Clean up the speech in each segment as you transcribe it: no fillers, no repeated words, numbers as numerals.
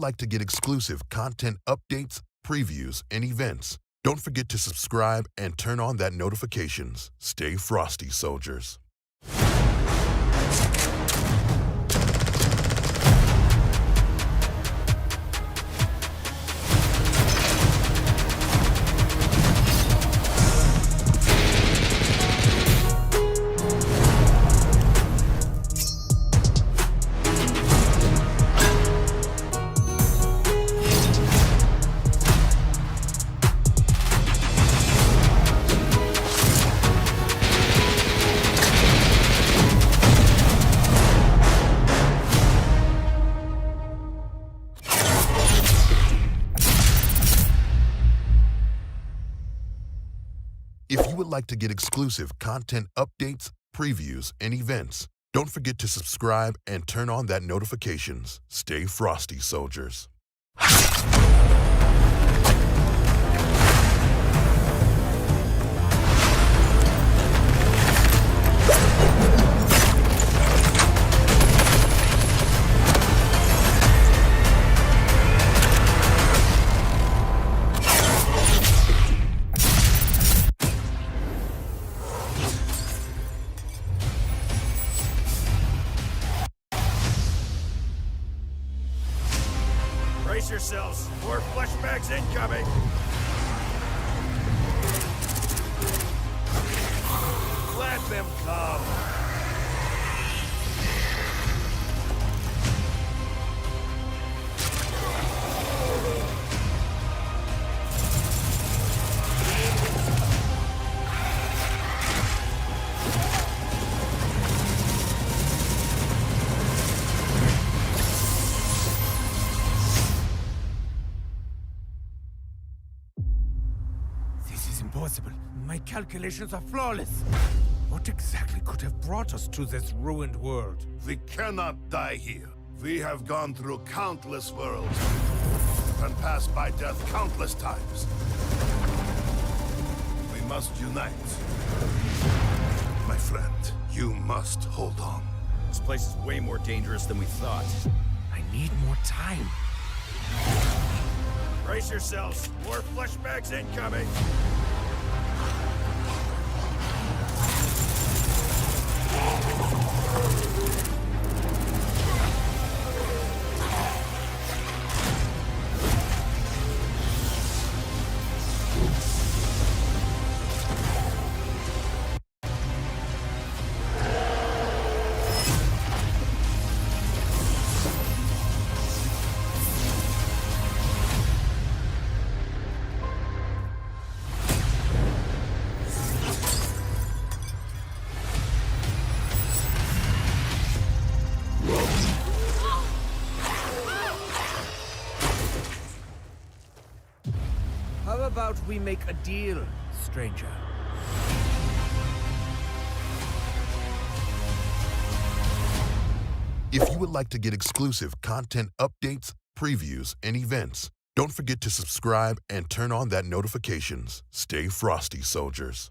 like to get exclusive content updates, previews, and events, don't forget to subscribe and turn on that notifications. Stay frosty, soldiers. If you would like to get exclusive content updates, previews, and events, don't forget to subscribe and turn on that notifications. Stay frosty, soldiers. Brace yourselves. More flashbacks incoming. Let them come. Impossible. My calculations are flawless. What exactly could have brought us to this ruined world? We cannot die here. We have gone through countless worlds and passed by death countless times. We must unite. My friend, you must hold on. This place is way more dangerous than we thought. I need more time. Brace yourselves. More flashbacks incoming. How about we make a deal, stranger? If you would like to get exclusive content updates, previews, and events, don't forget to subscribe and turn on that notifications. Stay frosty, soldiers.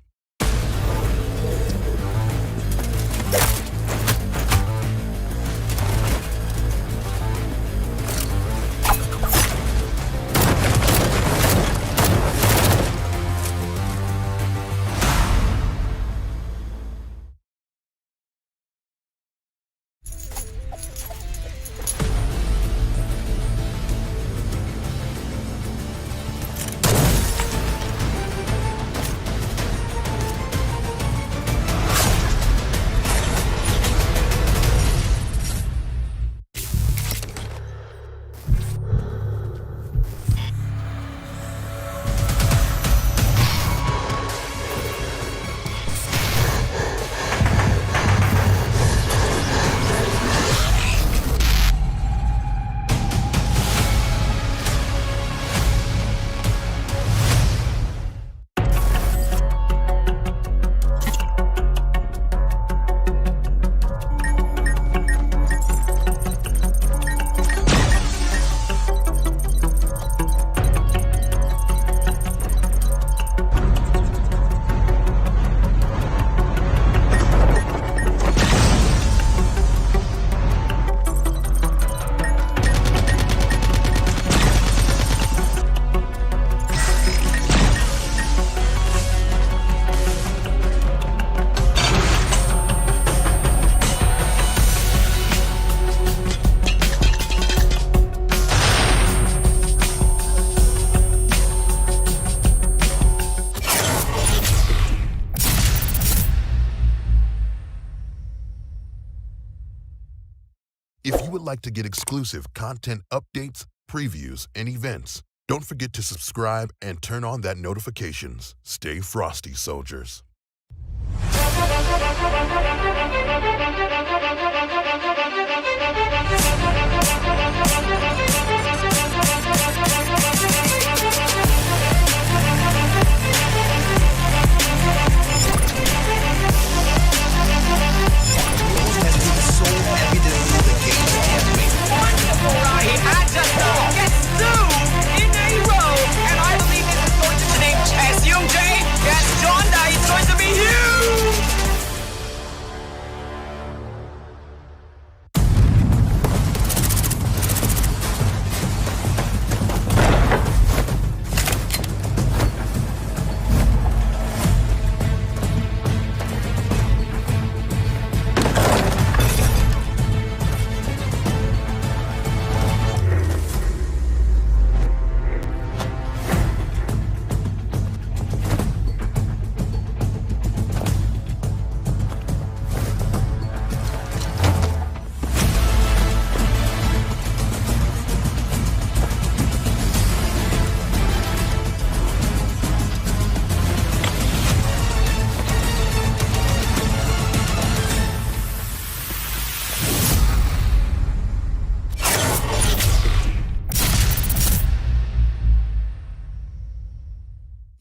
would like to get exclusive content updates, previews, and events, don't forget to subscribe and turn on that notifications. Stay frosty, soldiers. Wonderful, right? I just get two in a row, and I believe this is going to be named Chess Young J. Yes, John, that is going to be huge.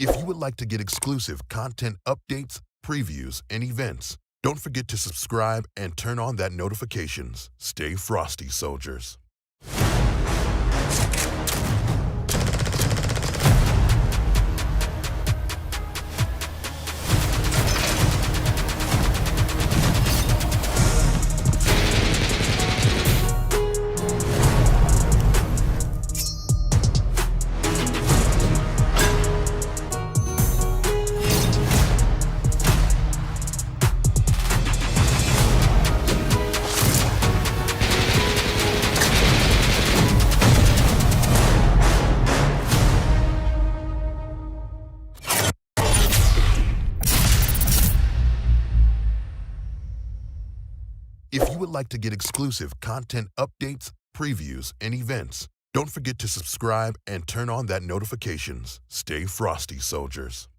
If you would like to get exclusive content updates, previews, and events, don't forget to subscribe and turn on that notifications. Stay frosty, soldiers. If you would like to get exclusive content updates, previews, and events, don't forget to subscribe and turn on that notifications. Stay frosty, soldiers.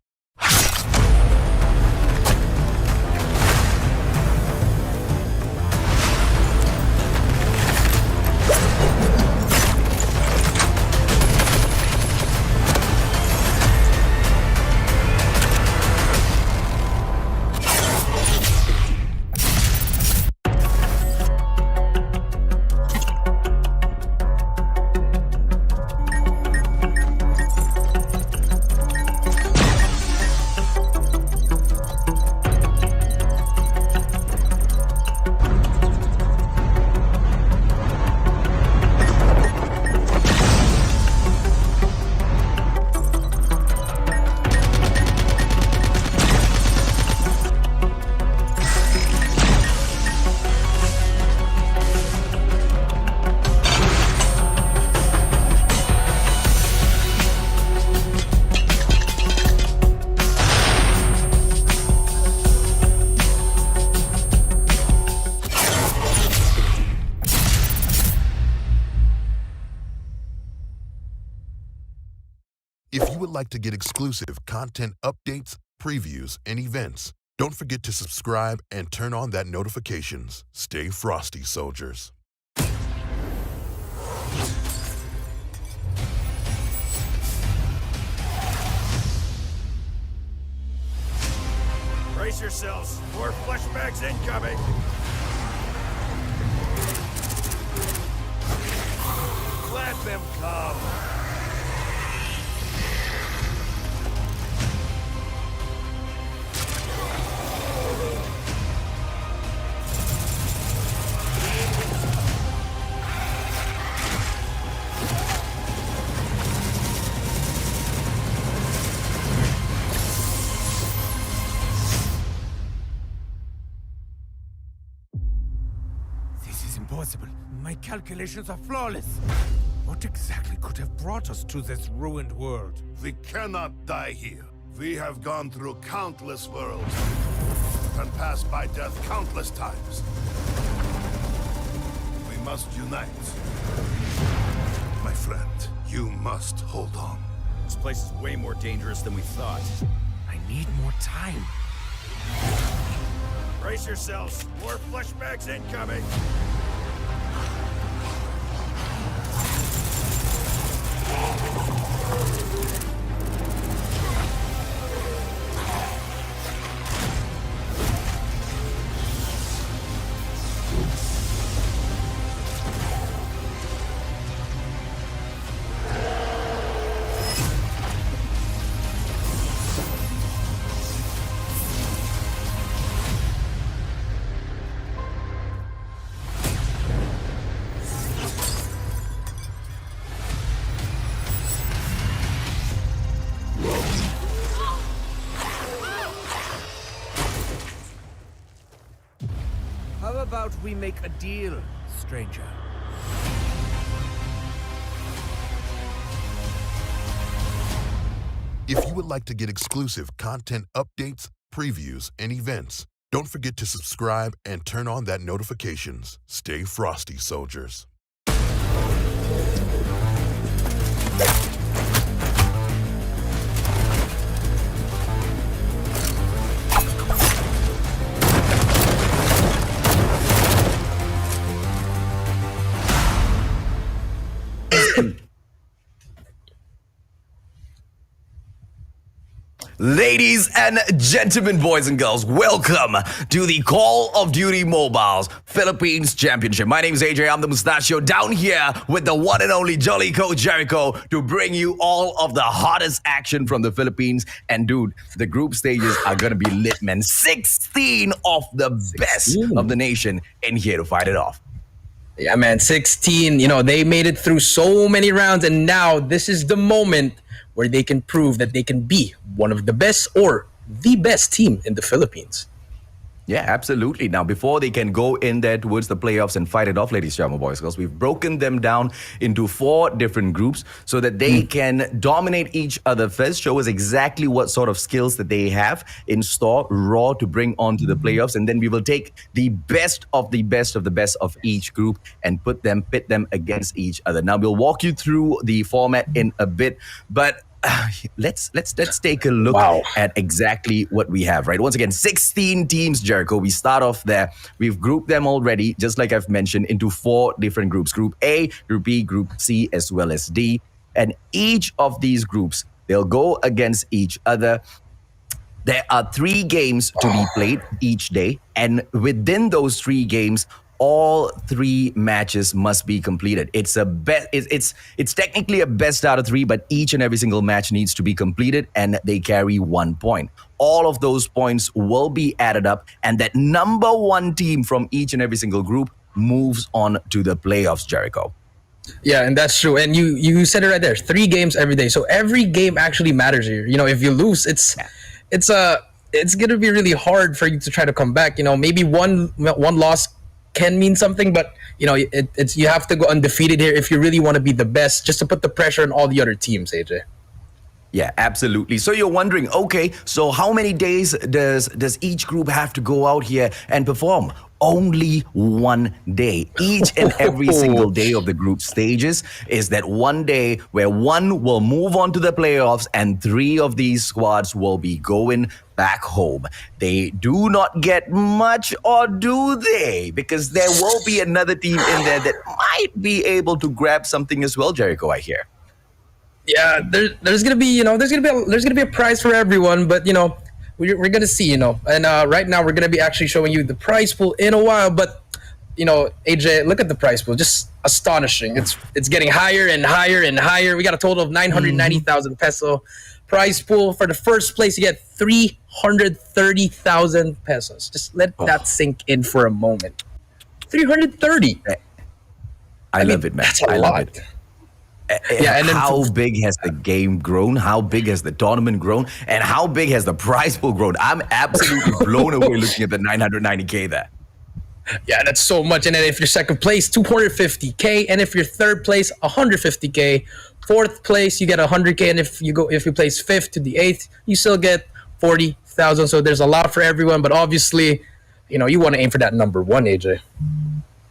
If you would like to get exclusive content updates, previews, and events, don't forget to subscribe and turn on that notifications. Stay frosty, soldiers. Brace yourselves. More flashbacks incoming. Let them come. Impossible. My calculations are flawless. What exactly could have brought us to this ruined world? We cannot die here. We have gone through countless worlds and passed by death countless times. We must unite. My friend, you must hold on. This place is way more dangerous than we thought. I need more time. Brace yourselves. More flashbacks incoming. How about we make a deal, stranger? If you would like to get exclusive content updates, previews, and events, don't forget to subscribe and turn on that notifications. Stay frosty, soldiers. Ladies and gentlemen, boys and girls, welcome to the Call of Duty Mobile's Philippines Championship. My name is AJ, I'm the Mustachio, down here with the one and only Jolly Coach Jericho to bring you all of the hottest action from the Philippines. And dude, the group stages are gonna be lit, man. 16 of the best of the nation in here to fight it off. Yeah, man, 16. You know, they made it through so many rounds, and now this is the moment where they can prove that they can be one of the best or the best team in the Philippines. Yeah, absolutely. Now, before they can go in there towards the playoffs and fight it off, ladies and gentlemen, boys and girls, we've broken them down into 4 different groups so that they can dominate each other first, show us exactly what sort of skills that they have in store, raw, to bring on to the playoffs. And then we will take the best of the best of the best of each group and pit them against each other. Now, we'll walk you through the format in a bit, but let's take a look at exactly what we have, right? Once again, 16 teams, Jericho. We start off there. We've grouped them already, just like I've mentioned, into 4 different groups. Group A, Group B, Group C, as well as D. And each of these groups, they'll go against each other. There are 3 games to be played each day. And within those 3 games, all 3 matches must be completed. It's technically a best out of 3, but each and every single match needs to be completed, and they carry 1 point. All of those points will be added up, and that number 1 team from each and every single group moves on to the playoffs, Jericho. Yeah, and that's true. And you said it right there. 3 games every day. So every game actually matters here. You know, if you lose, it's gonna be really hard for you to try to come back. You know, maybe one loss can mean something, but you know, it's you have to go undefeated here if you really want to be the best, just to put the pressure on all the other teams, AJ. Yeah, absolutely. So you're wondering, okay, so how many days does each group have to go out here and perform? Only 1 day. Each and every single day of the group stages is that 1 day where 1 will move on to the playoffs and 3 of these squads will be going back home. They do not get much, or do they? Because there will be another team in there that might be able to grab something as well, Jericho, I hear. Yeah, there's gonna be a prize for everyone, but you know, we're gonna see, you know. And right now we're gonna be actually showing you the prize pool in a while, but you know, AJ, look at the prize pool, just astonishing. It's getting higher and higher and higher. We got a total of 990,000 peso prize pool. For the first place, you get 330,000 pesos. Just let that sink in for a moment. 330. I love it, man. That's a love lot. it. Yeah, and how big has the game grown? How big has the tournament grown? And how big has the prize pool grown? I'm absolutely blown away looking at the 990K there. Yeah, that's so much. And then if you're second place, 250K. And if you're third place, 150K. Fourth place, you get 100K. And if you place 5th to the 8th, you still get 40,000. So there's a lot for everyone. But obviously, you know, you want to aim for that number 1, AJ.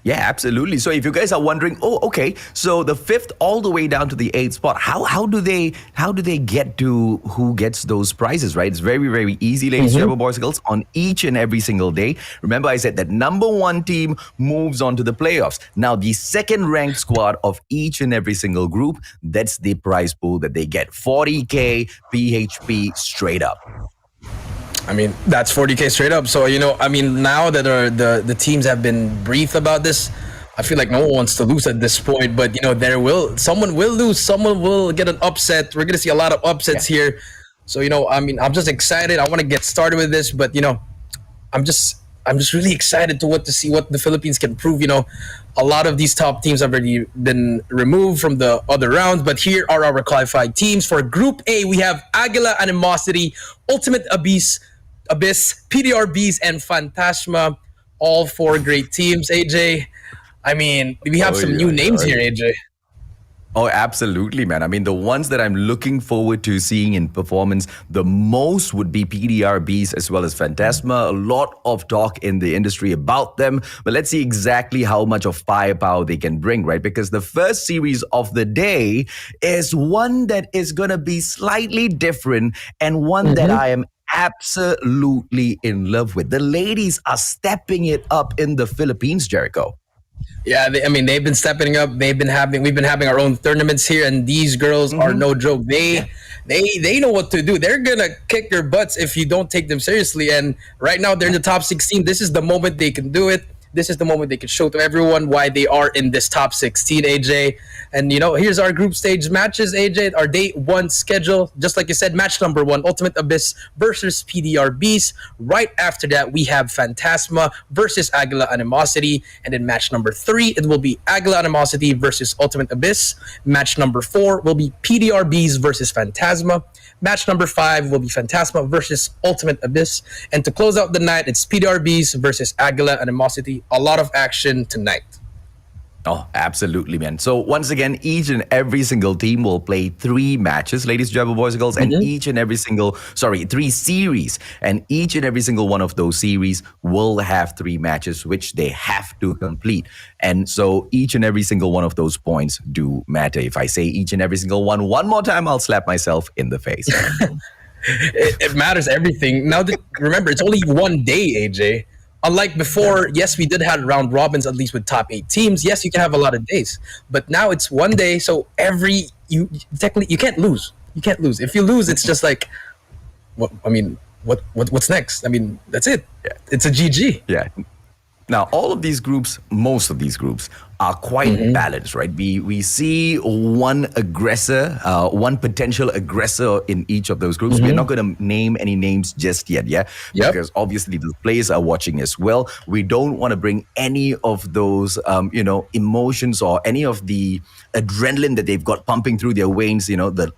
Yeah, absolutely. So if you guys are wondering, oh, okay, so the 5th all the way down to the 8th spot, how do they get to who gets those prizes, right? It's very, very easy, ladies and gentlemen, boys and girls, on each and every single day. Remember, I said that number 1 team moves on to the playoffs. Now, the second ranked squad of each and every single group, that's the prize pool that they get. 40K PHP straight up. I mean, that's 40K straight up. So, I mean, now that the teams have been briefed about this, I feel like no one wants to lose at this point. But, someone will lose. Someone will get an upset. We're going to see a lot of upsets here. So, I mean, I'm just excited. I want to get started with this. But, I'm just really excited to see what the Philippines can prove. A lot of these top teams have already been removed from the other rounds, but here are our qualified teams. For Group A, we have Aguila, Animosity, Ultimate Abyss, PDR BEES, and FANTASMA. All 4 great teams. AJ, I mean, we have some new names here, AJ. Oh, absolutely, man. I mean, the ones that I'm looking forward to seeing in performance the most would be PDR BEES as well as FANTASMA. A lot of talk in the industry about them, but let's see exactly how much of firepower they can bring, right? Because the first series of the day is one that is going to be slightly different and one that I am absolutely in love with. The ladies are stepping it up in the Philippines, Jericho. Yeah, they've been stepping up. We've been having our own tournaments here, and these girls are no joke. They know what to do. They're gonna kick your butts if you don't take them seriously. And right now, they're in the top 16. This is the moment they can do it. This is the moment they can show to everyone why they are in this top 16, AJ. And, here's our group stage matches, AJ. Our day 1 schedule. Just like you said, match number 1, Ultimate Abyss versus PDR BEES. Right after that, we have FANTASMA versus Aguila Animosity. And then match number 3, it will be Aguila Animosity versus Ultimate Abyss. Match number 4 will be PDR BEES versus FANTASMA. Match number 5 will be FANTASMA versus Ultimate Abyss. And to close out the night, it's PDR BEES versus Aguila Animosity. A lot of action tonight. Oh, absolutely, man. So once again, each and every single team will play 3 matches, ladies and gentlemen, boys and girls, and 3 series. And each and every single one of those series will have 3 matches, which they have to complete. And so each and every single one of those points do matter. If I say each and every single one more time, I'll slap myself in the face. It matters everything. Now, remember, it's only one day, AJ. Unlike before, yes, we did have round robins, at least with top 8 teams. Yes, you can have a lot of days, but now it's one day. So you can't lose. You can't lose. If you lose, it's just like, what's next? I mean, that's it. Yeah. It's a GG. Yeah. Now, all of these groups, most of these groups, are quite balanced, right? We see one aggressor, one potential aggressor in each of those groups. We're not going to name any names just yet, because obviously the players are watching as well. We don't want to bring any of those, emotions or any of the adrenaline that they've got pumping through their veins,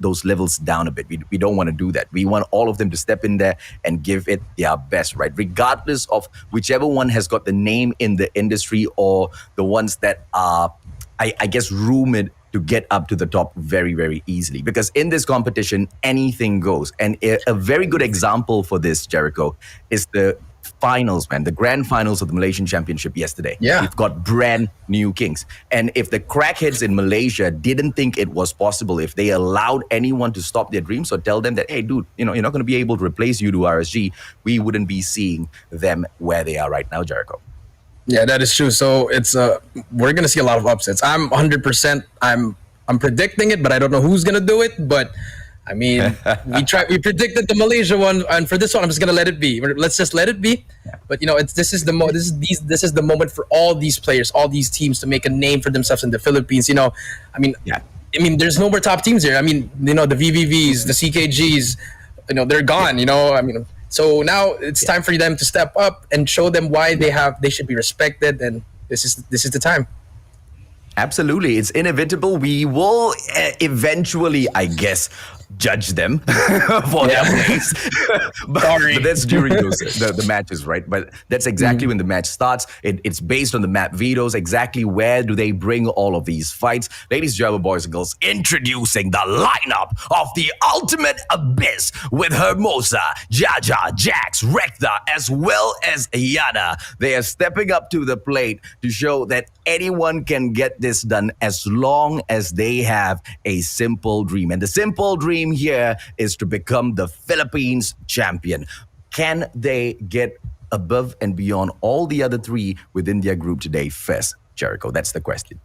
those levels down a bit. We don't want to do that. We want all of them to step in there and give it their best, right? Regardless of whichever one has got the name in the industry or the ones that are, I guess, rumored to get up to the top very, very easily. Because in this competition, anything goes. And a very good example for this, Jericho, is the finals, man, the grand finals of the Malaysian Championship yesterday. Yeah. We've got brand new kings. And if the crackheads in Malaysia didn't think it was possible, if they allowed anyone to stop their dreams or tell them that, hey, dude, you're not going to be able to replace you to RSG, we wouldn't be seeing them where they are right now, Jericho. Yeah, that is true. So it's we're gonna see a lot of upsets. I'm 100%. I'm predicting it, but I don't know who's gonna do it. But I mean, we predicted the Malaysia one, and for this one, I'm just gonna let it be. Let's just let it be. But this is the moment for all these players, all these teams to make a name for themselves in the Philippines. I mean, there's no more top teams here. I mean, the VVVs, the CKGs, they're gone. So now it's time for them to step up and show them why they should be respected, and this is the time. Absolutely. It's inevitable. We will eventually, I guess, judge them for their plays. but that's during those the matches, right? But that's exactly when the match starts. It's based on the map vetoes, exactly where do they bring all of these fights. Ladies and gentlemen, boys and girls, introducing the lineup of the Ultimate Abyss with Hermosa, Jaja, Jax, Rekta, as well as Yana. They are stepping up to the plate to show that anyone can get this done as long as they have a simple dream. And the simple dream here is to become the Philippines champion. Can they get above and beyond all the other three within their group today first, Jericho? That's the question.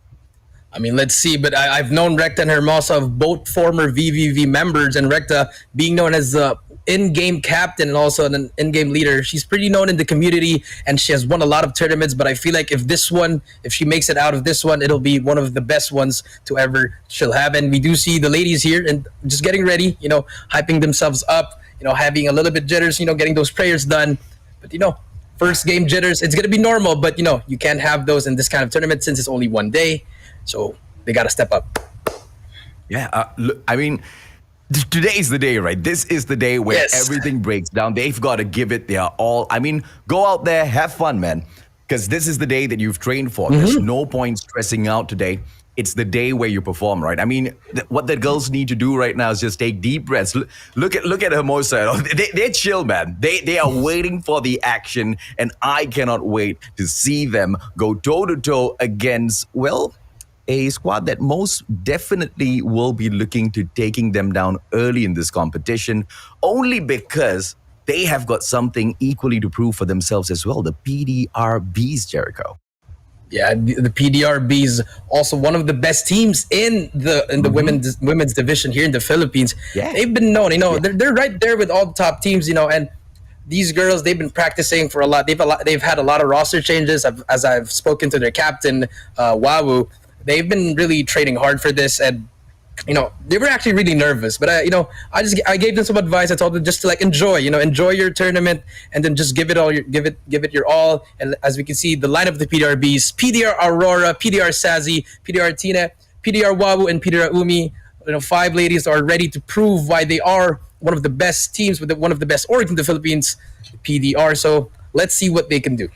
I mean, let's see. But I've known Rekta and Hermosa of both former VVV members, and Rekta being known as the in-game captain and also an in-game leader. She's pretty known in the community, and she has won a lot of tournaments. But I feel like if she makes it out of this one, it'll be one of the best ones to ever she'll have. And we do see the ladies here and just getting ready, hyping themselves up, having a little bit jitters, getting those prayers done. But first game jitters, it's gonna be normal. But you can't have those in this kind of tournament since it's only one day. So they got to step up. Yeah, look, I mean, today's the day, right? This is the day where everything breaks down. They've got to give it their all. I mean, go out there, have fun, man. Because this is the day that you've trained for. There's no point stressing out today. It's the day where you perform, right? I mean, what the girls need to do right now is just take deep breaths. Look at Hermosa. They're chill, man. They are waiting for the action, and I cannot wait to see them go toe-to-toe against, well, a squad that most definitely will be looking to taking them down early in this competition, only because they have got something equally to prove for themselves as well, the PDR BEES, Jericho. Yeah, the PDR BEES, also one of the best teams in the women's division here in the Philippines. Yeah. They've been known, they're right there with all the top teams, and these girls, they've been practicing for a lot. They've had a lot of roster changes. As I've spoken to their captain, Wawu, they've been really training hard for this, and they were actually really nervous. But I gave them some advice. I told them just to enjoy your tournament, and then just give it your all. And as we can see, the lineup of the PDR BEES: PDR Aurora, PDR Sazi, PDR Tina, PDR Wawu, and PDR Umi. 5 ladies are ready to prove why they are one of the best teams with one of the best orgs in the Philippines, PDR. So let's see what they can do.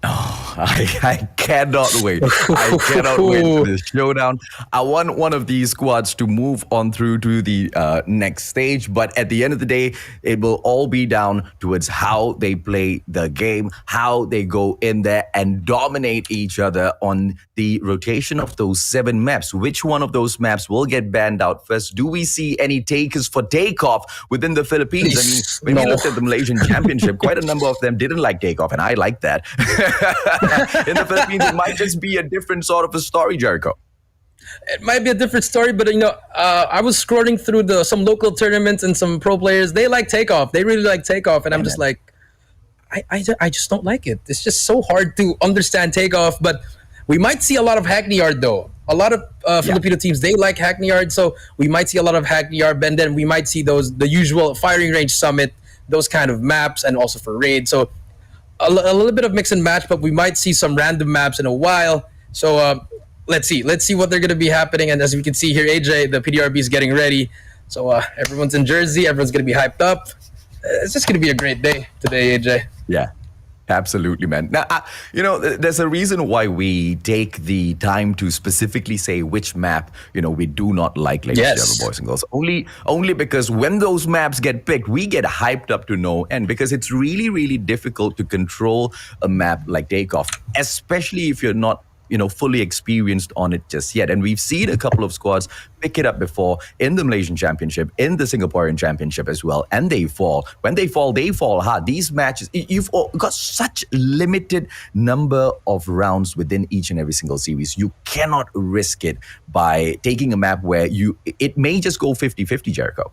Oh, I cannot wait. I cannot wait for this showdown. I want one of these squads to move on through to the next stage, but at the end of the day, it will all be down towards how they play the game, how they go in there and dominate each other on the rotation of those 7 maps. Which one of those maps will get banned out first? Do we see any takers for takeoff within the Philippines? I mean, when we looked at the Malaysian Championship, quite a number of them didn't like takeoff, and I like that. In the Philippines, it might just be a different sort of a story, Jericho. It might be a different story, but I was scrolling through some local tournaments and some pro players. They like takeoff. They really like takeoff, and I'm just like, I just don't like it. It's just so hard to understand takeoff. But we might see a lot of Hackney Yard though. A lot of Filipino teams, they like Hackney Yard, so we might see a lot of Hackney Yard. And then we might see the usual firing range summit, those kind of maps, and also for raid. So a little bit of mix and match, but we might see some random maps in a while. So let's see what they're going to be happening. And as we can see here, AJ, the PDRB is getting ready. So everyone's in Jersey. Everyone's going to be hyped up. It's just going to be a great day today, AJ. Yeah. Absolutely, man. Now, there's a reason why we take the time to specifically say which map, we do not like, ladies and gentlemen, boys and girls. Only because when those maps get picked, we get hyped up to no end, because it's really, really difficult to control a map like Takeoff, especially if you're not fully experienced on it just yet. And we've seen a couple of squads pick it up before in the Malaysian Championship, in the Singaporean Championship as well, and they fall. When they fall hard. These matches, you've got such limited number of rounds within each and every single series. You cannot risk it by taking a map where it may just go 50-50, Jericho.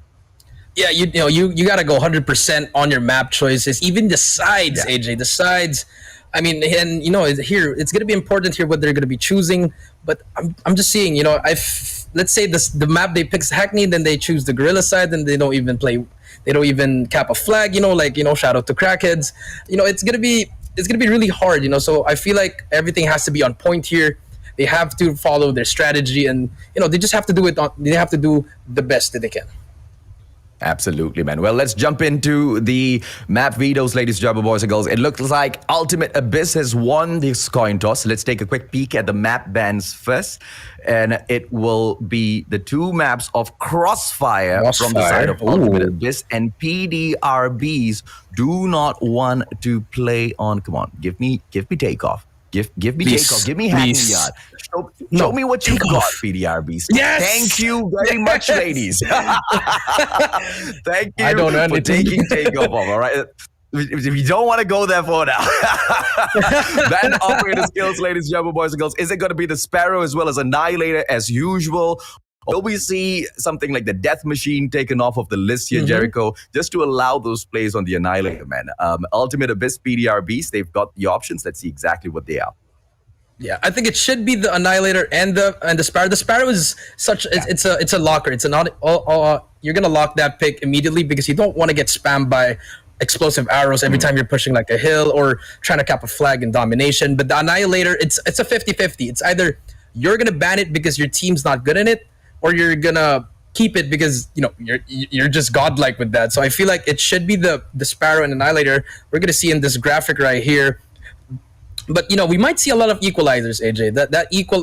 Yeah, you got to go 100% on your map choices, even the sides, AJ, the sides. I mean, and here it's going to be important here what they're going to be choosing. But I'm just seeing, let's say the map they pick is Hackney, then they choose the Guerrilla side, and they don't even cap a flag. Shout out to Crackheads. It's gonna be really hard. So I feel like everything has to be on point here. They have to follow their strategy, and they just have to do it. They have to do the best that they can. Absolutely, man. Well, let's jump into the map vetoes, ladies and gentlemen, boys and girls. It looks like Ultimate Abyss has won this coin toss. Let's take a quick peek at the map bans first. And it will be the two maps of Crossfire, from the side of Ultimate Abyss, and PDR BEES do not want to play on. Come on, give me takeoff. Give me takeoff. Give me Hackney Yard. Show me what you got, PDR BEES. Yes! Thank you very much, ladies. Thank you for taking takeoff off, all right? We don't want to go there for now. Then operator skills, ladies and gentlemen, boys and girls. Is it going to be the Sparrow as well as Annihilator as usual? Will we see something like the Death Machine taken off of the list here, Jericho, just to allow those plays on the Annihilator, man? Ultimate Abyss, PDR BEES, they've got the options. Let's see exactly what they are. Yeah, I think it should be the Annihilator and the Sparrow. The Sparrow is such it's a locker. It's not you're gonna lock that pick immediately because you don't want to get spammed by explosive arrows every time you're pushing like a hill or trying to cap a flag in domination. But the Annihilator, it's a 50-50. It's either you're gonna ban it because your team's not good in it, or you're gonna keep it because you're just godlike with that. So I feel like it should be the Sparrow and Annihilator. We're gonna see in this graphic right here. But we might see a lot of equalizers, AJ.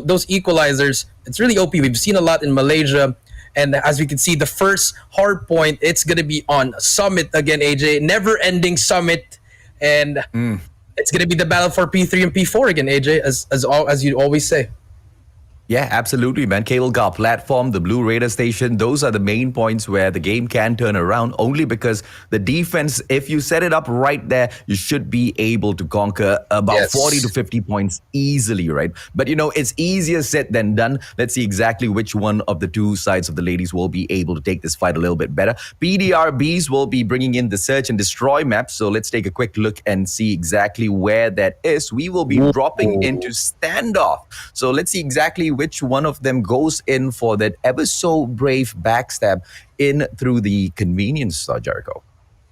Those equalizers, it's really OP. We've seen a lot in Malaysia, and as we can see, the first hard point, it's gonna be on Summit again, AJ. Never-ending Summit, and it's gonna be the battle for P3 and P4 again, AJ, as you always say. Yeah, absolutely, man. Cable car platform, the Blue Raider station, those are the main points where the game can turn around, only because the defense, if you set it up right there, you should be able to conquer about 40 to 50 points easily, right? But, it's easier said than done. Let's see exactly which one of the two sides of the ladies will be able to take this fight a little bit better. PDR BEES will be bringing in the Search and Destroy map, so let's take a quick look and see exactly where that is. We will be dropping into Standoff. So let's see exactly which one of them goes in for that ever so brave backstab in through the convenience store, Jericho.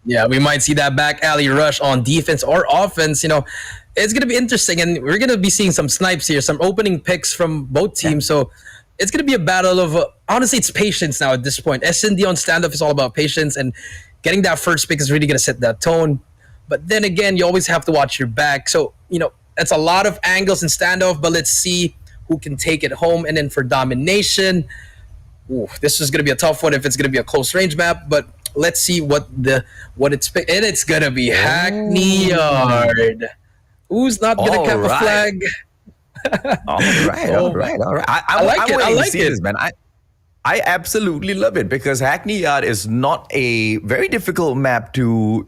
Yeah, we might see that back alley rush on defense or offense. It's going to be interesting, and we're going to be seeing some snipes here, some opening picks from both teams. So it's going to be a battle of, honestly, it's patience now at this point. S&D on Standoff is all about patience, and getting that first pick is really going to set that tone. But then again, you always have to watch your back. So, that's a lot of angles in Standoff, but let's see who can take it home. And then for domination, this is going to be a tough one if it's going to be a close range map. But let's see what it's and it's going to be Hackney Yard. Who's not going to cap a flag? All right. I like it. I like this, man. I absolutely love it because Hackney Yard is not a very difficult map to,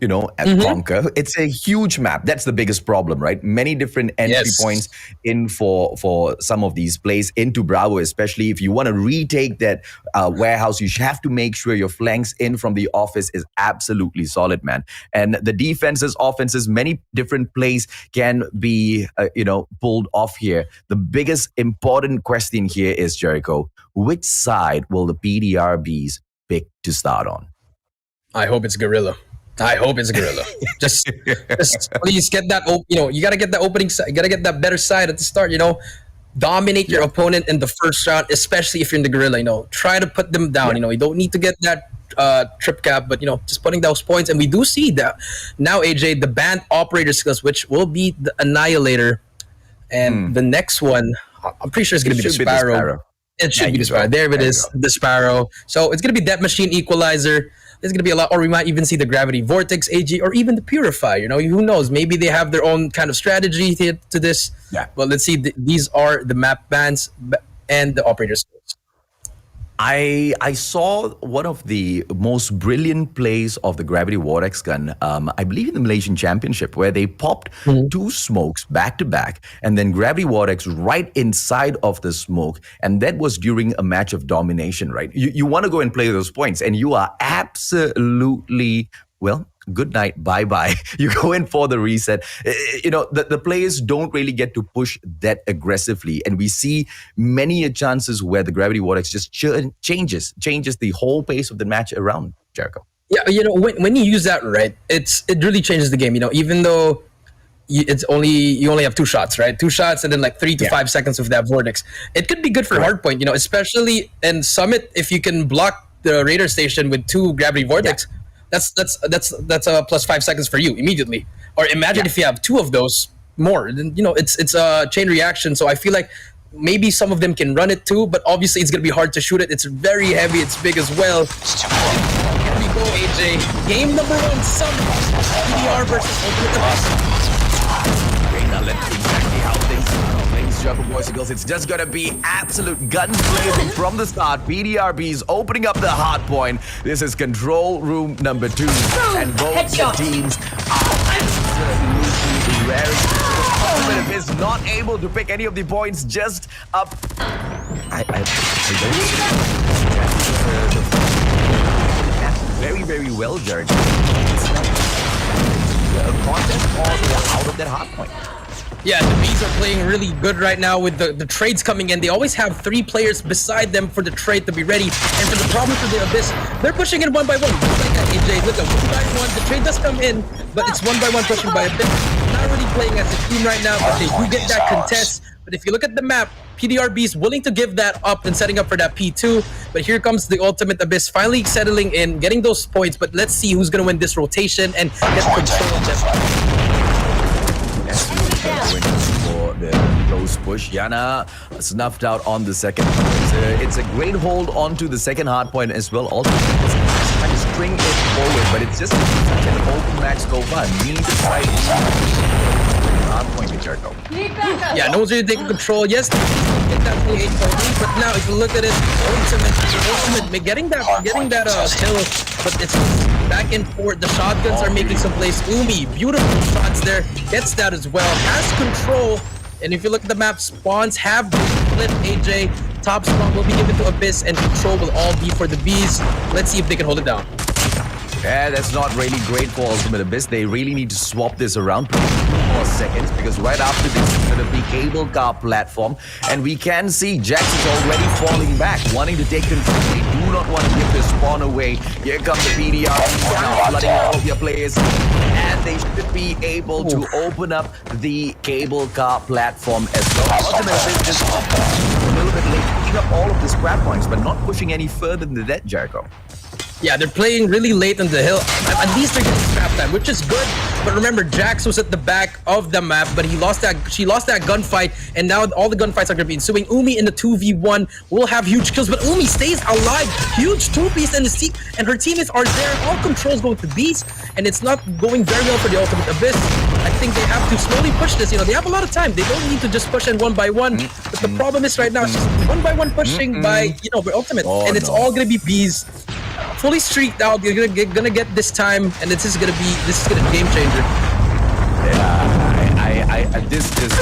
conquer. It's a huge map. That's the biggest problem, right? Many different entry points in for some of these plays into Bravo, especially if you want to retake that warehouse. You have to make sure your flanks in from the office is absolutely solid, man. And the defenses, offenses, many different plays can be, pulled off here. The biggest important question here is, Jericho, which side will the PDR BEES pick to start on? I hope it's Gorilla. just please get that. You got to get the opening side. You got to get that better side at the start. Dominate your opponent in the first round, especially if you're in the Gorilla. Try to put them down. You don't need to get that trip cap, but just putting those points. And we do see that now, AJ, the band operator skills, which will be the Annihilator, and the next one, I'm pretty sure it's going to be the Sparrow. It should be the Sparrow. There it is, the Sparrow. So it's going to be Death Machine Equalizer. There's going to be a lot, or we might even see the Gravity Vortex AG, or even the Purify. Who knows? Maybe they have their own kind of strategy to this. Yeah. But let's see. These are the map bans and the operator skills. I saw one of the most brilliant plays of the Gravity Vortex gun, I believe in the Malaysian Championship, where they popped two smokes back to back, and then Gravity Vortex right inside of the smoke. And that was during a match of domination, right? You want to go and play those points, and you are absolutely, good night, bye-bye. You go in for the reset. The players don't really get to push that aggressively. And we see many chances where the Gravity Vortex just changes the whole pace of the match around, Jericho. Yeah, when you use that right, it really changes the game. Even though you only have two shots, right? Two shots and then like 3 to 5 seconds of that Vortex. It could be good for hardpoint, especially in Summit if you can block the radar station with 2 gravity vortex, that's plus 5 seconds for you immediately. Or imagine if you have 2 of those more. Then it's a chain reaction. So I feel like maybe some of them can run it too, but obviously it's gonna be hard to shoot it. It's very heavy. It's big as well. Here we go, AJ. Game number 1, some PDR versus Ultimate Garena, let's see exactly how things are. Ladies and gentlemen, boys and girls, it's just gonna be absolute gun blazing from the start. PDR BEES opening up the hard point. This is control room number 2, and both the teams are absolutely raring. Ultimate is not able to pick any of the points just up. I don't very, very well, Jared. It's not a contest or they're out of that hard point. Yeah, the Bees are playing really good right now with the trades coming in. They always have 3 players beside them for the trade to be ready. And for the problem for the Abyss, they're pushing it 1 by 1. Just like that, AJ. Look at 1 by 1. The trade does come in, but it's 1 by 1 pushing by Abyss. Not really playing as a team right now, but they do get that contest. But if you look at the map, PDR BEES willing to give that up and setting up for that P2. But here comes the Ultimate Abyss finally settling in, getting those points. But let's see who's going to win this rotation and get control of them. For the close push. Yana snuffed out on the second. It's a great hold onto the second hard point as well. Also, trying to string it forward, but it's just such an open max go far. Need to try hard point with Jericho. Yeah, no one's really taking control. Yes, get that 28.8, but now if you look at it, Ultimate getting that kill, but it's back and forth. The shotguns are making some plays. Umi, beautiful shots there, gets that as well, has control. And if you look at the map, spawns have been split. AJ, top spawn will be given to Abyss, and control will all be for the Bees. Let's see if they can hold it down. Yeah, that's not really great for Ultimate Abyss. They really need to swap this around for 2 more seconds, because right after this is going to be cable car platform, and we can see Jax is already falling back, wanting to take control. They do not want to give this spawn away. Here comes the PDR now, flooding all of your players, and they should be able to open up the cable car platform as well. Ultimate Abyss just a little bit late, picking up all of the scrap points, but not pushing any further than that, Jericho. Yeah, they're playing really late on the hill. At least they're getting scrap time, which is good. But remember, Jax was at the back of the map, but she lost that gunfight, and now all the gunfights are going to be ensuing. Umi in the 2v1 will have huge kills, but Umi stays alive. Huge 2-piece in the team, and her teammates are there. All controls going to Bees, and it's not going very well for the Ultimate Abyss. I think they have to slowly push this. They have a lot of time. They don't need to just push in 1 by 1. But the problem is right now, it's just 1 by 1 pushing by by Ultimate, and it's all going to be Bees. Fully streaked out. You're gonna get this time, and this is gonna be a game changer. Yeah, this is.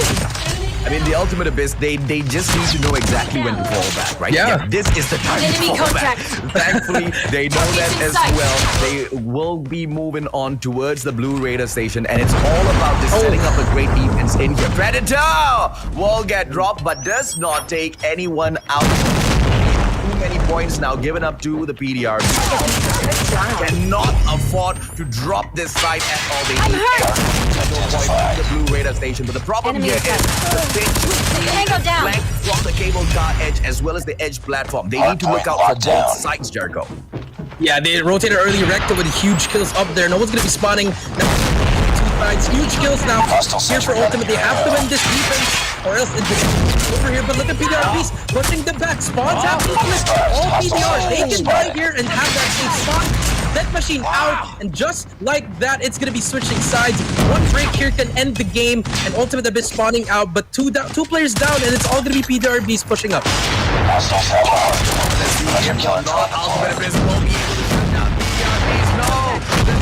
I mean, the Ultimate Abyss, they just need to know exactly when to fall back, right? Yeah. This is the time to fall back. Thankfully, they know that as well. They will be moving on towards the blue radar station, and it's all about just setting up a great defense in here. Predator will get dropped, but does not take anyone out. Too many points now given up to the PDR. Cannot afford to drop this side at all. They need the blue radar station, but the problem here is the pitch flank from the cable car edge as well as the edge platform. They need to look out for both sides, Jericho. Yeah, they rotated early Recto with huge kills up there. No one's gonna be spawning. Huge kills now. Here's for Ultimate. They have to win this defense, or else it's over here. But look at PDR BEES pushing them back. Spawns have Ultimate. All PDRs, they can die here and have that same spawn. Death Machine out, and just like that, it's gonna be switching sides. 1 break here can end the game, and Ultimate Abyss spawning out, but 2 players down, and it's all gonna be PDR BEES pushing up. Ultimate Abyss will be able to shut down PDR BEES. No! The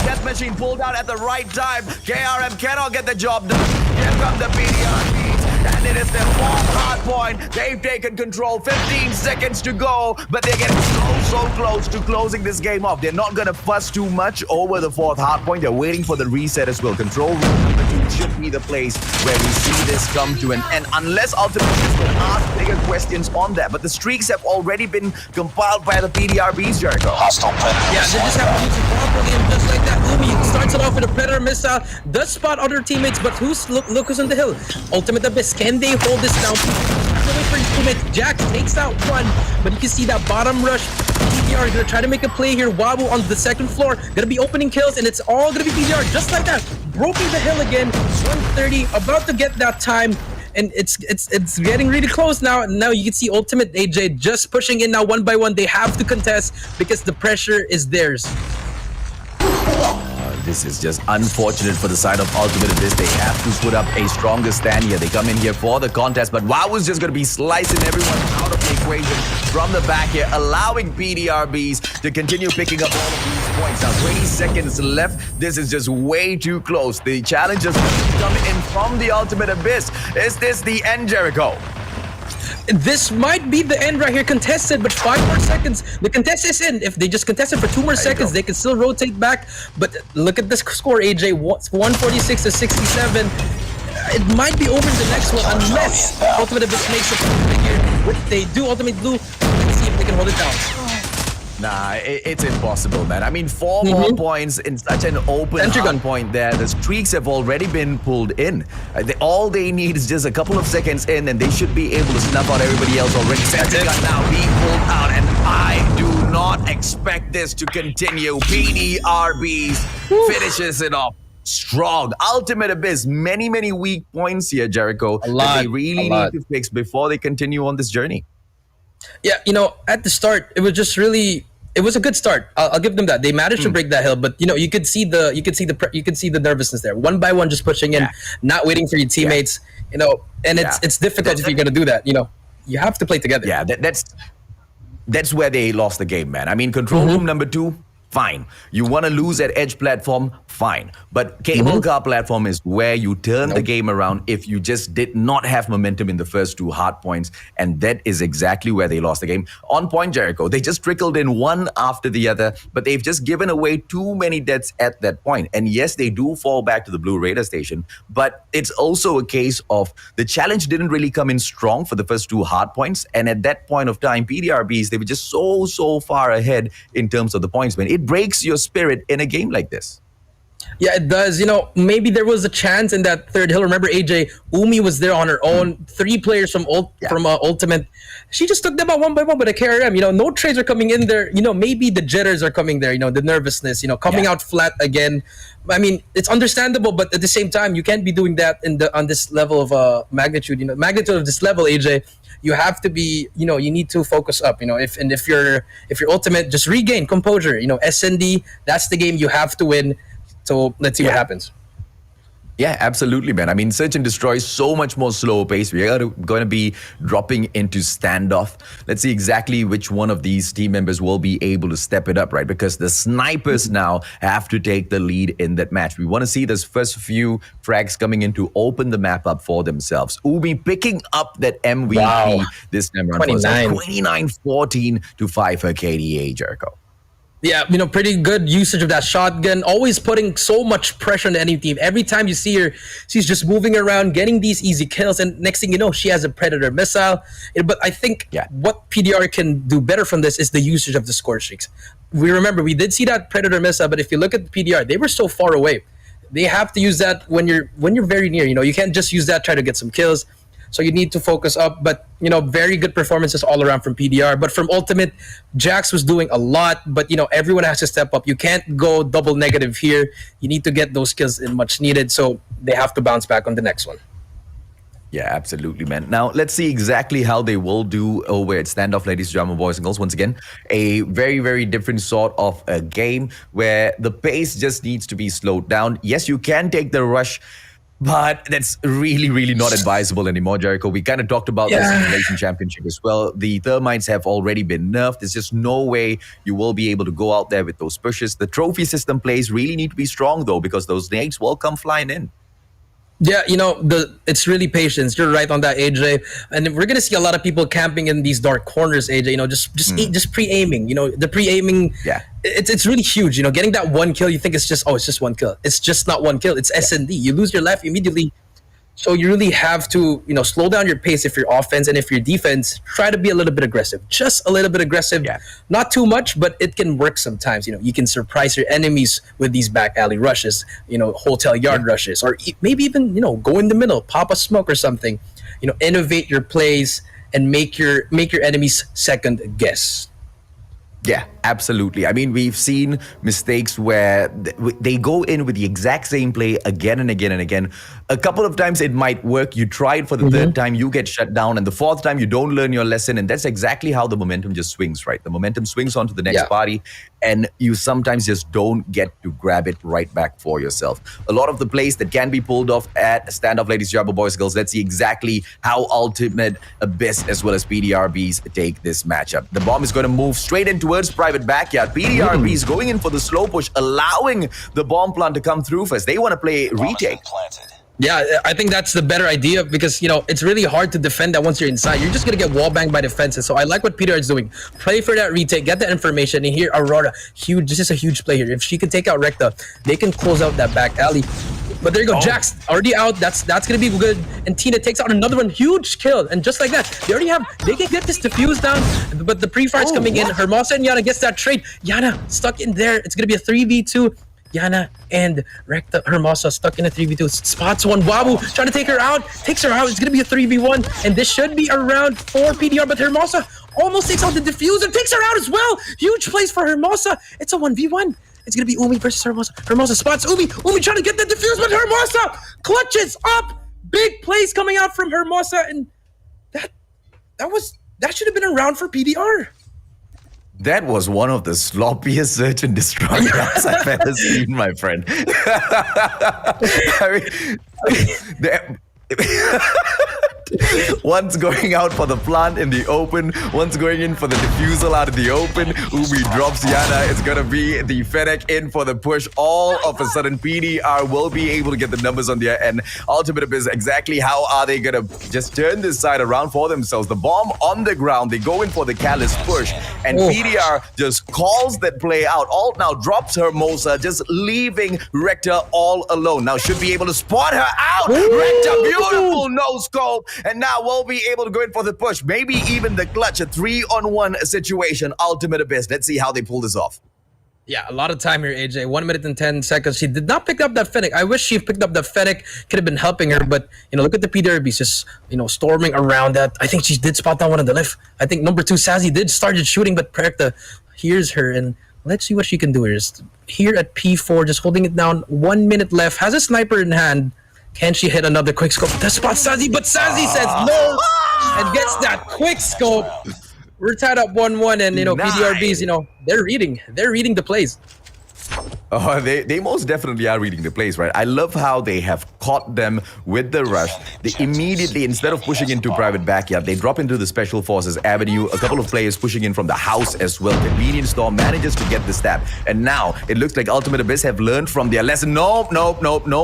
Death Machine pulled out at the right time. KRM cannot get the job done. Here comes the PDR BEES, and it is their 4th hard point. They've taken control. 15 seconds to go, but they're getting so so close to closing this game off. They're not going to fuss too much over the fourth hard point. They're waiting for the reset as well. Control room number 2 should be the place where we see this come to an end, unless Ultimate will ask bigger questions on that. But the streaks have already been compiled by the PDR BEES, Jericho. Yeah, they just have to use it properly, and just like that, Umi starts it off with a Predator missile, does spot other teammates, but look who's on the hill. Ultimate Abyss, can they hold this down? Wait for his teammates. Jax takes out one, but you can see that bottom rush. PDR gonna try to make a play here. Wabu on the second floor, gonna be opening kills, and it's all gonna be PDR just like that. Broken the hill again, 130, about to get that time. And it's getting really close now. Now you can see Ultimate AJ just pushing in now one by one. They have to contest because the pressure is theirs. This is just unfortunate for the side of Ultimate Abyss. They have to put up a stronger stand here. They come in here for the contest, but Wow's just going to be slicing everyone out of the equation from the back here, allowing PDR BEES to continue picking up all of these points. Now, 20 seconds left. This is just way too close. The challengers come in from the Ultimate Abyss. Is this the end, Jericho? This might be the end right here, contested, but 5 more seconds. The contest is in. If they just contest it for 2 more seconds, they can still rotate back. But look at this score, AJ, 146 to 67. It might be over in the next one unless Ultimate Abyss makes it here. What they do, Ultimate Blue, let's see if they can hold it down. Nah, it's impossible, man. I mean, 4 more points in such an open gun point there. The streaks have already been pulled in. All they need is just a couple of seconds in, and they should be able to snuff out everybody else already. Second gun now being pulled out, and I do not expect this to continue. PDR BEES finishes it off strong. Ultimate Abyss, many weak points here, Jericho, that they really need to fix before they continue on this journey. Yeah, you know, at the start, it was just really, it was a good start. I'll give them that. They managed to break that hill, but you know, you could see the nervousness there. One by one, just pushing in, not waiting for your teammates. You know, and it's difficult if you're gonna do that. You know, you have to play together. Yeah, that's where they lost the game, man. I mean, control room number 2. Fine. You want to lose at edge platform? Fine. But cable car platform is where you turn the game around if you just did not have momentum in the first 2 hard points. And that is exactly where they lost the game. On point, Jericho. They just trickled in one after the other, but they've just given away too many deaths at that point. And yes, they do fall back to the Blue Raider station, but it's also a case of the challenge didn't really come in strong for the first 2 hard points. And at that point of time, PDR BEES, they were just so far ahead in terms of the points, man. It breaks your spirit in a game like this. Yeah, it does. You know, maybe there was a chance in that third hill. Remember, AJ, Umi was there on her own. 3 players from Ultimate. She just took them out one by one with a KRM. You know, no trades are coming in there. You know, maybe the jitters are coming there. You know, the nervousness. You know, coming out flat again. I mean, it's understandable, but at the same time, you can't be doing that on this level of magnitude. You know, magnitude of this level, AJ. You have to be, you know, you need to focus up, you know, if you're Ultimate, just regain composure, you know, SND, that's the game you have to win. So let's see what happens. Yeah, absolutely, man. I mean, Search and Destroy is so much more slow paced. We are going to be dropping into standoff. Let's see exactly which one of these team members will be able to step it up, right? Because the snipers now have to take the lead in that match. We want to see those first few frags coming in to open the map up for themselves. Ubi picking up that MVP this time around. 29-14 to 5 for KDA, Jericho. Yeah, you know, pretty good usage of that shotgun. Always putting so much pressure on the enemy team. Every time you see her, she's just moving around, getting these easy kills. And next thing you know, she has a Predator missile. But I think what PDR can do better from this is the usage of the score streaks. We did see that Predator missile, but if you look at the PDR, they were so far away. They have to use that when you're very near. You know, you can't just use that, try to get some kills. So you need to focus up, but you know, very good performances all around from PDR. But from Ultimate, Jax was doing a lot, but you know, everyone has to step up. You can't go double negative here. You need to get those kills in much needed, so they have to bounce back on the next one. Yeah, absolutely, man. Now, let's see exactly how they will do over at Standoff, ladies and gentlemen, boys and girls. Once again, a very different sort of a game where the pace just needs to be slowed down. Yes, you can take the rush, but that's really not advisable anymore, Jericho. We kind of talked about this in the Malaysian Championship as well. The Thermites have already been nerfed. There's just no way you will be able to go out there with those pushes. The trophy system plays really need to be strong, though, because those nades will come flying in. Yeah, it's really patience. You're right on that, AJ. And we're gonna see a lot of people camping in these dark corners, AJ. Just pre-aiming. The pre-aiming. Yeah. It's really huge. Getting that one kill, you think it's just one kill. It's just not one kill. It's S&D. You lose your life immediately. So you really have to, slow down your pace if you're offense, and if you're defense, try to be a little bit aggressive. Just a little bit aggressive. Yeah. Not too much, but it can work sometimes. You can surprise your enemies with these back alley rushes, hotel yard rushes, or maybe even, go in the middle, pop a smoke or something. Innovate your plays and make your enemies second guess. Yeah, absolutely. I mean, we've seen mistakes where they go in with the exact same play again and again and again. A couple of times it might work. You try it for the third time, you get shut down. And the fourth time, you don't learn your lesson. And that's exactly how the momentum just swings, right? The momentum swings onto the next party. And you sometimes just don't get to grab it right back for yourself. A lot of the plays that can be pulled off at standoff, ladies, Jabba boys, girls. Let's see exactly how Ultimate Abyss as well as PDR BEES take this matchup. The bomb is going to move straight in towards private backyard. PDR BEES going in for the slow push, allowing the bomb plant to come through first. They want to play retake. Yeah, I think that's the better idea because, it's really hard to defend that once you're inside. You're just going to get wall banged by defenses. So I like what PDR is doing. Play for that retake, get the information. And here, Aurora, huge. This is a huge play here. If she can take out Recta, they can close out that back alley. But there you go, Jax already out. That's going to be good. And Tina takes out another one. Huge kill. And just like that, they can get this defuse down. But the pre-fire's coming in. Hermosa and Yana gets that trade. Yana stuck in there. It's going to be a 3v2. Yana and Recta Hermosa stuck in a 3v2. Spots one. Wabu trying to take her out. Takes her out. It's going to be a 3v1. And this should be around 4 PDR. But Hermosa almost takes out the diffuser. Takes her out as well. Huge plays for Hermosa. It's a 1v1. It's going to be Umi versus Hermosa. Hermosa spots Umi. Umi trying to get the diffuse. But Hermosa clutches up. Big plays coming out from Hermosa. And that should have been a round for PDR. That was one of the sloppiest search and destroy rounds I've ever seen, my friend. One's going out for the plant in the open. One's going in for the diffusal out of the open. Umi drops Yana. It's going to be the Fennec in for the push. All of a sudden, PDR will be able to get the numbers on their end. Ultimate Abyss, exactly how are they going to just turn this side around for themselves? The bomb on the ground. They go in for the Callus push. And PDR just calls that play out. Alt now drops Hermosa, just leaving Recta all alone. Now should be able to spot her out. Recta, beautiful no-scope. And now we'll be able to go in for the push. Maybe even the clutch, a 3-on-1 situation. Ultimate Abyss. Let's see how they pull this off. Yeah, a lot of time here, AJ. 1 minute and 10 seconds. She did not pick up that Fennec. I wish she picked up the Fennec. Could have been helping her. But, look at the PDR BEES just, storming around that. I think she did spot that one on the left. I think number 2, Sassy, did started shooting, but Prekta hears her. And let's see what she can do here. Just here at P4, just holding it down. 1 minute left. Has a sniper in hand. Can she hit another quick scope? That spot Sassy, but Sassy says no and gets that quick scope. We're tied up 1-1, and PDR BEES, they're reading the plays. Oh, they most definitely are reading the plays, right? I love how they have caught them with the rush. They immediately, instead of pushing into private backyard, they drop into the Special Forces Avenue. A couple of players pushing in from the house as well. Convenience store manages to get the stab. And now it looks like Ultimate Abyss have learned from their lesson. No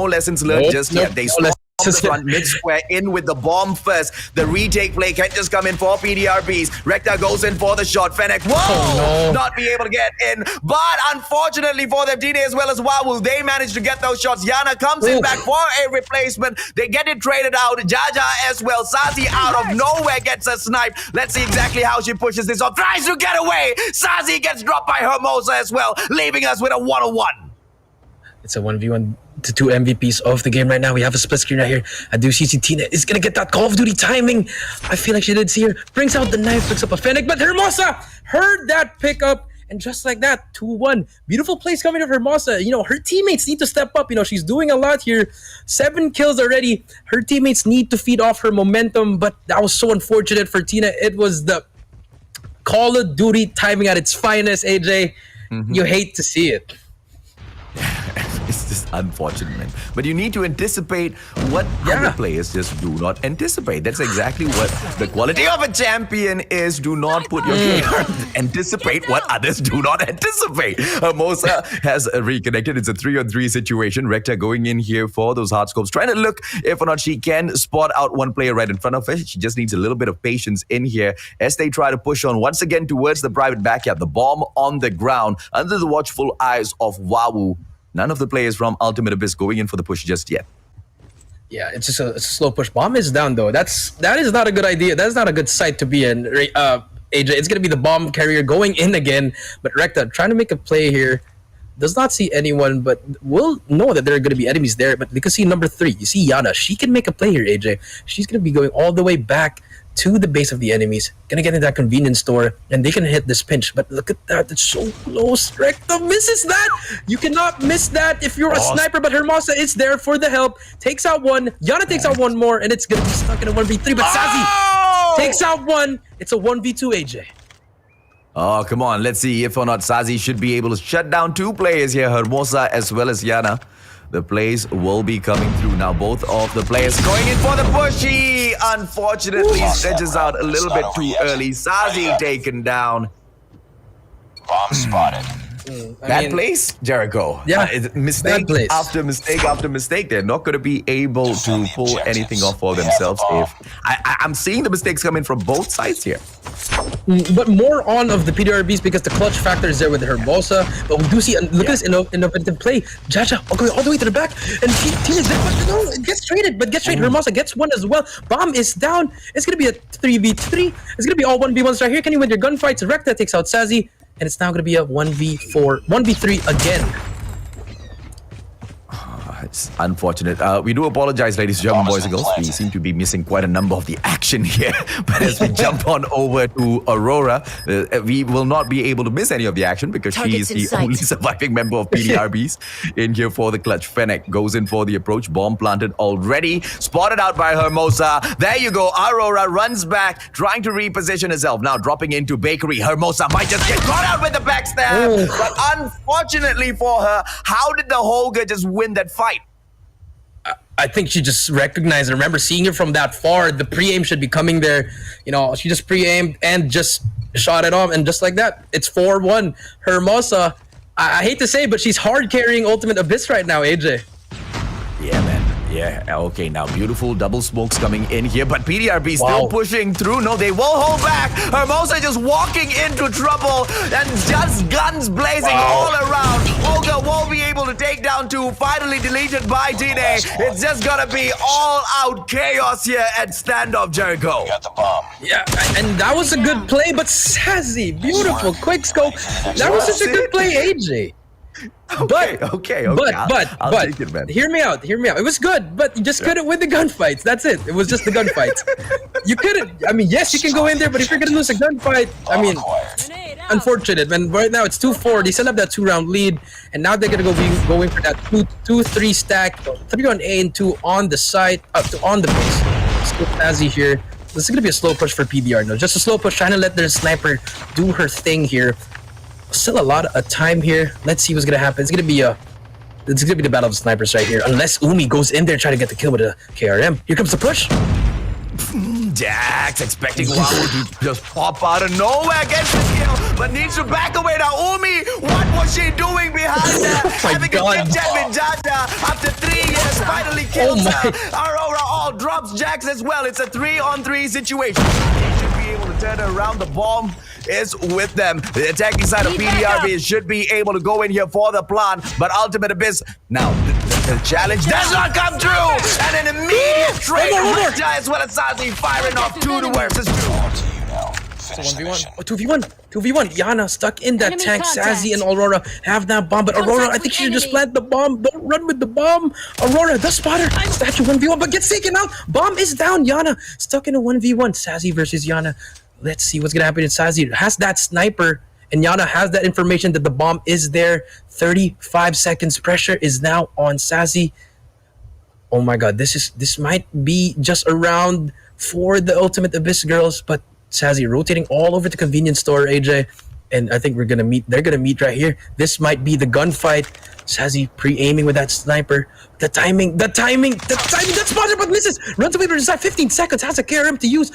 lessons learned just yet. They stop the front mid-square in with the bomb first. The retake play can just come in for PDR BEES. Recta goes in for the shot. Fennec, not be able to get in. But unfortunately for them, Tina as well as Wawu, they managed to get those shots. Yana comes in back for a replacement. They get it traded out. Jaja as well. Sazi out of nowhere gets a snipe. Let's see exactly how she pushes this off. Tries to get away. Sazi gets dropped by Hermosa as well, leaving us with a 1-on-1. It's a 1v1 to 2 MVPs of the game right now. We have a split screen right here. I do see Tina is going to get that Call of Duty timing. I feel like she did see her. Brings out the knife, picks up a Fennec, but Hermosa heard that pickup. And just like that, 2-1. Beautiful plays coming from Hermosa. Her teammates need to step up. She's doing a lot here. 7 kills already. Her teammates need to feed off her momentum, but that was so unfortunate for Tina. It was the Call of Duty timing at its finest, AJ. You hate to see it. just unfortunate, man. But you need to anticipate what other players just do not anticipate. That's exactly what the quality of a champion is. Do not put your anticipate what others do not anticipate. Hermosa has reconnected. It's a 3-on-3 situation. Recta going in here for those hard scopes, trying to look if or not she can spot out one player right in front of her. She just needs a little bit of patience in here as they try to push on once again towards the private backyard. The bomb on the ground under the watchful eyes of Wawu. None of the players from Ultimate Abyss going in for the push just yet. Yeah, it's just a slow push. Bomb is down though. That is not a good idea. That's not a good sight to be in. AJ, it's gonna be the bomb carrier going in again. But Recta trying to make a play here. Does not see anyone, but will know that there are going to be enemies there. But you can see number 3. You see Yana. She can make a play here, AJ. She's going to be going all the way back to the base of the enemies. Going to get into that convenience store, and they can hit this pinch. But look at that. It's so close. Recta misses that. You cannot miss that if you're a sniper. But Hermosa is there for the help. Takes out one. Yana takes out one more, and it's going to be stuck in a 1v3. But Sazi takes out one. It's a 1v2, AJ. Oh, come on. Let's see if or not Sazi should be able to shut down 2 players here, Hermosa as well as Yana. The plays will be coming through. Now, both of the players going in for the pushy. Unfortunately, stretches out a little bit too early. Sazi taken down. Bomb spotted. Bad place, Jericho. Yeah, mistake bad place. after mistake after mistake. They're not going to be able to pull anything off for themselves. If I'm seeing the mistakes coming from both sides here. But more on of the PDR BEES because the clutch factor is there with Hermosa. But we do see, look at this innovative play. Jaja going all the way to the back. And team is there, but no, it gets traded. But gets traded. Hermosa gets one as well. Bomb is down. It's going to be a 3v3. It's going to be all 1v1s right here. Can you win your gunfights? Recta takes out Sazi. And it's now going to be a 1v3 again. It's unfortunate. We do apologize, ladies and gentlemen, boys and girls. We seem to be missing quite a number of the action here. But as we jump on over to Aurora, we will not be able to miss any of the action because she is the only surviving member of PDR BEES in here for the clutch. Fennec goes in for the approach. Bomb planted already. Spotted out by Hermosa. There you go. Aurora runs back, trying to reposition herself. Now dropping into Bakery. Hermosa might just get caught out with the backstab. But unfortunately for her, how did the Holger just win that fight? I think she just recognized it. Remember, seeing her from that far, the pre-aim should be coming there. You know, she just pre-aimed and just shot it off. And just like that, it's 4-1. Hermosa, I hate to say, but she's hard carrying Ultimate Abyss right now, AJ. Yeah, man. Yeah, okay, now beautiful double smokes coming in here, but PDR BEES still pushing through. No, they will hold back. Hermosa just walking into trouble and just guns blazing all around. Olga won't be able to take down 2. Finally deleted by Tine. It's just gonna be all-out chaos here at standoff, Jericho. Got the bomb. Yeah, and that was a good play, but Sazi, beautiful, quick scope. That was such a good play, AJ. Okay. But take it, man. hear me out. It was good, but you just couldn't win the gunfights. That's it. It was just the gunfights. You couldn't. I mean, yes, you can go in there, but if you're gonna lose a gunfight, I mean, unfortunate. And right now it's 2-4. They still have that 2-round lead, and now they're gonna going for that 2-3 stack, 3 on A and 2 on the side, on the base. Still Sazi here. This is gonna be a slow push for PDR. No, just a slow push, trying to let their sniper do her thing here. Still a lot of time here. Let's see what's gonna happen. It's gonna be the battle of the snipers right here. Unless Umi goes in there trying to get the kill with a KRM. Here comes the push. Jax expecting Wawu to just pop out of nowhere, gets the kill, but needs to back away now. Umi, what was she doing behind that? Having a gift check with Jaja after 3 years, finally kills her. Aurora all drops Jax as well. It's a 3-on-3 situation. They should be able to turn her around. The bomb is with them. The attacking side of PDR BEES should be able to go in here for the plan, but Ultimate Abyss now the challenge does not come through, and an immediate trade as well as Sazi firing off 2 versus 2. It's a 1v1. Oh, 2v1. Yana stuck in that tank. Sazi and Aurora have that bomb, but Aurora, I think she should just plant the bomb. Don't run with the bomb. Aurora, the spotter. Statue 1v1, but gets taken out. Bomb is down. Yana stuck in a 1v1. Sazi versus Yana. Let's see what's gonna happen. Sazi has that sniper, and Yana has that information that the bomb is there. 35 seconds. Pressure is now on Sazi. Oh my god, this might be just around for the Ultimate Abyss girls, but Sazi rotating all over the convenience store, AJ, and I think they're gonna meet right here. This might be the gunfight. Sassy pre-aiming with that sniper. The timing, that's sponsored but misses. Runs away from his side, 15 seconds, has a KRM to use.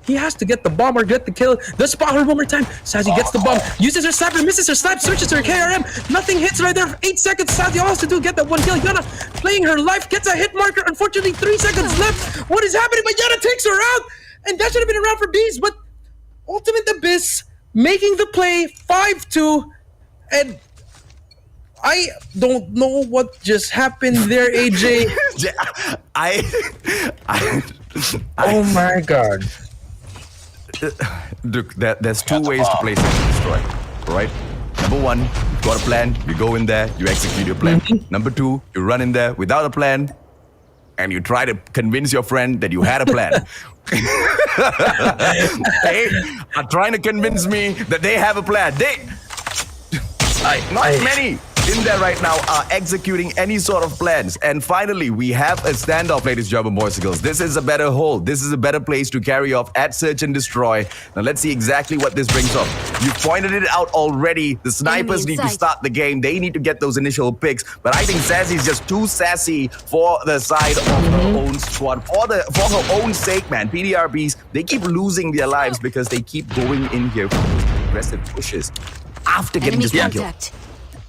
He has to get the bomb or get the kill. The spot her one more time. Sassy gets the bomb, uses her sniper, misses her snipe, switches to her KRM. Nothing hits right there for 8 seconds. Sassy all has to do get that one kill. Yana playing her life, gets a hit marker. Unfortunately, 3 seconds left. What is happening? But Yana takes her out. And that should have been a round for Bees, but Ultimate Abyss making the play 5-2. And I don't know what just happened there, AJ. Oh my god. Look, there's two ways to play Search and Destroy, right? Number one, you've got a plan, you go in there, you execute your plan. Number two, you run in there without a plan, and you try to convince your friend that you had a plan. They are trying to convince me that they have a plan. Not many in there right now are executing any sort of plans. And finally, we have a standoff, ladies and gentlemen, boys and girls. This is a better hold. This is a better place to carry off at Search and Destroy. Now let's see exactly what this brings up. You've pointed it out already. The snipers need to start the game. They need to get those initial picks. But I think Sassy's just too sassy for the side of her own squad. For her own sake, man. PDR BEES, they keep losing their lives because they keep going in here for aggressive pushes after getting just one kill.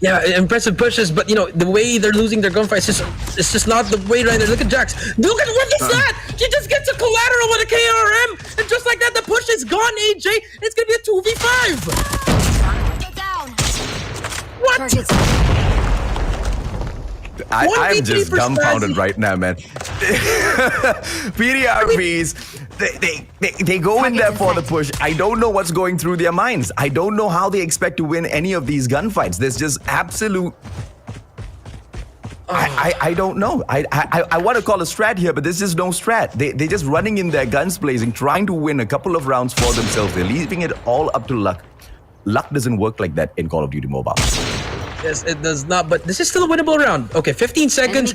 Yeah, impressive pushes, but the way they're losing their gunfights, it's just not the way right there. Look at Jax. Look at what is that? She just gets a collateral with a KRM, and just like that, the push is gone, AJ. It's gonna be a 2v5. What? I'm just dumbfounded right now, man. PDR BEES, they go in there for the push. I don't know what's going through their minds. I don't know how they expect to win any of these gunfights. There's just absolute... I don't know. I want to call a strat here, but this is no strat. They're just running in there, guns blazing, trying to win a couple of rounds for themselves. They're leaving it all up to luck. Luck doesn't work like that in Call of Duty Mobile. Yes, it does not, but this is still a winnable round. Okay, 15 seconds.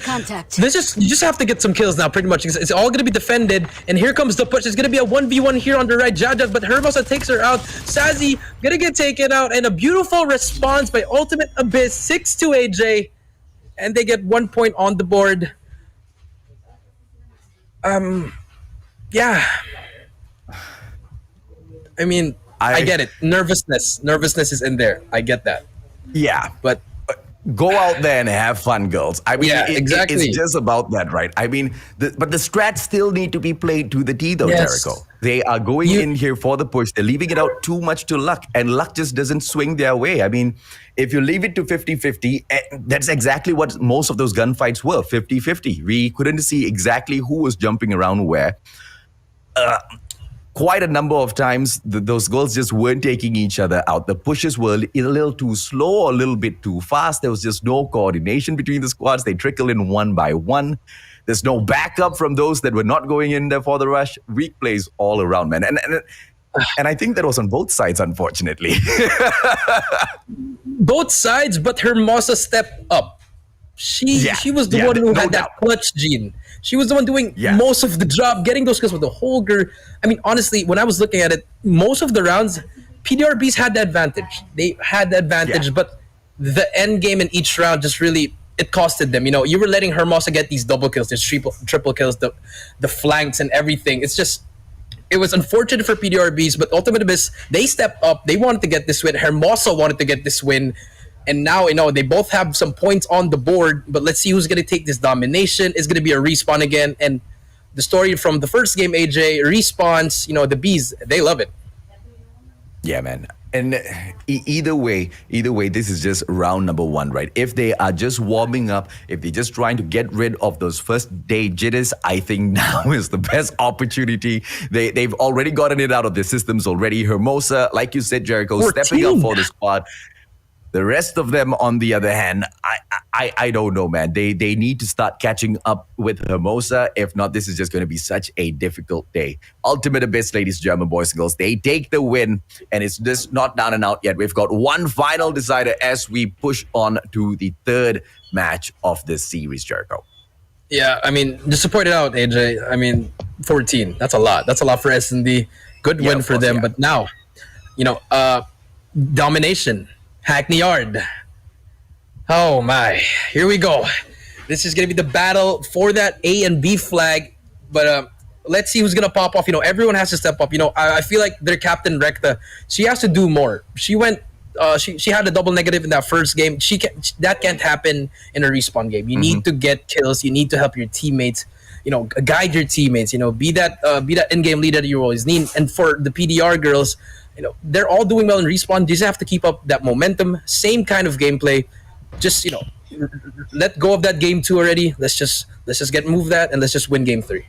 You just have to get some kills now, pretty much. It's all going to be defended, and here comes the push. It's going to be a 1v1 here on the right. Jaja, but Hermosa takes her out. Sassy going to get taken out, and a beautiful response by Ultimate Abyss, 6-2 AJ, and they get 1 point on the board. Yeah. I mean, I get it. Nervousness is in there. I get that. Yeah, but go out there and have fun, girls. I mean, exactly. It's just about that, right? I mean, but the strats still need to be played to the T, though, Jericho. They are going in here for the push. They're leaving it out too much to luck, and luck just doesn't swing their way. I mean, if you leave it to 50-50, that's exactly what most of those gunfights were, 50-50. We couldn't see exactly who was jumping around where. Quite a number of times, those girls just weren't taking each other out. The pushes were a little too slow or a little bit too fast. There was just no coordination between the squads. They trickle in one by one. There's no backup from those that were not going in there for the rush. Weak plays all around, man. And I think that was on both sides, unfortunately. Both sides, but Hermosa stepped up. She was the one who had that clutch gene. She was the one doing most of the job, getting those kills with the Holger. I mean, honestly, when I was looking at it, most of the rounds, PDR BEES had the advantage. They had the advantage, but the end game in each round just really, it costed them. You were letting Hermosa get these double kills, these triple kills, the flanks and everything. It's just, it was unfortunate for PDR BEES, but Ultimate Abyss, they stepped up. They wanted to get this win. Hermosa wanted to get this win. And now, they both have some points on the board, but let's see who's going to take this domination. It's going to be a respawn again. And the story from the first game, AJ, respawns, the Bees, they love it. Yeah, man. And either way, this is just round number one, right? If they are just warming up, if they're just trying to get rid of those first day jitters, I think now is the best opportunity. They've already gotten it out of their systems already. Hermosa, like you said, Jericho, 14. stepping up for the squad. The rest of them, on the other hand, I don't know, man. They need to start catching up with Hermosa. If not, this is just going to be such a difficult day. Ultimate Abyss, ladies and gentlemen, boys and girls, they take the win, and it's just not down and out yet. We've got one final decider as we push on to the third match of this series, Jericho. Yeah, I mean, just to point it out, AJ, I mean, 14. That's a lot. That's a lot for S&D. Good win for them. Yeah. But now, Domination. Hackney Yard. Oh my. Here we go. This is going to be the battle for that A and B flag. But let's see who's going to pop off. Everyone has to step up. I feel like their captain, Recta, she has to do more. She went... she had a double negative in that first game. That can't happen in a respawn game. You need to get kills. You need to help your teammates. Guide your teammates. Be that in-game leader that you always need. And for the PDR girls, they're all doing well in respawn. You just have to keep up that momentum. Same kind of gameplay. Just let go of that game 2 already. Let's just get moved that and let's just win game 3.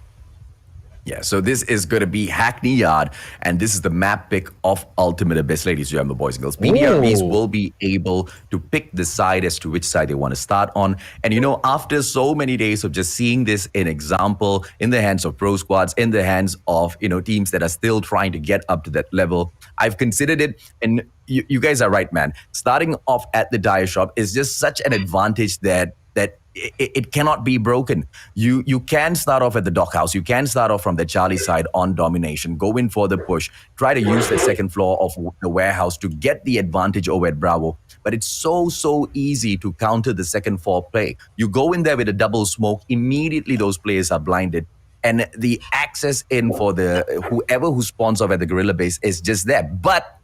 Yeah, so this is going to be Hackney Yard, and this is the map pick of Ultimate Abyss, ladies and gentlemen, boys and girls. PDR BEES will be able to pick the side as to which side they want to start on. And after so many days of just seeing this in example, in the hands of pro squads, in the hands of teams that are still trying to get up to that level, I've considered it, and you guys are right, man. Starting off at the tire shop is just such an advantage that it cannot be broken. You can start off at the dockhouse. You can start off from the Charlie side on domination. Go in for the push. Try to use the second floor of the warehouse to get the advantage over at Bravo. But it's so easy to counter the second floor play. You go in there with a double smoke. Immediately those players are blinded. And the access in for whoever who spawns off at the Gorilla base is just there. But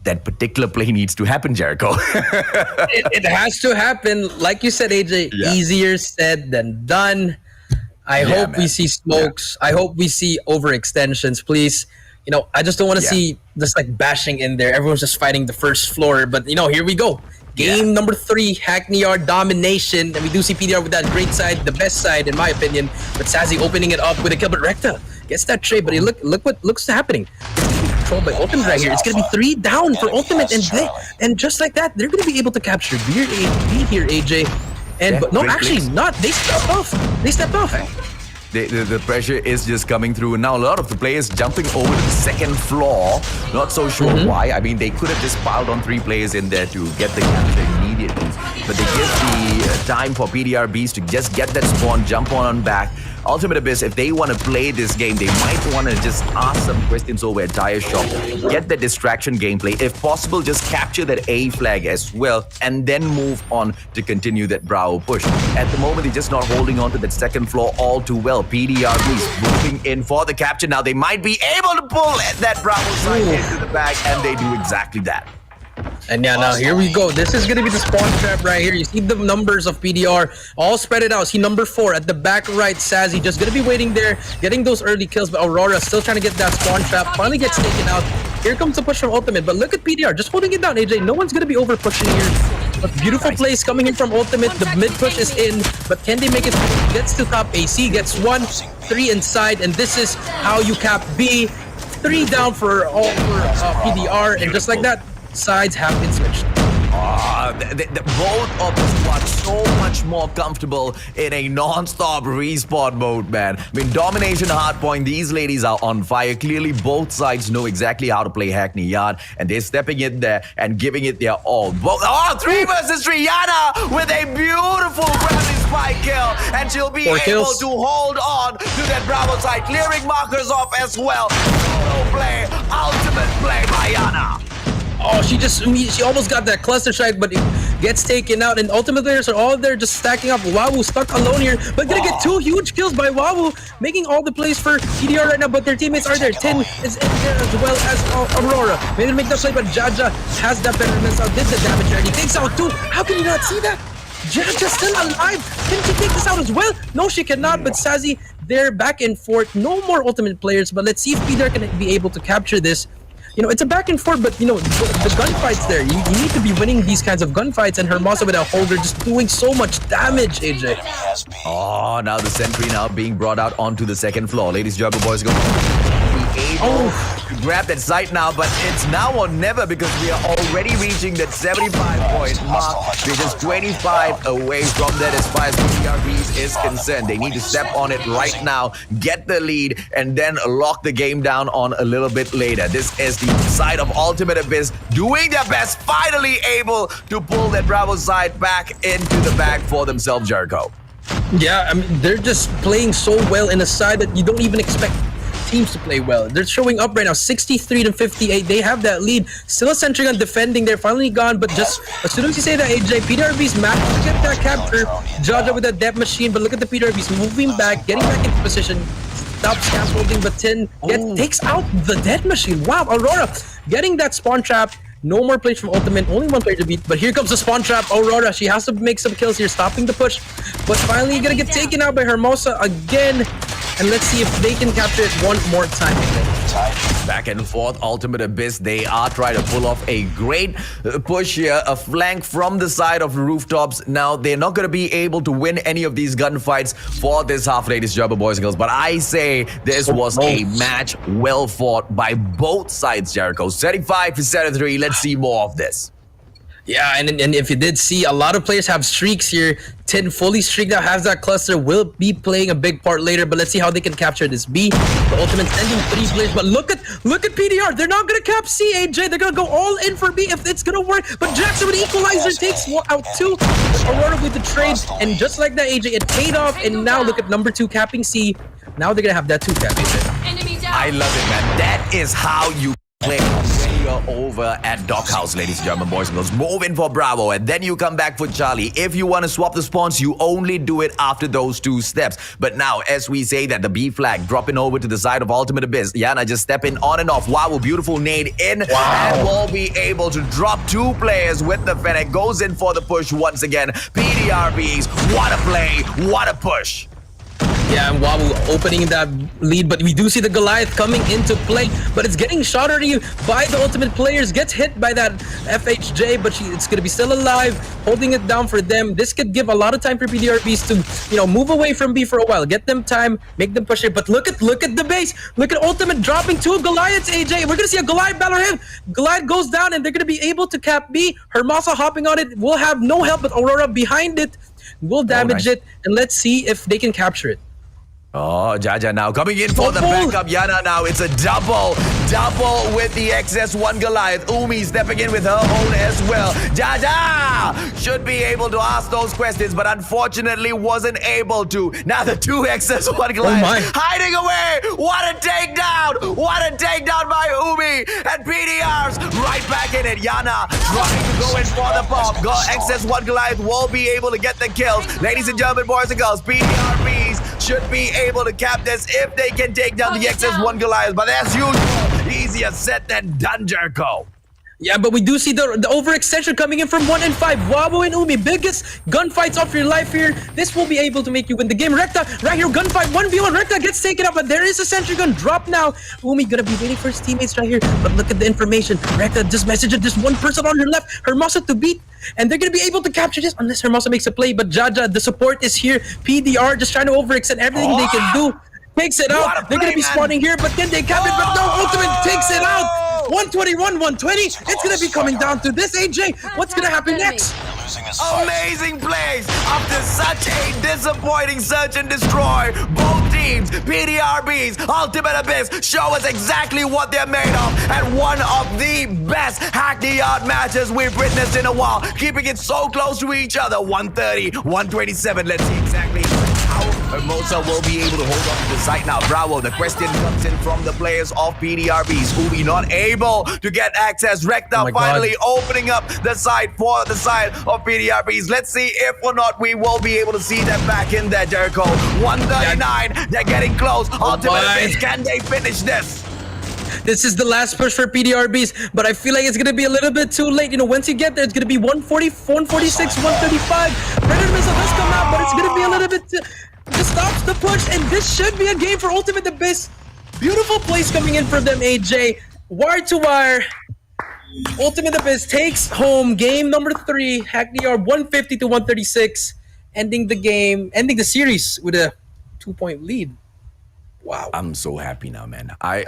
that particular play needs to happen, Jericho. it has to happen. Like you said, AJ, easier said than done. I hope we see smokes. I hope we see overextensions, please. I just don't want to see this bashing in there. Everyone's just fighting the first floor. But, here we go. Game number 3, Hackney Yard domination. And we do see PDR with that great side, the best side, in my opinion. But Sassy opening it up with a kill. But Recta gets that trade. But look what's happening. Controlled by Ultimate right here. It's going to be 3 down for Ultimate, and just like that, they're going to be able to capture B here, AJ. And no, actually not. They stepped off. The pressure is just coming through. And now a lot of the players jumping over to the second floor. Not so sure why. I mean, they could have just piled on 3 players in there to get the capture immediately. But they give the time for PDR BEES to just get that spawn, jump on back. Ultimate Abyss, if they want to play this game, they might want to just ask some questions over at Tire Shop, get the distraction gameplay. If possible, just capture that A flag as well, and then move on to continue that Bravo push. At the moment, they're just not holding on to that second floor all too well. PDR BEES moving in for the capture. Now, they might be able to pull that Bravo side into the bag, and they do exactly that. And now here we go. This is going to be the spawn trap right here. You see the numbers of PDR all spread it out. See number 4 at the back right. Sassy just going to be waiting there, getting those early kills. But Aurora still trying to get that spawn trap. Finally gets taken out. Here comes the push from Ultimate. But look at PDR just holding it down, AJ. No one's going to be over pushing here. But beautiful plays coming in from Ultimate. The mid push is in. But can they make it? Gets to top. AC gets 1, 3 inside. And this is how you cap B. 3 down for PDR. And just like that, sides have been switched. Both of the squads so much more comfortable in a non-stop respawn mode, man. I mean, domination hardpoint, these ladies are on fire. Clearly, both sides know exactly how to play Hackney Yard, and they're stepping in there and giving it their all. 3 versus Rihanna with a beautiful grounding spike kill, and she'll be able to hold on to that Bravo side, clearing markers off as well. Solo play, ultimate play by Yana. Oh, she almost got that cluster strike, but it gets taken out. And Ultimate players are all there just stacking up. Wawu stuck alone here, but gonna get 2 huge kills by Wawu, making all the plays for PDR right now. But their teammates are there. Tin is in there as well as Aurora. Maybe to make that play, but Jaja has that better miss out. Did the damage already. Takes out 2. How can you not see that? Jaja's still alive. Can she take this out as well? No, she cannot. But Sassy, they're back and forth. No more Ultimate players, but let's see if PDR can be able to capture this. It's a back and forth, but the gunfights there. You need to be winning these kinds of gunfights, and Hermosa with a holder just doing so much damage, AJ. Oh, now the sentry now being brought out onto the second floor. Ladies and gentlemen, boys, go. Able to grab that site now, but it's now or never because we are already reaching that 75-point mark. We're just 25 away from that as far as PDR BEES is concerned. They need to step on it right now, get the lead, and then lock the game down on a little bit later. This is the side of Ultimate Abyss doing their best, finally able to pull that Bravo side back into the bag for themselves, Jericho. Yeah, I mean, they're just playing so well in a side that you don't even expect teams to play well. They're showing up right now, 63 to 58. They have that lead. Still a sentry gun defending. They're finally gone, but just as soon as you say that, AJ, PDRB's map to get that capture. Jaja with that death machine, but look at the PDRB's moving back, getting back into position. Stops scaffolding, but Tin takes out the death machine. Wow, Aurora getting that spawn trap. No more plays from Ultimate, only one player to beat, but here comes the spawn trap. Aurora, she has to make some kills here, stopping the push, but finally gonna get taken out by Hermosa again, and let's see if they can capture it one more time. Back and forth, Ultimate Abyss, they are trying to pull off a great push here, a flank from the side of the rooftops. Now, they're not going to be able to win any of these gunfights for this half, ladies and gentlemen, boys and girls, but I say this was a match well fought by both sides, Jericho. 75-73, let's see more of this. Yeah, and if you did see, a lot of players have streaks here. Tin fully streaked out, has that cluster, will be playing a big part later, but let's see how they can capture this B. The Ultimate sending 3 players, but look at PDR. They're not going to cap C, AJ. They're going to go all in for B if it's going to work, but Jackson with the equalizer takes out 2. Aurora with the trade, and just like that, AJ, it paid off, and now look at number 2 capping C. Now they're going to have that 2 cap, AJ. I love it, man. That is how you play when you're over at Doghouse, ladies and gentlemen, boys and girls. Move in for Bravo, and then you come back for Charlie. If you want to swap the spawns, you only do it after those 2 steps. But now, as we say that, the B flag dropping over to the side of Ultimate Abyss. Yana just stepping on and off. Wow, beautiful nade in. Wow. And will be able to drop 2 players with the Fennec. Goes in for the push once again. PDR BEES, what a play, what a push. Yeah, and Wabu opening that lead, but we do see the Goliath coming into play, but it's getting shot at you by the Ultimate players, gets hit by that FHJ, but it's going to be still alive, holding it down for them. This could give a lot of time for PDRBs to, move away from B for a while, get them time, make them push it, but look at the base, look at Ultimate dropping 2 Goliaths, AJ. We're going to see a Goliath battle him. Goliath goes down, and they're going to be able to cap B. Hermosa hopping on it, will have no help, but Aurora behind it will damage it, and let's see if they can capture it. Oh, Jaja now coming in for the backup. Yana now, it's a double with the XS1 Goliath. Umi stepping in with her own as well. Jaja should be able to ask those questions, but unfortunately wasn't able to. Now the 2 XS1 Goliath hiding away. What a takedown! What a takedown by Umi! And PDR's right back in it. Yana trying to go in for the pop. XS1 Goliath will be able to get the kills. Ladies and gentlemen, boys and girls, PDR BEES should be able to cap this if they can take down the XS1 Goliath. But as usual, easier said than done, Jericho. Yeah, but we do see the overextension coming in from 1 and 5. Wabo and Umi, biggest gunfights of your life here. This will be able to make you win the game. Rekta, right here, gunfight, 1v1. Rekta gets taken up, but there is a sentry gun drop now. Umi gonna be waiting for his teammates right here, but look at the information. Rekta just messaged just one person on her left, Hermosa to beat, and they're gonna be able to capture this unless Hermosa makes a play, but Jaja, the support is here. PDR just trying to overextend everything they can do. Takes it out. They're gonna be spawning here, but then they cap it, but no, Ultimate takes it out. 121, 120. It's gonna be coming down to this, AJ. What's gonna happen next? Amazing plays after such a disappointing search and destroy. Both teams, PDR BEES, Ultimate Abyss, show us exactly what they're made of, and one of the best Hackney Yard matches we've witnessed in a while, keeping it so close to each other. 130, 127. Let's see exactly how Hermosa will be able to hold on to the site now. Bravo, the question comes in from the players of PDR BEES. Umi not able to get access. Rekta finally opening up the site for the side of PDR BEES. Let's see if or not we will be able to see them back in there, Jericho. 139, they're getting close. Ultimate Abyss, can they finish this? This is the last push for PDR BEES, but I feel like it's going to be a little bit too late. Once you get there, it's going to be 140, 146, 135. Predator missile does come out, but it's going to be a little bit... This stops the push, and this should be a game for Ultimate Abyss. Beautiful plays coming in from them, AJ. Wire to wire. Ultimate Abyss takes home game number 3. Hackney Yard 150 to 136. Ending the game, ending the series with a 2-point lead. Wow. I'm so happy now, man. That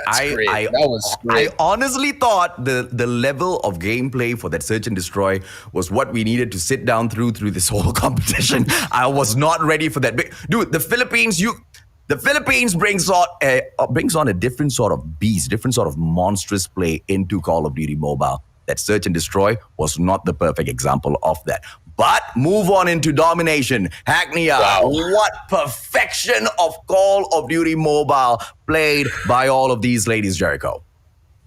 was great. I honestly thought the level of gameplay for that Search and Destroy was what we needed to sit down through this whole competition. I was not ready for that. Dude, the Philippines brings on a different sort of beast, different sort of monstrous play into Call of Duty Mobile. that Search and Destroy was not the perfect example of that. But move on into domination. Hackney, what perfection of Call of Duty Mobile played by all of these ladies, Jericho.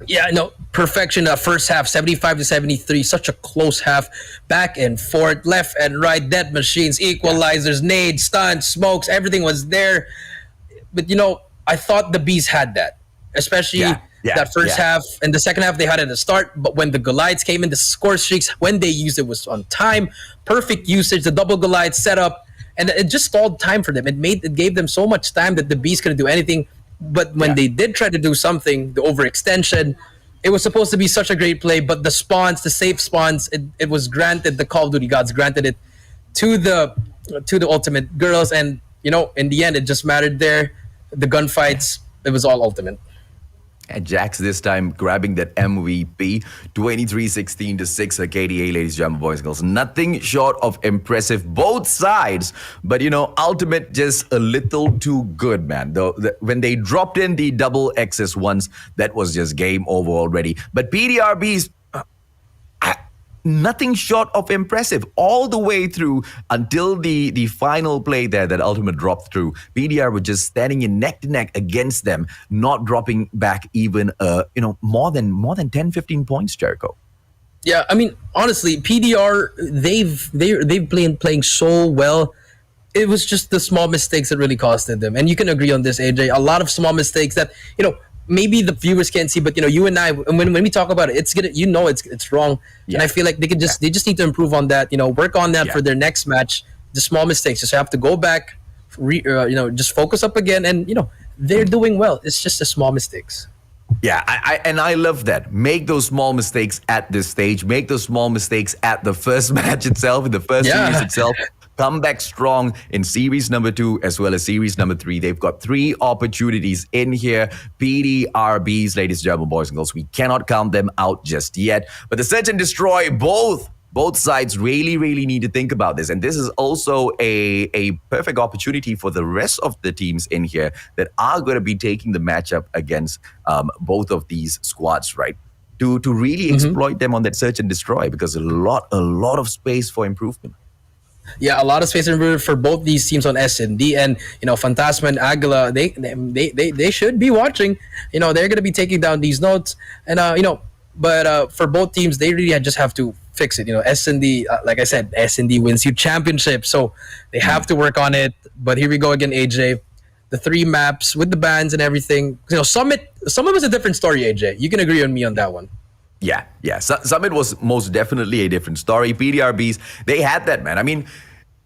Yeah, no, perfection. First half, 75-73, such a close half. Back and forth, left and right, dead machines, equalizers, nades, stuns, smokes, everything was there. But, I thought the Bees had that, especially that first half. And the second half, they had it at the start. But when the Goliaths came in, the score streaks, when they used it was on time. Perfect usage, the double Goliath setup. And it just stalled time for them. It gave them so much time that the Bees couldn't do anything. But when they did try to do something, the overextension, it was supposed to be such a great play, but the spawns, the safe spawns, it was granted, the Call of Duty gods granted it to the ultimate girls, and in the end it just mattered there. The gunfights, it was all ultimate. And Jax this time grabbing that MVP, 23-16-6 at KDA, ladies and gentlemen, boys and girls. Nothing short of impressive, both sides. But, Ultimate just a little too good, man. When they dropped in the double XS ones, that was just game over already. But PDR BEES, nothing short of impressive all the way through until the final play there that Ultimate dropped through. PDR was just standing in neck to neck against them, not dropping back even more than 10-15 points, Jericho. Yeah, I mean, honestly, PDR, they've been playing so well. It was just the small mistakes that really costed them. And you can agree on this, AJ. A lot of small mistakes that, maybe the viewers can't see, but you and I, when we talk about it, it's gonna, it's wrong, and I feel like they just need to improve on that. Work on that for their next match. The small mistakes, just have to go back, just focus up again, and they're doing well. It's just the small mistakes. Yeah, I love that. Make those small mistakes at this stage. Make those small mistakes at the first match itself, in the first series itself. Come back strong in series number 2 as well as series number 3. They've got 3 opportunities in here. PDR BEES, ladies and gentlemen, boys and girls. We cannot count them out just yet. But the Search and Destroy, both sides really, really need to think about this. And this is also a perfect opportunity for the rest of the teams in here that are going to be taking the matchup against both of these squads, right? To really exploit them on that Search and Destroy, because a lot of space for improvement. Yeah, a lot of space improvement for both these teams on S&D, and Fantasma and Aguila, they should be watching. They're going to be taking down these notes, and but for both teams, they really just have to fix it. S&D, like I said, S&D wins you championship, so they have to work on it. But here we go again, AJ. The 3 maps with the bans and everything. Summit was a different story, AJ. You can agree on me on that one. Yeah. Summit was most definitely a different story. PDR BEES, they had that, man. I mean,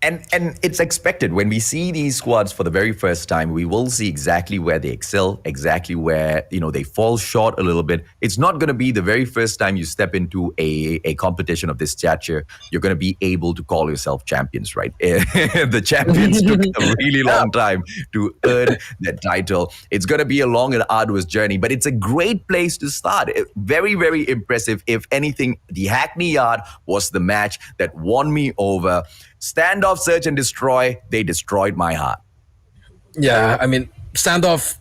and it's expected when we see these squads for the very first time, we will see exactly where they excel, exactly where, they fall short a little bit. It's not going to be the very first time you step into a competition of this stature, you're going to be able to call yourself champions, right? The champions took a really long time to earn that title. It's going to be a long and arduous journey, but it's a great place to start. Very, very impressive. If anything, the Hackney Yard was the match that won me over. Standoff, Search and Destroy, they destroyed my heart. Yeah, I mean, standoff,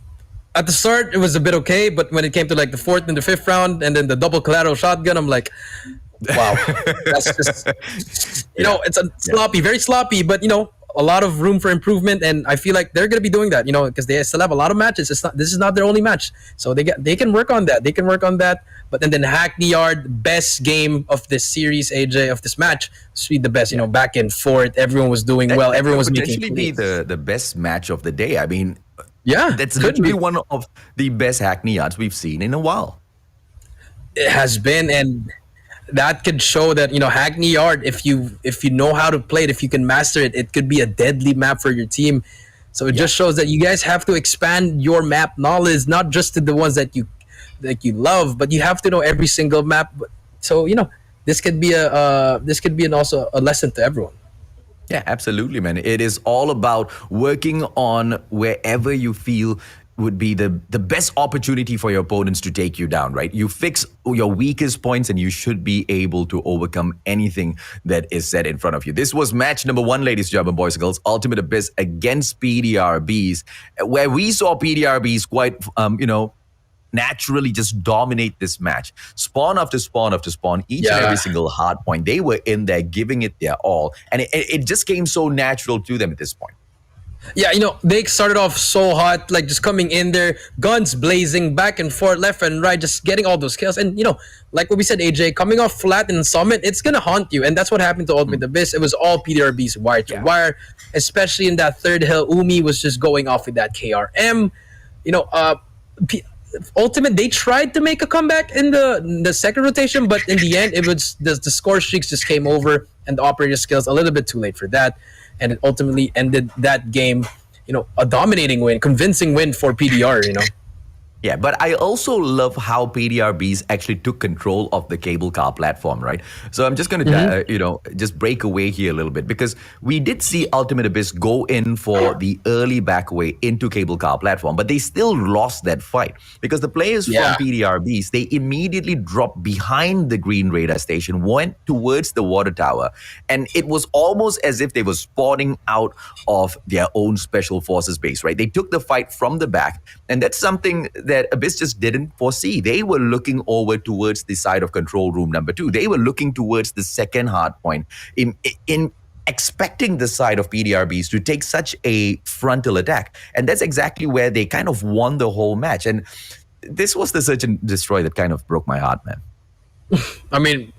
at the start, it was a bit okay, but when it came to like the 4th and the 5th round, and then the double collateral shotgun, I'm like, wow. That's just, it's a sloppy, very sloppy, but, a lot of room for improvement, and I feel like they're going to be doing that, because they still have a lot of matches. This is not their only match, so they can work on that. They can work on that. But then Hackney Yard, best game of this series, AJ, of this match, the best. Back and forth, everyone was doing well. Everyone was making potentially be the best match of the day. I mean, yeah, that's literally one of the best Hackney Yards we've seen in a while. It has been, and that could show that Hackney Yard, if you know how to play it, if you can master it, it could be a deadly map for your team. So it just shows that you guys have to expand your map knowledge, not just to the ones that you love, but you have to know every single map. So this could be also a lesson to everyone. Yeah, absolutely, man. It is all about working on wherever you feel would be the best opportunity for your opponents to take you down, right? You fix your weakest points and you should be able to overcome anything that is set in front of you. This was match number 1, ladies and gentlemen, boys and girls, Ultimate Abyss against PDR BEES, where we saw PDR BEES quite, naturally just dominate this match. Spawn after spawn after spawn, each and every single hard point, they were in there giving it their all. And it just came so natural to them at this point. Yeah, they started off so hot, like just coming in there, guns blazing, back and forth, left and right, just getting all those kills. And, like what we said, AJ, coming off flat in Summit, it's going to haunt you. And that's what happened to Ultimate Abyss. It was all PDR BEES wire to wire, especially in that third hill. Umi was just going off with that KRM. Ultimate, they tried to make a comeback in the second rotation, but in the end, it was the score streaks just came over and the operator skills a little bit too late for that. And it ultimately ended that game, a dominating win, convincing win for PDR, Yeah, but I also love how PDR BEES actually took control of the cable car platform, right? So I'm just going to, just break away here a little bit, because we did see Ultimate Abyss go in for the early backaway into cable car platform, but they still lost that fight because the players from PDR BEES, they immediately dropped behind the green radar station, went towards the water tower, and it was almost as if they were spawning out of their own special forces base, right? They took the fight from the back, and that's something that Abyss just didn't foresee. They were looking over towards the side of control room number 2. They were looking towards the second hard point in expecting the side of PDR BEES to take such a frontal attack. And that's exactly where they kind of won the whole match. And this was the search and destroy that kind of broke my heart, man. I mean,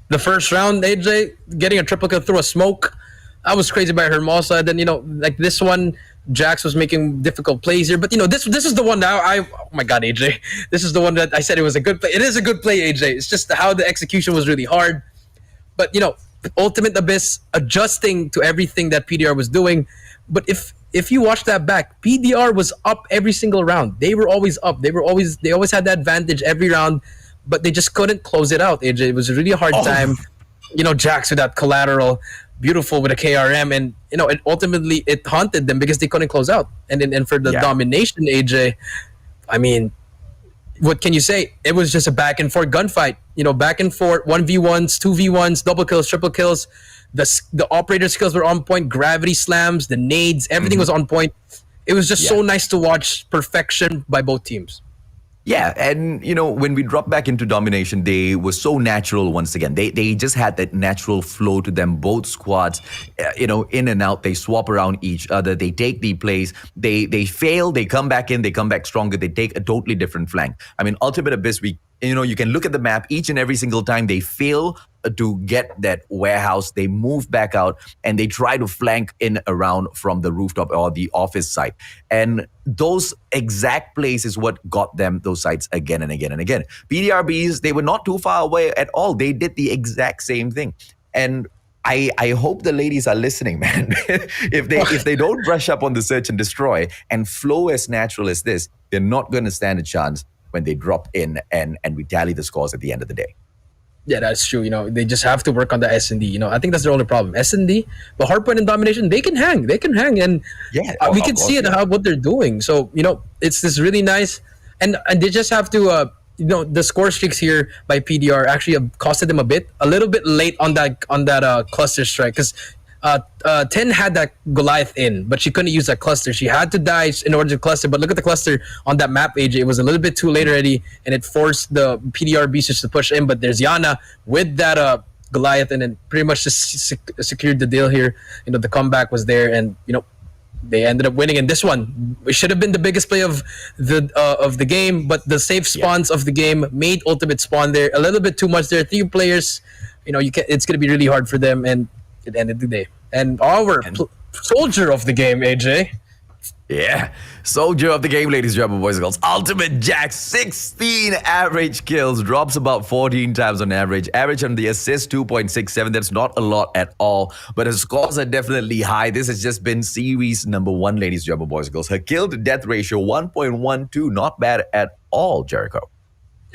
the first round, AJ, getting a triple kill through a smoke, I was crazy by Hermosa. Then, like this one, Jax was making difficult plays here. But, this is the one that oh my God, AJ. This is the one that I said it was a good play. It is a good play, AJ. It's just how the execution was really hard. But, Ultimate Abyss adjusting to everything that PDR was doing. But if you watch that back, PDR was up every single round. They were always up. They always had that advantage every round, but they just couldn't close it out, AJ. It was a really hard time. Jax with that collateral, beautiful with a KRM, and it ultimately it haunted them because they couldn't close out. And for the domination, AJ, I mean, what can you say? It was just a back and forth gunfight. Back and forth, 1v1s, 2v1s, double kills, triple kills. The operator skills were on point. Gravity slams, the nades, everything was on point. It was just so nice to watch perfection by both teams. Yeah, and when we dropped back into domination, they were so natural once again. They just had that natural flow to them. Both squads, in and out, they swap around each other. They take the plays. They fail, they come back in, they come back stronger. They take a totally different flank. I mean, Ultimate Abyss, you can look at the map each and every single time they fail to get that warehouse, they move back out and they try to flank in around from the rooftop or the office site. And those exact plays is what got them those sites again and again and again. PDR BEES, they were not too far away at all. They did the exact same thing. And I hope the ladies are listening, man. if they don't brush up on the search and destroy and flow as natural as this, they're not going to stand a chance when they drop in and we tally the scores at the end of the day. Yeah, that's true. They just have to work on the S&D. I think that's their only problem. S&D, but hardpoint and domination, they can hang, and we can see it what they're doing. So it's this really nice, and they just have to. The score streaks here by PDR actually costed them a little bit late on that cluster strike, because 10 had that Goliath in, but she couldn't use that cluster. She had to die in order to cluster. But look at the cluster on that map, AJ. It was a little bit too late already, and it forced the PDR BEES to push in. But there's Yana with that Goliath, and then pretty much just secured the deal here. The comeback was there, and they ended up winning. And this one, it should have been the biggest play of the game, but the safe spawns of the game made Ultimate spawn there a little bit too much. There are 3 players. It's going to be really hard for them, and it ended the day. And our soldier of the game, AJ. Yeah, soldier of the game, ladies and gentlemen, boys and girls. Ultimate Jax, 16 average kills, drops about 14 times on average. Average on the assist, 2.67. That's not a lot at all, but her scores are definitely high. This has just been series number 1, ladies and gentlemen, boys and girls. Her kill to death ratio, 1.12. Not bad at all, Jericho.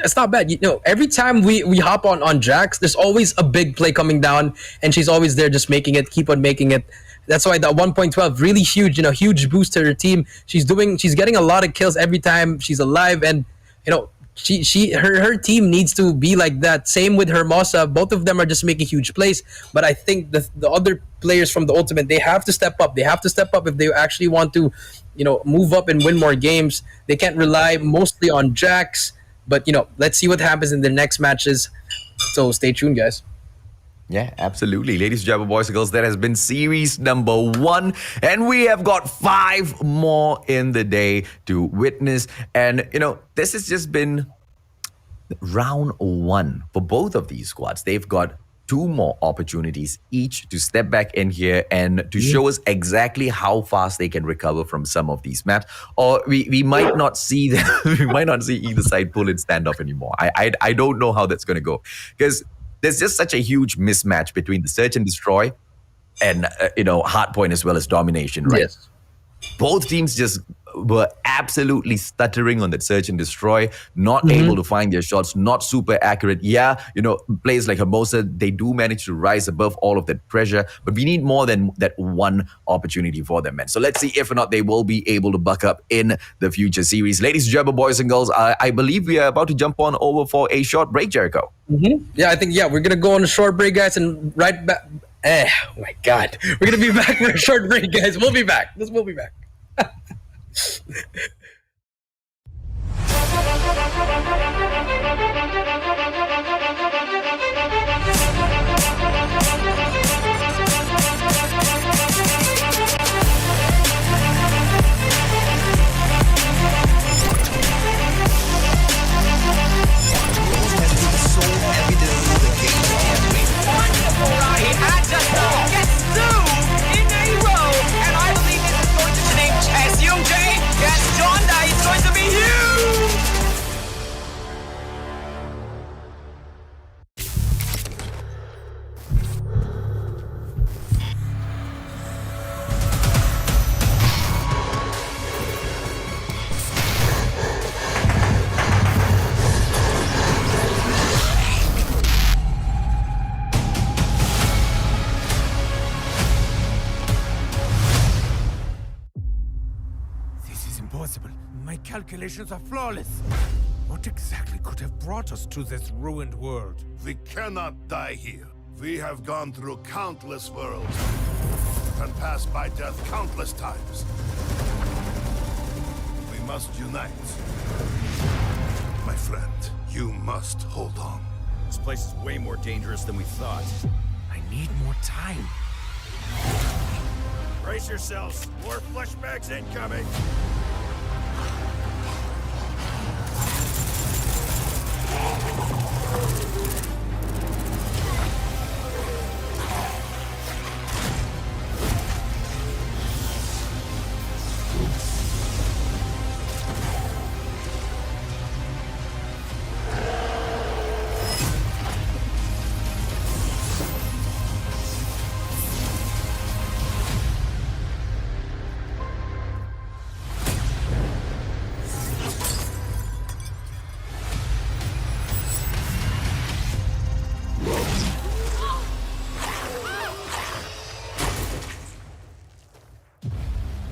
It's not bad. Every time we hop on Jax, there's always a big play coming down, and she's always there just making it, keep on making it. That's why that 1.12 really huge, huge boost to her team. She's getting a lot of kills every time she's alive, and her team needs to be like that. Same with Hermosa. Both of them are just making huge plays, but I think the other players from the Ultimate, they have to step up. They have to step up if they actually want to move up and win more games. They can't rely mostly on Jax, but let's see what happens in the next matches. So stay tuned, guys. Yeah, absolutely. Ladies and gentlemen, boys and girls, that has been series number 1. And we have got 5 more in the day to witness. And, this has just been round 1 for both of these squads. They've got 2 more opportunities each to step back in here and to show us exactly how fast they can recover from some of these maps. Or we might not see them, we might not see either side pull in standoff anymore. I don't know how that's going to go, because there's just such a huge mismatch between the search and destroy and hardpoint as well as domination, right? Yes. Both teams just were absolutely stuttering on that search and destroy, not able to find their shots, not super accurate. Yeah, players like Hermosa, they do manage to rise above all of that pressure, but we need more than that one opportunity for them, man. So let's see if or not they will be able to buck up in the future series. Ladies and gentlemen, boys and girls, I believe we are about to jump on over for a short break, Jericho. Yeah, I think, we're going to go on a short break, guys, and right back. Oh my God. We're going to be back for a short break, guys. We'll be back. We'll be back. Wonderful, Rahi. I just gets 2 in a row, and I believe this is going to the name Assume J gets Jonda. It's going to be huge. Impossible. My calculations are flawless. What exactly could have brought us to this ruined world? We cannot die here. We have gone through countless worlds and passed by death countless times. We must unite. My friend, you must hold on. This place is way more dangerous than we thought. I need more time. Brace yourselves. More flashbacks incoming.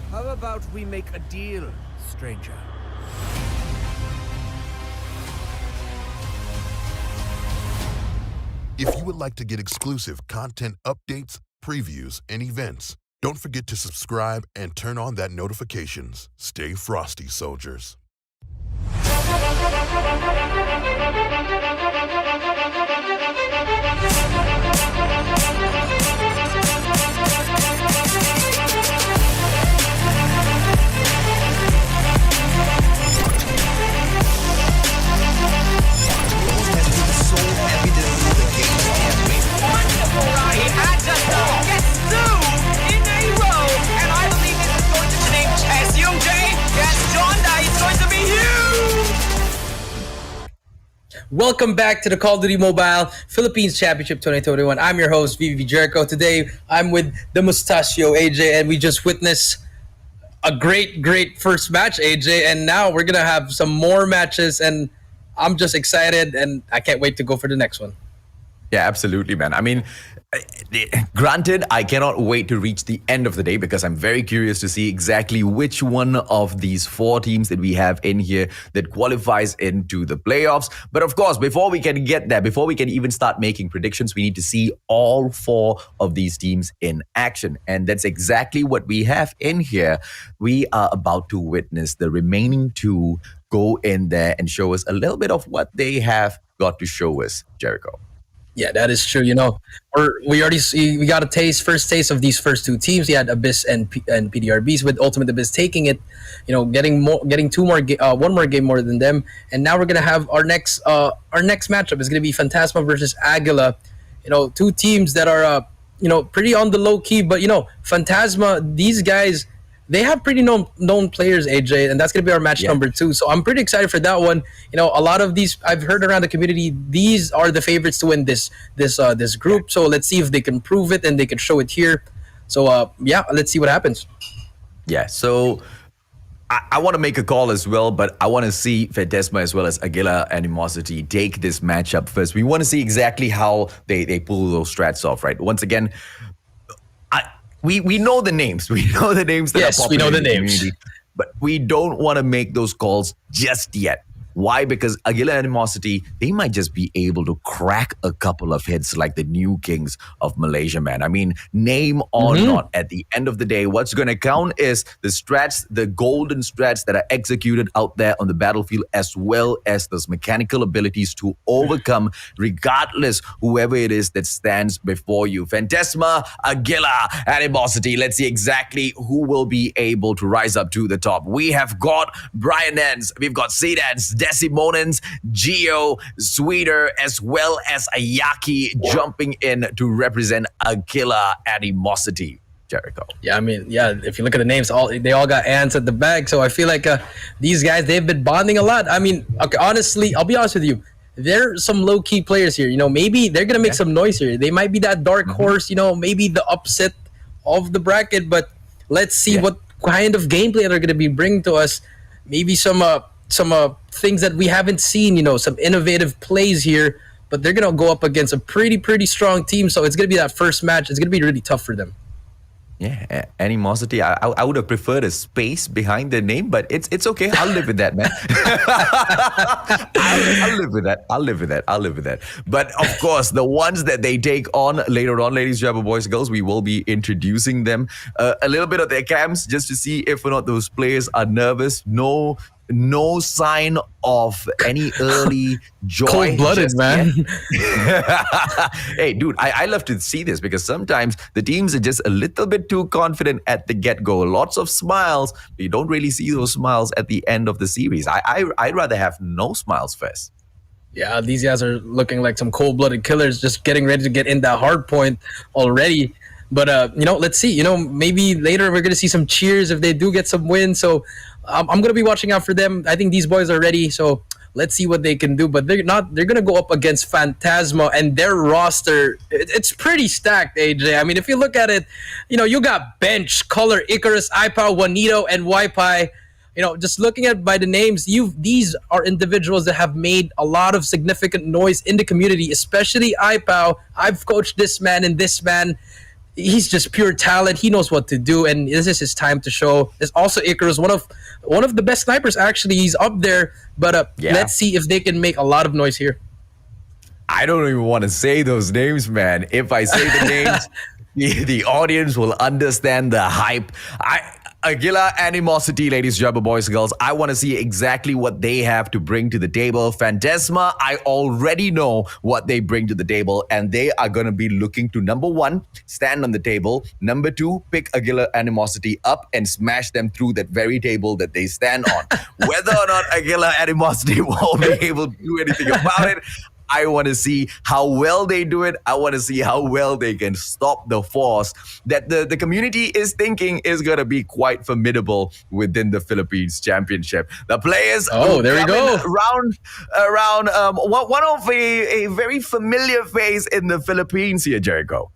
How about we make a deal, stranger? If you would like to get exclusive content updates, previews, and events, don't forget to subscribe and turn on that notifications. Stay frosty, soldiers. Wonderful, Rahi. I just gets 2 in a row, and I believe this is going to the name Assume J gets Jonda. It's going to be huge. Welcome back to the Call of Duty Mobile Philippines Championship 2021. I'm your host, VVV Jericho. Today, I'm with the Mustachio, AJ, and we just witnessed a great first match, AJ, and now we're going to have some more matches, and I'm just excited, and I can't wait to go for the next one. Yeah, absolutely, man. I mean, granted, I cannot wait to reach the end of the day because I'm very curious to see exactly which one of these 4 teams that we have in here that qualifies into the playoffs. But of course, before we can get there, before we can even start making predictions, we need to see all 4 of these teams in action. And that's exactly what we have in here. We are about to witness the remaining 2 go in there and show us a little bit of what they have got to show us, Jericho. Yeah, that is true. You know, we already see, we got a first taste of these first 2 teams. We had Abyss and PDR BEES, with Ultimate Abyss taking it. You know, getting 2 more, 1 more game more than them, and now we're gonna have our next matchup is gonna be Phantasma versus Aguila. You know, 2 teams that are pretty on the low key, but Phantasma, these guys, they have pretty known players, AJ, and that's going to be our match number 2. So I'm pretty excited for that one. You know, a lot of these I've heard around the community, these are the favorites to win this group. So let's see if they can prove it and they can show it here. So yeah, let's see what happens. Yeah, so I want to make a call as well, but I want to see Fantasma as well as Aguila Animosity take this matchup first. We want to see exactly how they pull those strats off, right? Once again, we know the names. We know the names that are popular. We know the in names. community, but we don't want to make those calls just yet. Why? Because Aguila Animosity, they might just be able to crack a couple of hits like the new kings of Malaysia, man. I mean, name or not, at the end of the day, what's going to count is the strats, the golden strats that are executed out there on the battlefield, as well as those mechanical abilities to overcome, regardless whoever it is that stands before you. Phantasma, Aguila Animosity. Let's see exactly who will be able to rise up to the top. We have got Brian Nance, we've got Sedans, Decimonans, Geo, Sweeter, as well as Ayaki jumping in to represent Aguila Animosity. Jericho. Yeah, I mean, yeah, if you look at the names, they all got ants at the back. So I feel like these guys, they've been bonding a lot. I mean, okay, honestly, I'll be honest with you. There's some low-key players here. You know, maybe they're going to make some noise here. They might be that dark horse, maybe the upset of the bracket. But let's see what kind of gameplay they're going to be bringing to us. Maybe some things that we haven't seen, some innovative plays here, but they're going to go up against a pretty strong team. So it's going to be that first match. It's going to be really tough for them. Yeah, Animosity. I would have preferred a space behind the name, but it's okay. I'll live with that, man. I'll live with that. I'll live with that. But of course, the ones that they take on later on, ladies, gentlemen, boys, and girls, we will be introducing them a little bit of their cams just to see if or not those players are nervous. No sign of any early joy. Cold-blooded, man. Hey, dude, I love to see this because sometimes the teams are just a little bit too confident at the get-go. Lots of smiles, but you don't really see those smiles at the end of the series. I'd rather have no smiles first. Yeah, these guys are looking like some cold-blooded killers, just getting ready to get in that hard point already. But, let's see. Maybe later we're going to see some cheers if they do get some wins. So I'm going to be watching out for them. I think these boys are ready. So let's see what they can do. But they're going to go up against Phantasma, and their roster, it's pretty stacked, AJ. I mean, if you look at it, you got Bench, Color, Icarus, iPow, Juanito, and Wipi. Just looking at by the names, these are individuals that have made a lot of significant noise in the community, especially iPow. I've coached this man and this man. He's just pure talent. He knows what to do, and this is his time to show. There's also Icarus, one of the best snipers. Actually, he's up there. But let's see if they can make a lot of noise here. I don't even want to say those names, man. If I say the names, the audience will understand the hype. Aguila Animosity, ladies and gentlemen, boys and girls, I want to see exactly what they have to bring to the table. Phantasma, I already know what they bring to the table, and they are going to be looking to, number 1, stand on the table. Number 2, pick Aguila Animosity up and smash them through that very table that they stand on. Whether or not Aguila Animosity will be able to do anything about it, I want to see how well they do it. I want to see how well they can stop the force that the community is thinking is going to be quite formidable within the Philippines Championship. The players there we go. around one of a very familiar face in the Philippines here, Jericho.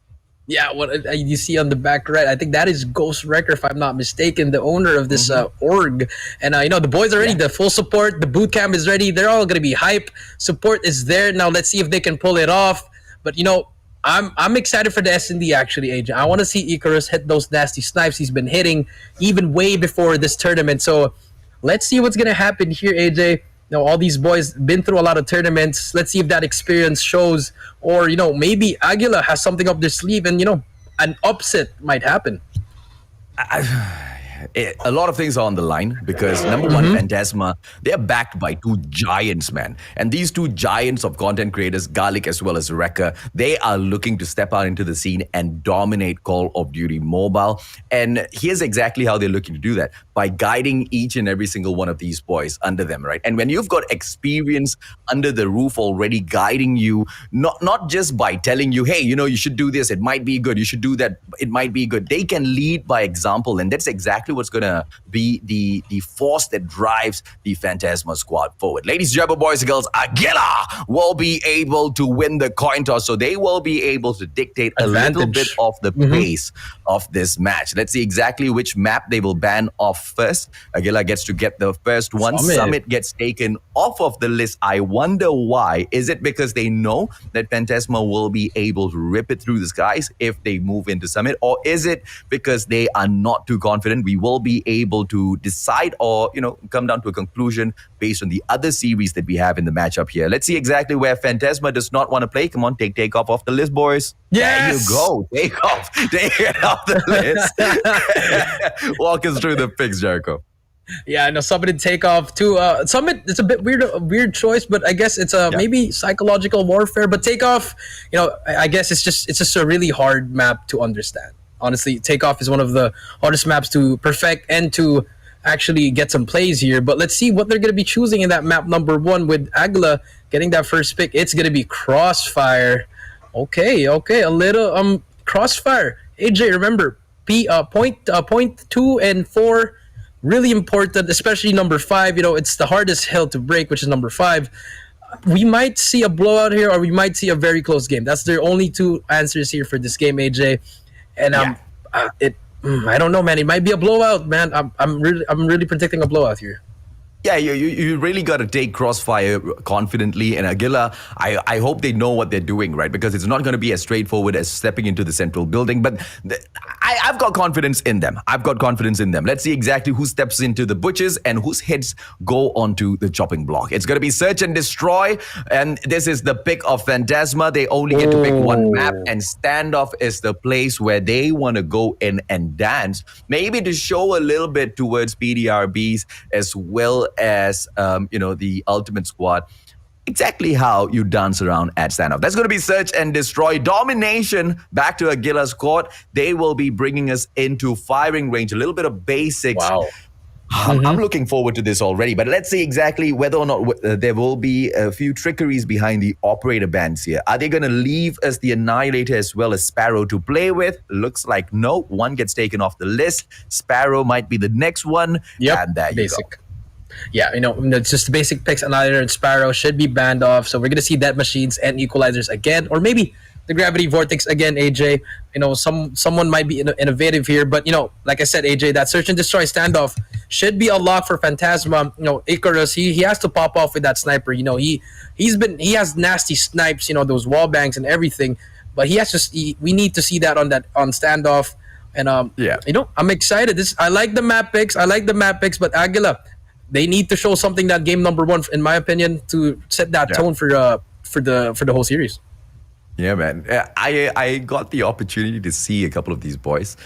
Yeah, what you see on the back right, I think that is Ghost Wrecker, if I'm not mistaken, the owner of this org. And, the boys are ready, the full support, the boot camp is ready. They're all going to be hype. Support is there. Now, let's see if they can pull it off. But I'm excited for the S&D actually, Agent. I want to see Icarus hit those nasty snipes he's been hitting even way before this tournament. So let's see what's gonna happen here, AJ. All these boys been through a lot of tournaments. Let's see if that experience shows, or maybe Aguila has something up their sleeve, and an upset might happen. A lot of things are on the line because number one, Phantasma, they're backed by two giants, man. And these two giants of content creators, Garlic as well as Wrecker, they are looking to step out into the scene and dominate Call of Duty Mobile. And here's exactly how they're looking to do that, by guiding each and every single one of these boys under them, right? And when you've got experience under the roof already guiding you, not just by telling you, hey, you should do this, it might be good, you should do that, it might be good. They can lead by example, and that's exactly what's going to be the force that drives the Phantasma squad forward. Ladies and gentlemen, boys and girls, Aguila will be able to win the coin toss, so they will be able to dictate a little bit of the pace of this match. Let's see exactly which map they will ban off first. Aguila gets to get the first one. Summit gets taken off of the list. I wonder why. Is it because they know that Phantasma will be able to rip it through the skies if they move into Summit, or is it because they are not too confident? We will be able to decide, or come down to a conclusion based on the other series that we have in the matchup here. Let's see exactly where Phantasma does not want to play. Come on, take off the list, boys. Yes! There you go. Take it off the list. Walk us through the picks, Jericho. Yeah, I know Summit take off too. Summit, it's a bit weird choice, but I guess it's maybe psychological warfare. But Takeoff, I guess it's just a really hard map to understand. Honestly, Takeoff is one of the hardest maps to perfect and to actually get some plays here. But let's see what they're going to be choosing in that map number 1 with Aguila getting that first pick. It's going to be Crossfire. Okay, a little Crossfire. AJ, remember, point 2 and 4, really important, especially number 5. It's the hardest hill to break, which is number 5. We might see a blowout here, or we might see a very close game. That's their only two answers here for this game, AJ. And I don't know, man. It might be a blowout, man. I'm really predicting a blowout here. Yeah, you really got to take Crossfire confidently. And Aguila, I hope they know what they're doing, right? Because it's not going to be as straightforward as stepping into the central building. But I've got confidence in them. Let's see exactly who steps into the butchers and whose heads go onto the chopping block. It's going to be Search and Destroy. And this is the pick of Phantasma. They only get to pick one map. And Standoff is the place where they want to go in and dance. Maybe to show a little bit towards PDR BEES as well as the Ultimate Squad, exactly how you dance around at Standoff. That's going to be Search and Destroy. Domination back to Aguila's court. They will be bringing us into firing range, a little bit of basics. Wow. I'm looking forward to this already, but let's see exactly whether or not there will be a few trickeries behind the operator bands here. Are they going to leave us the Annihilator as well as Sparrow to play with? Looks like no. One gets taken off the list. Sparrow might be the next one. Yep, and there you go. Yeah, it's just the basic picks. Annihilator and Sparrow should be banned off. So we're going to see Death Machines and Equalizers again. Or maybe the Gravity Vortex again, AJ. Someone might be innovative here. But, like I said, AJ, that Search and Destroy Standoff should be unlocked for Phantasma. Icarus, he has to pop off with that sniper. He has nasty snipes, those wall bangs and everything. But we need to see that on Standoff. And, I'm excited. I like the map picks. But Aguila, they need to show something that game number 1, in my opinion, to set that tone for the whole series. Yeah, man. I got the opportunity to see a couple of these boys.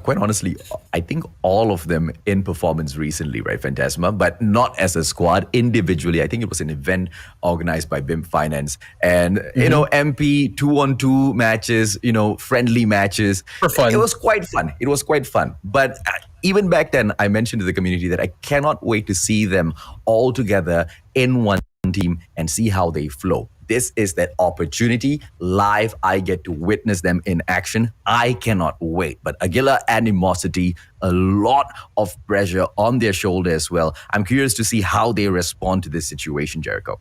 Quite honestly, I think all of them in performance recently, right, Phantasma, but not as a squad, individually. I think it was an event organized by BIM Finance. And, MP 2-on-2 matches, friendly matches. For fun. It was quite fun. But even back then, I mentioned to the community that I cannot wait to see them all together in one team and see how they flow. This is that opportunity. Live, I get to witness them in action. I cannot wait. But Aguila, Animosity, a lot of pressure on their shoulder as well. I'm curious to see how they respond to this situation, Jericho.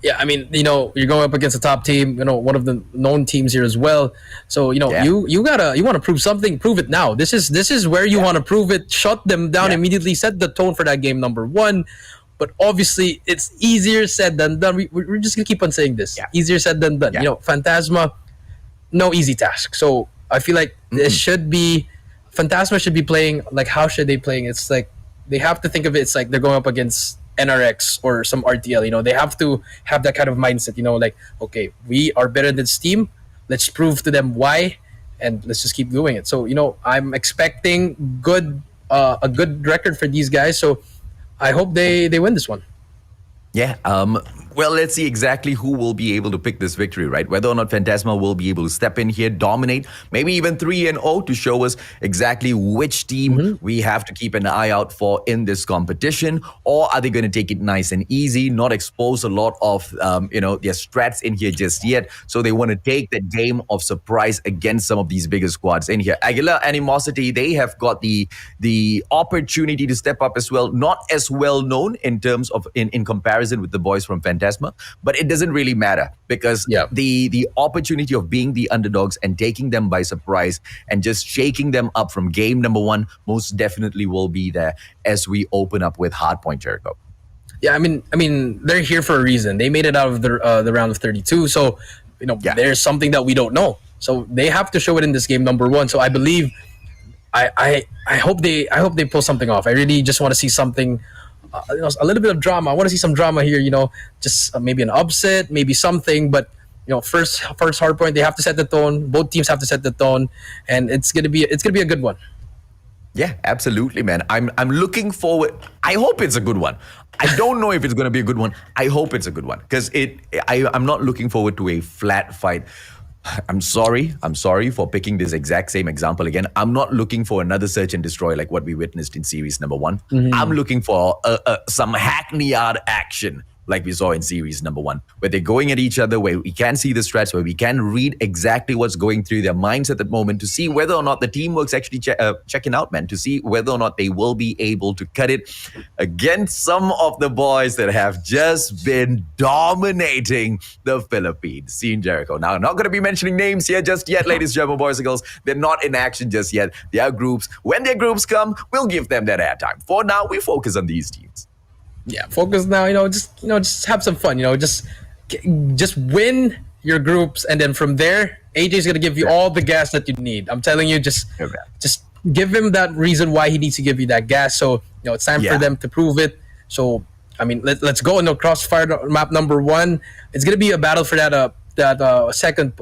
Yeah, I mean, you're going up against a top team, one of the known teams here as well. So, you want to prove something, prove it now. This is where you want to prove it. Shut them down immediately, set the tone for that game number 1. But obviously, it's easier said than done. We're just gonna keep on saying this. Yeah. Easier said than done. Yeah. You know, Phantasma, no easy task. So I feel like this should be Phantasma should be playing like how should they playing? It's like they have to think of it. It's like they're going up against NRX or some RTL. You know, they have to have that kind of mindset. You know, like okay, we are better than Steam. Let's prove to them why, and let's just keep doing it. So you know, I'm expecting a good record for these guys. So I hope they win this one. Yeah. Well, let's see exactly who will be able to pick this victory, right? Whether or not Phantasma will be able to step in here, dominate, maybe even 3-0 to show us exactly which team we have to keep an eye out for in this competition, or are they going to take it nice and easy, not expose a lot of their strats in here just yet? So they want to take the game of surprise against some of these bigger squads in here. Aguila, Animosity, they have got the opportunity to step up as well. Not as well known in terms of in comparison with the boys from Phantasma, but it doesn't really matter because the opportunity of being the underdogs and taking them by surprise and just shaking them up from game number 1 most definitely will be there as we open up with Hardpoint, Jericho. Yeah, I mean, they're here for a reason. They made it out of the round of 32, so there's something that we don't know. So they have to show it in this game number 1. So I believe, I hope they pull something off. I really just want to see something. A little bit of drama. I want to see some drama here. Just maybe an upset, maybe something. But first hard point, they have to set the tone. Both teams have to set the tone, and it's gonna be a good one. Yeah, absolutely, man. I'm looking forward. I hope it's a good one. I don't know if it's going to be a good one. I hope it's a good one because I'm not looking forward to a flat fight. I'm sorry for picking this exact same example again. I'm not looking for another search and destroy like what we witnessed in series number 1. I'm looking for some hackney-yard action like we saw in series number 1, where they're going at each other, where we can see the strats, where we can read exactly what's going through their minds at that moment to see whether or not the teamwork's actually checking out, man, to see whether or not they will be able to cut it against some of the boys that have just been dominating the Philippines. Scene Jericho. Now, I'm not going to be mentioning names here just yet, ladies and gentlemen, boys and girls. They're not in action just yet. They are groups. When their groups come, we'll give them that airtime. For now, we focus on these teams. Yeah, focus now. Just have some fun. Just win your groups, and then from there, AJ's gonna give you all the gas that you need. I'm telling you, just give him that reason why he needs to give you that gas. So it's time for them to prove it. So I mean, let's go in the Crossfire map number 1. It's gonna be a battle for that second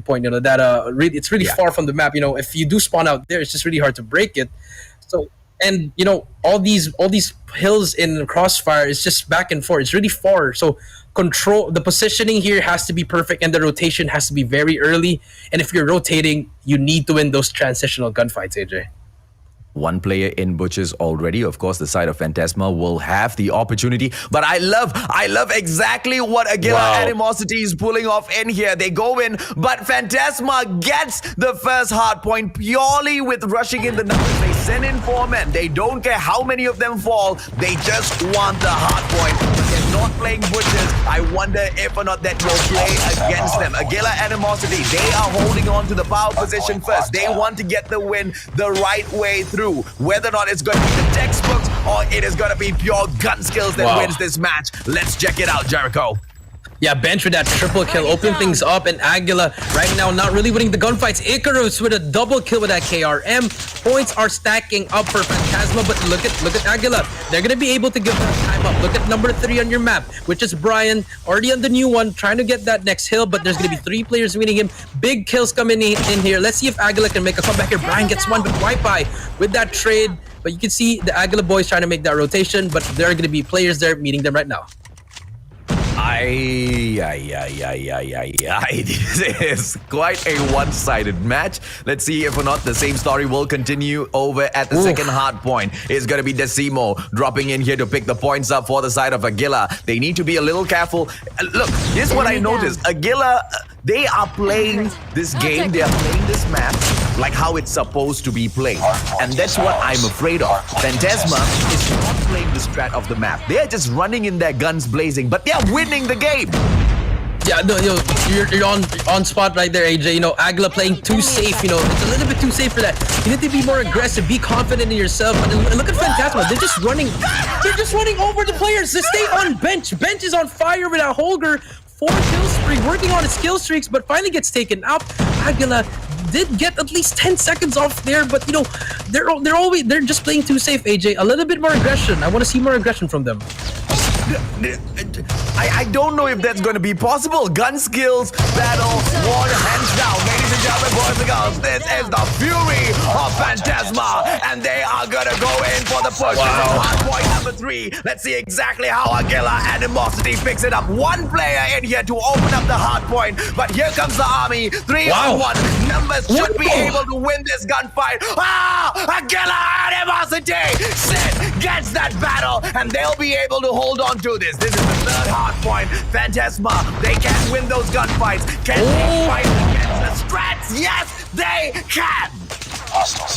point. It's really far from the map. If you do spawn out there, it's just really hard to break it. So. And all these hills in Crossfire is just back and forth. It's really far. So the positioning here has to be perfect, and the rotation has to be very early. And if you're rotating, you need to win those transitional gunfights, AJ. One player in Butchers already. Of course, the side of Phantasma will have the opportunity. But I love exactly what Aguila Animosity is pulling off in here. They go in, but Phantasma gets the first hard point purely with rushing in the numbers. They send in 4 men. They don't care how many of them fall. They just want the hard point. But they're not playing Butchers. I wonder if or not that will play against them. Aguila Animosity, they are holding on to the power position first. They want to get the win the right way through. Whether or not it's going to be the textbooks or it is going to be pure gun skills that wins this match. Let's check it out, Jericho. Yeah, Bench with that triple kill, open things up, and Aguila right now not really winning the gunfights. Icarus with a double kill with that KRM. Points are stacking up for Phantasma, but look at Aguila. They're gonna be able to give that time up. Look at number 3 on your map, which is Brian, already on the new one, trying to get that next hill, but there's gonna be 3 players meeting him. Big kills coming in here. Let's see if Aguila can make a comeback here. Brian gets one with Wi-Fi with that trade, but you can see the Aguila boys trying to make that rotation, but there are gonna be players there meeting them right now. This is quite a one-sided match. Let's see if or not the same story will continue over at the second hard point. It's going to be Decimo dropping in here to pick the points up for the side of Aguila. They need to be a little careful. Look, here's what I noticed. Aguila, they are playing this game, they are playing this map like how it's supposed to be played. And that's what I'm afraid of. Phantasma is not playing the strat of the map. They are just running in their guns blazing, but they are winning the game. Yeah, no, you're on spot right there, AJ. You know, Aguila playing too safe. You know, it's a little bit too safe for that. You need to be more aggressive, be confident in yourself. And look at Phantasma. They're just running over the players. They stay on bench. Bench is on fire without Holger. 4 kill streak, working on his skill streaks, but finally gets taken out. Aguila did get at least 10 seconds off there, but you know, they're just playing too safe, AJ. A little bit more aggression. I want to see more aggression from them. I don't know if that's going to be possible. Gun skills battle won hands down. Ladies and gentlemen, boys and girls, this is the fury of Phantasma, and they are going to go in for the push. Wow. Hard point number 3. Let's see exactly how Aguila Animosity picks it up. One player in here to open up the hard point, but here comes the army. 3 on 1. Numbers should be able to win this gunfight. Aguila Animosity! Sid gets that battle, and they'll be able to hold on to this. This is the 3rd hard point. Phantasma, they can win those gunfights. Can they fight against the strats? Yes, they can!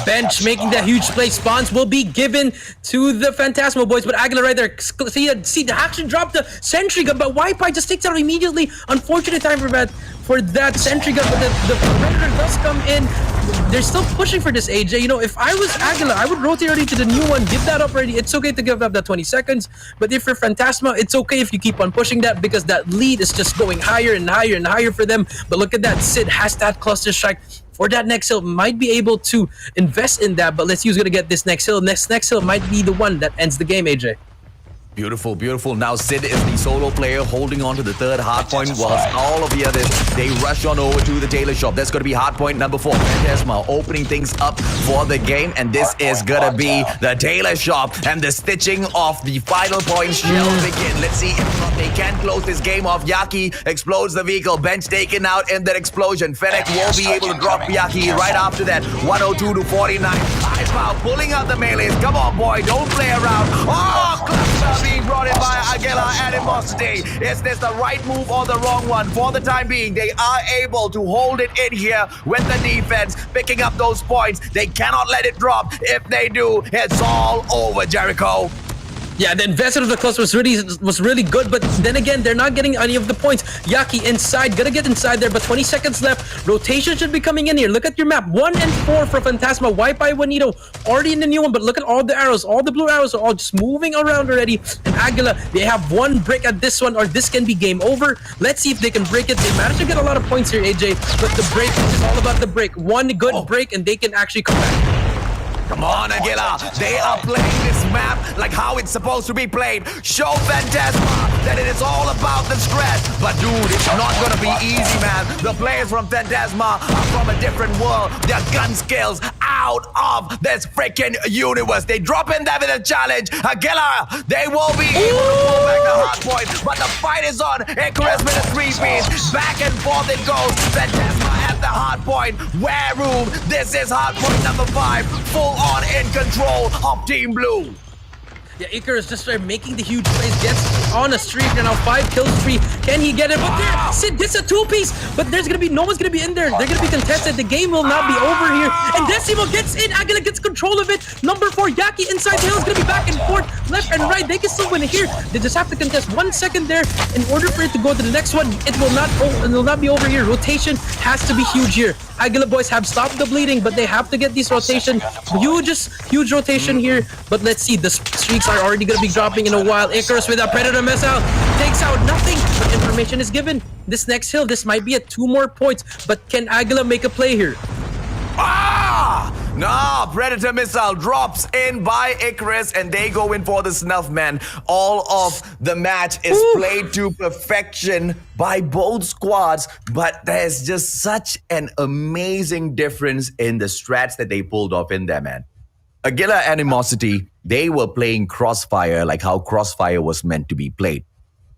Bench making that huge play. Spawns will be given to the Phantasma boys, but Aguila right there. See, they actually dropped the sentry gun, but Wi-Fi just takes out immediately. Unfortunate time for that sentry gun, but the Predator does come in. They're still pushing for this, AJ. You know, if I was Aguila, I would rotate already to the new one, give that up already. It's okay to give up that 20 seconds, but if you're Phantasma, it's okay if you keep on pushing that because that lead is just going higher and higher and higher for them. But look at that, Sid has that cluster strike for that next hill, might be able to invest in that, but let's see who's gonna get this next hill. Next hill might be the one that ends the game, AJ. Beautiful, beautiful. Now Sid is the solo player holding on to the 3rd hard point whilst all of the others, they rush on over to the tailor shop. That's going to be hard point number 4. Phantasma opening things up for the game, and this is going to be the tailor shop, and the stitching of the final points shall begin. Let's see if they can close this game off. Yaki explodes the vehicle. Bench taken out in that explosion. Fennec will be able to drop Yaki right after that. 102 to 49. Ipow pulling out the melees. Come on, boy. Don't play around. Oh, cluster being brought in by Aguila Animosity. Is this the right move or the wrong one? For the time being, they are able to hold it in here with the defense, picking up those points. They cannot let it drop. If they do, it's all over, Jericho. Yeah, the investment of the cluster was really good, but then again, they're not getting any of the points. Yaki inside, gonna get inside there, but 20 seconds left. Rotation should be coming in here. Look at your map. 1 and 4 for Phantasma. Wi-Fi Juanito already in the new one, but look at all the arrows. All the blue arrows are all just moving around already. And Aguila, they have 1 break at this one, or this can be game over. Let's see if they can break it. They managed to get a lot of points here, AJ, but the break is all about the break. 1 good break, and they can actually come back. Come on, Aguila. They are playing this map like how it's supposed to be played. Show Phantasma that it is all about the strat. But dude, it's not gonna be easy, man. The players from Phantasma are from a different world. Their gun skills out of this freaking universe. They drop in there with a challenge. Aguila, they will be able to pull back the hard point. But the fight is on. Icarus with a 3-piece. Back and forth it goes. Phantasma at the hard point. Where room? This is hard point number 5. Full on in control of Team Blue. Yeah, Icarus just started making the huge plays, gets on a streak, and now 5 kill streak. Can he get it? But there, Sid gets a 2-piece, but no one's gonna be in there. They're gonna be contested. The game will not be over here. And Decimo gets in. Aguila gets control of it. Number 4, Yaki inside the hill is gonna be back and forth, left and right. They can still win it here. They just have to contest 1 second there in order for it to go to the next one. It will not be over here. Rotation has to be huge here. Aguila boys have stopped the bleeding, but they have to get this rotation. Huge rotation here. But let's see, the streaks are already going to be dropping in a while. Icarus with a Predator missile takes out nothing, but information is given. This next hill, this might be at 2 more points, but can Aguila make a play here? No, Predator missile drops in by Icarus, and they go in for the snuff, man. All of the match is played to perfection by both squads, but there's just such an amazing difference in the strats that they pulled off in there, man. Aguila Animosity, they were playing Crossfire like how Crossfire was meant to be played.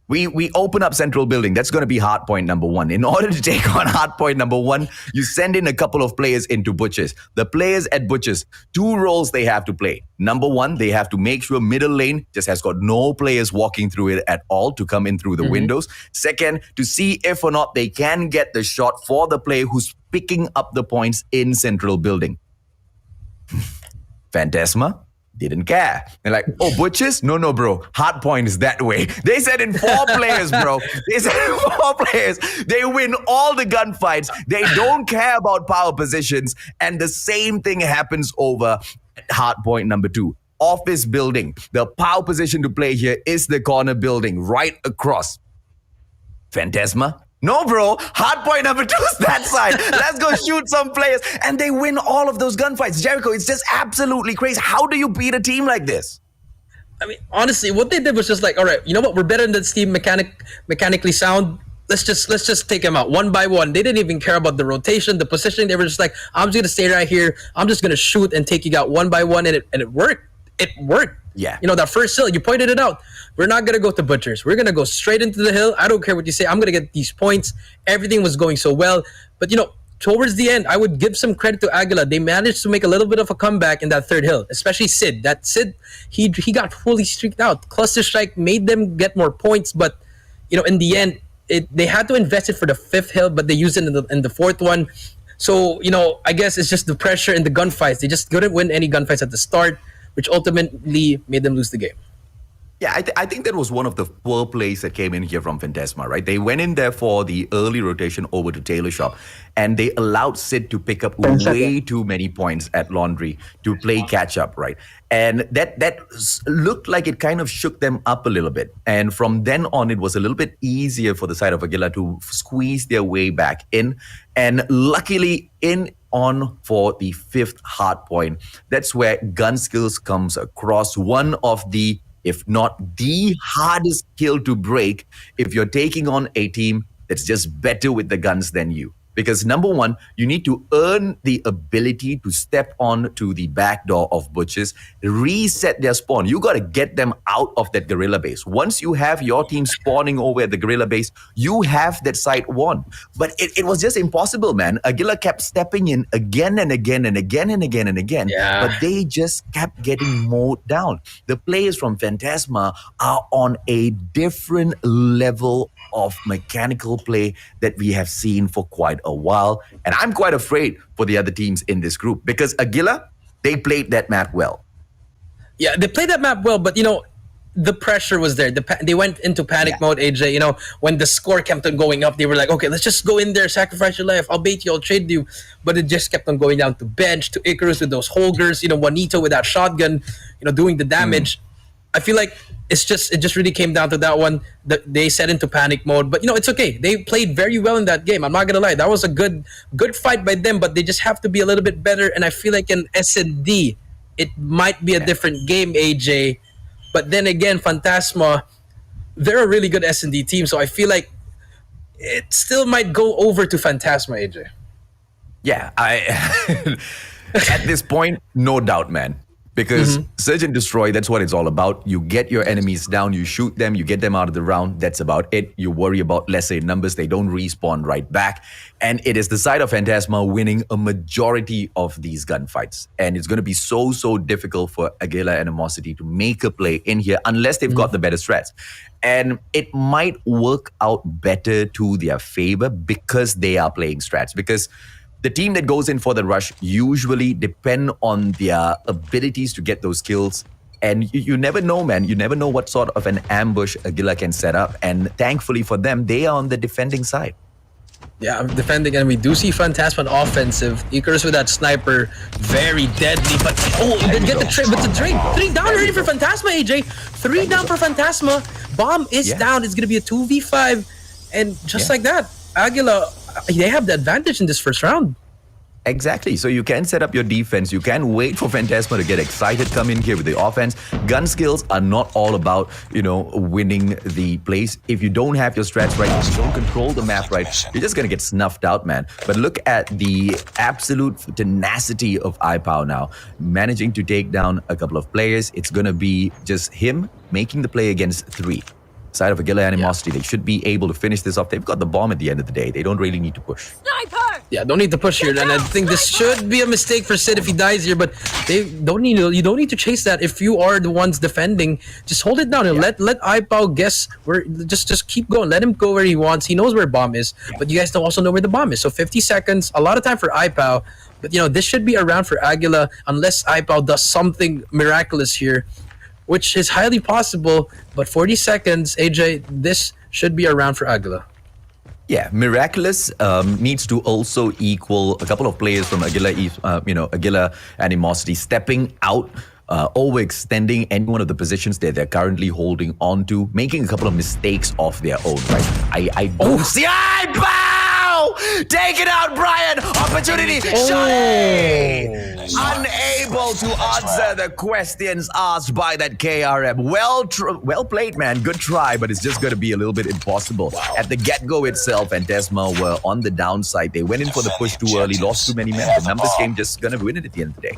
We open up central building. That's going to be hard point number 1. In order to take on hard point number 1, you send in a couple of players into Butchers. The players at Butchers, 2 roles they have to play. Number 1, they have to make sure middle lane just has got no players walking through it at all to come in through the windows. Second, to see if or not they can get the shot for the player who's picking up the points in central building. Phantasma, didn't care. They're like, oh, butchers? No, bro. Hardpoint is that way. They said in 4 players, bro. They said in 4 players, they win all the gunfights. They don't care about power positions. And the same thing happens over at hardpoint number 2. Office building. The power position to play here is the corner building right across. Phantasma? No, bro. Hardpoint number 2 is that side. Let's go shoot some players. And they win all of those gunfights. Jericho, it's just absolutely crazy. How do you beat a team like this? I mean, honestly, what they did was just like, all right, you know what? We're better than this team, mechanically sound. Let's just take them out one by one. They didn't even care about the rotation, the positioning. They were just like, I'm just gonna stay right here. I'm just gonna shoot and take you out one by one, and it worked. It worked. Yeah. You know, that first hill, you pointed it out. We're not going to go to butchers. We're going to go straight into the hill. I don't care what you say. I'm going to get these points. Everything was going so well. But, you know, towards the end, I would give some credit to Aguila. They managed to make a little bit of a comeback in that third hill, especially Sid. That Sid, he got fully streaked out. Cluster Strike made them get more points. But, you know, in the end, they had to invest it for the 5th hill, but they used it in the 4th one. So, you know, I guess it's just the pressure in the gunfights. They just couldn't win any gunfights at the start, which ultimately made them lose the game. Yeah, I think that was one of the poor plays that came in here from Phantasma, right? They went in there for the early rotation over to Tailor Shop, and they allowed Sid to pick up way too many points at Laundry to play catch up, right? And that looked like it kind of shook them up a little bit. And from then on, it was a little bit easier for the side of Aguila to squeeze their way back in. And luckily, on for the 5th hard point. That's where gun skills comes across. One of the, if not the hardest kill to break if you're taking on a team that's just better with the guns than you. Because number one, you need to earn the ability to step on to the back door of butchers, reset their spawn. You got to get them out of that guerrilla base. Once you have your team spawning over at the guerrilla base, you have that site won. But it was just impossible, man. Aguila kept stepping in again and again and again and again and again. Yeah. But they just kept getting mowed down. The players from Phantasma are on a different level of mechanical play that we have seen for quite a while. And I'm quite afraid for the other teams in this group because Aguila, they played that map well. Yeah, they played that map well, but, you know, the pressure was there. They went into panic mode, AJ. You know, when the score kept on going up, they were like, okay, let's just go in there, sacrifice your life. I'll bait you, I'll trade you. But it just kept on going down to Bench, to Icarus with those Holgers, you know, Juanito with that shotgun, you know, doing the damage. I feel like it just really came down to that one. They set into panic mode, but you know it's okay. They played very well in that game. I'm not gonna lie, that was a good fight by them. But they just have to be a little bit better. And I feel like in S&D, it might be a different game, AJ. But then again, Phantasma, they're a really good S&D team, so I feel like it still might go over to Phantasma, AJ. Yeah, at this point, no doubt, man. Because Search and Destroy, that's what it's all about. You get your enemies down, you shoot them, you get them out of the round. That's about it. You worry about lesser numbers. They don't respawn right back. And it is the side of Phantasma winning a majority of these gunfights. And it's going to be so difficult for Aguila and Animosity to make a play in here unless they've got the better strats. And it might work out better to their favor because they are playing strats. Because the team that goes in for the rush usually depend on their abilities to get those kills. And you never know, man. You never know what sort of an ambush Aguila can set up. And thankfully for them, they are on the defending side. Yeah, I'm defending, and we do see Phantasma offensive. Icarus with that sniper, very deadly. But they get the trade. But the trade, 3 down already for Phantasma, AJ. 3 down for Phantasma. Bomb is down. It's gonna be a 2v5, and just like that, Aguila, they have the advantage in this first round. Exactly. So you can set up your defense. You can wait for Phantasma to get excited, come in here with the offense. Gun skills are not all about, you know, winning the place. If you don't have your strats right, if you don't control the map right, you're just going to get snuffed out, man. But look at the absolute tenacity of iPow now. Managing to take down a couple of players. It's going to be just him making the play against 3. Side of Aguila Animosity, they should be able to finish this off. They've got the bomb at the end of the day. They don't really need to push. Sniper! Yeah, don't need to push here, and I think this should be a mistake for Sid if he dies here. But they don't need to. You don't need to chase that if you are the ones defending. Just hold it down and let iPow guess where. Just keep going. Let him go where he wants. He knows where bomb is, but you guys don't also know where the bomb is. So 50 seconds, a lot of time for iPow. But this should be around for Aguila unless iPao does something miraculous here, which is highly possible. But 40 seconds, AJ, this should be around for Aguila. Yeah, Miraculous needs to also equal a couple of players from Aguila, Aguila Animosity stepping out, overextending any one of the positions that they're currently holding on to, making a couple of mistakes of their own, right? I don't see... Take it out, Brian! Opportunity! Unable to answer the questions asked by that KRM. Well played, man. Good try, but it's just going to be a little bit impossible. At the get-go itself, Phantasma were on the downside. They went in for the push too early, lost too many men. The numbers game just going to win it at the end of the day.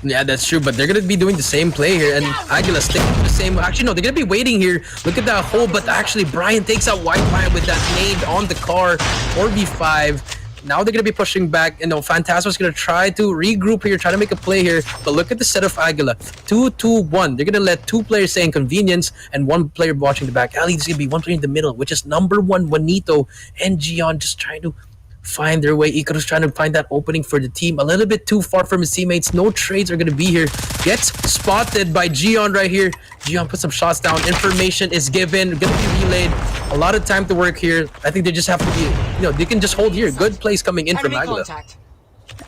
Yeah, that's true, but they're going to be doing the same play here, and Aguila sticking to the same... Actually, no, they're going to be waiting here. Look at that hole, but actually, Brian takes out Wi-Fi with that nade on the car, 4v5. Now they're going to be pushing back. Phantasma's going to try to regroup here, try to make a play here, but look at the set of Aguila. 2-2-1. They're going to let 2 players say inconvenience, and 1 player watching the back alley. There's going to be 1 player in the middle, which is number 1, Juanito, and Gion just trying to find their way. Icarus trying to find that opening for the team. A little bit too far from his teammates. No trades are going to be here. Gets spotted by Gion right here. Gion put some shots down. Information is given. Going to be relayed. A lot of time to work here. I think they just have to be, they can just hold here. Good plays coming in from Aguila.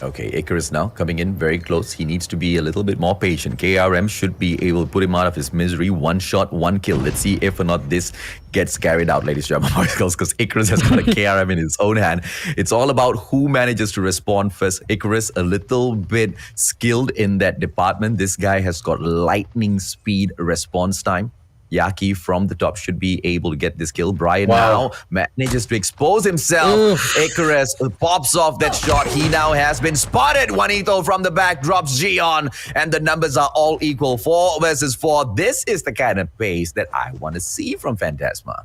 Okay, Icarus now coming in very close. He needs to be a little bit more patient. KRM should be able to put him out of his misery. 1 shot, 1 kill. Let's see if or not this gets carried out, ladies and gentlemen, because Icarus has got a KRM in his own hand. It's all about who manages to respond first. Icarus a little bit skilled in that department. This guy has got lightning speed response time. Yaki from the top should be able to get this kill. Brian now manages to expose himself. Icarus pops off that shot. He now has been spotted. Juanito from the back drops Gion, and the numbers are all equal. 4 versus 4. This is the kind of pace that I want to see from Phantasma.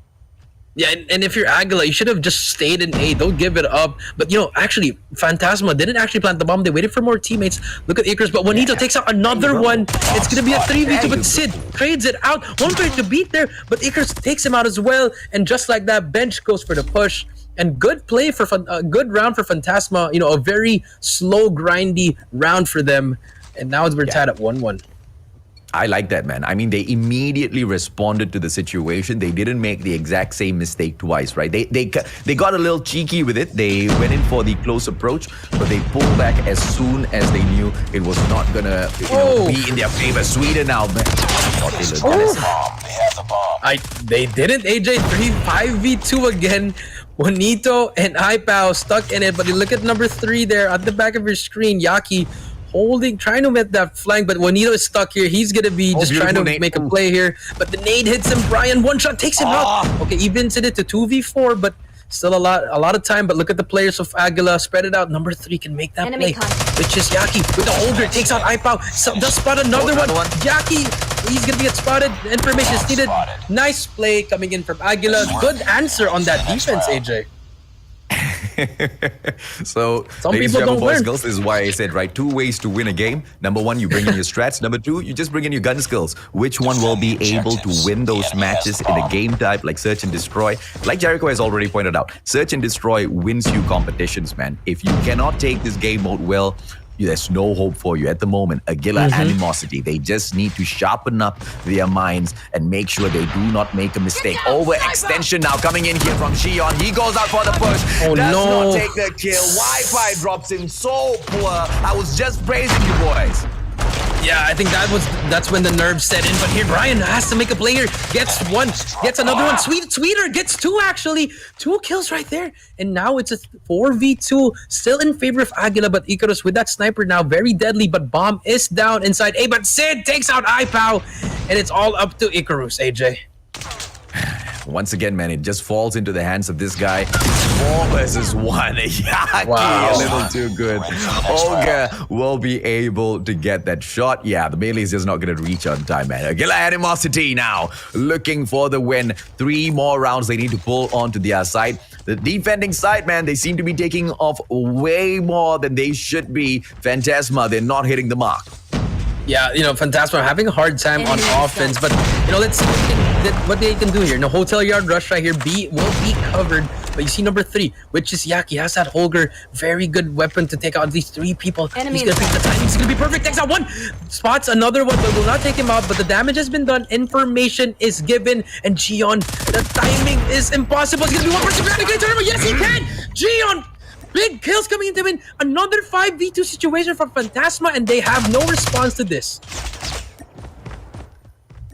Yeah, and if you're Aguila, you should have just stayed in A. Don't give it up. But, actually, Phantasma didn't actually plant the bomb. They waited for more teammates. Look at Icarus, but Juanito takes out another one. It's going to be a 3v2, but Sid trades it out. 1 player to beat there, but Icarus takes him out as well. And just like that, Bench goes for the push. And good play for a good round for Phantasma. A very slow, grindy round for them. And now we're tied at 1-1. I like that, man. I mean, they immediately responded to the situation. They didn't make the exact same mistake twice, right? They got a little cheeky with it. They went in for the close approach, but they pulled back as soon as they knew it was not gonna be in their favor. Sweden now, man. They didn't. AJ 5v2 again. Juanito and iPao stuck in it, but you look at number 3 there at the back of your screen. Yaki trying to make that flank, but Juanito is stuck here. He's gonna be just trying to make a play here, but the nade hits him. Brian 1 shot takes him out. Okay, evens it to 2v4, but still a lot of time. But look at the players of Aguila, spread it out. Number 3 can make that play, which is Yaki with the holder, takes out iPao. So does spot another one. Yaki, he's gonna get spotted. Information is needed. Nice play coming in from Aguila. Good answer on that defense, AJ. So, some ladies people and don't learn. Girls, this is why I said, right, 2 ways to win a game. Number 1, you bring in your strats. Number 2, you just bring in your gun skills. Which one will be able to win those matches in a game type like Search and Destroy? Like Jericho has already pointed out, Search and Destroy wins you competitions, man. If you cannot take this game mode well, there's no hope for you at the moment. Aguila Animosity, they just need to sharpen up their minds and make sure they do not make a mistake. Overextension now coming in here from Gion. He goes out for the push. Does not take the kill. Wi-Fi drops in so poor. I was just praising you boys. Yeah, I think that's when the nerves set in. But here, Brian has to make a play here. Gets 1, gets another one. Sweeter gets 2 actually. 2 kills right there. And now it's a 4v2. Still in favor of Aguila, but Icarus with that sniper now very deadly. But bomb is down inside A. But Sid takes out iPao. And it's all up to Icarus, AJ. Once again, man, it just falls into the hands of this guy. 4 versus 1. Yaki, a little too good. Olga will be able to get that shot. Yeah, the melee is just not going to reach on time, man. Aguila Animosity now looking for the win. 3 more rounds they need to pull onto their side. The defending side, man, they seem to be taking off way more than they should be. Phantasma, they're not hitting the mark. Yeah, Phantasma are having a hard time on offense, but let's see what they can do here. No, Hotel Yard Rush right here. B will be covered But you see number 3, which is Yaki, has that Holger, very good weapon to take out at least 3 people. Enemy He's gonna pick the timing. He's gonna be perfect. Takes out 1, spots another one, but will not take him out. But the damage has been done. Information is given, and Gion, the timing is impossible. He's gonna be 1 person behind. Can he turn him? Yes, he can. Gion. Big kills coming into him. Another 5v2 situation from Fantasma, and they have no response to this.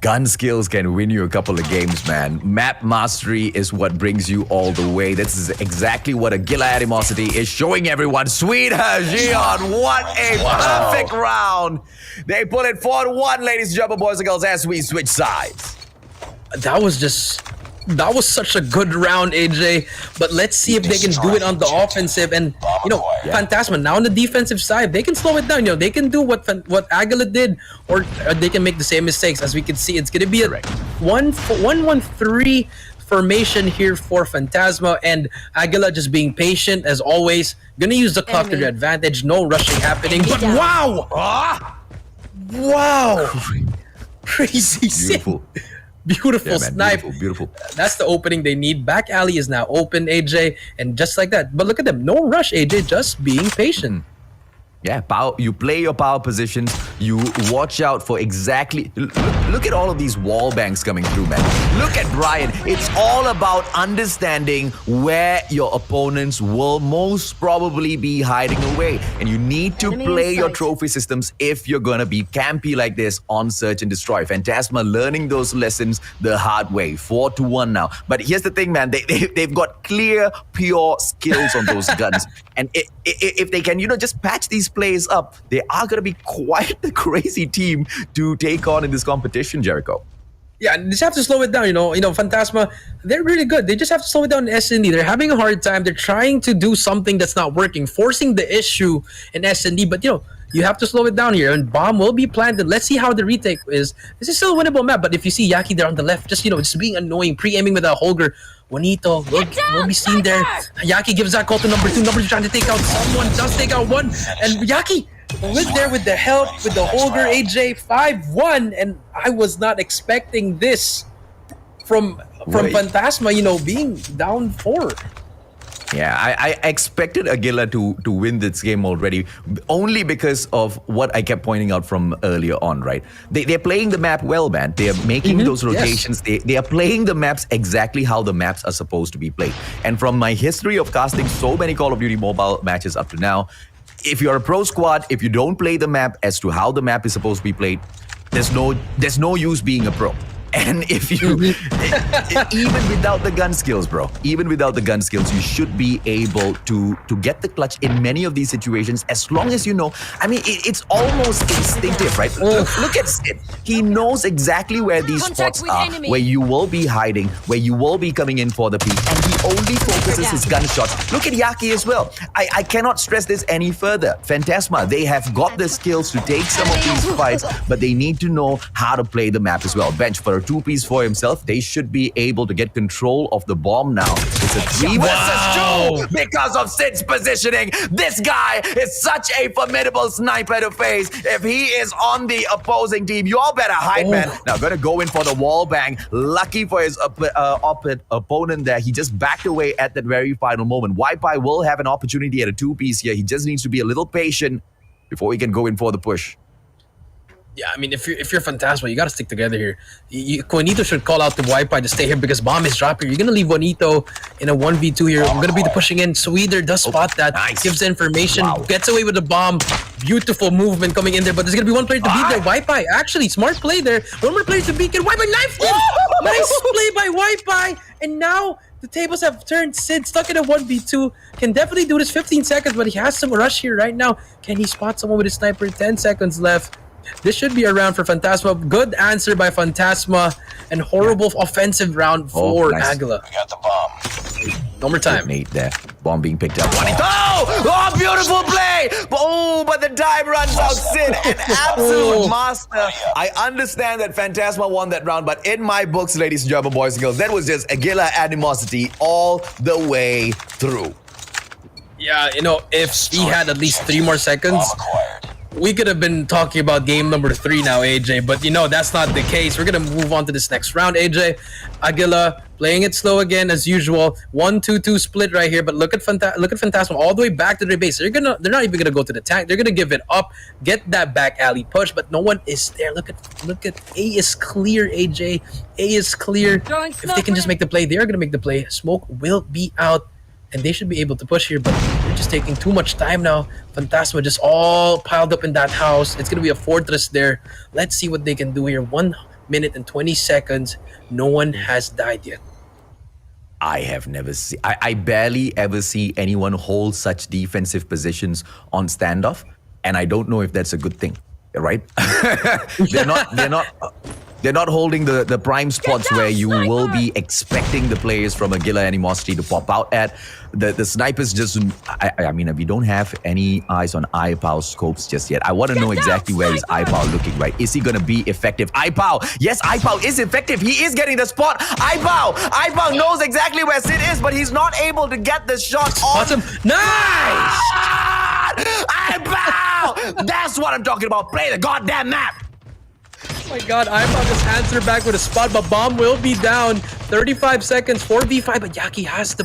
Gun skills can win you a couple of games, man. Map mastery is what brings you all the way. This is exactly what Aguila Animosity is showing everyone. Sweet Gion, what a perfect round. They pull it 4-1, ladies and gentlemen, boys and girls, as we switch sides. That was such a good round, AJ. But let's see if they can do it on the offensive. And, you know, Fantasma, now on the defensive side, they can slow it down. You know, they can do what Aguila did, or they can make the same mistakes. As we can see, it's going to be a 1-1-3 formation here for Fantasma. And Aguila just being patient, as always. Going to use the clock to their advantage. No rushing happening. But wow! Wow! Crazy. Beautiful. Beautiful snipe. Beautiful. That's the opening they need. Back alley is now open, AJ. And just like that. But look at them. No rush, AJ. Just being patient. Yeah, you play your power positions. You watch out for exactly... Look at all of these wall banks coming through, man. Look at Brian. It's all about understanding where your opponents will most probably be hiding away. And you need to play your trophy systems if you're going to be campy like this on Search and Destroy. Fantasma learning those lessons the hard way. 4-1 now. But here's the thing, man. They've got clear, pure skills on those guns. And if they can, you know, just patch these plays up, they are going to be quite the crazy team to take on in this competition, Jericho. Yeah, they just have to slow it down, you know. Fantasma, they're really good. They just have to slow it down in S&D. They're having a hard time. They're trying to do something that's not working, forcing the issue in S&D. But, you know, you have to slow it down here. And bomb will be planted. Let's see how the retake is. This is still a winnable map. But if you see Yaki there on the left, just, you know, just being annoying, pre-aiming with a Holger, Juanito will be seen there. Yaki gives that call to number 2. Number 2 trying to take out someone. Does take out 1. And Yaki with the help with the Holger. AJ 5-1. And I was not expecting this from Fantasma, you know, being down 4. Yeah, I expected Aguila to win this game already, only because of what I kept pointing out from earlier on, right? They're playing the map well, man. They're making those rotations. Yes. They are playing the maps exactly how the maps are supposed to be played. And from my history of casting so many Call of Duty mobile matches up to now, if you're a pro squad, if you don't play the map as to how the map is supposed to be played, there's no use being a pro. And if you, even without the gun skills, bro, even without the gun skills, you should be able to get the clutch in many of these situations, as long as you know. I mean, it's almost instinctive, right? Look at Sid. He knows exactly where these spots are, where you will be hiding, where you will be coming in for the peak, and he only focuses his gunshots. Look at Yaki as well. I cannot stress this any further. Fantasma, they have got the skills to take some of these fights, but they need to know how to play the map as well. Bench for a 2-piece for himself. They should be able to get control of the bomb now. It's a 3 versus 2 because of Sid's positioning. This guy is such a formidable sniper to face. If he is on the opposing team, you all better hide, man. Now, gonna go in for the wall bang. Lucky for his opponent there. He just backed away at that very final moment. Wi-Fi will have an opportunity at a 2-piece here. He just needs to be a little patient before he can go in for the push. Yeah, I mean, if you're Fantasma, you got to stick together here. Juanito should call out to Wi-Fi to stay here because bomb is dropping. You're going to leave Juanito in a 1v2 here. We're going to be the pushing in. Sweeter does spot that. Nice. Gives the information. Gets away with the bomb. Beautiful movement coming in there. But there's going to be one player to beat there. Wi-Fi, actually, smart play there. One more player to beat. Can Wi-Fi knife him? Nice play by Wi-Fi. And now the tables have turned. Sid stuck in a 1v2. Can definitely do this 15 seconds, but he has some rush here right now. Can he spot someone with his sniper? 10 seconds left. This should be a round for Fantasma. Good answer by Fantasma. And horrible offensive round for Aguila. We got the bomb. No more time. Nate there. Bomb being picked up. Oh, beautiful play! But the time runs out. Sid, an absolute master. I understand that Fantasma won that round, but in my books, ladies and gentlemen, boys and girls, that was just Aguila Animosity all the way through. Yeah, you know, if he had at least 3 more seconds, we could have been talking about game number 3 now, AJ, but that's not the case. We're gonna move on to this next round, AJ. Aguila playing it slow again as usual. 1-2-2 split right here, but look at Fantasma all the way back to their base. They're not even gonna go to the tank. They're gonna give it up, get that back alley push, but no one is there. Look at A is clear, AJ. A is clear. If they can just make the play, they are gonna make the play. Smoke will be out. And they should be able to push here, but they're just taking too much time now. Fantasma just all piled up in that house. It's going to be a fortress there. Let's see what they can do here. 1 minute and 20 seconds. No one has died yet. I have never seen... I barely ever see anyone hold such defensive positions on standoff, and I don't know if that's a good thing, right? They're not holding the prime spots where you will be expecting the players from Aguila Animosity to pop out at. The snipers just... I mean, we don't have any eyes on iPow scopes just yet. I want to know exactly where is iPow looking, right? Is he going to be effective? iPow! Yes, iPow is effective. He is getting the spot. iPow knows exactly where Sid is, but he's not able to get the shot on. Awesome. Nice! iPow! That's what I'm talking about. Play the goddamn map. Oh my god, iPow just answered back with a spot, but bomb will be down. 35 seconds, 4v5, but Yaki has to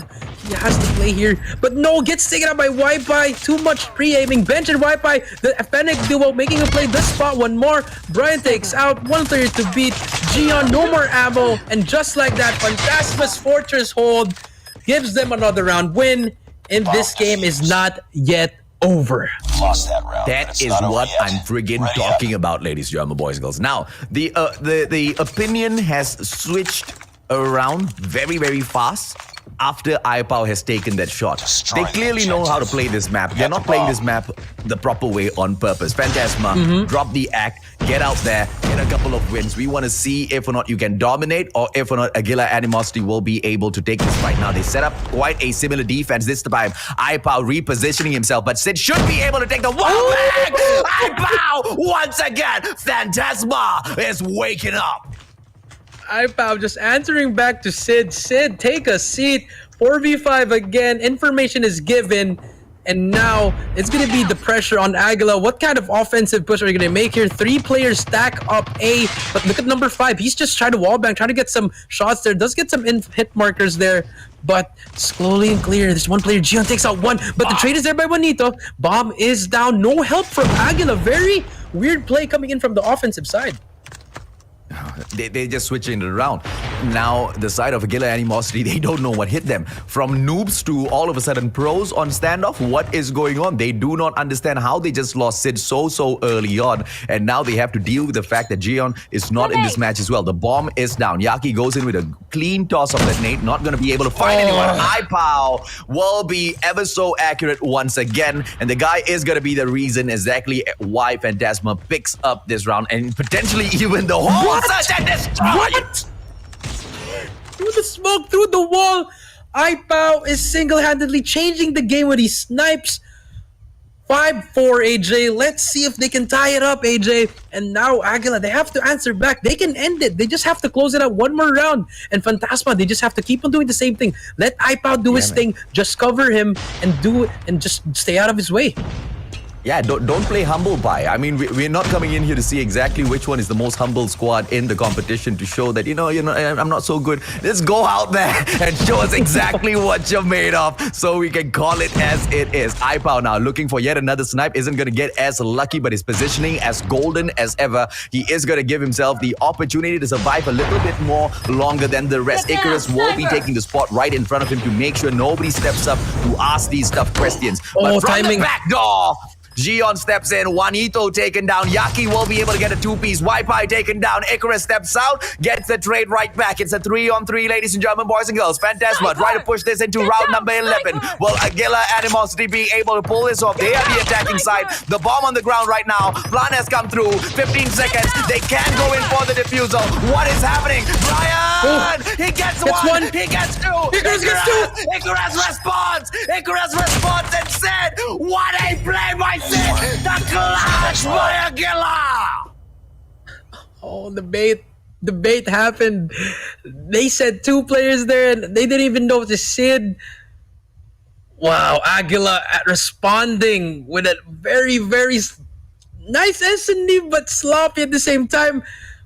play here. But no, gets taken out by Wi-Fi. Too much pre-aiming. Bench and Wi-Fi, the Fennec duo making a play this spot. One more. Brian takes out 1 player to beat. Gion, no more ammo. And just like that, Fantasma's Fortress hold gives them another round win. And this game is not yet over. Lost that round. That is what I'm friggin' talking about, ladies and gentlemen, boys and girls. Now, the opinion has switched around very, very fast after iPow has taken that shot. They clearly know how to play this map. They're not playing this map the proper way on purpose. Fantasma, drop the act, get out there, get a couple of wins. We want to see if or not you can dominate or if or not Aguila Animosity will be able to take this right now. They set up quite a similar defense this time. iPow repositioning himself, but Sid should be able to take the wall back. iPow once again. Fantasma is waking up. iPow just answering back to Sid. Sid, take a seat. 4v5 again. Information is given. And now it's going to be the pressure on Aguila. What kind of offensive push are you going to make here? 3 players stack up A. But look at number 5. He's just trying to wallbang, trying to get some shots there. Does get some hit markers there. But slowly and clear. There's 1 player. Gion takes out 1. But the trade is there by Juanito. Bomb is down. No help from Aguila. Very weird play coming in from the offensive side. They're just switching it around. Now, the side of Aguila Animosity, they don't know what hit them. From noobs to all of a sudden pros on standoff, what is going on? They do not understand how they just lost Sid so early on. And now they have to deal with the fact that Gion is not in this match as well. The bomb is down. Yaki goes in with a clean toss of that nade. Not going to be able to find anyone. iPow will be ever so accurate once again. And the guy is going to be the reason exactly why Fantasma picks up this round. And potentially even the whole search and destroy. What? Through the smoke, through the wall, iPow is single-handedly changing the game with these snipes. 5-4, AJ. Let's see if they can tie it up, AJ. And now Aguila, they have to answer back. They can end it. They just have to close it out 1 more round. And Fantasma, they just have to keep on doing the same thing. Let iPow do his thing. Just cover him and do it and just stay out of his way. Yeah, don't play humble pie. I mean, we're not coming in here to see exactly which one is the most humble squad in the competition to show that, I'm not so good. Let's go out there and show us exactly what you're made of so we can call it as it is. iPow now looking for yet another snipe. Isn't going to get as lucky, but his positioning as golden as ever. He is going to give himself the opportunity to survive a little bit more longer than the rest. Icarus will be taking the spot right in front of him to make sure nobody steps up to ask these tough questions. But from timing. the back door, Gion steps in, Juanito taken down, Yaki will be able to get a 2-piece, Wi-Fi taken down, Icarus steps out, gets the trade right back. It's a 3-on-3, ladies and gentlemen, boys and girls. Fantasma try to push this into round number 11. Will Aguila Animosity be able to pull this off? They are the attacking side. The bomb on the ground right now. Plan has come through. 15 seconds. They can go in for the defusal. What is happening? Brian! He gets one. He gets 2. Icarus gets 2. Icarus responds. Icarus responds and said, what a play by Sid! The clutch by Aguila! Oh, the bait happened. They said 2 players there and they didn't even know it was Sid. Wow, Aguila responding with a very, very nice S&D, but sloppy at the same time.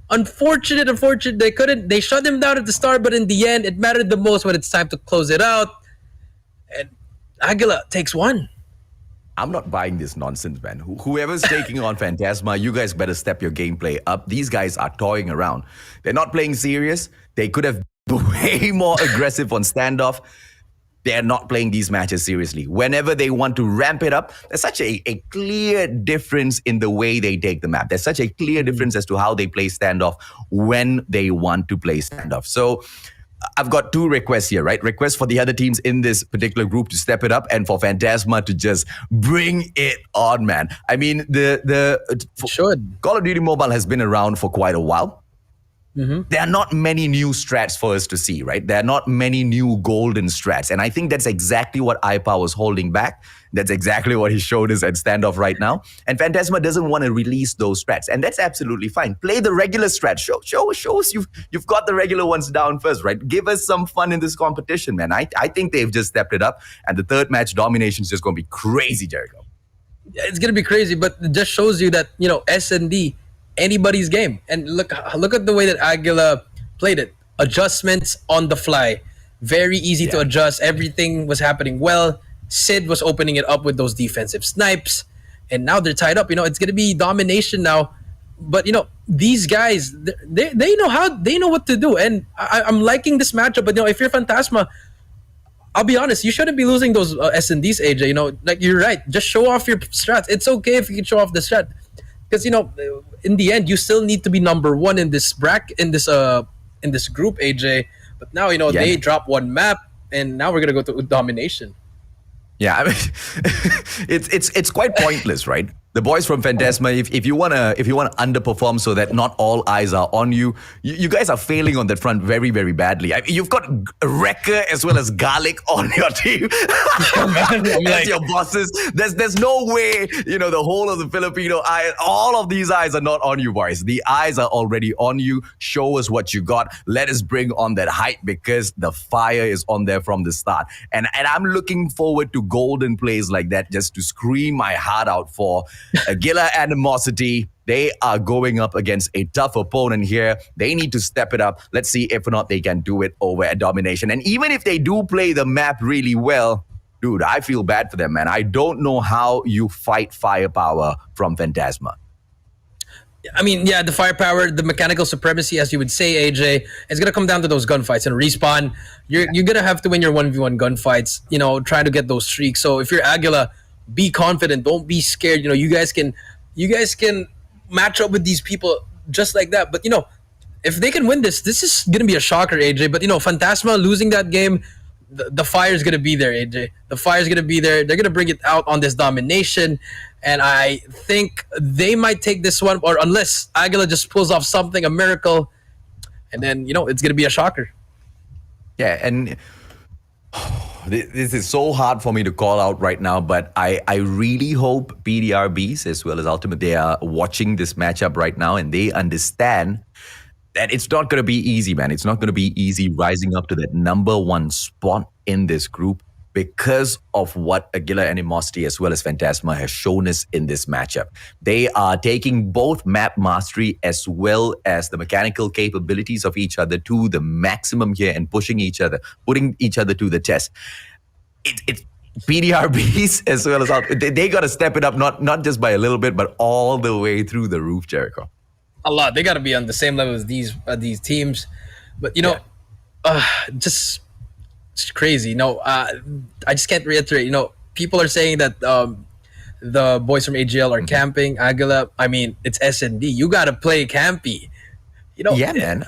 Unfortunate. They shut him down at the start, but in the end, it mattered the most when it's time to close it out. And Aguila takes one. I'm not buying this nonsense, man. Whoever's taking on Phantasma, you guys better step your gameplay up. These guys are toying around. They're not playing serious. They could have been way more aggressive on standoff. They're not playing these matches seriously. Whenever they want to ramp it up, there's such a clear difference in the way they take the map. There's such a clear difference as to how they play standoff when they want to play standoff. So I've got two requests here, right? Requests for the other teams in this particular group to step it up, and for Phantasma to just bring it on, man. I mean, Call of Duty Mobile has been around for quite a while. There are not many new strats for us to see, right? There are not many new golden strats. And I think that's exactly what iPower was holding back. That's exactly what he showed us at standoff right now. And Phantasma doesn't want to release those strats. And that's absolutely fine. Play the regular strats. Show us you've got the regular ones down first, right? Give us some fun in this competition, man. I think they've just stepped it up. And the third match, domination is just going to be crazy, Jericho. It's going to be crazy, but it just shows you that, S&D, anybody's game. And look at the way that Aguila played it. Adjustments on the fly. Very easy to adjust. Everything was happening well. Sid was opening it up with those defensive snipes. And now they're tied up. It's going to be domination now. But, these guys, they know what to do. And I'm liking this matchup. But, if you're Phantasma, I'll be honest, you shouldn't be losing those S&Ds, AJ. Like, you're right. Just show off your strats. It's okay if you can show off the strat. Because in the end, you still need to be number one in this in this group, AJ. But now they drop one map, and now we're gonna go to domination. Yeah, I mean, it's quite pointless, right? The boys from Phantasma, if you wanna underperform so that not all eyes are on you, you guys are failing on that front very, very badly. I mean, you've got Wrecker as well as Garlic on your team. As your bosses. There's no way, the whole of the Filipino eye, all of these eyes are not on you, boys. The eyes are already on you. Show us what you got. Let us bring on that hype because the fire is on there from the start. And I'm looking forward to golden plays like that just to scream my heart out for. Aguila Animosity, they are going up against a tough opponent here. They need to step it up. Let's see if or not they can do it over at domination. And even if they do play the map really well, dude, I feel bad for them, man. I don't know how you fight firepower from Phantasma. I mean, yeah, the firepower, the mechanical supremacy, as you would say, AJ, it's going to come down to those gunfights. And Respawn, you're going to have to win your 1v1 gunfights, trying to get those streaks. So if you're Aguila, be confident. Don't be scared. You guys can match up with these people just like that. But if they can win this is gonna be a shocker, AJ. But Phantasma losing that game, the fire's gonna be there, AJ. The fire's gonna be there. They're gonna bring it out on this domination, and I think they might take this one, or unless Aguila just pulls off something, a miracle, and then it's gonna be a shocker. Yeah, and this is so hard for me to call out right now, but I really hope PDR BEES as well as Ultimate, they are watching this matchup right now and they understand that it's not going to be easy, man. It's not going to be easy rising up to that number one spot in this group because of what Aguila Animosity as well as Phantasma has shown us in this matchup. They are taking both map mastery as well as the mechanical capabilities of each other to the maximum here and putting each other to the test. It's PDR BEES as well as they got to step it up, not just by a little bit, but all the way through the roof, Jericho. A lot. They got to be on the same level as these teams, but just. It's crazy. I just can't reiterate. People are saying that the boys from AGL are camping. Aguila, I mean, it's S&D. You got to play campy. Yeah, man.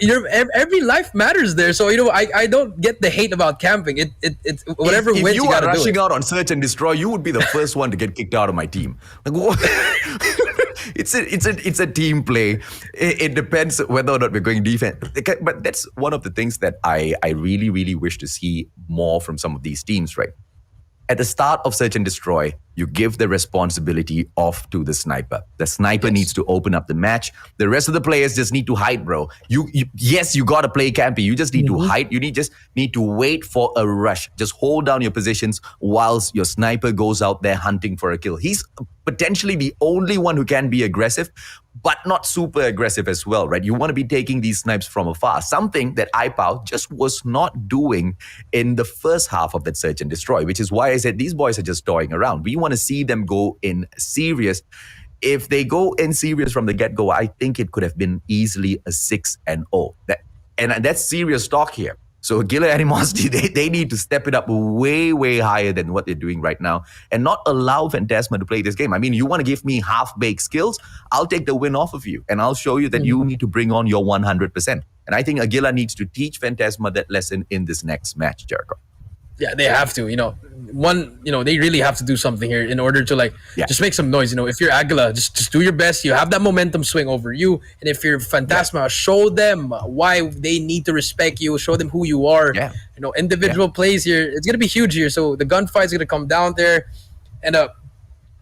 Every life matters there. So I don't get the hate about camping. It's whatever wins you got to do. If you are rushing out on search and destroy, you would be the first one to get kicked out of my team. Like, what? It's a team play. It depends whether or not we're going defense. But that's one of the things that I really, really wish to see more from some of these teams, right? At the start of Search and Destroy, you give the responsibility off to the sniper. The sniper needs to open up the match. The rest of the players just need to hide, bro. Yes, you got to play campy. You just need to hide. You just need to wait for a rush. Just hold down your positions whilst your sniper goes out there hunting for a kill. He's potentially the only one who can be aggressive, but not super aggressive as well, right? You want to be taking these snipes from afar, something that iPow just was not doing in the first half of that search and destroy, which is why I said these boys are just toying around. We want to see them go in serious. If they go in serious from the get-go, I think it could have been easily a 6-0. And that's serious talk here. So Aguila Animosity, they need to step it up way, way higher than what they're doing right now and not allow Phantasma to play this game. I mean, you want to give me half-baked skills, I'll take the win off of you and I'll show you that you need to bring on your 100%. And I think Aguila needs to teach Phantasma that lesson in this next match, Jericho. Yeah, they have to, they really have to do something here in order to just make some noise. If you're Aguila, just do your best. You have that momentum swing over you. And if you're Phantasma, show them why they need to respect you. Show them who you are. Yeah. Individual plays here. It's going to be huge here. So the gunfight's going to come down there. And,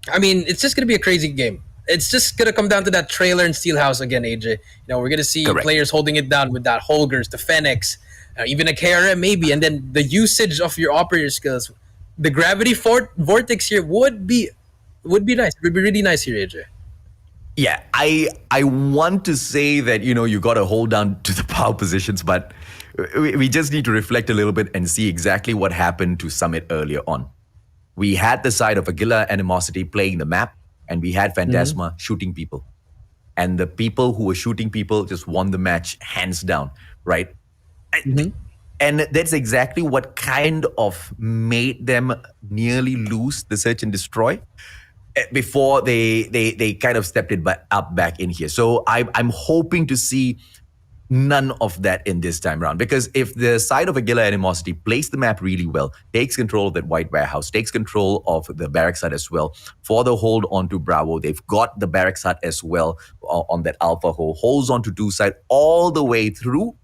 it's just going to be a crazy game. It's just going to come down to that trailer and Steelhouse again, AJ. We're going to see players holding it down with that Holgers, the Fenix, even a KRM maybe, and then the usage of your operator skills. The gravity vortex here would be nice. It would be really nice here, AJ. Yeah, I want to say that, you got to hold down to the power positions, but we just need to reflect a little bit and see exactly what happened to Summit earlier on. We had the side of Aguila Animosity playing the map, and we had Phantasma shooting people. And the people who were shooting people just won the match hands down, right? And that's exactly what kind of made them nearly lose the search and destroy before they kind of stepped it back in here. So I'm hoping to see none of that in this time round, because if the side of Aguila Animosity plays the map really well, takes control of that white warehouse, takes control of the barracks hut as well, for the hold onto Bravo, they've got the barracks hut as well on that alpha hole, holds onto 2 side all the way through.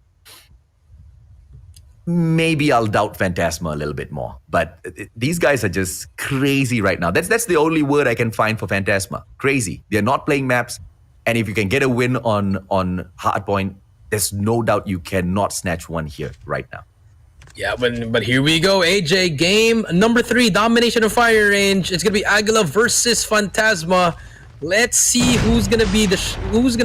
Maybe I'll doubt Phantasma a little bit more. But these guys are just crazy right now. That's the only word I can find for Phantasma. Crazy. They're not playing maps. And if you can get a win on Hardpoint, there's no doubt you cannot snatch one here right now. Yeah, but here we go, AJ. Game number 3, Domination of Fire Range. It's going to be Aguila versus Phantasma. Let's see who's gonna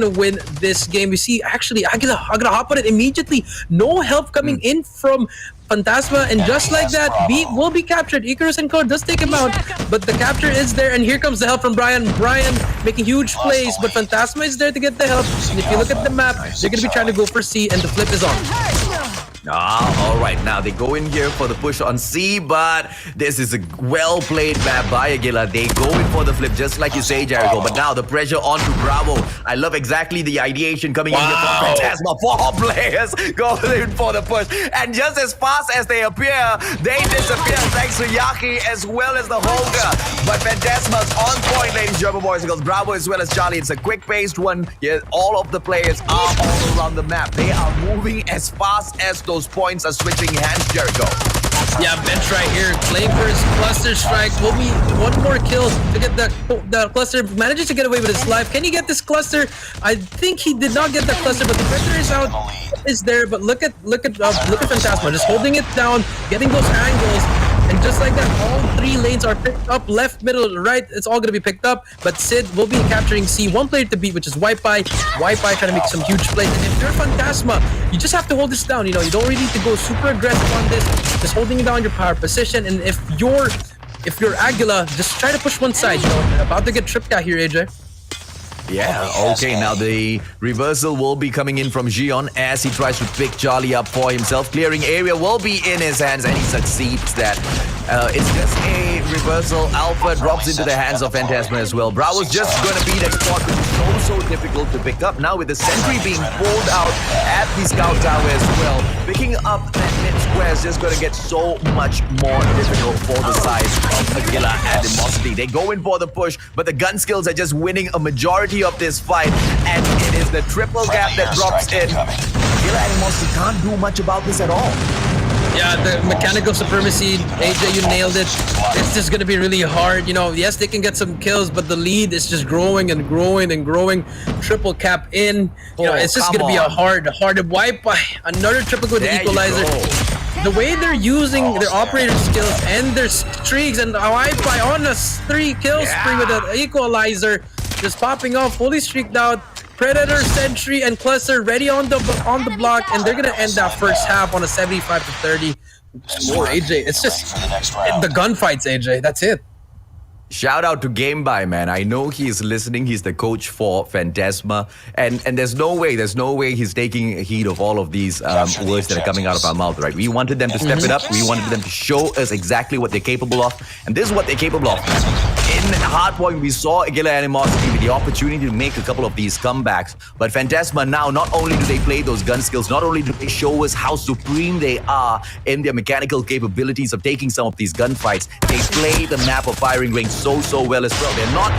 win this game. We see actually Aguila hop on it immediately. No help coming in from Phantasma, and just like that, B will be captured. Icarus and Code does take him out, but the capture is there, and here comes the help from Brian. Brian making huge plays, but Phantasma is there to get the help. And if you look at the map, they're gonna be trying to go for C, and the flip is on. All right. Now they go in here for the push on C, but this is a well-played map by Aguila. They go in for the flip, just like you say, Jericho. But now the pressure onto Bravo. I love exactly the ideation coming in here from Phantasma. 4 players go in for the push. And just as fast as they appear, they disappear thanks to Yaki as well as the Holger. But Phantasma's on point, ladies and gentlemen, boys and girls. Bravo as well as Charlie. It's a quick-paced one. Yeah, all of the players are all around the map. They are moving as fast as those points are switching hands, Jericho. Yeah, Bench right here, playing for his cluster strike. Will be 1 more kill to get the cluster. Manages to get away with his life. Can he get this cluster? I think he did not get that cluster, but the pressure is out. Is there? But look at Phantasma just holding it down, getting those angles. And just like that, all 3 lanes are picked up, left, middle, right. It's all going to be picked up. But Sid will be capturing C. 1 player to beat, which is Wi-Fi. Wi-Fi trying to make some huge plays. And if you're Phantasma, you just have to hold this down. You don't really need to go super aggressive on this. Just holding down your power position. And if you're Aguila, just try to push one side. About to get tripped out here, AJ. Yeah, okay, now the reversal will be coming in from Gion as he tries to pick Charlie up for himself. Clearing area will be in his hands and he succeeds that. It's just a reversal. Alpha drops into the hands of Phantasma as well. Bravo's just going to be that spot, which is so difficult to pick up. Now with the sentry being pulled out at the scout tower as well, picking up that mid square is just going to get so much more difficult for the side of Aguila Animosity. They go in for the push, but the gun skills are just winning a majority of this fight, and it is the triple gap that drops in. Aguila Animosity can't do much about this at all. Yeah, the mechanical supremacy, AJ, you nailed it. It's just gonna be really hard. You know, yes, they can get some kills, but the lead is just growing and growing and growing. Triple cap in. You know, it's just gonna be a hard wipe by another triple with the equalizer. The way they're using their operator skills and their streaks and a wipe by on a 3 kill spree with an equalizer, just popping off, fully streaked out. Predator, Sentry, and Cluster ready on the block, and they're gonna end that first half on a 75-30 score. AJ, it's just the gunfights, AJ. That's it. Shout out to Game By, man. I know he is listening. He's the coach for Phantasma. And there's no way he's taking heed of all of these words that are coming out of our mouth, right? We wanted them to step it up. We wanted them to show us exactly what they're capable of. And this is what they're capable of. In Hardpoint, we saw Aguila Animosity with the opportunity to make a couple of these comebacks. But Phantasma now, not only do they play those gun skills, not only do they show us how supreme they are in their mechanical capabilities of taking some of these gunfights, they play the map of firing range so well as well. They're not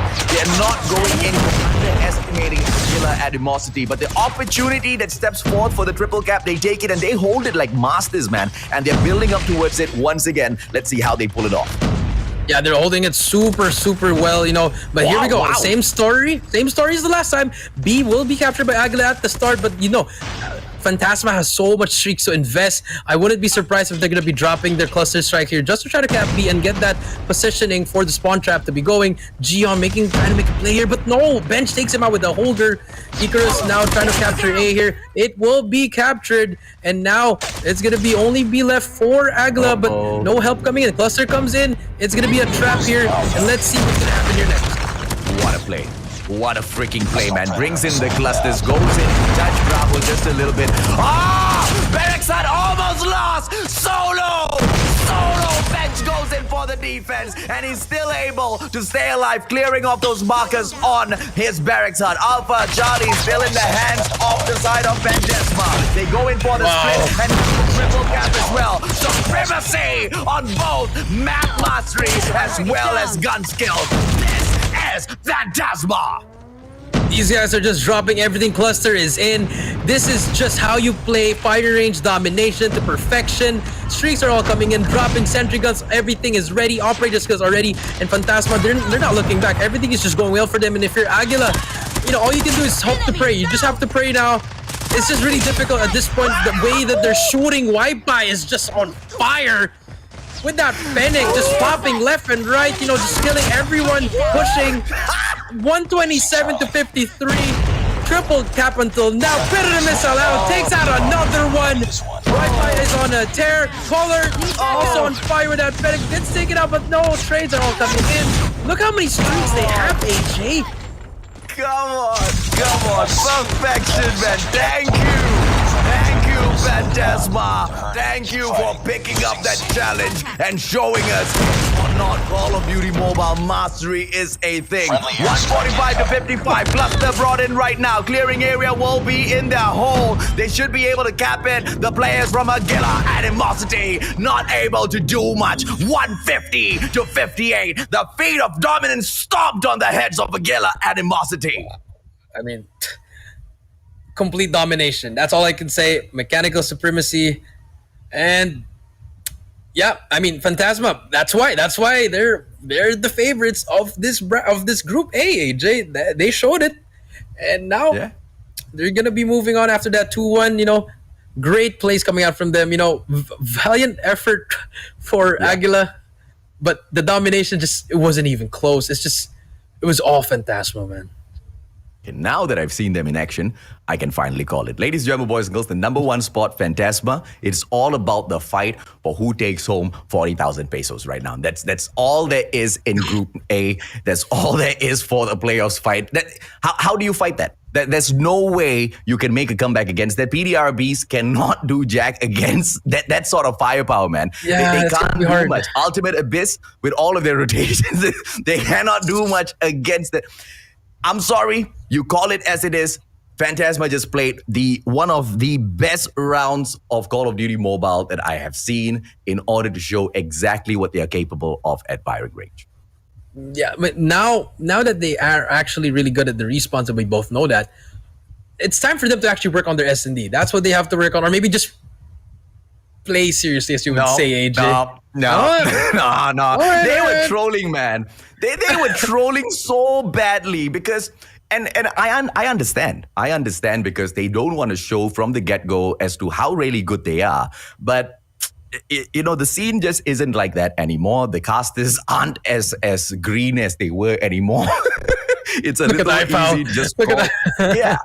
going in underestimating Aguila Animosity, but the opportunity that steps forth for the triple cap, they take it and they hold it like masters, man. And they're building up towards it once again. Let's see how they pull it off. Yeah, they're holding it super well, you know. But here we go. Same story as the last time. B will be captured by Aguila at the start, but you know, Phantasma has so much streaks to invest. I wouldn't be surprised if they're going to be dropping their cluster strike here just to try to cap B and get that positioning for the spawn trap to be going. Gion trying to make a play here, but no, Bench takes him out with the holder. Icarus now trying to capture A here. It will be captured, and now it's going to be only be left for Aguila, but no help coming in. Cluster comes in. It's going to be a trap here, and let's see what's going to happen here next. What a play. What a freaking play, man. Brings in the clusters, goes in, touch Bravo just a little bit. Barracks had almost lost. Solo! Bench goes in for the defense, and he's still able to stay alive, clearing off those markers on his Barracks hut. Alpha Charlie still in the hands of the side of Phantasma. They go in for the split and triple cap as well. Supremacy on both map mastery as well as gun skills. This is Phantasma. These guys are just dropping everything. Cluster is in. This is just how you play fire range domination to perfection. Streaks are all coming in, dropping sentry guns. Everything is ready. Operator skills are ready. And Phantasma, they're not looking back. Everything is just going well for them. And if you're Aguila, you know, all you can do is hope to pray. You just have to pray now. It's just really difficult at this point. The way that they're shooting wipe by is just on fire. With that Fennec just popping left and right, you know, just killing everyone, pushing 127-53. Triple cap until now. Predator missile out, takes out another one. Wi-Fi is on a tear. Color also on fire with that Fennec. It's taken out, but no, trades are all coming in. Look how many streaks they have, AJ. Come on. Perfection, man. Thank you, Phantasma. Thank you for picking up that challenge and showing us what not Call of Duty Mobile Mastery is a thing. 145-55. Cluster brought in right now. Clearing area will be in their hole. They should be able to cap it. The players from Aguila Animosity not able to do much. 150-58. The feet of dominance stomped on the heads of Aguila Animosity. I mean, complete domination. That's all I can say. Mechanical supremacy, and yeah, I mean, Phantasma. That's why they're the favorites of this group A. AJ, they showed it, and now they're gonna be moving on after that 2-1. You know, great plays coming out from them. You know, valiant effort for Aguila, but the domination it wasn't even close. It was all Phantasma, man. And now that I've seen them in action, I can finally call it. Ladies and gentlemen, boys and girls, the #1 spot, Phantasma. It's all about the fight for who takes home 40,000 pesos right now. That's all there is in Group A. That's all there is for the playoffs fight. How do you fight that? There's no way you can make a comeback against that. PDR BEES cannot do jack against that sort of firepower, man. Yeah, they can't do much. Ultimate Abyss, with all of their rotations, they cannot do much against that. I'm sorry, you call it as it is. Phantasma just played one of the best rounds of Call of Duty Mobile that I have seen in order to show exactly what they are capable of at firing range. Yeah, but now that they are actually really good at the respawns, and we both know that, it's time for them to actually work on their S&D. That's what they have to work on, or maybe just play seriously, as you would No, say, AJ. no, no. Alright, They were alright. trolling, man. They were trolling so badly because and I understand. I understand because they don't want to show from the get-go as to how really good they are. But the scene just isn't like that anymore. The casters aren't as green as they were anymore. It's a Look at little that, pal. easy just Look at that. yeah.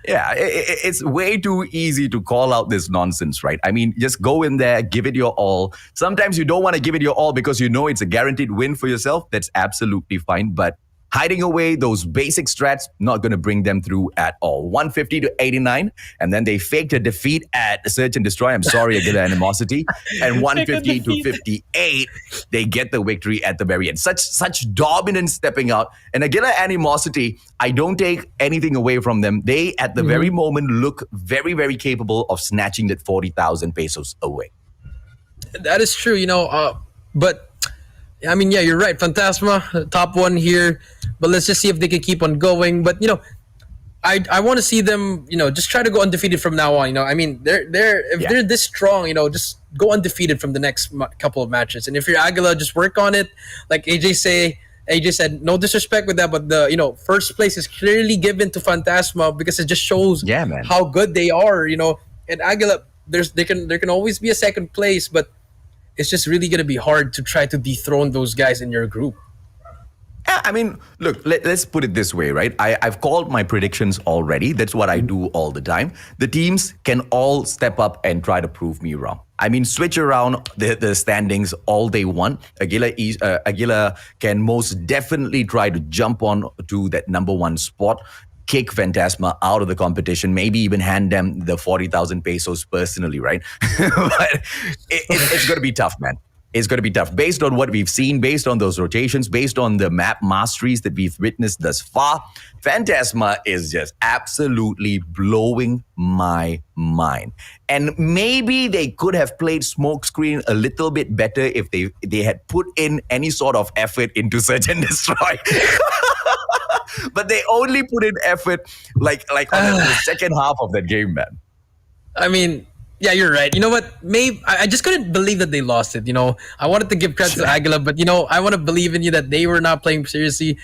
Yeah, it's way too easy to call out this nonsense, right? I mean, just go in there, give it your all. Sometimes you don't want to give it your all because you know it's a guaranteed win for yourself. That's absolutely fine. But hiding away those basic strats, not going to bring them through at all. 150 to 89, and then they faked a defeat at Search and Destroy. I'm sorry, Aguila Animosity. And 150 to 58, they get the victory at the very end. Such dominance stepping out. And Aguila Animosity, I don't take anything away from them. They, at the very moment, look very, very capable of snatching that 40,000 pesos away. That is true, but I mean, yeah, you're right. Fantasma, top one here, but let's just see if they can keep on going. But I want to see them, just try to go undefeated from now on. I mean, they're this strong, just go undefeated from the next couple of matches. And if you're Aguila, just work on it. Like AJ said, no disrespect with that, but the first place is clearly given to Fantasma because it just shows how good they are. And Aguila, there can always be a second place, but it's just really going to be hard to try to dethrone those guys in your group. Yeah, I mean, look, let's put it this way, right? I've called my predictions already. That's what I do all the time. The teams can all step up and try to prove me wrong. I mean, switch around the standings all they want. Aguila can most definitely try to jump on to that number one spot, kick Fantasma out of the competition, maybe even hand them the 40,000 pesos personally, right? But it's going to be tough, man. It's going to be tough. Based on what we've seen, based on those rotations, based on the map masteries that we've witnessed thus far, Fantasma is just absolutely blowing my mind. And maybe they could have played Smokescreen a little bit better if they had put in any sort of effort into Search and Destroy. But they only put in effort like on the second half of that game, man. I mean, yeah, you're right. You know what? Maybe I just couldn't believe that they lost it. I wanted to give credit to Aguila, but I want to believe in you that they were not playing seriously.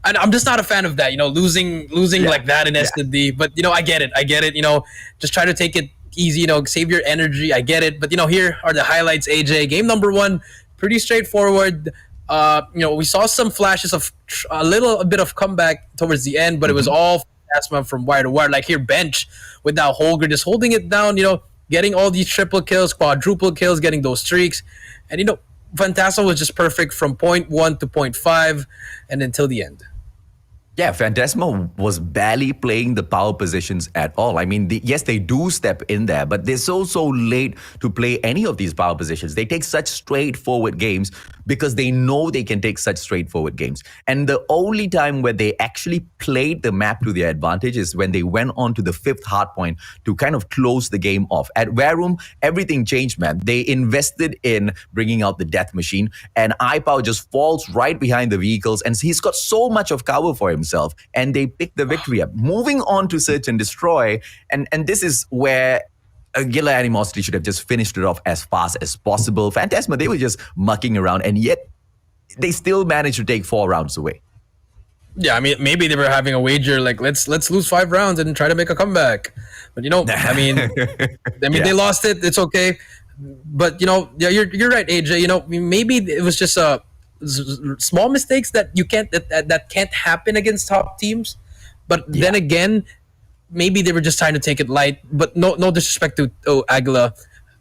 And I'm just not a fan of that. Losing like that in SD. But I get it. Just try to take it easy. Save your energy. I get it. But here are the highlights. AJ, game number 1, pretty straightforward. We saw some flashes of a little bit of comeback towards the end, but it was all Fantasma from wire to wire. Like here, bench without Holger just holding it down. Getting all these triple kills, quadruple kills, getting those streaks, and Fantasma was just perfect from point 1 to point 5, and until the end. Yeah, Fantasma was barely playing the power positions at all. I mean, yes, they do step in there, but they're so late to play any of these power positions. They take such straightforward games because they know they can take such straightforward games. And the only time where they actually played the map to their advantage is when they went on to the 5th hardpoint to kind of close the game off. At Wareroom, everything changed, man. They invested in bringing out the death machine, and iPower just falls right behind the vehicles, and he's got so much of cover for himself, and they pick the victory up. Moving on to Search and Destroy, and this is where Aguila Animosity should have just finished it off as fast as possible. Fantasma, they were just mucking around, and yet they still managed to take 4 rounds away. Yeah, I mean, maybe they were having a wager like let's lose 5 rounds and try to make a comeback. But I mean, they lost it. It's okay. But yeah, you're right, AJ. Maybe it was just small mistakes that you can't that can't happen against top teams. But then again, maybe they were just trying to take it light. But no disrespect to Aguila.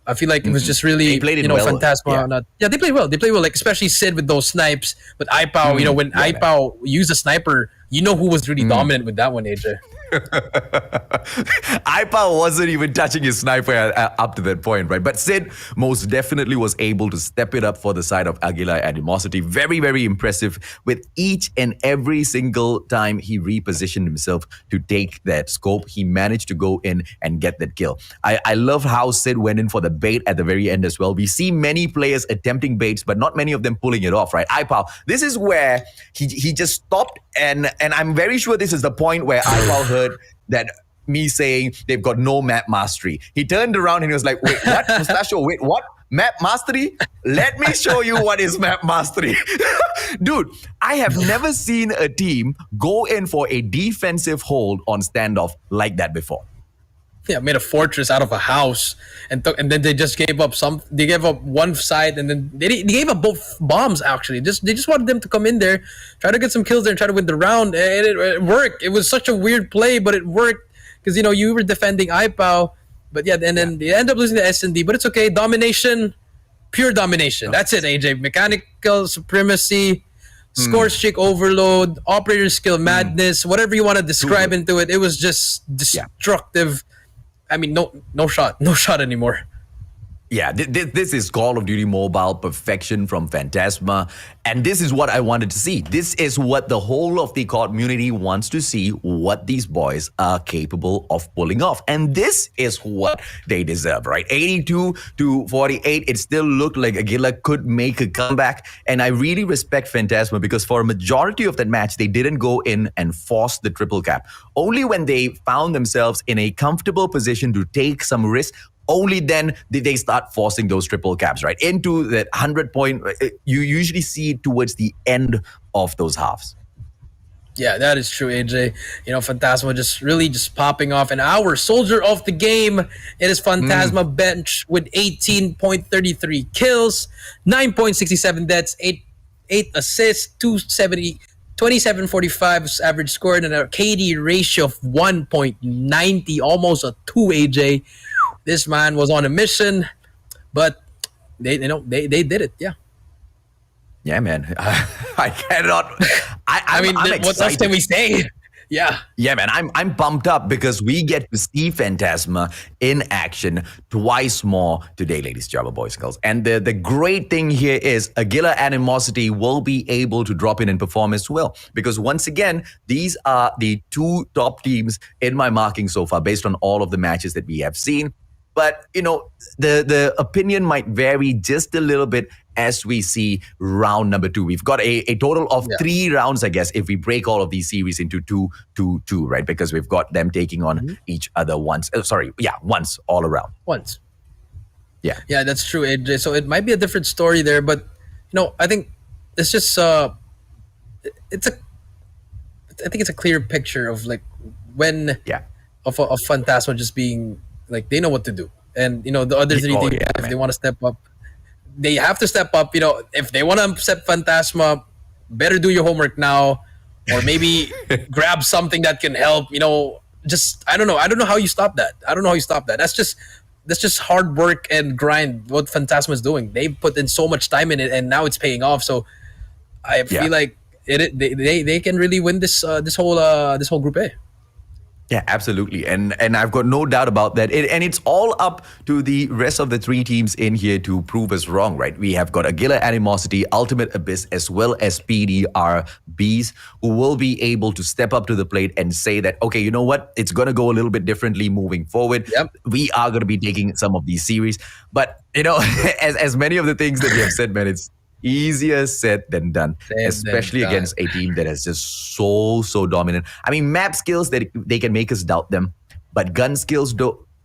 I feel like it was just really, they played it well. Fantasma. They played well. They played well, like especially Sid with those snipes. But iPow, when iPow used a sniper, who was really dominant with that one, AJ. iPow wasn't even touching his sniper up to that point, right? But Sid most definitely was able to step it up for the side of Aguila Animosity. Very, very impressive with each and every single time he repositioned himself to take that scope. He managed to go in and get that kill. I love how Sid went in for the bait at the very end as well. We see many players attempting baits, but not many of them pulling it off, right? iPow, this is where he just stopped, and I'm very sure this is the point where iPow heard that me saying they've got no map mastery. He turned around and he was like, wait, what? Mustachio, wait, what? Map mastery? Let me show you what is map mastery. Dude, I have never seen a team go in for a defensive hold on standoff like that before. Yeah, made a fortress out of a house, and then they just gave up some. They gave up one side, and then they gave up both bombs. Actually, they just wanted them to come in there, try to get some kills there, and try to win the round. And it worked. It was such a weird play, but it worked because you were defending IPOW, but yeah, and then they end up losing the S&D. But it's okay. Domination, pure domination. That's it. AJ, mechanical supremacy, score streak overload, operator skill madness, whatever you want to describe into it. It was just destructive. I mean, no shot anymore. Yeah, this is Call of Duty Mobile perfection from Phantasma, and this is what I wanted to see. This is what the whole of the community wants to see, what these boys are capable of pulling off. And this is what they deserve, right? 82 to 48, it still looked like Aguila could make a comeback, and I really respect Phantasma because for a majority of that match, they didn't go in and force the triple cap. Only when they found themselves in a comfortable position to take some risk, only then did they start forcing those triple caps, right? Into that 100-point, you usually see it towards the end of those halves. Yeah, that is true, AJ. Phantasma just popping off. And our soldier of the game, it is Phantasma bench with 18.33 kills, 9.67 deaths, 8 assists, 27.45 average score, and an KD ratio of 1.90, almost a 2, AJ. This man was on a mission, but they did it. Yeah. Yeah, man. I cannot. I'm what else excited. can we say? Yeah. Yeah, man. I'm pumped up because we get to see Phantasma in action twice more today, ladies, Java boys and girls. And the great thing here is Aguila Animosity will be able to drop in and perform as well. Because once again, these are the two top teams in my marking so far based on all of the matches that we have seen. But, the opinion might vary just a little bit as we see round number 2. We've got a total of 3 rounds, I guess, if we break all of these series into 2, right? Because we've got them taking on each other once. Once all around. Once. Yeah. Yeah, that's true, AJ. So it might be a different story there, but, I think it's just, I think it's a clear picture of, like, when, of Phantasma just being, like, they know what to do. And, the other three teams, if they want to step up, they have to step up. If they want to upset Phantasma, better do your homework now. Or maybe grab something that can help. I don't know. I don't know how you stop that. That's just hard work and grind, what Phantasma is doing. They put in so much time in it, and now it's paying off. So I feel like they can really win this whole Group A. Yeah, absolutely. And I've got no doubt about that. And it's all up to the rest of the 3 teams in here to prove us wrong, right? We have got Aguila Animosity, Ultimate Abyss, as well as PDR BEES, who will be able to step up to the plate and say that, okay, you know what? It's going to go a little bit differently moving forward. Yep. We are going to be taking some of these series. But, as many of the things that we have said, man, it's easier said than done, especially against a team that is just so dominant. I mean, map skills, that they can make us doubt them, but gun skills,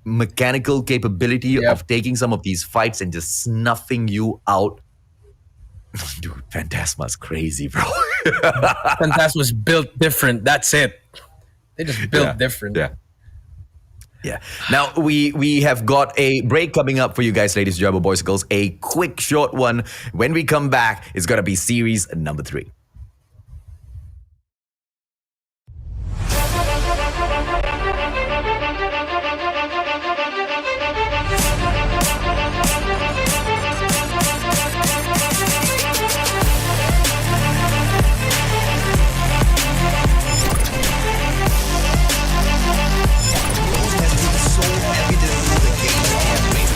mechanical capability of taking some of these fights and just snuffing you out. Dude, Phantasma's crazy, bro. Phantasma's built different. That's it. They just built different. Yeah. Now, we have got a break coming up for you guys, ladies and gentlemen, boys and girls. A quick, short one. When we come back, it's going to be series number 3.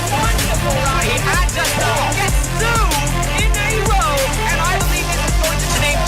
Wonderful, right? I just get 2 in a row, and I believe this is going to name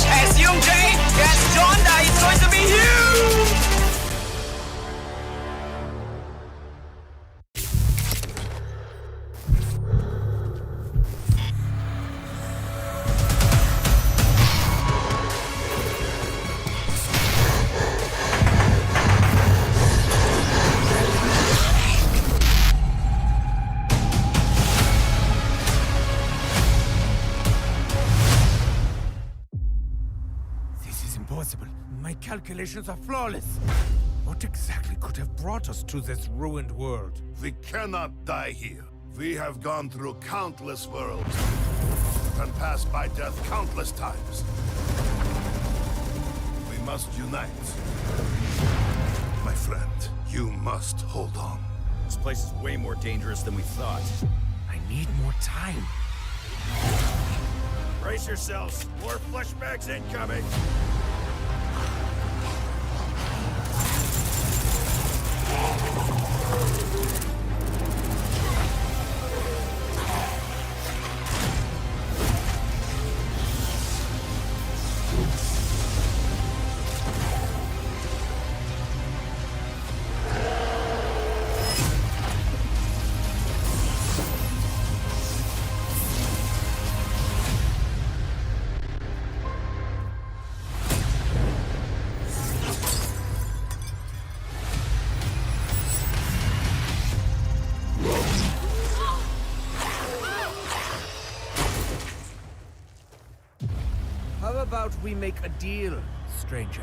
impossible. My calculations are flawless. What exactly could have brought us to this ruined world? We cannot die here. We have gone through countless worlds and passed by death countless times. We must unite. My friend, you must hold on. This place is way more dangerous than we thought. I need more time. Brace yourselves. More flashbacks incoming. How about we make a deal, stranger?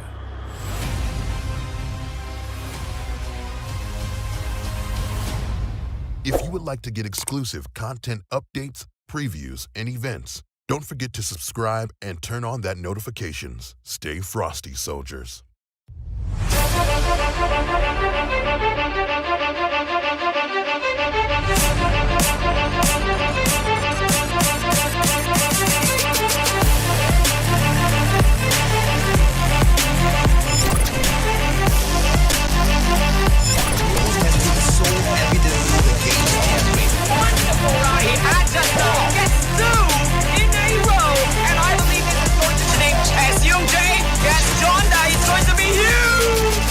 If you would like to get exclusive content updates, previews, and events, don't forget to subscribe and turn on that notifications. Stay frosty, soldiers. Wonderful ride. I just gets two in a row, and I believe this is going to name as UJ gets Jonda. It's going to be huge.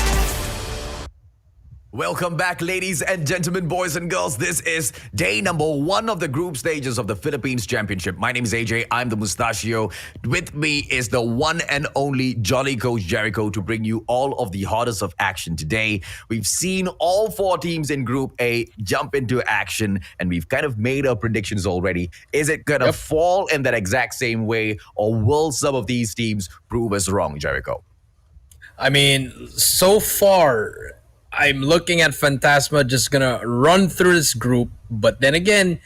Welcome back, ladies and gentlemen, boys and girls. This is day number 1 of the group stages of the Philippines Championship. My name is AJ. I'm the Mustachio. With me is the one and only Jolly Coach Jericho to bring you all of the hottest of action today. We've seen all 4 teams in Group A jump into action, and we've kind of made our predictions already. Is it going to fall in that exact same way, or will some of these teams prove us wrong, Jericho? I mean, so far, I'm looking at Phantasma just gonna run through this group. But then again,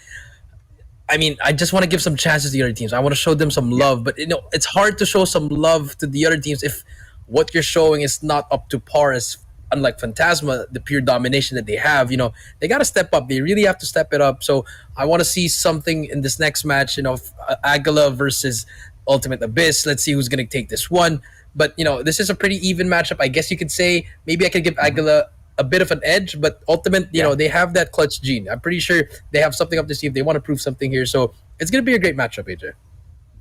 I mean, I just want to give some chances to the other teams. I want to show them some love. But, it's hard to show some love to the other teams if what you're showing is not up to par as, unlike Phantasma, the pure domination that they have. They got to step up. They really have to step it up. So I want to see something in this next match, Aguila versus Ultimate Abyss. Let's see who's going to take this one. But, this is a pretty even matchup. I guess you could say maybe I could give Aguila a bit of an edge, but Ultimate, they have that clutch gene. I'm pretty sure they have something up their sleeve. They want to prove something here. So it's going to be a great matchup, AJ.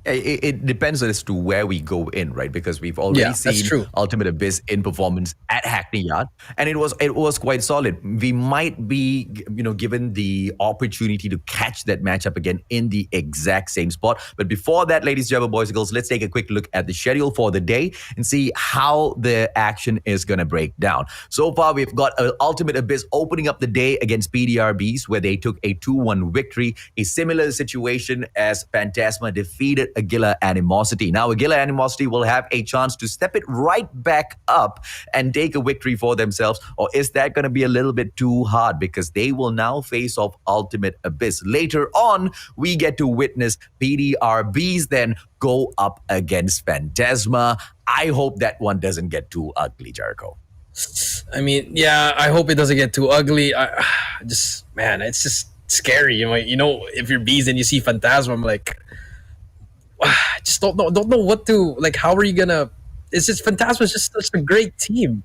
It depends as to where we go in, right? Because we've already seen Ultimate Abyss in performance at Hackney Yard, and it was quite solid. We might be, given the opportunity to catch that matchup again in the exact same spot. But before that, ladies and gentlemen, boys and girls, let's take a quick look at the schedule for the day and see how the action is going to break down. So far, we've got Ultimate Abyss opening up the day against PDR BEES, where they took a 2-1 victory. A similar situation as Phantasma defeated Aguila Animosity. Now, Aguila Animosity will have a chance to step it right back up and take a victory for themselves, or is that going to be a little bit too hard because they will now face off Ultimate Abyss? Later on, we get to witness PDR BEES then go up against Phantasma. I hope that one doesn't get too ugly, Jericho. I mean, yeah, I hope it doesn't get too ugly. It's just scary. If you're BEES and you see Phantasma, I'm like, I just don't know what to, like, how are you gonna, it's just, Phantasma is just such a great team.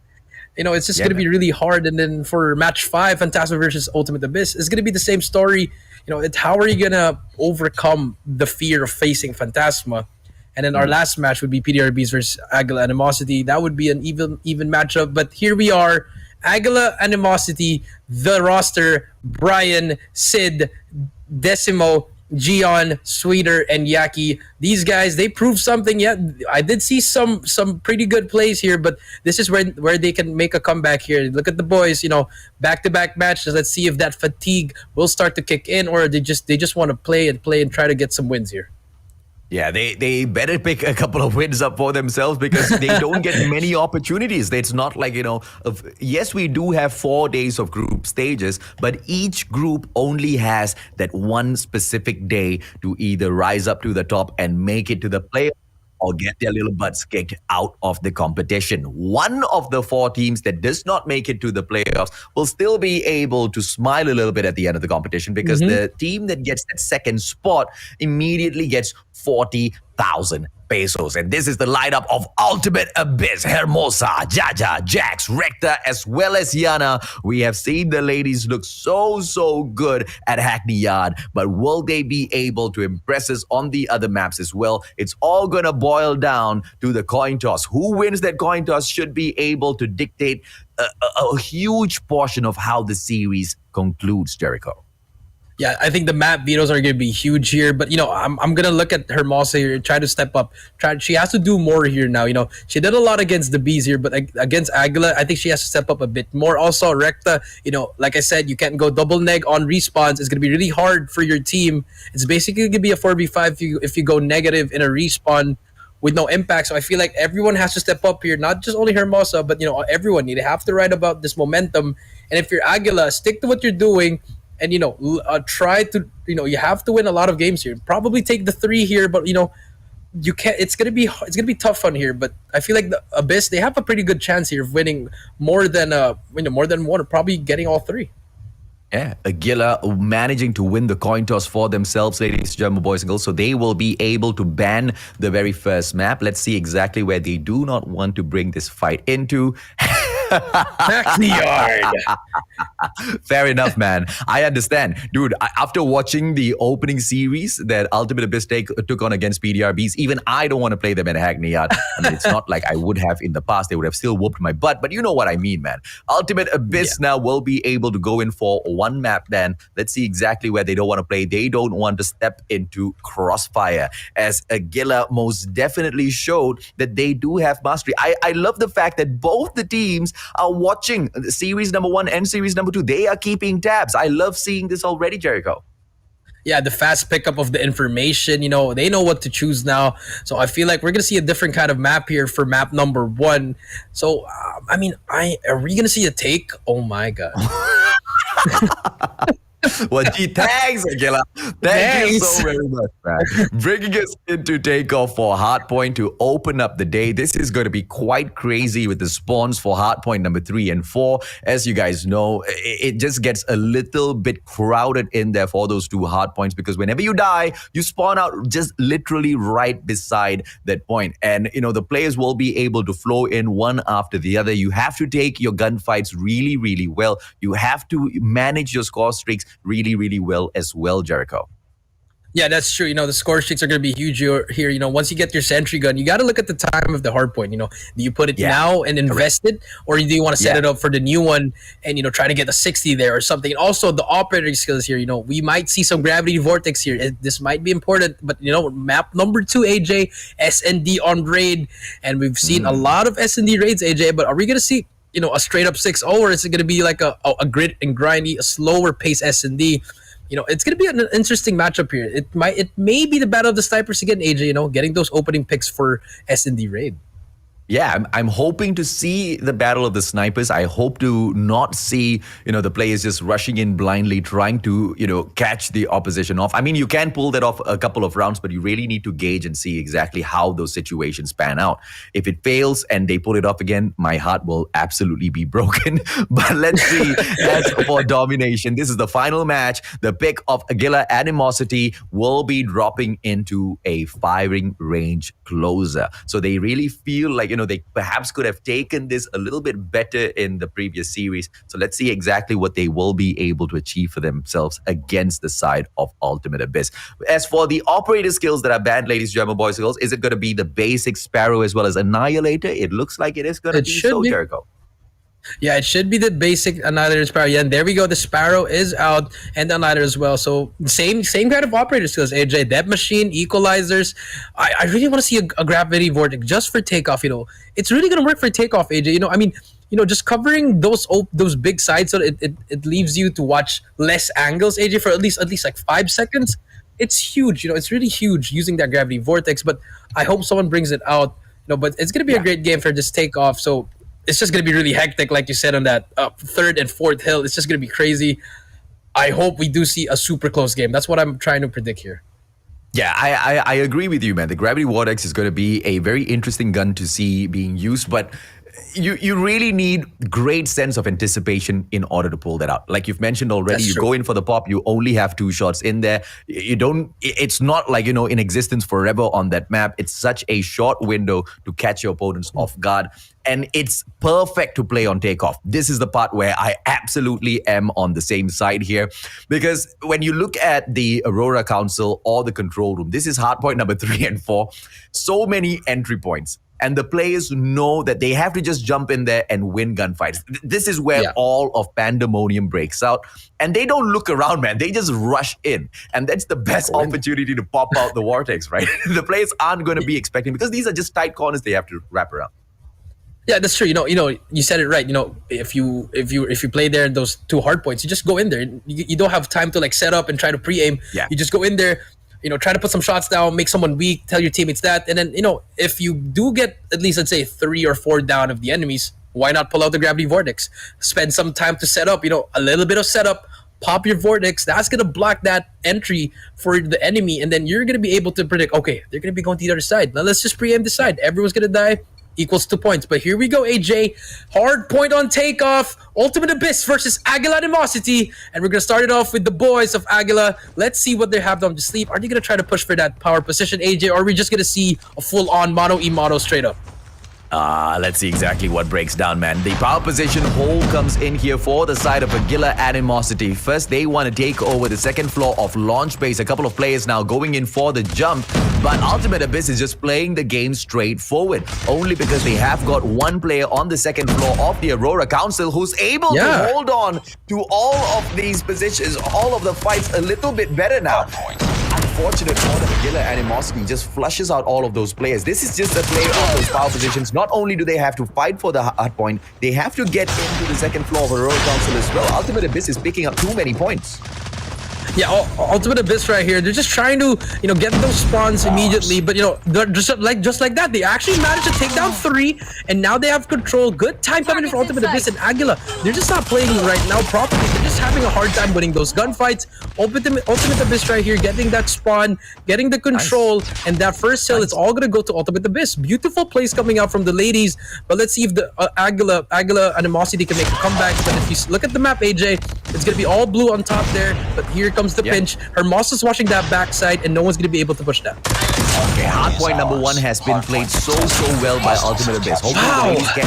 It's just gonna be really hard. And then for match 5, Phantasma versus Ultimate Abyss, it's gonna be the same story. How are you gonna overcome the fear of facing Phantasma? And then our last match would be PDR BEES versus Aguila Animosity. That would be an even matchup. But here we are, Aguila Animosity, the roster: Brian, Sid, Decimo, Gion, Sweeter, and Yaki. These guys, they proved something yet. I did see some pretty good plays here, but this is where they can make a comeback here. Look at the boys, back-to-back matches. Let's see if that fatigue will start to kick in, or they just want to play and try to get some wins here. Yeah, they better pick a couple of wins up for themselves because they don't get many opportunities. It's not like, yes, we do have 4 days of group stages, but each group only has that one specific day to either rise up to the top and make it to the playoffs or get their little butts kicked out of the competition. One of the 4 teams that does not make it to the playoffs will still be able to smile a little bit at the end of the competition because the team that gets that second spot immediately gets 40,000 pesos. And this is the lineup of Ultimate Abyss, Hermosa, Jaja, Jax, Recta, as well as Yana. We have seen the ladies look so good at Hackney Yard, but will they be able to impress us on the other maps as well? It's all going to boil down to the coin toss. Who wins that coin toss should be able to dictate a huge portion of how the series concludes, Jericho. Yeah, I think the map vetoes are going to be huge here. But, I'm going to look at Hermosa here and try to step up. She has to do more here now. She did a lot against the Bees here, but against Aguila, I think she has to step up a bit more. Also, Recta, like I said, you can't go double neg on respawns. It's going to be really hard for your team. It's basically going to be a 4v5 if you go negative in a respawn with no impact. So I feel like everyone has to step up here, not just only Hermosa, but, everyone. You have to write about this momentum. And if you're Aguila, stick to what you're doing. And try to you have to win a lot of games here. Probably take the 3 here, but you can't. It's gonna be tough on here. But I feel like the Abyss, they have a pretty good chance here of winning more than one, or probably getting all 3. Yeah, Aguila managing to win the coin toss for themselves, ladies and gentlemen, boys and girls. So they will be able to ban the very first map. Let's see exactly where they do not want to bring this fight into. Hackney Yard. Fair enough, man. I understand. Dude, after watching the opening series that Ultimate Abyss took on against PDR BEES, even I don't want to play them at Hackney Yard. I mean, it's not like I would have in the past. They would have still whooped my butt, but you know what I mean, man. Ultimate Abyss now will be able to go in for one map then. Let's see exactly where they don't want to play. They don't want to step into Crossfire, as Aguila most definitely showed that they do have mastery. I love the fact that both the teams are watching series number 1 and series number 2. They are keeping tabs. I love seeing this already, Jericho. Yeah, the fast pickup of the information, they know what to choose now. So I feel like we're going to see a different kind of map here for map number 1. So, are we going to see a take? Oh my God. Well, gee, thanks, Aguila. Thank you so very much, man. Bringing us into takeoff for Hardpoint to open up the day. This is going to be quite crazy with the spawns for Hardpoint number 3 and 4. As you guys know, it just gets a little bit crowded in there for those 2 hardpoints because whenever you die, you spawn out just literally right beside that point. And, the players will be able to flow in one after the other. You have to take your gunfights really, really well. You have to manage your score streaks really, really well as well, Jericho. Yeah, that's true. The score streaks are going to be huge here. Once you get your sentry gun, you got to look at the time of the hard point. Do you put it now and invest it, or do you want to set it up for the new one and try to get a 60 there or something? And also the operating skills here. We might see some gravity vortex here. This might be important, but map number 2, AJ, SND on raid, and we've seen a lot of SND raids, AJ. But are we going to see a straight up 6-0, or is it going to be like a grit and grindy, a slower pace S&D? It's going to be an interesting matchup here. It may be the battle of the snipers again, AJ, getting those opening picks for S&D raid. Yeah, I'm hoping to see the battle of the snipers. I hope to not see, the players just rushing in blindly, trying to, catch the opposition off. I mean, you can pull that off a couple of rounds, but you really need to gauge and see exactly how those situations pan out. If it fails and they pull it off again, my heart will absolutely be broken. But let's see. As for domination, this is the final match. The pick of Aguila Animosity will be dropping into a firing range closer. So they really feel like, they perhaps could have taken this a little bit better in the previous series. So let's see exactly what they will be able to achieve for themselves against the side of Ultimate Abyss. As for the operator skills that are banned, ladies and gentlemen, boys and girls, is it going to be the basic Sparrow as well as Annihilator? It looks like it is going to be so, Jericho. Yeah, it should be the basic Annihilator Sparrow. Yeah, and there we go. The Sparrow is out, and the Annihilator as well. So same kind of operator skills, AJ. Death Machine, Equalizers. I really want to see a Gravity Vortex just for takeoff. It's really going to work for takeoff, AJ. Just covering those big sides, so it leaves you to watch less angles, AJ, for at least like 5 seconds. it's huge. It's really huge using that gravity vortex. But I hope someone brings it out. But it's gonna be a great game for this takeoff. So it's just gonna be really hectic, like you said on that third and fourth hill. It's just gonna be crazy. I hope we do see a super close game. That's what I'm trying to predict here. Yeah, I agree with you, man. The Gravity Vortex is going to be a very interesting gun to see being used, but you really need great sense of anticipation in order to pull that out. Like you've mentioned already, That's you true. go in for the pop, you only have 2 shots in there. You don't, it's not like, in existence forever on that map. It's such a short window to catch your opponents off guard. And it's perfect to play on takeoff. This is the part where I absolutely am on the same side here. Because when you look at the Aurora Council or the control room, this is hard point number 3 and 4. So many entry points. And the players know that they have to just jump in there and win gunfights. This is where all of pandemonium breaks out. And they don't look around, man. They just rush in. And that's the best opportunity to pop out the vortex, right? The players aren't going to be expecting, because these are just tight corners they have to wrap around. Yeah, that's true. You said it right. If you play there in those 2 hard points, you just go in there. You don't have time to like set up and try to pre-aim. Yeah. You just go in there, try to put some shots down, make someone weak, tell your teammates that, and then if you do get at least, let's say, 3 or 4 down of the enemies, why not pull out the gravity vortex? Spend some time to set up. A little bit of setup. Pop your vortex. That's gonna block that entry for the enemy, and then you're gonna be able to predict. Okay, they're gonna be going to the other side. Now let's just pre-aim this side. Everyone's gonna die. Equals 2 points. But here we go, AJ. Hard point on takeoff. Ultimate Abyss versus Aguila Animosity. And we're going to start it off with the boys of Aguila. Let's see what they have down to sleep. Are they going to try to push for that power position, AJ? Or are we just going to see a full-on mono-e-mono straight up? Let's see exactly what breaks down, man. The power position hole comes in here for the side of Aguila Animosity. First, they want to take over the second floor of launch base. A couple of players now going in for the jump. But Ultimate Abyss is just playing the game straightforward. Only because they have got one player on the second floor of the Aurora Council who's able to hold on to all of these positions, all of the fights a little bit better now. Unfortunate for the Aguila Animosity just flushes out all of those players. This is just a play of those power positions. Not only do they have to fight for the hard point, they have to get into the second floor of Aurora Council as well. Ultimate Abyss is picking up too many points. Yeah, Ultimate Abyss right here. They're just trying to, get those spawns immediately. But, they're just like that. They actually managed to take down 3. And now they have control. Good time coming in for Ultimate Abyss and Aguila. They're just not playing right now properly. They're just having a hard time winning those gunfights. Ultimate Abyss right here, getting that spawn, getting the control. Nice. And that first hill, it's all going to go to Ultimate Abyss. Beautiful plays coming out from the ladies. But let's see if the Aguila Animosity can make a comeback. But if you look at the map, AJ, it's going to be all blue on top there. But here comes the pinch. Hermosa's watching that backside, and no one's going to be able to push that. Okay, hard point number 1 has been played so well by Ultimate Abyss. Hopefully the ladies can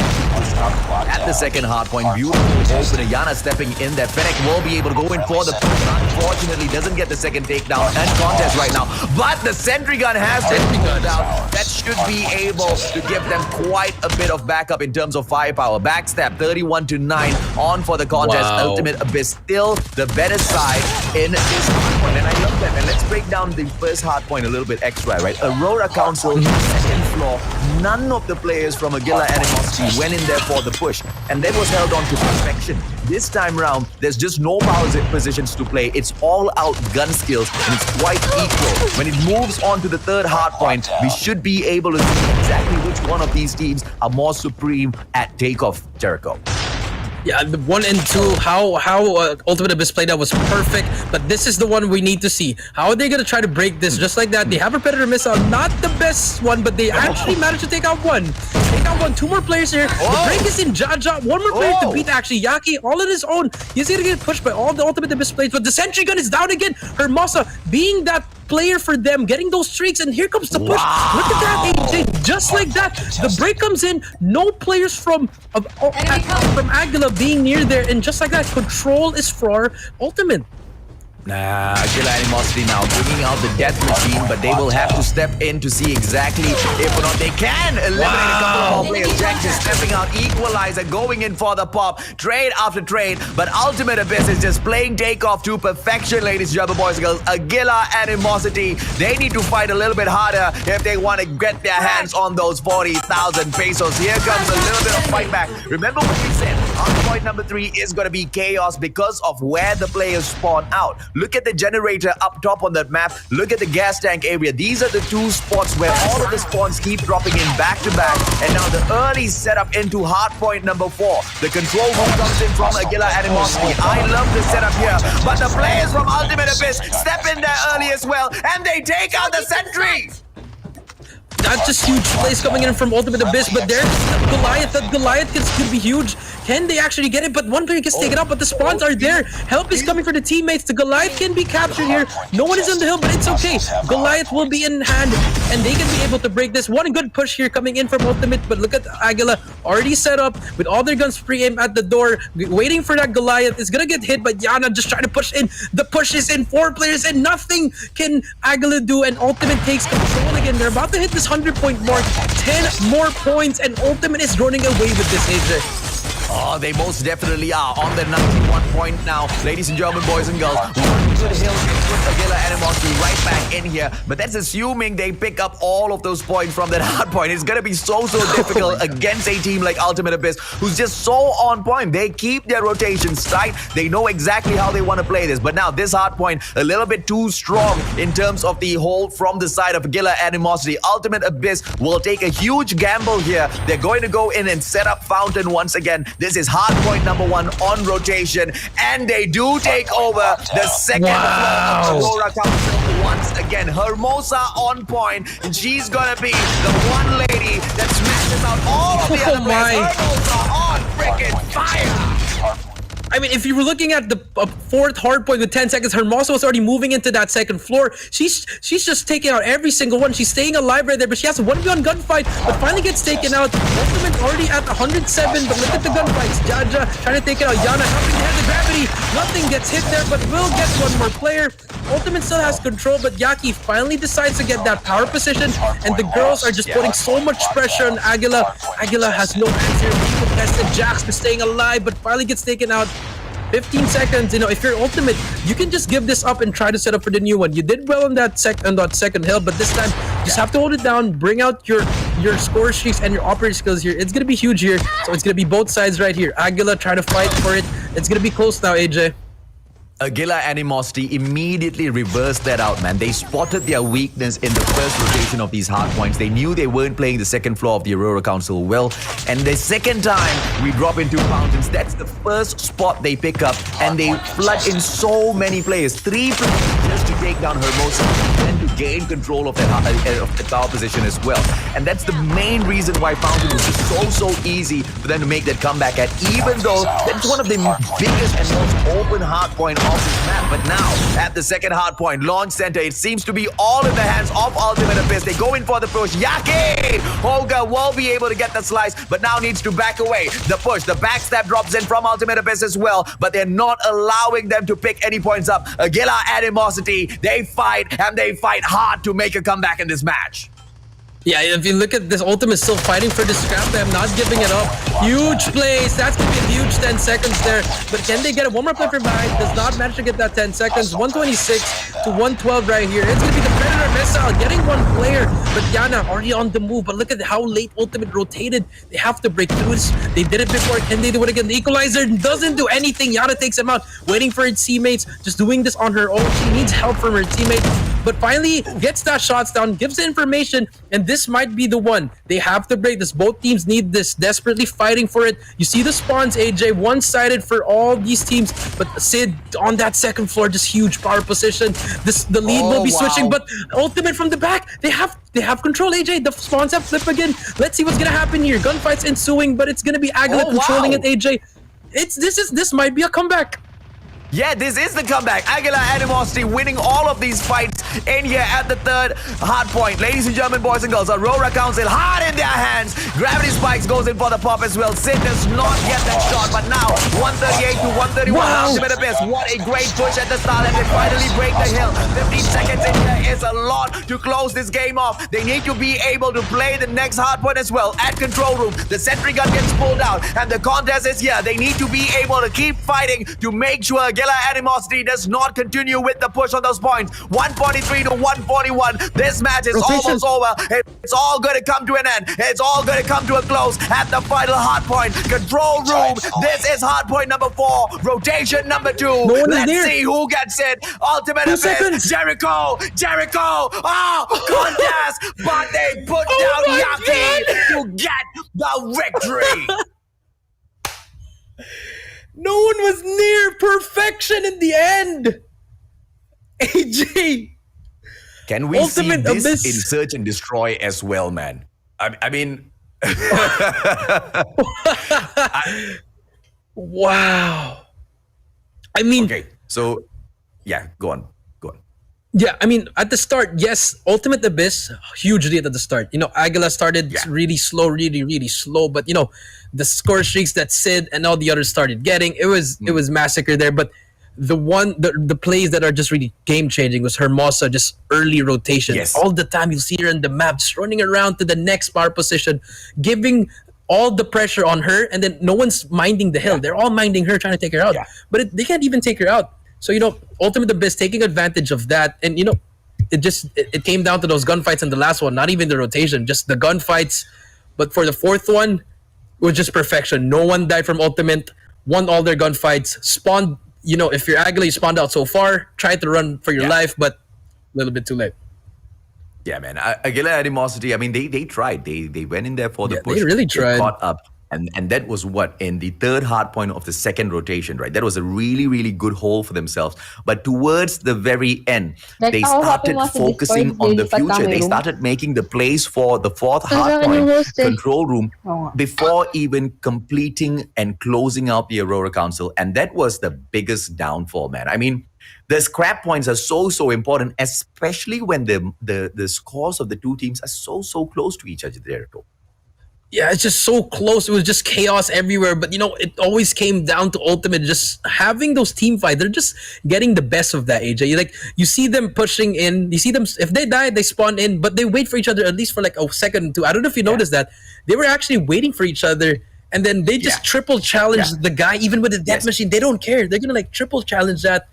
at the second hard point. Beautiful open. Yana stepping in there. Fennec will be able to go in for the push. Unfortunately, doesn't get the second takedown and contest right now. But the sentry gun has been pulled out. That should be able to give them quite a bit of backup in terms of firepower. Backstab 31-9 on for the contest. Wow. Ultimate Abyss still the better side in this hard point. And I love that. And let's break down the first hard point a little bit extra, right? Aurora Council, second floor. None of the players from Aguila Animosity went in there for the push. And that was held on to perfection. This time round, there's just no power positions to play. It's all out gun skills, and it's quite equal. When it moves on to the third hard point, we should be able to see exactly which one of these teams are more supreme at takeoff, Jericho. Yeah, the 1 and 2, how Ultimate Abyss played that was perfect, but this is the one we need to see. How are they going to try to break this just like that? They have a Predator missile, not the best one, but they actually managed to take out 1. Take out 1, 2 more players here. The break is in Jaja, 1 more player to beat actually. Yaki, all on his own. He's going to get pushed by all the Ultimate Abyss players, but the sentry gun is down again. Hermosa being that player for them, getting those streaks, and here comes the push. Wow. Look at that, AJ, just like that. The break comes in, no players from Aguila being near there, and just like that, control is for Ultimate. Aguila Animosity now bringing out the death machine, but they will have to step in to see exactly if or not they can eliminate a couple of more players. Jack just stepping out, equalizer, going in for the pop, trade after trade, but Ultimate Abyss is just playing takeoff to perfection, ladies and gentlemen, boys and girls. Aguila Animosity, they need to fight a little bit harder if they want to get their hands on those 40,000 pesos. Here comes a little bit of fight back. Remember what we said? point number 3 is going to be chaos because of where the players spawn out. Look at the generator up top on that map. Look at the gas tank area. These are the 2 spots where all of the spawns keep dropping in back to back. And now the early setup into hard point number 4. The control room comes in from Aguila Animosity. I love the setup here, but the players from Ultimate Abyss step in there early as well, and they take out the sentry. Not just huge plays coming in from Ultimate Abyss, but there's Goliath. That Goliath could be huge. Can they actually get it? But one player gets taken out, but the spawns are there. Help is coming for the teammates. The Goliath can be captured here. No one is on the hill, but it's okay. Goliath will be in hand, and they can be able to break this. One good push here coming in from Ultimate, but look at Aguila already set up with all their guns pre-aimed at the door, waiting for that Goliath. It's gonna get hit, but Yana just trying to push in. The push is in. 4 players, and nothing can Aguila do, and Ultimate takes control again. They're about to hit this 100-point mark. 10 more points, and Ultimate is running away with this, AJ. Oh, they most definitely are on the 91 point now. Ladies and gentlemen, boys and girls, one good hill with Aguila Animosity right back in here. But that's assuming they pick up all of those points from that hard point. It's going to be so difficult against a team like Ultimate Abyss, who's just so on point. They keep their rotations tight. They know exactly how they want to play this. But now this hard point, a little bit too strong in terms of the hold from the side of Aguila Animosity. Ultimate Abyss will take a huge gamble here. They're going to go in and set up Fountain once again. This is hard point number 1 on rotation, and they do take over the second floor of Aurora Council once again. Hermosa on point, and she's gonna be the one lady that smashes out all of the other players. Hermosa on freaking fire! I mean, if you were looking at the 4th hard point with 10 seconds, Hermosa was already moving into that 2nd floor. She's just taking out every single one. She's staying alive right there, but she has a 1v1 gunfight, but finally gets taken out. Ultimate already at 107, but look at the gunfights. Jaja trying to take it out. Yana helping to hit the gravity. Nothing gets hit there, but will get one more player. Ultimate still has control, but Yaki finally decides to get that power position, and the girls are just putting so much pressure on Aguila. Aguila has no answer. He contested Jax for staying alive, but finally gets taken out. 15 seconds, you know, if you're Ultimate, you can just give this up and try to set up for the new one. You did well on that second hill, but this time you just have to hold it down, bring out your score streaks and your operator skills here. It's gonna be huge here, so it's gonna be both sides right here. Aguila trying to fight for it. It's gonna be close now, AJ. Aguila Animosity immediately reversed that out, man. They spotted their weakness in the first rotation of these hard points. They knew they weren't playing the second floor of the Aurora Council well. And the second time we drop into Fountains, that's the first spot they pick up. And they flood in so many players. 3 players just to take down Hermosa and to gain control of the tower position as well. And that's the main reason why Fountain was just so easy for them to make that comeback at. Even though that's one of the biggest and most open hard point off this map. But now, at the second hard point, launch center, it seems to be all in the hands of Ultimate Abyss. They go in for the push. Yaki! Holga will be able to get the slice, but now needs to back away. The push, the backstab drops in from Ultimate Abyss as well, but they're not allowing them to pick any points up. Aguila Animosity, they fight, and they fight hard to make a comeback in this match. Yeah, if you look at this, Ultimate still fighting for this scrap. I'm not giving it up. Huge plays. That's going to be a huge 10 seconds there. But can they get it? One more play from behind. Does not manage to get that 10 seconds. 126 to 112 right here. It's going to be the Predator missile getting one player. But Yana already on the move. But look at how late Ultimate rotated. They have to break through this. They did it before. Can they do it again? The Equalizer doesn't do anything. Yana takes him out. Waiting for its teammates. Just doing this on her own. She needs help from her teammates. But finally gets that shots down. Gives the information. And this might be the one. They have to break this. Both teams need this. Desperately fighting for it. You see the spawns, AJ. One-sided for all these teams. But Sid on that second floor, just huge power position. The lead will be switching. But Ultimate from the back. They have control, AJ. The spawns have flipped again. Let's see what's gonna happen here. Gunfights ensuing, but it's gonna be Aguila controlling it, AJ. This might be a comeback. Yeah, this is the comeback. Aguila Animosity winning all of these fights in here at the third hard point. Ladies and gentlemen, boys and girls, Aurora Council hard in their hands. Gravity Spikes goes in for the pop as well. Sid does not get that shot, but now 138 to 131. Wow. Ultimate Abyss. What a great push at the start, and they finally break the hill. 15 seconds in here is a lot to close this game off. They need to be able to play the next hard point as well. At control room, the sentry gun gets pulled out, and the contest is here. They need to be able to keep fighting to make sure Aguila Animosity does not continue with the push on those points. 143 to 141. This match is almost over. It's all going to come to an end. It's all going to come to a close at the final hard point. Control room. This is hard point number 4. Rotation number 2. Let's see who gets it. Ultimate Abyss. Jericho. Oh, contest. But they put down Yaki to get the victory. No one was near perfection in the end. AJ. Can we Ultimate see this Abyss. in Search and Destroy as well, man? I mean... Wow. I mean... Okay, so... Yeah, go on. Yeah, I mean, at the start, yes, Ultimate Abyss, huge lead at the start. You know, Aguila started really slow, really slow. But, you know, the score streaks that Sid and all the others started getting, it was massacre there. But the plays that are just really game-changing was Hermosa, just early rotation. Yes. All the time, you see her in the map, just running around to the next power position, giving all the pressure on her, and then no one's minding the hill. They're all minding her, trying to take her out. But they can't even take her out. So, you know, Ultimate Abyss taking advantage of that. And, you know, it came down to those gunfights in the last one. Not even the rotation, just the gunfights. But for the fourth one, it was just perfection. No one died from Ultimate, won all their gunfights, spawned, you know, if you're Aguila, you spawned out so far, tried to run for your life, but a little bit too late. Yeah, man. Aguila Animosity, I mean, they tried. They went in there for the push. They really tried. Caught up. And that was what? In the third hard point of the second rotation, right? That was a really good hole for themselves. But towards the very end, they started focusing on the future. They started making the plays for the fourth hard point, control room, before even completing and closing out the Aurora Council. And that was the biggest downfall, man. I mean, the scrap points are so important, especially when the scores of the two teams are so close to each other, Jericho. Yeah, it's just so close. It was just chaos everywhere. But, you know, it always came down to Ultimate. Just having those team fights, they're just getting the best of that, AJ. You see them pushing in. You see them, if they die, they spawn in. But they wait for each other at least for like a second or two. I don't know if you noticed that. They were actually waiting for each other. And then they just triple challenge the guy, even with the death machine. They don't care. They're going to like triple challenge that.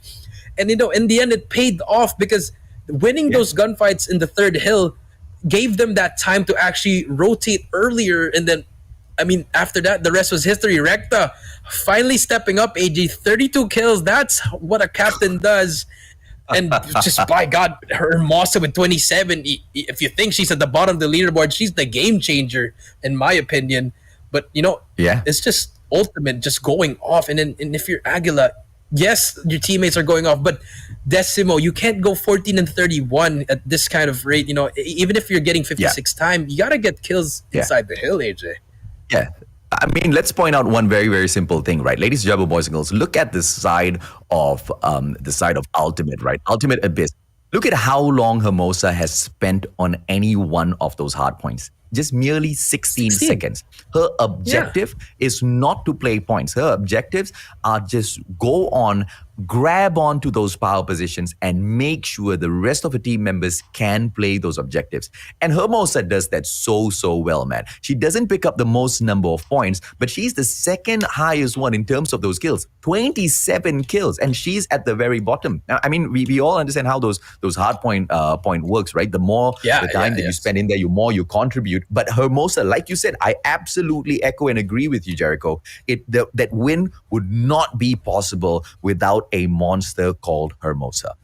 And, you know, in the end, it paid off because winning those gunfights in the third hill gave them that time to actually rotate earlier. And then, I mean, after that, the rest was history. Recta finally stepping up, AG. 32 kills. That's what a captain does. And just, by God, Hermosa with 27. If you think she's at the bottom of the leaderboard, she's the game changer, in my opinion. But, you know, it's just Ultimate just going off. And then if you're Aguila, yes, your teammates are going off, but Decimo, you can't go 14 and 31 at this kind of rate. You know, even if you're getting 56 time, you gotta get kills inside the hill, AJ. Yeah. I mean, let's point out one very simple thing, right? Ladies and gentlemen, boys and girls, look at the side of Ultimate, right? Ultimate Abyss. Look at how long Hermosa has spent on any one of those hard points. Just merely 16 seconds. Her objective is not to play points. Her objectives are just go on, grab onto those power positions and make sure the rest of her team members can play those objectives. And Hermosa does that so well, man. She doesn't pick up the most number of points, but she's the second highest one in terms of those kills. 27 kills, and she's at the very bottom. Now, I mean, we all understand how those hard point works, right? The more the time that you spend in there, the more you contribute. But Hermosa, like you said, I absolutely echo and agree with you, Jericho. That win would not be possible without a monster called Hermosa.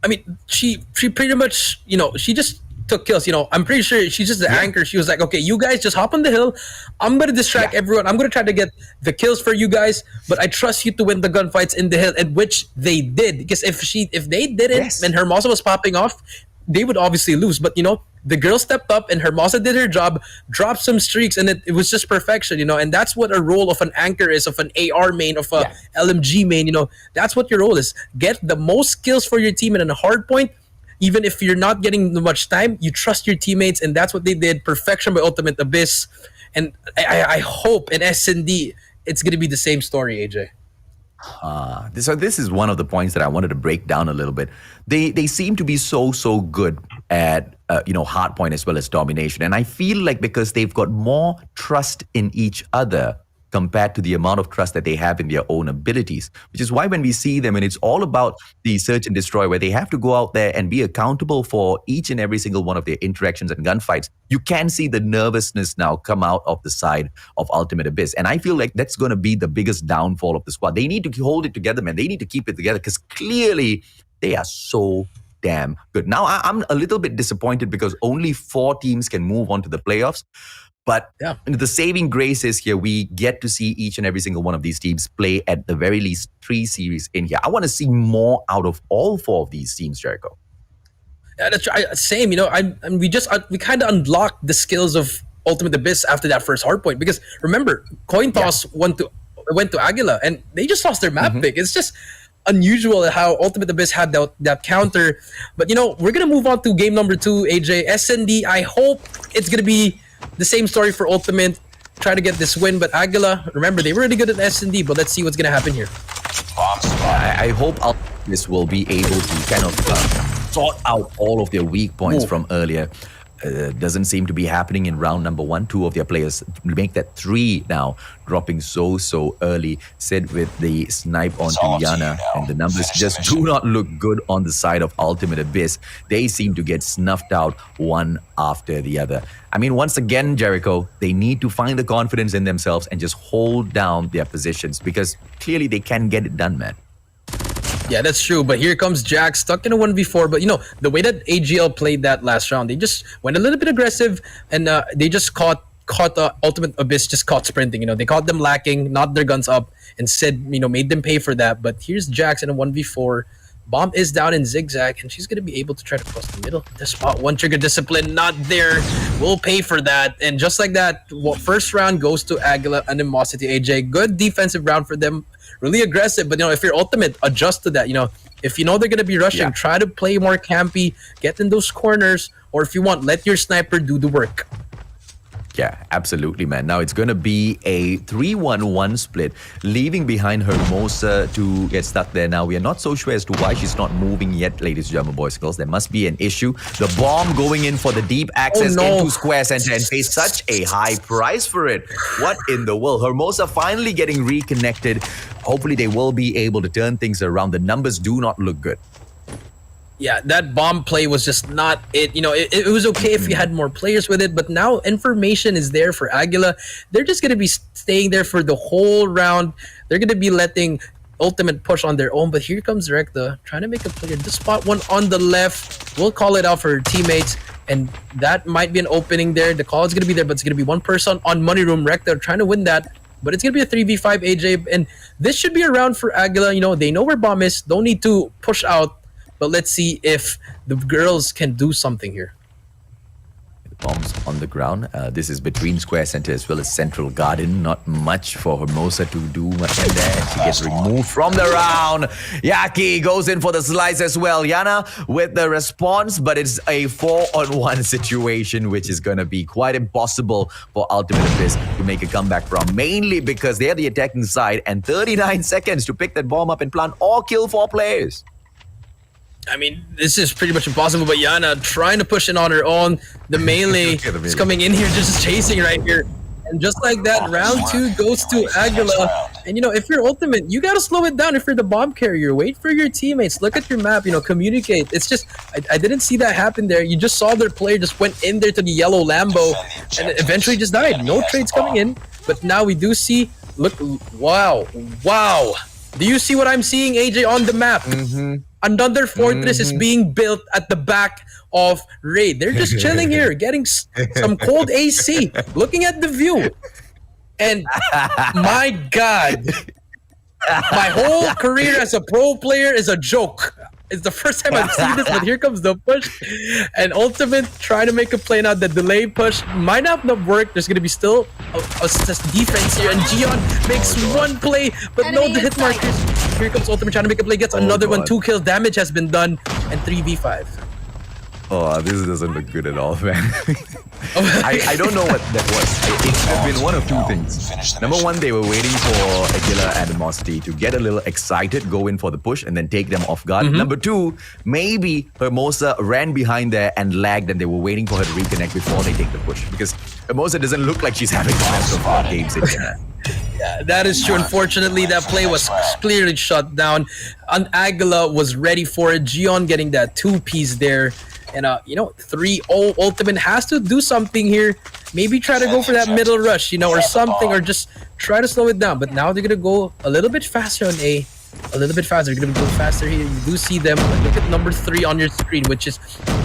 I mean, she pretty much, you know, she just took kills. You know, I'm pretty sure she's just the anchor. She was like, okay, you guys just hop on the hill. I'm going to distract everyone. I'm going to try to get the kills for you guys, but I trust you to win the gunfights in the hill, and which they did. Because if they didn't and Hermosa was popping off, they would obviously lose. But, you know, the girl stepped up and Hermosa did her job, dropped some streaks, and it was just perfection, you know. And that's what a role of an anchor is, of an AR main, of a LMG main, you know. That's what your role is. Get the most kills for your team in a hard point. Even if you're not getting much time, you trust your teammates, and that's what they did. Perfection by Ultimate Abyss. And I hope in S&D it's going to be the same story, AJ. So this is one of the points that I wanted to break down a little bit. They seem to be so good at hardpoint as well as domination, and I feel like because they've got more trust in each other compared to the amount of trust that they have in their own abilities. Which is why when we see them, and it's all about the search and destroy, where they have to go out there and be accountable for each and every single one of their interactions and gunfights, you can see the nervousness now come out of the side of Ultimate Abyss. And I feel like that's going to be the biggest downfall of the squad. They need to hold it together, man. They need to keep it together because clearly they are so damn good. Now, I'm a little bit disappointed because only 4 teams can move on to the playoffs. But the saving grace is here, we get to see each and every single one of these teams play at the very least 3 series in here. I want to see more out of all 4 of these teams, Jericho. Yeah, that's right. Same, we kind of unlocked the skills of Ultimate Abyss after that first hardpoint. Because remember, coin toss went to Aguila, and they just lost their map pick. It's just unusual how Ultimate Abyss had that counter. But we're gonna move on to game number 2, AJ. SND. I hope it's gonna be the same story for Ultimate. Try to get this win, but Aguila, remember, they were really good at SND, but let's see what's gonna happen here. I hope this will be able to kind of sort out all of their weak points from earlier. Doesn't seem to be happening in round number 1. 2 of their players make that 3 now, dropping so early. Sid with the snipe onto Yana, and the numbers just do not look good on the side of Ultimate Abyss. They seem to get snuffed out one after the other. I mean, once again, Jericho, they need to find the confidence in themselves and just hold down their positions because clearly they can get it done, man. Yeah, that's true. But here comes Jack, stuck in a 1v4. But the way that AGL played that last round, they just went a little bit aggressive, and they just caught Ultimate Abyss just caught sprinting. They caught them lacking, knocked their guns up, and said, made them pay for that. But here's Jax in a 1v4. Bomb is down in Zigzag, and she's going to be able to try to cross the middle. The spot 1 trigger discipline, not there. We'll pay for that. And just like that, first round goes to Aguila, Animosity, AJ. Good defensive round for them. Really aggressive, but if you're Ultimate, adjust to that. If they're going to be rushing, try to play more campy, get in those corners, or if you want, let your sniper do the work. Yeah, absolutely, man. Now it's going to be a 3-1-1 split, leaving behind Hermosa to get stuck there. Now, we are not so sure as to why she's not moving yet, ladies and gentlemen, boys and girls. There must be an issue. The bomb going in for the deep access into Square Center and pays such a high price for it. What in the world? Hermosa finally getting reconnected. Hopefully, they will be able to turn things around. The numbers do not look good. Yeah, that bomb play was just not it. It was okay if you had more players with it, but now information is there for Aguila. They're just going to be staying there for the whole round. They're going to be letting Ultimate push on their own, but here comes Rekta trying to make a play. Just spot 1 on the left. We'll call it out for her teammates, and that might be an opening there. The call is going to be there, but it's going to be 1 person on Money Room. Rekta trying to win that, but it's going to be a 3v5, AJ, and this should be a round for Aguila. They know where bomb is. Don't need to push out. But let's see if the girls can do something here. Bombs on the ground. This is between Square Center as well as Central Garden. Not much for Hermosa to do much in there. She gets removed from the round. Yaki goes in for the slice as well. Yana with the response, but it's a 4-on-1 situation, which is going to be quite impossible for Ultimate Abyss to make a comeback from. Mainly because they're the attacking side and 39 seconds to pick that bomb up and plant or kill 4 players. I mean, this is pretty much impossible, but Yana trying to push it on her own. The melee is coming in here, just chasing right here. And just like that, round 2 goes to Aguila. And, if you're Ultimate, you got to slow it down. If you're the bomb carrier, wait for your teammates. Look at your map, communicate. It's just, I didn't see that happen there. You just saw their player just went in there to the yellow Lambo and eventually just died. No trades coming in. But now we do see, look, wow. Do you see what I'm seeing, AJ, on the map? Another fortress is being built at the back of Raid. They're just chilling here, getting some cold AC, looking at the view. And my God, my whole career as a pro player is a joke. It's the first time I've seen this, but here comes the push. And Ultimate trying to make a play now. The delay push might not work. There's going to be still a defense here. And Gion makes 1 play, but no the hit markers. Here comes Ultimate trying to make a play. Gets another one. 2 kills. Damage has been done. And 3v5. Oh, this doesn't look good at all, man. I don't know what that was. It could have been one of 2 things. Number 1, they were waiting for Aguila and Animosity to get a little excited, go in for the push, and then take them off guard. Number 2, maybe Hermosa ran behind there and lagged, and they were waiting for her to reconnect before they take the push. Because Hermosa doesn't look like she's having the best of games in there. Yeah, That is true. Unfortunately, that play was clearly shut down. Aguila was ready for it. Gion getting that 2-piece there. And, 3-0 Ultimate has to do something here. Maybe try to go for that middle rush, or something, or just try to slow it down. But now they're going to go a little bit faster on A. A little bit faster. They're going to go faster here. You do see them. Look at number 3 on your screen, which is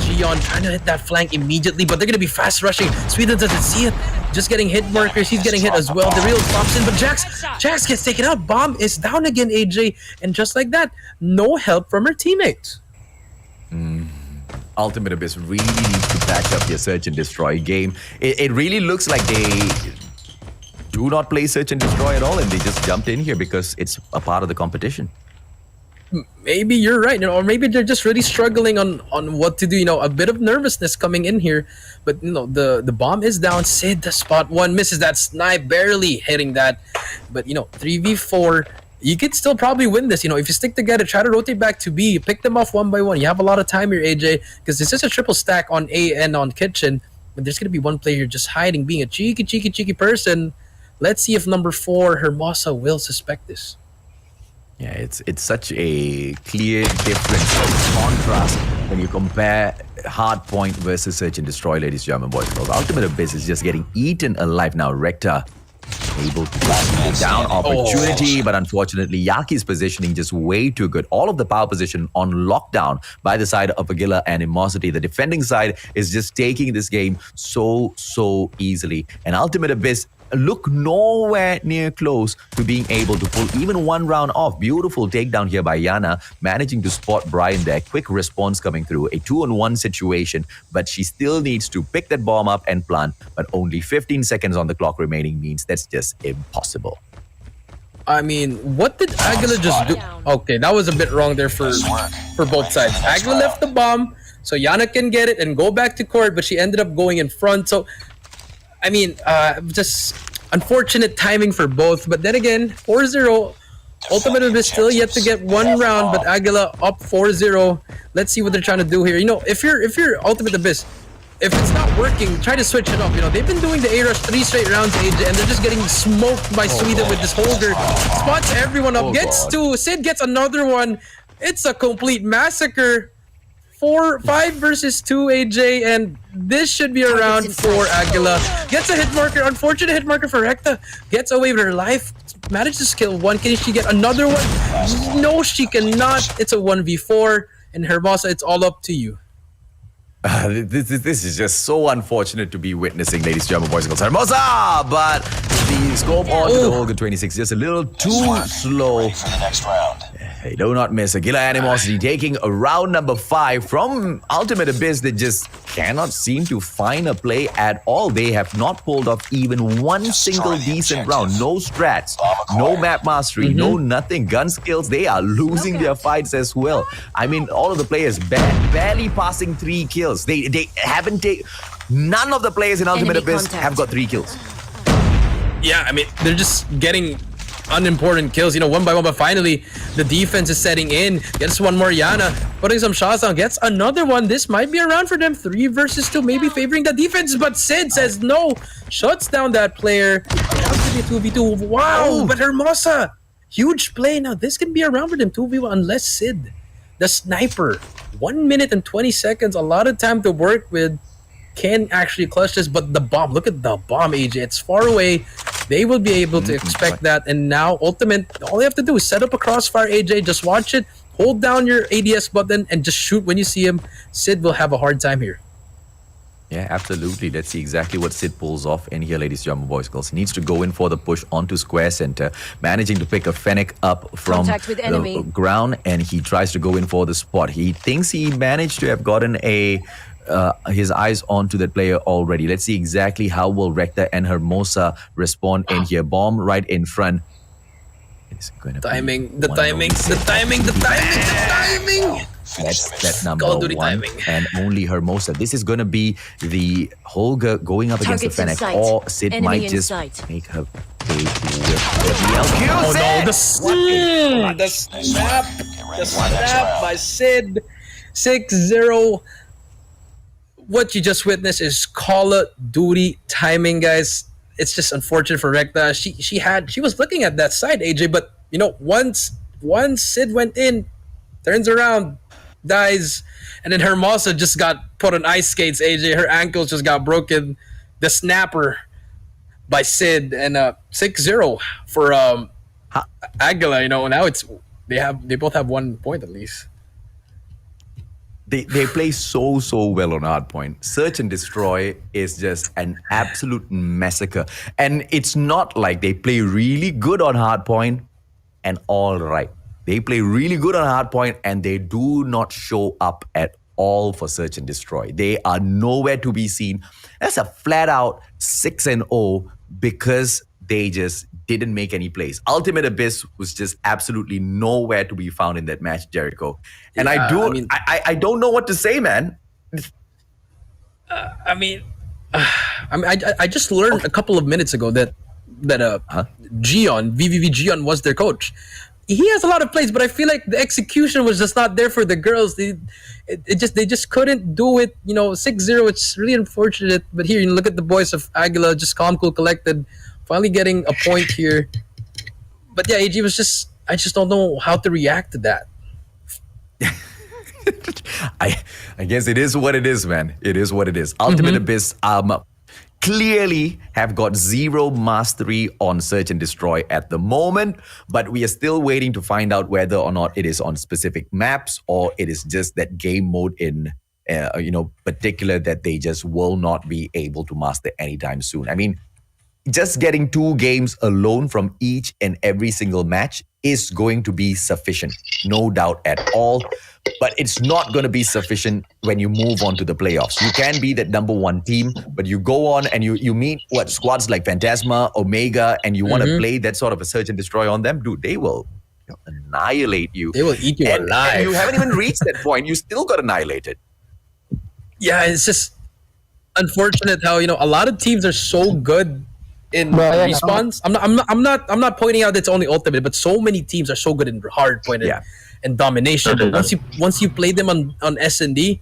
Gion trying to hit that flank immediately. But they're going to be fast rushing. Sweden doesn't see it. Just getting hit markers. He's getting hit as well. The real pops in. But Jax gets taken out. Bomb is down again, AJ. And just like that, no help from her teammates. Ultimate Abyss really needs to patch up their search and destroy game. It really looks like they do not play search and destroy at all, and they just jumped in here because it's a part of the competition. Maybe you're right, or maybe they're just really struggling on what to do. A bit of nervousness coming in here, but the bomb is down. Sid, the spot one, misses that snipe, barely hitting that. But 3v4. You could still probably win this. If you stick together, try to rotate back to B, pick them off one by one. You have a lot of time here, AJ, because this is a triple stack on A and on Kitchen. But there's going to be one player just hiding, being a cheeky person. Let's see if number 4, Hermosa, will suspect this. Yeah, it's such a clear difference, contrast when you compare Hardpoint versus Search and Destroy, ladies and gentlemen, boys and girls. Ultimate Abyss is just getting eaten alive now. Rector able to take down opportunity, but unfortunately Yaki's positioning just way too good. All of the power position on lockdown by the side of Aguila and Animosity. The defending side is just taking this game so easily, and Ultimate Abyss look nowhere near close to being able to pull even one round off. Beautiful takedown here by Yana, managing to spot Brian there. Quick response coming through. A 2-on-1 situation, but she still needs to pick that bomb up and plant. But only 15 seconds on the clock remaining means that's just impossible. I mean, what did Aguila just do? Okay, that was a bit wrong there for both sides. Aguila left the bomb, so Yana can get it and go back to court, but she ended up going in front. So I mean, just unfortunate timing for both. But then again, 4-0. Ultimate is still yet to get one round, but Aguila up 4-0. Let's see what they're trying to do here. If you're Ultimate Abyss, if it's not working, try to switch it up. They've been doing the A-Rush 3 straight rounds, AJ, and they're just getting smoked by Sweden with this holder. Spots everyone up, gets 2. Sid gets another one. It's a complete massacre. 5 versus 2, AJ, and this should be a round for Aguila. Gets a hit marker, unfortunate hit marker for Recta. Gets away with her life, manages to kill one. Can she get another one? No, she cannot. It's a 1v4, and Hermosa, it's all up to you. This is just so unfortunate to be witnessing, ladies and gentlemen, boys and girls. Hermosa, but the scope on the Olga 26 just a little too slow. For the next round. They do not miss. Aguila Animosity taking a round number 5 from Ultimate Abyss that just cannot seem to find a play at all. They have not pulled off even one single decent round. No strats, no map mastery, no nothing. Gun skills, they are losing their fights as well. I mean, all of the players barely passing 3 kills. They haven't taken... None of the players in Ultimate Abyss have got 3 kills. Yeah, I mean, they're just getting unimportant kills, one by one, but finally the defense is setting in. Gets one more. Yana putting some shots down, gets another one. This might be a round for them. 3 versus 2, maybe favoring the defense, but Sid says no, shuts down that player. It has to be 2v2. Wow, but Hermosa, huge play. Now this can be a round for them, 2v1, unless Sid, the sniper, 1 minute and 20 seconds, a lot of time to work with, can actually clutch this. But the bomb, look at the bomb, AJ, it's far away. They will be able to expect that. And now Ultimate, all you have to do is set up a crossfire, AJ, just watch it, hold down your ADS button and just shoot when you see him. Sid will have a hard time here. Yeah, absolutely. Let's see exactly what Sid pulls off in here, ladies and gentlemen, boys and girls. He needs to go in for the push onto square center, managing to pick a Fennec up from the ground, and he tries to go in for the spot. He thinks he managed to have gotten his eyes onto that player already. Let's see exactly how will Recta and Hermosa respond in here. Bomb right in front. It's going to timing. That's number 1, and only Hermosa. This is going to be the Holger going up against the Fennec, or Sid might just make her pay with the LQ. Oh no, the snap by Sid. 6-0. What you just witnessed is Call of Duty timing, guys. it's just unfortunate for Recta. She was looking at that side, AJ, but you know, once Sid went in, turns around, dies, and then Hermosa just got put on ice skates, AJ. Her ankles just got broken. The snapper by Sid, and 6-0 for Aguila. You know, now they both have 1 point at least. They play so well on hardpoint. Search and Destroy is just an absolute massacre. And it's not like they play really good on hardpoint and all right. They play really good on hardpoint and they do not show up at all for Search and Destroy. They are nowhere to be seen. That's a flat out 6-0 because they just didn't make any plays. Ultimate Abyss was just absolutely nowhere to be found in that match, Jericho. And Yeah, I don't know what to say, man. I just learned a couple of minutes ago that Gion, VVV Gion was their coach. He has a lot of plays, but I feel like the execution was just not there for the girls. They just couldn't do it. You know, 6-0. It's really unfortunate. But here, you look at the boys of Aguila, just calm, cool, collected, finally getting a point here. But yeah, AG was I just don't know how to react to that. I guess it is what it is, man. It is what it is. Ultimate Abyss clearly have got 0 mastery on Search and Destroy at the moment, but we are still waiting to find out whether or not it is on specific maps or it is just that game mode in particular that they just will not be able to master anytime soon. I mean, just getting 2 games alone from each and every single match is going to be sufficient, no doubt at all. But it's not going to be sufficient when you move on to the playoffs. You can be that number 1 team, but you go on and you meet squads like Phantasma, Omega, and you want to play that sort of a Search and Destroy on them, dude, they will annihilate you. They will eat you alive. And you haven't even reached that point. You still got annihilated. Yeah, it's just unfortunate how a lot of teams are so good in respawns. I'm not pointing out it's only ultimate, but so many teams are so good in hardpoint and domination. Once you play them on S&D,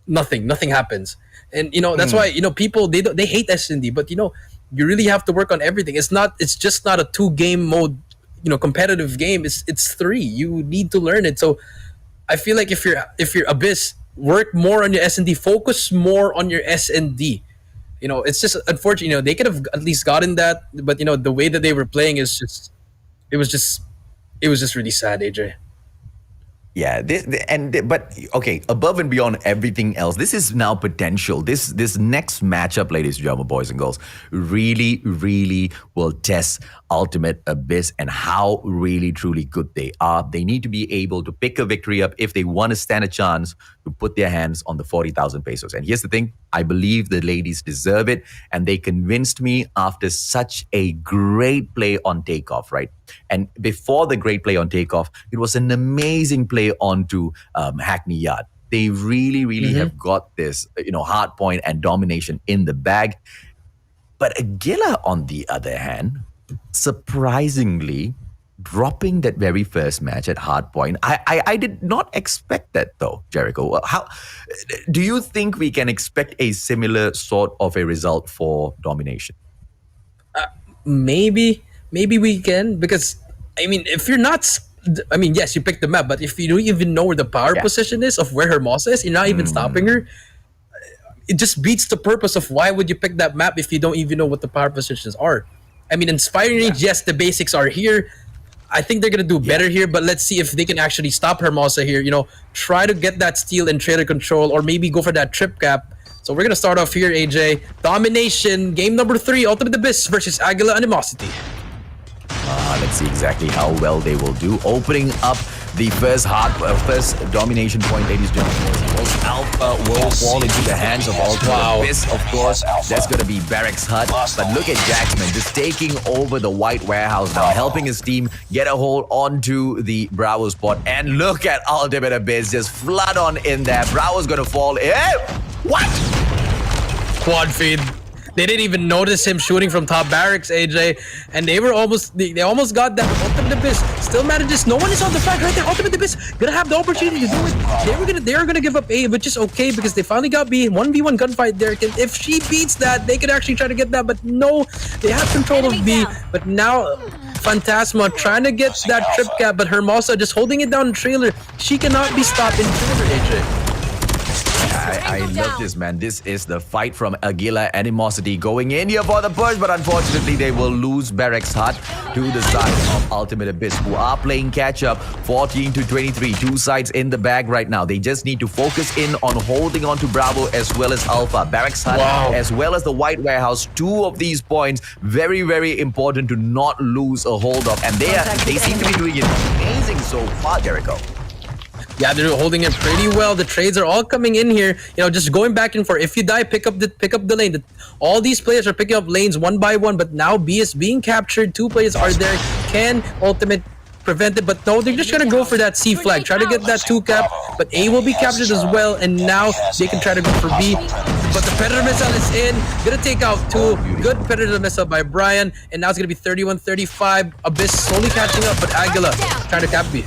nothing happens. And that's why people they hate S&D, but you really have to work on everything. It's just not a 2-game mode, competitive game. It's 3. You need to learn it. So I feel like if you're Abyss, work more on your S&D, focus more on your S&D. It's just unfortunate. They could have at least gotten that, but the way that they were playing it was just really sad, AJ. Yeah, but okay, above and beyond everything else, this is now potential. This next matchup, ladies and gentlemen, boys and girls, really, really will test Ultimate Abyss and how really, truly good they are. They need to be able to pick a victory up if they want to stand a chance to put their hands on the 40,000 pesos. And here's the thing, I believe the ladies deserve it, and they convinced me after such a great play on takeoff, right? And before the great play on takeoff, it was an amazing play onto Hackney Yard. They really, really have got this, hard point and domination in the bag. But Aguila, on the other hand, surprisingly, dropping that very first match at hardpoint. I did not expect that though, Jericho. How do you think we can expect a similar sort of a result for domination? Maybe we can, because if you're not, yes, you pick the map, but if you don't even know where the power position is of where Hermosa is, you're not even stopping her. It just beats the purpose of why would you pick that map if you don't even know what the power positions are. Inspiring Range, yes, the basics are here. I think they're going to do better here, but let's see if they can actually stop Hermosa here. Try to get that steal and trailer control, or maybe go for that trip cap. So we're going to start off here, AJ. Domination, game number 3, Ultimate Abyss versus Aguila Animosity. Let's see exactly how well they will do. Opening up the first domination point, ladies and gentlemen. Alpha will fall into the hands of Ultimate Abyss, of course. That's going to be Barracks Hut. But look at Jacksman just taking over the white warehouse now, helping his team get a hold onto the Bravo spot. And look at Ultimate Abyss just flood on in there. Bravo's going to fall. What? Quad feed. They didn't even notice him shooting from top barracks, AJ, and they almost got that. Ultimate Ultimate Abyss still manages. No one is on the flag right there. Ultimate Abyss gonna have the opportunity to do it. They are gonna give up A, which is okay because they finally got B. 1v1 gunfight there. If she beats that, they could actually try to get that, but no, they have control of B. But now Phantasma trying to get that trip cap, but Hermosa just holding it down in trailer. She cannot be stopped in trailer, AJ. I love this, man. This is the fight from Aguila Animosity going in here for the push, but unfortunately they will lose Barracks Hut to the side of Ultimate Abyss, who are playing catch-up 14-23. Two sides in the bag right now. They just need to focus in on holding on to Bravo as well as Alpha. Barracks Hut as well as the White Warehouse. Two of these points, very, very important to not lose a hold of. And they seem to be doing it amazing so far, Jericho. Yeah, they're holding it pretty well. The trades are all coming in here. You know, just going back and forth. If you die, pick up the lane. All these players are picking up lanes one by one, but now B is being captured. Two players are there. Can Ultimate prevent it? But no, they're just gonna go for that C flag. Try to get that 2 cap, but A will be captured as well, and now they can try to go for B. But the Predator Missile is in. Gonna take out 2. Good Predator Missile by Brian, and now it's gonna be 31-35. Abyss slowly catching up, but Aguila trying to cap B.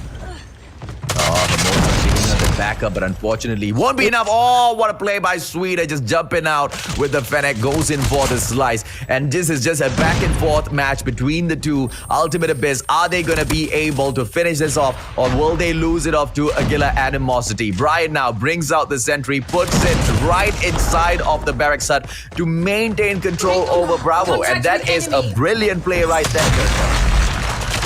The backup, but unfortunately won't be enough. Oh, what a play by Sweeter, just jumping out with the Fennec, goes in for the slice. And this is just a back and forth match between the two. Ultimate Abyss, are they going to be able to finish this off, or will they lose it off to Aguila Animosity? Brian now brings out the sentry, puts it right inside of the Barracks Hut to maintain control over Bravo, and that is a brilliant play right there.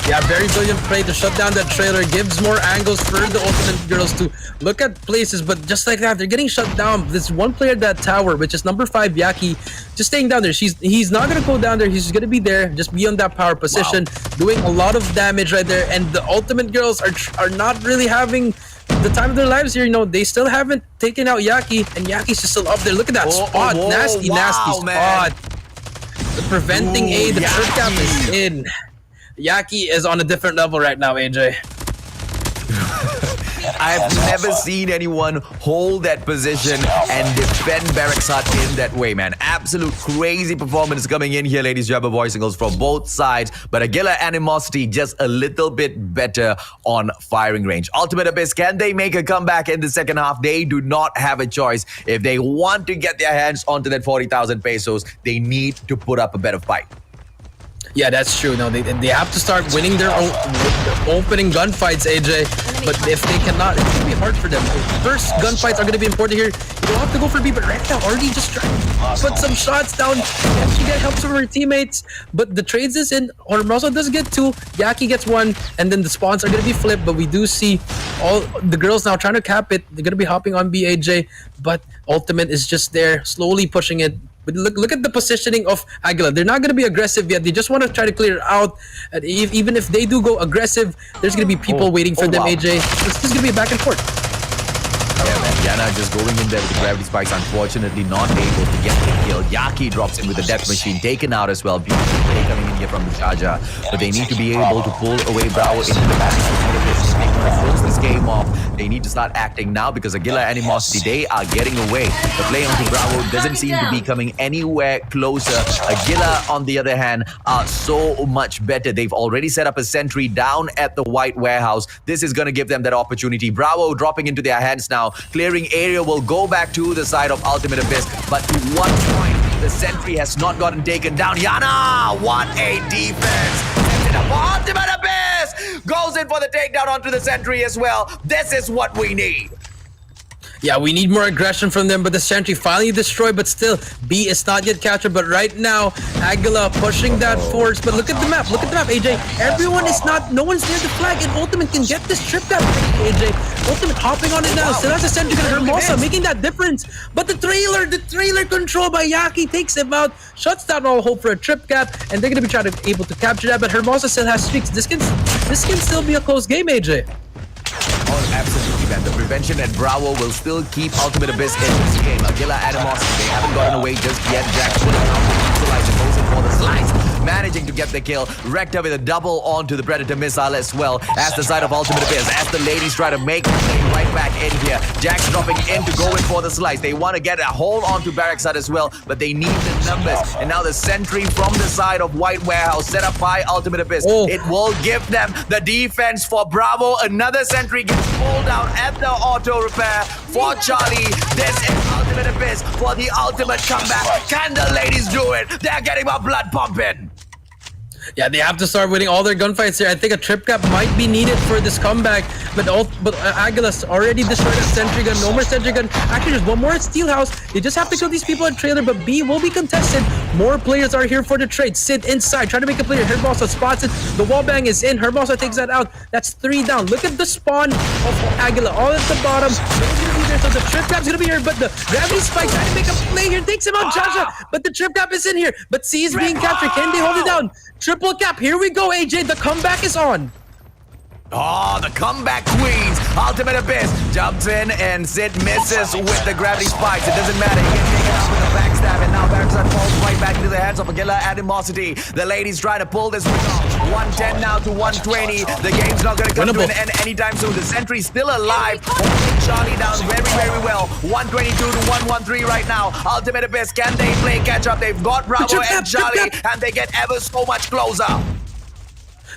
Yeah, very brilliant play to shut down that trailer. Gives more angles for the Ultimate Girls to look at places, but just like that, they're getting shut down. This one player at that tower, which is number 5, Yaki, just staying down there. He's not gonna go down there. He's gonna be there, just be on that power position, doing a lot of damage right there. And the Ultimate Girls are not really having the time of their lives here. You know, they still haven't taken out Yaki, and Yaki's just still up there. Look at that spot, nasty spot. Man. The preventing A, the trip cap is in. Yaki is on a different level right now, AJ. I've never seen anyone hold that position and defend Barracks Hut in that way, man. Absolute crazy performance coming in here, ladies and gentlemen, boys and girls, from both sides. But Aguila Animosity just a little bit better on firing range. Ultimate Abyss, can they make a comeback in the second half? They do not have a choice. If they want to get their hands onto that 40,000 pesos, they need to put up a better fight. Yeah, that's true. No, they have to start winning their own opening gunfights, AJ. But if they cannot, it's going to be hard for them. First gunfights are going to be important here. You don't have to go for B, but right now, already just trying to put some shots down. She get help from her teammates, but the trades is in. Hermosa does get 2, Yaki gets 1, and then the spawns are going to be flipped. But we do see all the girls now trying to cap it. They're going to be hopping on B, AJ, but Ultimate is just there, slowly pushing it. But look at the positioning of Aguila. They're not going to be aggressive yet. They just want to try to clear it out. And even if they do go aggressive, there's going to be people waiting for them, AJ. It's just going to be a back and forth. Yeah, man. Yana just going in there with the gravity spikes. Unfortunately, not able to get the kill. Yaki drops in with the death machine. Taken out as well. Beautiful play coming in here from the Charger. But they need to be able to pull away Bravo into the back. They want to close this game off. They need to start acting now because Aguila Animosity, they are getting away. The play onto Bravo doesn't seem to be coming anywhere closer. Aguila, on the other hand, are so much better. They've already set up a sentry down at the White Warehouse. This is going to give them that opportunity. Bravo dropping into their hands now. Clearing area will go back to the side of Ultimate Abyss. But to what point? The sentry has not gotten taken down. Yana, what a defense. Ultimate Abyss goes in for the takedown onto the sentry as well. This is what we need. Yeah, we need more aggression from them, but the sentry finally destroyed, but still, B is not yet captured. But right now, Aguila pushing that force. But look at the map, AJ. Everyone is not, no one's near the flag, and Ultimate can get this trip cap, AJ. Ultimate hopping on it now, still has a sentry to Hermosa, making that difference. But the trailer control by Yaki takes him out, shuts down all hope for a trip cap, and they're going to be able to capture that. But Hermosa still has streaks. This can still be a close game, AJ. Oh, absolutely, man. The prevention at Bravo will still keep Ultimate Abyss in this game. Aguila Animosity, they haven't gotten away just yet. Jack pulling out the equalizer, goes in for the slice. managing to get the kill. Rector with a double onto the Predator missile as well as the side of Ultimate Abyss. As the ladies try to make the play right back in here. Jax dropping in to go in for the slice. They want to get a hold onto Barrack side as well, but they need the numbers. And now the sentry from the side of White Warehouse set up by Ultimate Abyss. It will give them the defense for Bravo. Another sentry gets pulled down at the auto repair for Charlie. This is Ultimate Abyss for the ultimate comeback. Can the ladies do it? They're getting my blood pumping. Yeah, they have to start winning all their gunfights here. I think a trip cap might be needed for this comeback, but Aguila's already destroyed a sentry gun. No more sentry gun. Actually, there's one more at Steel House. They just have to kill these people at trailer, but B will be contested. More players are here for the trade. Sid inside, trying to make a player. Herbosa spots it. The wallbang is in. Herbosa takes that out. That's 3 down. Look at the spawn of Aguila, all at the bottom. So the trip cap's gonna be here, but the gravity spike trying to make a play here. Takes him out, Jaja, but the trip cap is in here. But C is being captured. Can they hold it down? Triple cap, here we go, AJ. The comeback is on. Oh, the comeback queens. Ultimate Abyss jumps in and Sid misses with the gravity spikes. It doesn't matter. He gets taken out with a backstab, and now Barrackson falls right back into the hands of Aguila. Animosity. The ladies trying to pull this win off. 110 now to 120. The game's not going to come to an end anytime soon. The sentry's still alive. Holding Charlie down very, very well. 122 to 113 right now. Ultimate Abyss, can they play catch up? They've got Bravo and Charlie, and they get ever so much closer.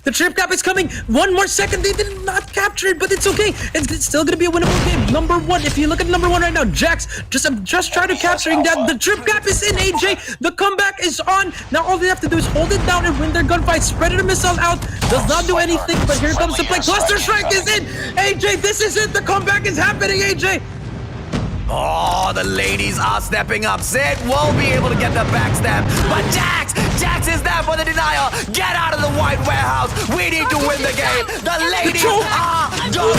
The trip cap is coming. 1 more second. They did not capture it, but it's okay. It's still going to be a winnable game. Number 1. If you look at number 1 right now, Jax just try to capturing that. The trip cap is in, AJ. The comeback is on. Now all they have to do is hold it down and win their gunfight. Spread the missile out. Does not do anything, but here comes the play. Cluster Strike is in. AJ, this is it. The comeback is happening, AJ. Oh, the ladies are stepping up. Sid won't be able to get the backstab, but Jax is there for the denial. Get out of the White Warehouse. We need to win the game. The ladies are done.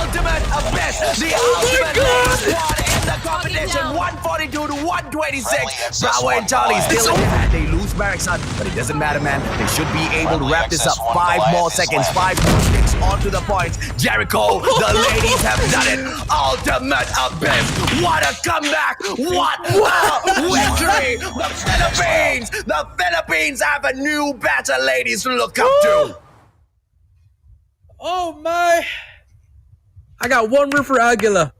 Ultimate Abyss. The ultimate ladies squad in the competition. 142 to 126. Bravo and Charlie still in the hand. They lose Barrackson, but it doesn't matter, man. They should be able to wrap this up. 5 more seconds. 5 more sticks onto the points. Jericho, the ladies have done it. Ultimate Abyss. What a comeback! What a victory! The Philippines have a new batch of ladies to look up to. Oh my! I got one word for Aguila.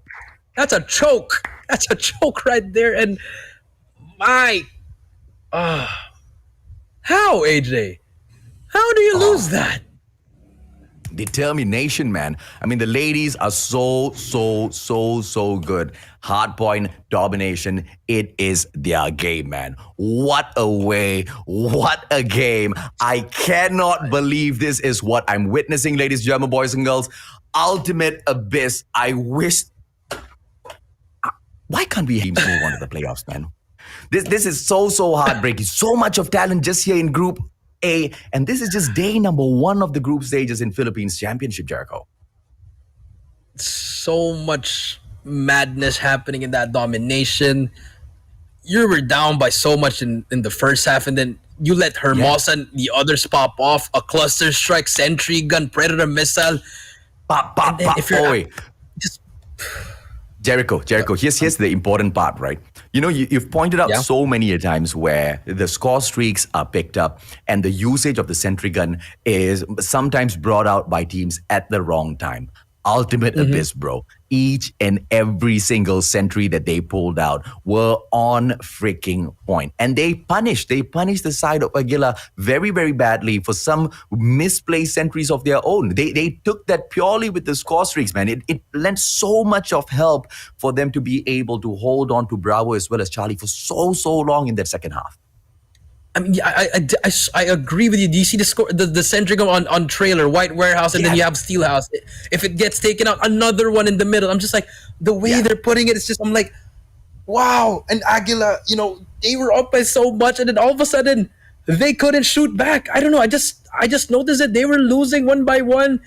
That's a choke. That's a choke right there. And my, how, AJ? How do you lose that? Determination, man. I mean, the ladies are so good. Hardpoint domination. It is their game, man. What a way. What a game. I cannot believe this is what I'm witnessing, ladies, German boys and girls. Ultimate Abyss. I wish... Why can't we move on to the playoffs, man? This is so heartbreaking. So much of talent just here in Group A, and this is just day number 1 of the group stages in Philippines Championship, Jericho. So much madness happening in that domination. You were down by so much in the first half, and then you let Hermosa and the others pop off. A cluster strike, sentry gun, predator missile. Pop. If you're just Jericho, here's the important part, right? You know, you've pointed out so many times where the score streaks are picked up and the usage of the sentry gun is sometimes brought out by teams at the wrong time. Ultimate Abyss, bro. Each and every single sentry that they pulled out were on freaking point. And they punished the side of Aguila very, very badly for some misplaced sentries of their own. They took that purely with the score streaks, man. It lent so much of help for them to be able to hold on to Bravo as well as Charlie for so long in that second half. I mean, I agree with you. Do you see the score, the sentry gun on trailer, White Warehouse, and then you have Steel House. If it gets taken out, another one in the middle. I'm just like, the way they're putting it, it's just, I'm like, wow. And Aguila, you know, they were up by so much, and then all of a sudden, they couldn't shoot back. I don't know. I just noticed that they were losing one by one,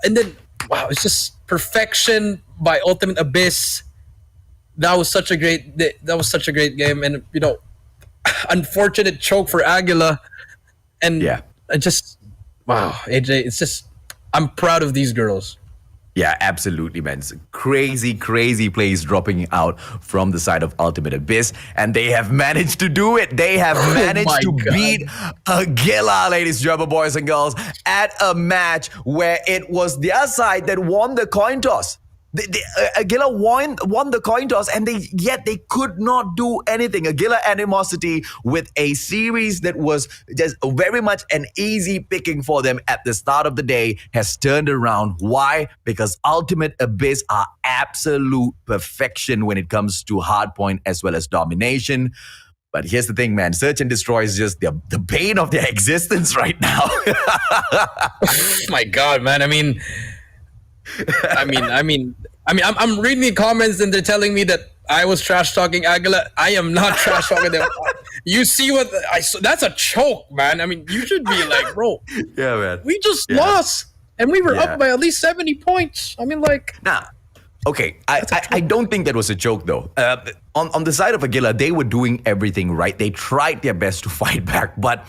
and then wow, it's just perfection by Ultimate Abyss. That was such a great game, and you know. Unfortunate choke for Aguila, and I just wow, AJ, it's just I'm proud of these girls. Yeah, absolutely, man. It's crazy, crazy plays dropping out from the side of Ultimate Abyss, and they have managed to do it. They have managed my to God. beat Aguila, ladies and gentlemen, boys and girls, at a match where it was their side that won the coin toss. Aguila won the coin toss, and yet they could not do anything. Aguila Animosity, with a series that was just very much an easy picking for them at the start of the day, has turned around. Why? Because Ultimate Abyss are absolute perfection when it comes to hardpoint as well as domination. But here's the thing, man. Search and Destroy is just the bane of their existence right now. My God, man. I'm reading the comments and they're telling me that I was trash talking Aguila. I am not trash talking them. You see what that's a choke, man. I mean, you should be like, bro. Yeah, man. We just lost, and we were up by at least 70 points. I mean, like, nah. Okay, I don't think that was a joke though. On the side of Aguila, they were doing everything right. They tried their best to fight back, but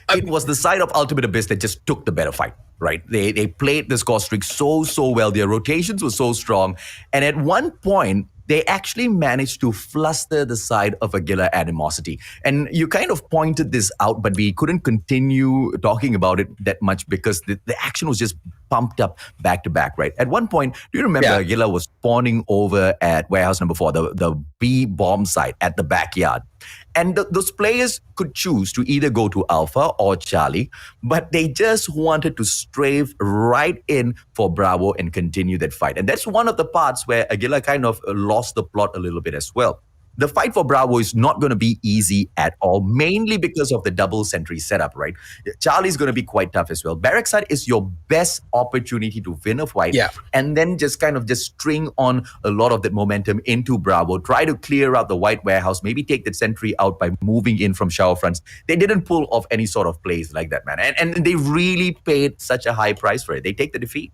it was the side of Ultimate Abyss that just took the better fight. Right, they played the score streak so well. Their rotations were so strong, and at one point they actually managed to fluster the side of Aguila Animosity. And you kind of pointed this out, but we couldn't continue talking about it that much because the action was just pumped up back to back. Right, at one point, do you remember Aguila was spawning over at warehouse number 4, the B bomb site at the backyard? And those players could choose to either go to Alpha or Charlie, but they just wanted to strafe right in for Bravo and continue that fight. And that's one of the parts where Aguila kind of lost the plot a little bit as well. The fight for Bravo is not going to be easy at all, mainly because of the double sentry setup, right? Charlie's going to be quite tough as well. Barrack side is your best opportunity to win a fight, and then just string on a lot of that momentum into Bravo. Try to clear out the white warehouse, maybe take that sentry out by moving in from shower fronts. They didn't pull off any sort of plays like that, man. And they really paid such a high price for it. They take the defeat.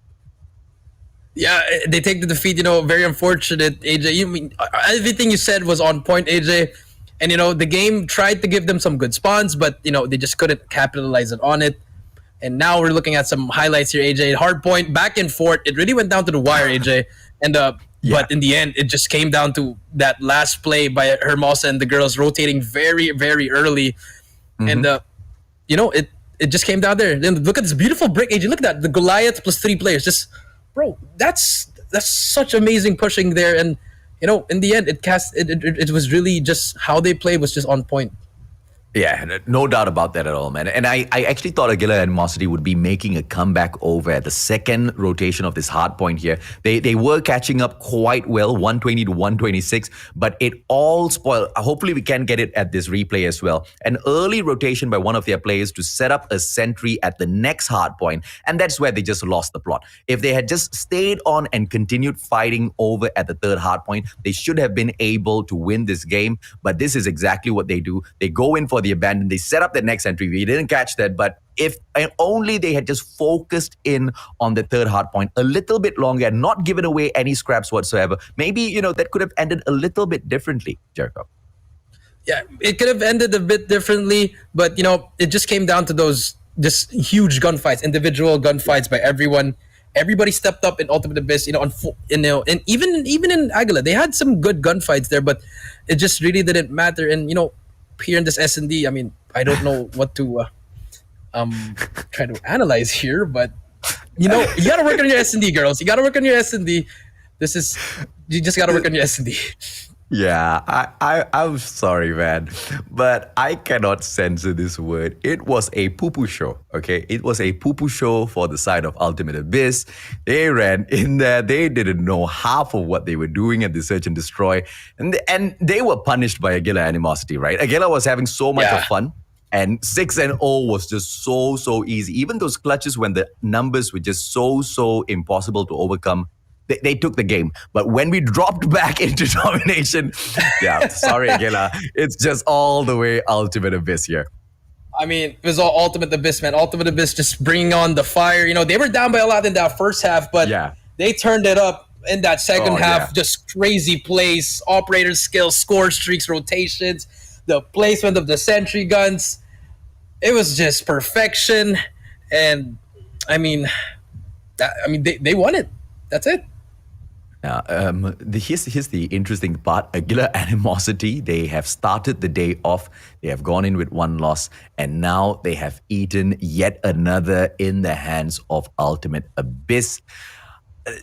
Yeah, they take the defeat. Very unfortunate, AJ. Everything you said was on point, AJ. And the game tried to give them some good spawns, but they just couldn't capitalize on it. And now we're looking at some highlights here, AJ. Hard point, back and forth. It really went down to the wire, AJ. And but in the end, it just came down to that last play by Hermosa and the girls rotating very, very early. And it just came down there. Then look at this beautiful break, AJ. Look at that, the Goliath plus 3 players. Just, bro, that's such amazing pushing there. And in the end, it was really just how they played was just on point. Yeah, no doubt about that at all, man. And I actually thought Aguila Animosity would be making a comeback over at the second rotation of this hard point here. They were catching up quite well, 120 to 126, but it all spoiled. Hopefully we can get it at this replay as well. An early rotation by one of their players to set up a sentry at the next hard point, and that's where they just lost the plot. If they had just stayed on and continued fighting over at the third hard point, they should have been able to win this game, but this is exactly what they do. They go in for the abandon. They set up the next entry. We didn't catch that, but if only they had just focused in on the third hard point a little bit longer and not given away any scraps whatsoever, maybe, that could have ended a little bit differently, Jericho. Yeah, it could have ended a bit differently, but, it just came down to those just huge gunfights, individual gunfights by everyone. Everybody stepped up in Ultimate Abyss, and even in Aguila, they had some good gunfights there, but it just really didn't matter. And, here in this S&D, I don't know what to try to analyze here, but you gotta work on your S&D, girls. You gotta work on your S&D. You just gotta work on your S&D. Yeah, I'm sorry, man, but I cannot censor this word. It was a poo-poo show, okay? It was a poo-poo show for the side of Ultimate Abyss. They ran in there. They didn't know half of what they were doing at the Search and Destroy. And they were punished by Aguila Animosity, right? Aguila was having so much of fun. And 6-0 was just so easy. Even those clutches when the numbers were just so impossible to overcome, they took the game. But when we dropped back into domination, sorry, Aguila, it's just all the way Ultimate Abyss here. It was all Ultimate Abyss, man. Ultimate Abyss just bringing on the fire. They were down by a lot in that first half, but they turned it up in that second half. Just crazy plays, operator skills, score streaks, rotations, the placement of the sentry guns. It was just perfection. And, they won it. that's it. Now, here's the interesting part. Aguila Animosity, they have started the day off. They have gone in with one loss, and now they have eaten yet another in the hands of Ultimate Abyss.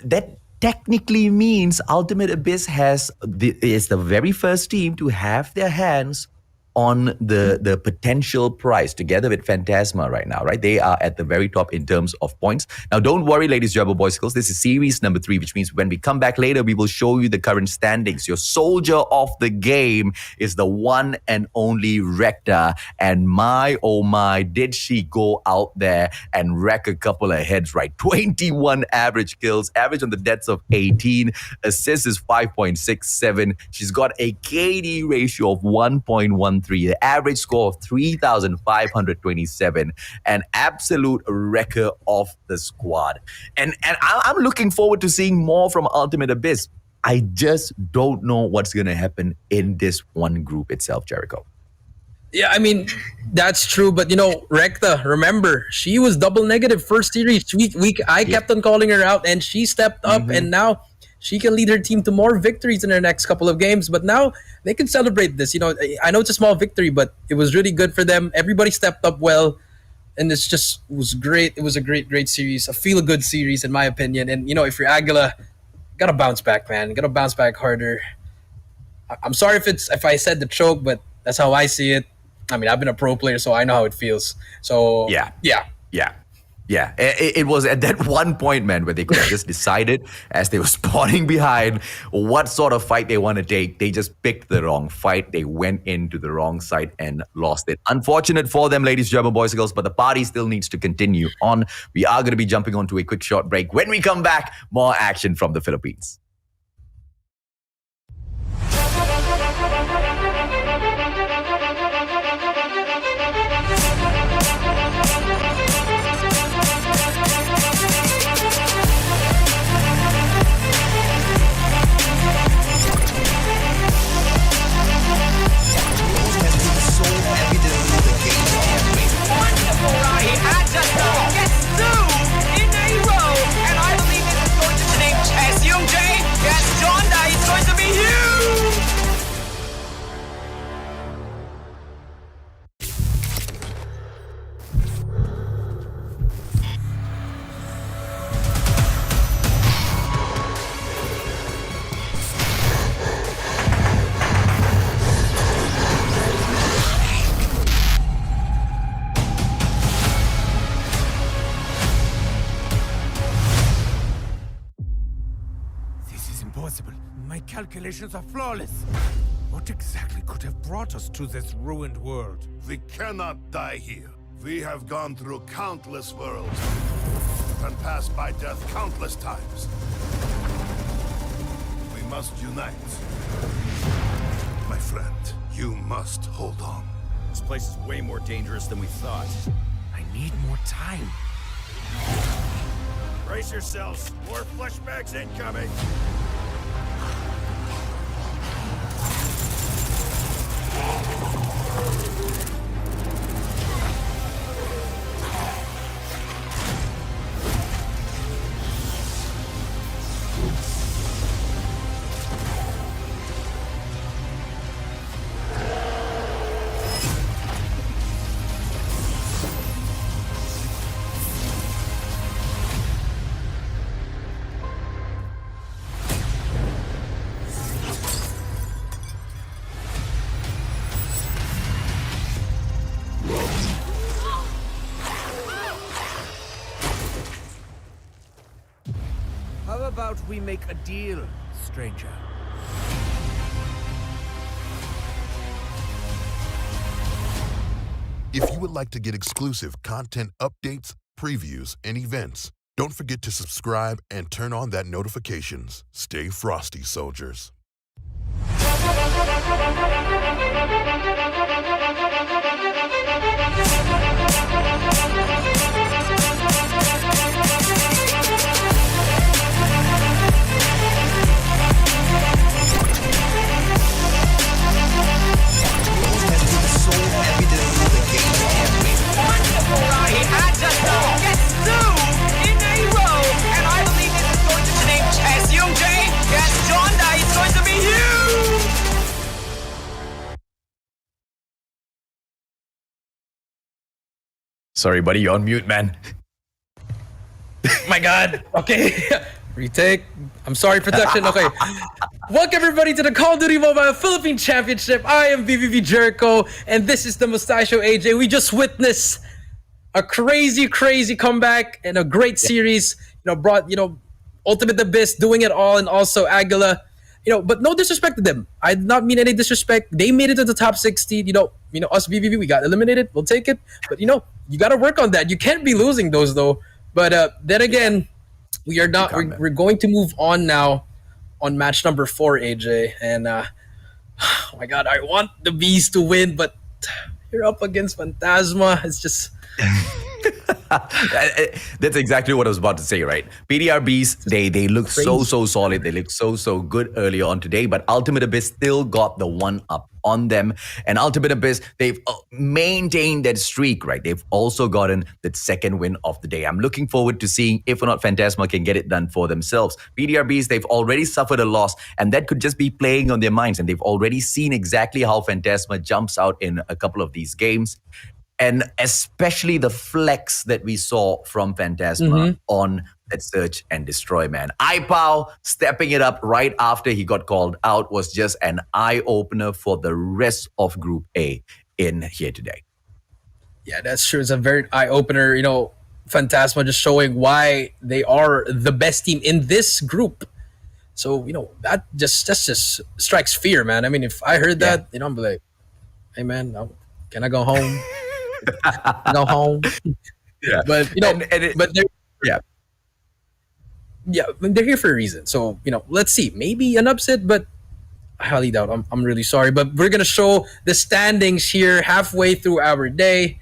That technically means Ultimate Abyss is the very first team to have their hands on the potential prize together with Phantasma right now, right? They are at the very top in terms of points. Now, don't worry, ladies, Jabba Boys, girls. This is series number 3, which means when we come back later, we will show you the current standings. Your soldier of the game is the one and only Recta. And my, oh my, did she go out there and wreck a couple of heads, right? 21 average kills, average on the deaths of 18. Assists is 5.67. She's got a KD ratio of 1.13. The average score of 3,527, an absolute wrecker of the squad. And I'm looking forward to seeing more from Ultimate Abyss. I just don't know what's going to happen in this one group itself, Jericho. Yeah, I mean, that's true. But, Recta, remember, she was double negative first series. I kept on calling her out, and she stepped up, and now she can lead her team to more victories in her next couple of games. But now they can celebrate this. I know it's a small victory, but it was really good for them. Everybody stepped up well, and it was great. It was a great series, a feel-good series, in my opinion. And, if you're Aguila, gotta bounce back, man. Gotta bounce back harder. I'm sorry if I said the choke, but that's how I see it. I mean, I've been a pro player, so I know how it feels. So, yeah. It was at that one point, man, where they could have just decided as they were spawning behind what sort of fight they want to take. They just picked the wrong fight. They went into the wrong side and lost it. Unfortunate for them, ladies, German boys and girls, but the party still needs to continue on. We are going to be jumping onto a quick short break. When we come back, more action from the Philippines. My calculations are flawless. What exactly could have brought us to this ruined world? We cannot die here. We have gone through countless worlds and passed by death countless times. We must unite. My friend, you must hold on. This place is way more dangerous than we thought. I need more time. Brace yourselves. More flashbacks incoming. How about we make a deal, stranger? If you would like to get exclusive content updates, previews, and events, don't forget to subscribe and turn on that notifications. Stay frosty, soldiers. Sorry, buddy, you're on mute, man. My God. Okay. Retake. I'm sorry, production. Okay. Welcome everybody to the Call of Duty Mobile Philippine Championship. I am BBB Jericho, and this is the Mustachio AJ. We just witnessed a crazy comeback and a great series. Brought Ultimate Abyss doing it all, and also Aguila. But no disrespect to them. I did not mean any disrespect. They made it to the top 16. Us BBB, we got eliminated. We'll take it. But you got to work on that. You can't be losing those though. But then again, we are not. We're going to move on now on match number 4, AJ. And oh my God, I want the Bees to win, but you're up against Phantasma. It's just. That's exactly what I was about to say, right? PDR BEES, they look so solid. They look so good earlier on today, but Ultimate Abyss still got the one up on them. And Ultimate Abyss, they've maintained that streak, right? They've also gotten the second win of the day. I'm looking forward to seeing if or not Phantasma can get it done for themselves. PDR BEES, they've already suffered a loss, and that could just be playing on their minds. And they've already seen exactly how Phantasma jumps out in a couple of these games. And especially the flex that we saw from Phantasma on that search and destroy, man. iPow stepping it up right after he got called out was just an eye-opener for the rest of Group A in here today. Yeah, that's true. It's a very eye-opener. Phantasma just showing why they are the best team in this group. So, that just strikes fear, man. I mean, if I heard that, I'm like, hey, man, can I go home? Go home. Yeah, but they're here for a reason. So let's see. Maybe an upset, but I highly doubt. I'm really sorry, but we're gonna show the standings here halfway through our day,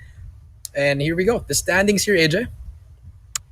and here we go. The standings here, AJ.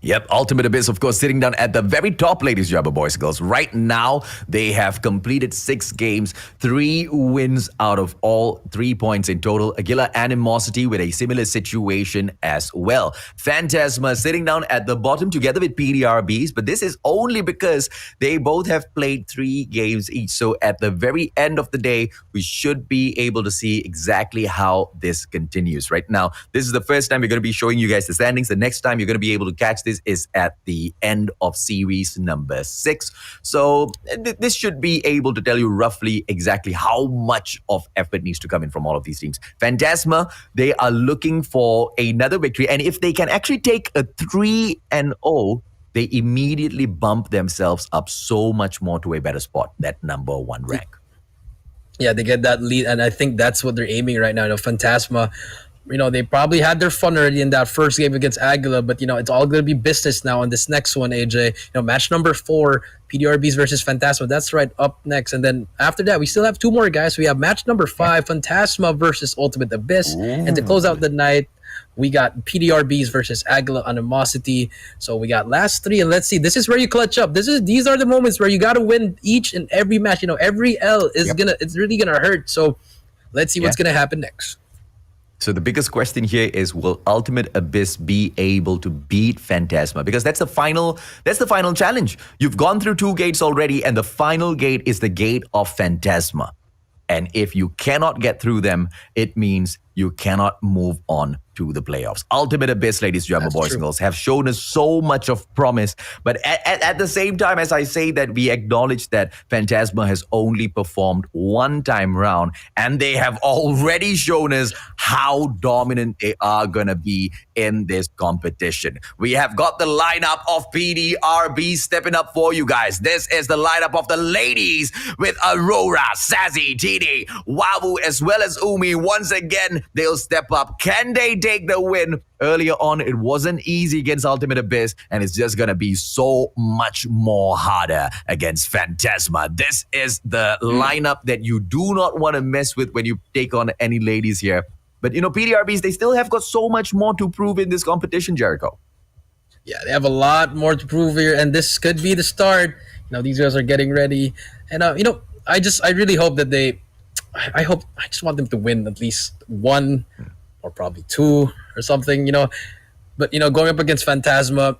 Yep, Ultimate Abyss, of course, sitting down at the very top, ladies and boys and girls. Right now, they have completed 6 games, 3 wins out of all, 3 points in total. Aguila, Animosity with a similar situation as well. Phantasma sitting down at the bottom together with PDR BEES, but this is only because they both have played 3 games each. So at the very end of the day, we should be able to see exactly how this continues. Right now, this is the first time we're going to be showing you guys the standings. The next time you're going to be able to catch this is at the end of series number 6. So this should be able to tell you roughly exactly how much of effort needs to come in from all of these teams. Phantasma, they are looking for another victory. And if they can actually take a 3-0, they immediately bump themselves up so much more to a better spot, that number 1 rank. Yeah, they get that lead. And I think that's what they're aiming right now. Phantasma, they probably had their fun already in that first game against Aguila, but it's all going to be business now on this next one, AJ. Match number 4, PDR BEES versus Phantasma. That's right up next. And then after that, we still have 2 more guys. We have match number 5, Phantasma versus Ultimate Abyss. Ooh. And to close out the night, we got PDR BEES versus Aguila Animosity. So we got last 3, and let's see. This is where you clutch up. These are the moments where you got to win each and every match. Every L is it's really gonna hurt. So let's see what's gonna happen next. So the biggest question here is, will Ultimate Abyss be able to beat Phantasma? Because that's the final challenge. You've gone through 2 gates already, and the final gate is the gate of Phantasma. And if you cannot get through them, it means you cannot move on to the playoffs. Ultimate Abyss, ladies and boys and girls, have shown us so much of promise. But at the same time, as I say that, we acknowledge that Phantasma has only performed 1 time round, and they have already shown us how dominant they are going to be in this competition. We have got the lineup of PDR BEES stepping up for you guys. This is the lineup of the ladies with Aurora, Sassy, TD, Wawu, as well as Umi. Once again, they'll step up. Can they take the win? Earlier on, it wasn't easy against Ultimate Abyss, and it's just going to be so much more harder against Phantasma. This is the lineup that you do not want to mess with when you take on any ladies here. But, PDR BEES, they still have got so much more to prove in this competition, Jericho. Yeah, they have a lot more to prove here, and this could be the start. These guys are getting ready. And, I really hope that I just want them to win at least 1 or probably 2 or something, But, going up against Phantasma,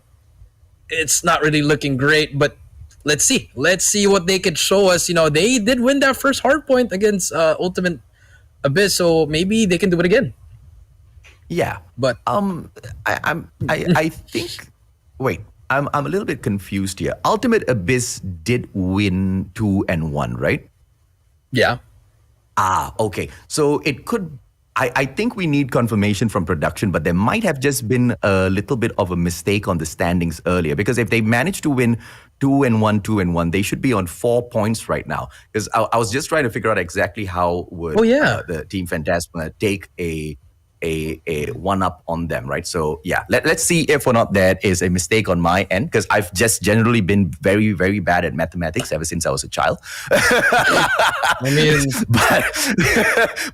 it's not really looking great. But let's see. Let's see what they could show us. They did win that first hard point against Ultimate Abyss, so maybe they can do it again. Yeah. But I think. Wait, I'm a little bit confused here. Ultimate Abyss did win 2-1, right? yeah, Ah, okay. So it could. I think we need confirmation from production, but there might have just been a little bit of a mistake on the standings earlier. Because if they managed to win 2-1, 2-1, they should be on 4 points right now. Because I was just trying to figure out exactly how would the Team Phantasma take a one up on them, right? So yeah, let's see if or not that is a mistake on my end, because I've just generally been very, very bad at mathematics ever since I was a child. I mean,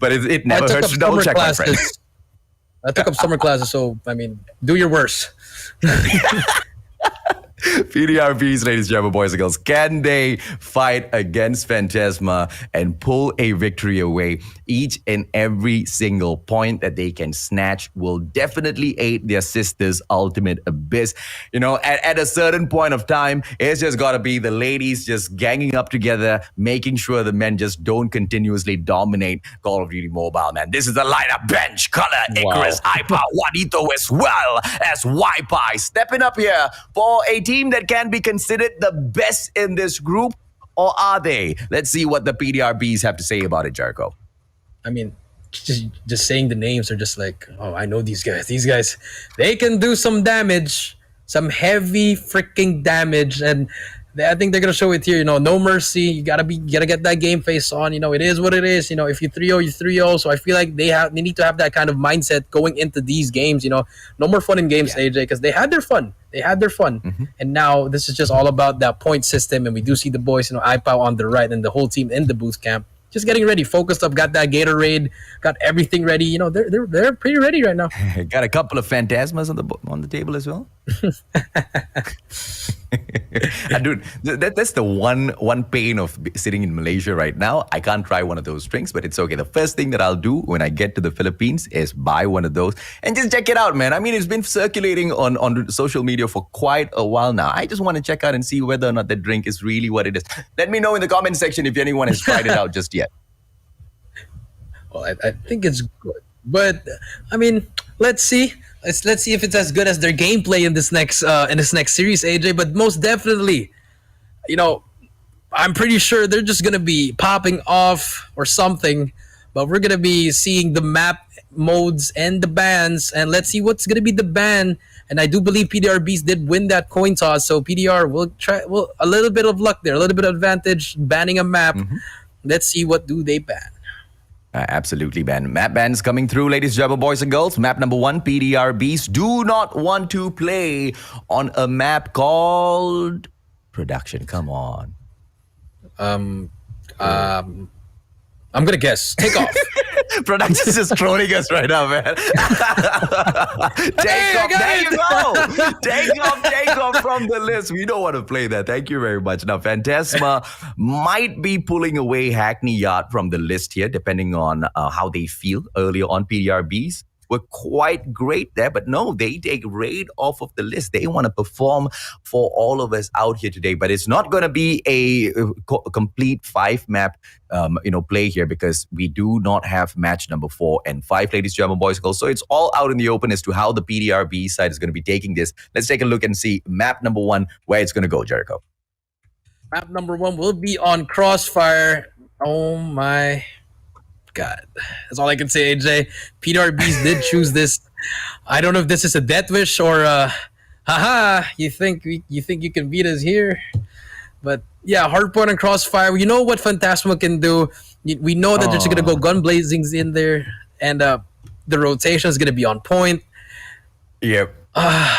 but it never hurts to double check, my friend. I took up summer classes, so I mean, do your worst. PDR BEES, ladies and gentlemen, boys and girls, can they fight against Phantasma and pull a victory away? Each and every single point that they can snatch will definitely aid their sisters' Ultimate Abyss. You know, at a certain point of time, it's just got to be the ladies just ganging up together, making sure the men just don't continuously dominate Call of Duty Mobile, man. This is the lineup: Bench, Color, Icarus, Hyper, Juanito, as well as Wi-Fi, stepping up here for a team that can be considered the best in this group, or are they? Let's see what the PDR BEES have to say about it, Jericho. I mean, just saying the names are just like, oh, I know these guys. These guys, they can do some damage, some heavy freaking damage, and I think they're gonna show it here. You know, no mercy. You gotta get that game face on. You know, it is what it is. You know, if you 3-0, you 3-0. So I feel like they need to have that kind of mindset going into these games. You know, no more fun in games, AJ, because they had their fun. And now this is just all about that point system. And we do see the boys, you know, iPow on the right and the whole team in the booth camp, just getting ready, focused up, got that Gatorade, got everything ready. You know, they're pretty ready right now. Got a couple of Phantasmas on the table as well. Dude, that's the one pain of sitting in Malaysia right now. I can't try one of those drinks, but it's okay. The first thing that I'll do when I get to the Philippines is buy one of those and just check it out, man. I mean, it's been circulating on social media for quite a while now. I just want to check out and see whether or not the drink is really what it is. Let me know in the comment section if anyone has tried it out just yet. Well, I think it's good, but I mean, let's see. Let's see if it's as good as their gameplay in this next series, AJ. But most definitely, you know, I'm pretty sure they're just gonna be popping off or something. But we're gonna be seeing the map modes and the bans, and let's see what's gonna be the ban. And I do believe PDR BEES did win that coin toss, so PDR will try. Well, a little bit of luck there, a little bit of advantage banning a map. Let's see what do they ban. Absolutely, Ben. Map bans coming through, ladies and gentlemen, boys and girls. Map number 1, PDR BEES do not want to play on a map called Production. Come on. I'm gonna guess. Take off. Production is just trolling us right now, man. Take off. There you go. Take off from the list. We don't want to play that. Thank you very much. Now, Phantasma might be pulling away Hackney Yard from the list here, depending on how they feel earlier on. PDR BEES were quite great there, but no, they take Raid off of the list. They want to perform for all of us out here today, but it's not going to be a complete 5-map play here, because we do not have match number 4 and 5, ladies and gentlemen, boys and girls. So it's all out in the open as to how the PDR BEES side is going to be taking this. Let's take a look and see map number 1, where it's going to go, Jericho. Map number 1 will be on Crossfire. Oh my God, that's all I can say, AJ. PDR BEES did choose this. I don't know if this is a death wish or haha, you think you can beat us here? But yeah, hardpoint and Crossfire. You know what Phantasma can do. We know that they're just gonna go gun blazings in there, and the rotation is gonna be on point. Yep. I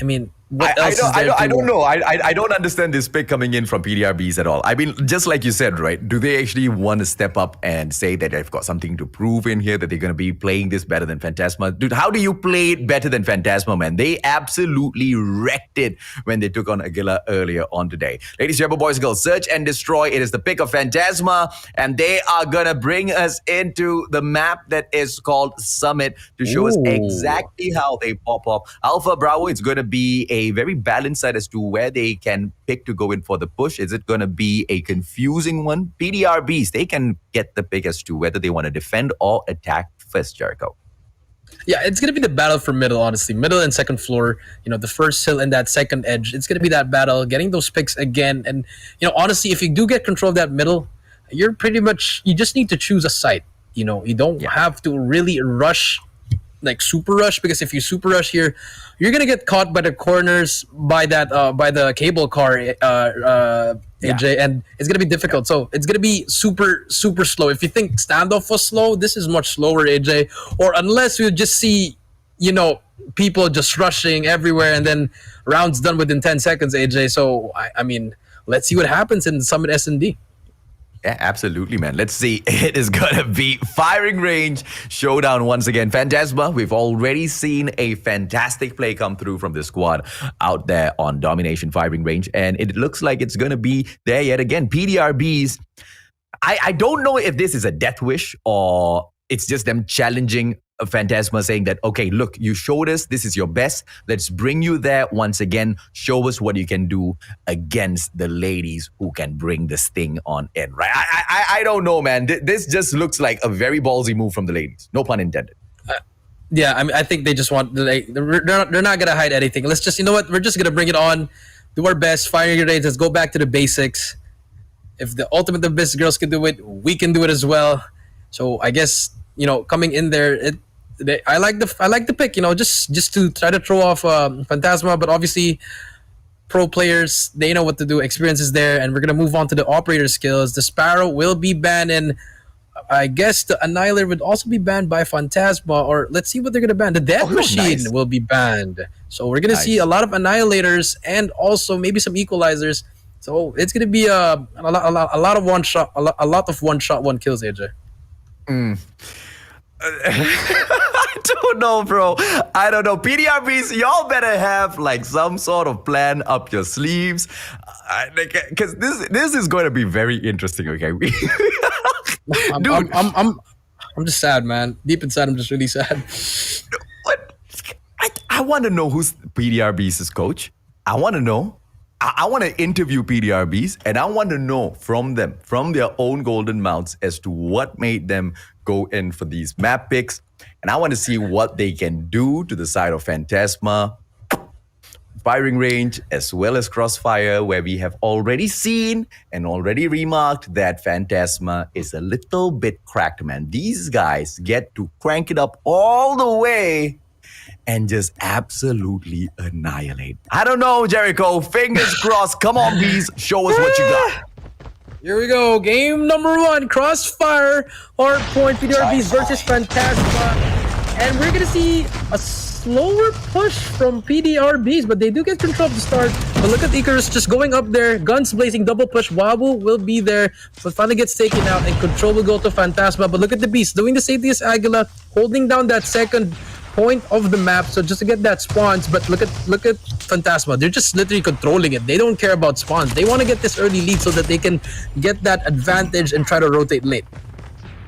mean, what else is there I don't know. I don't understand this pick coming in from PDR BEES at all. I mean, just like you said, right? Do they actually want to step up and say that they've got something to prove in here, that they're going to be playing this better than Phantasma? Dude, how do you play it better than Phantasma, man? They absolutely wrecked it when they took on Aguila earlier on today. Ladies and gentlemen, boys and girls, Search and Destroy. It is the pick of Phantasma, and they are going to bring us into the map that is called Summit to show us exactly how they pop up. Alpha Bravo, it's going to be a very balanced side as to where they can pick to go in for the push. Is it going to be a confusing one? PDR BEES, they can get the pick as to whether they want to defend or attack first, Jericho. Yeah, it's gonna be the battle for middle, honestly. Middle and second floor. You know, the first hill and that second edge. It's gonna be that battle, getting those picks again. And honestly, if you do get control of that middle, you're pretty much you just need to choose a site. You don't have to really rush, like super rush, because if you super rush here, you're gonna get caught by the corners by the cable car, AJ, and it's gonna be difficult. So it's gonna be super super slow. If you think standoff was slow, this is much slower, AJ. Or unless you just see, people just rushing everywhere, and then rounds done within 10 seconds, AJ. So I mean, let's see what happens in Summit S&D. Yeah, absolutely, man. Let's see. It is going to be firing range showdown once again. Phantasma, we've already seen a fantastic play come through from this squad out there on domination firing range. And it looks like it's going to be there yet again. PDR BEES. I don't know if this is a death wish or it's just them challenging Phantasma, saying that, okay, look, you showed us this is your best. Let's bring you there once again. Show us what you can do against the ladies who can bring this thing on in, right? I don't know, man. This just looks like a very ballsy move from the ladies. No pun intended. Yeah, I mean, I think they just want they're not gonna hide anything. Let's just we're just gonna bring it on, do our best, fire your raids. Let's go back to the basics. If the ultimate the best girls can do it, we can do it as well. So I guess coming in there, I like the pick. Just to try to throw off Phantasma, but obviously pro players, they know what to do. Experience is there, and we're gonna move on to the operator skills. The Sparrow will be banned, and I guess the Annihilator would also be banned by Phantasma. Or let's see what they're gonna ban. The Death Machine will be banned. So we're gonna see a lot of Annihilators and also maybe some Equalizers. So it's gonna be a lot of one shot, a lot of one shot, one kills, AJ. I don't know, bro. I don't know. PDR BEES, y'all better have like some sort of plan up your sleeves, because this is going to be very interesting. Okay, dude, I'm just sad, man. Deep inside, I'm just really sad. What? I want to know who's PDR BEES' coach. I want to know. I want to interview PDR BEES, and I want to know from them, from their own golden mouths, as to what made them go in for these map picks. And I want to see what they can do to the side of Phantasma, firing range, as well as crossfire, where we have already seen and already remarked that Phantasma is a little bit cracked, man. These guys get to crank it up all the way and just absolutely annihilate. I don't know, Jericho. Fingers crossed. Come on, BEES. Show us what you got. Here we go. Game number 1. Crossfire. Hardpoint PDR BEES versus Phantasma. And we're going to see a slower push from PDR BEES, but they do get control of the start. But look at Icarus just going up there. Guns blazing, double push. Wabu will be there, but finally gets taken out, and control will go to Phantasma. But look at the BEES doing the same thing as Aguila, holding down that second point of the map, so just to get that spawns. But look at Phantasma. They're just literally controlling it. They don't care about spawns. They want to get this early lead so that they can get that advantage and try to rotate late.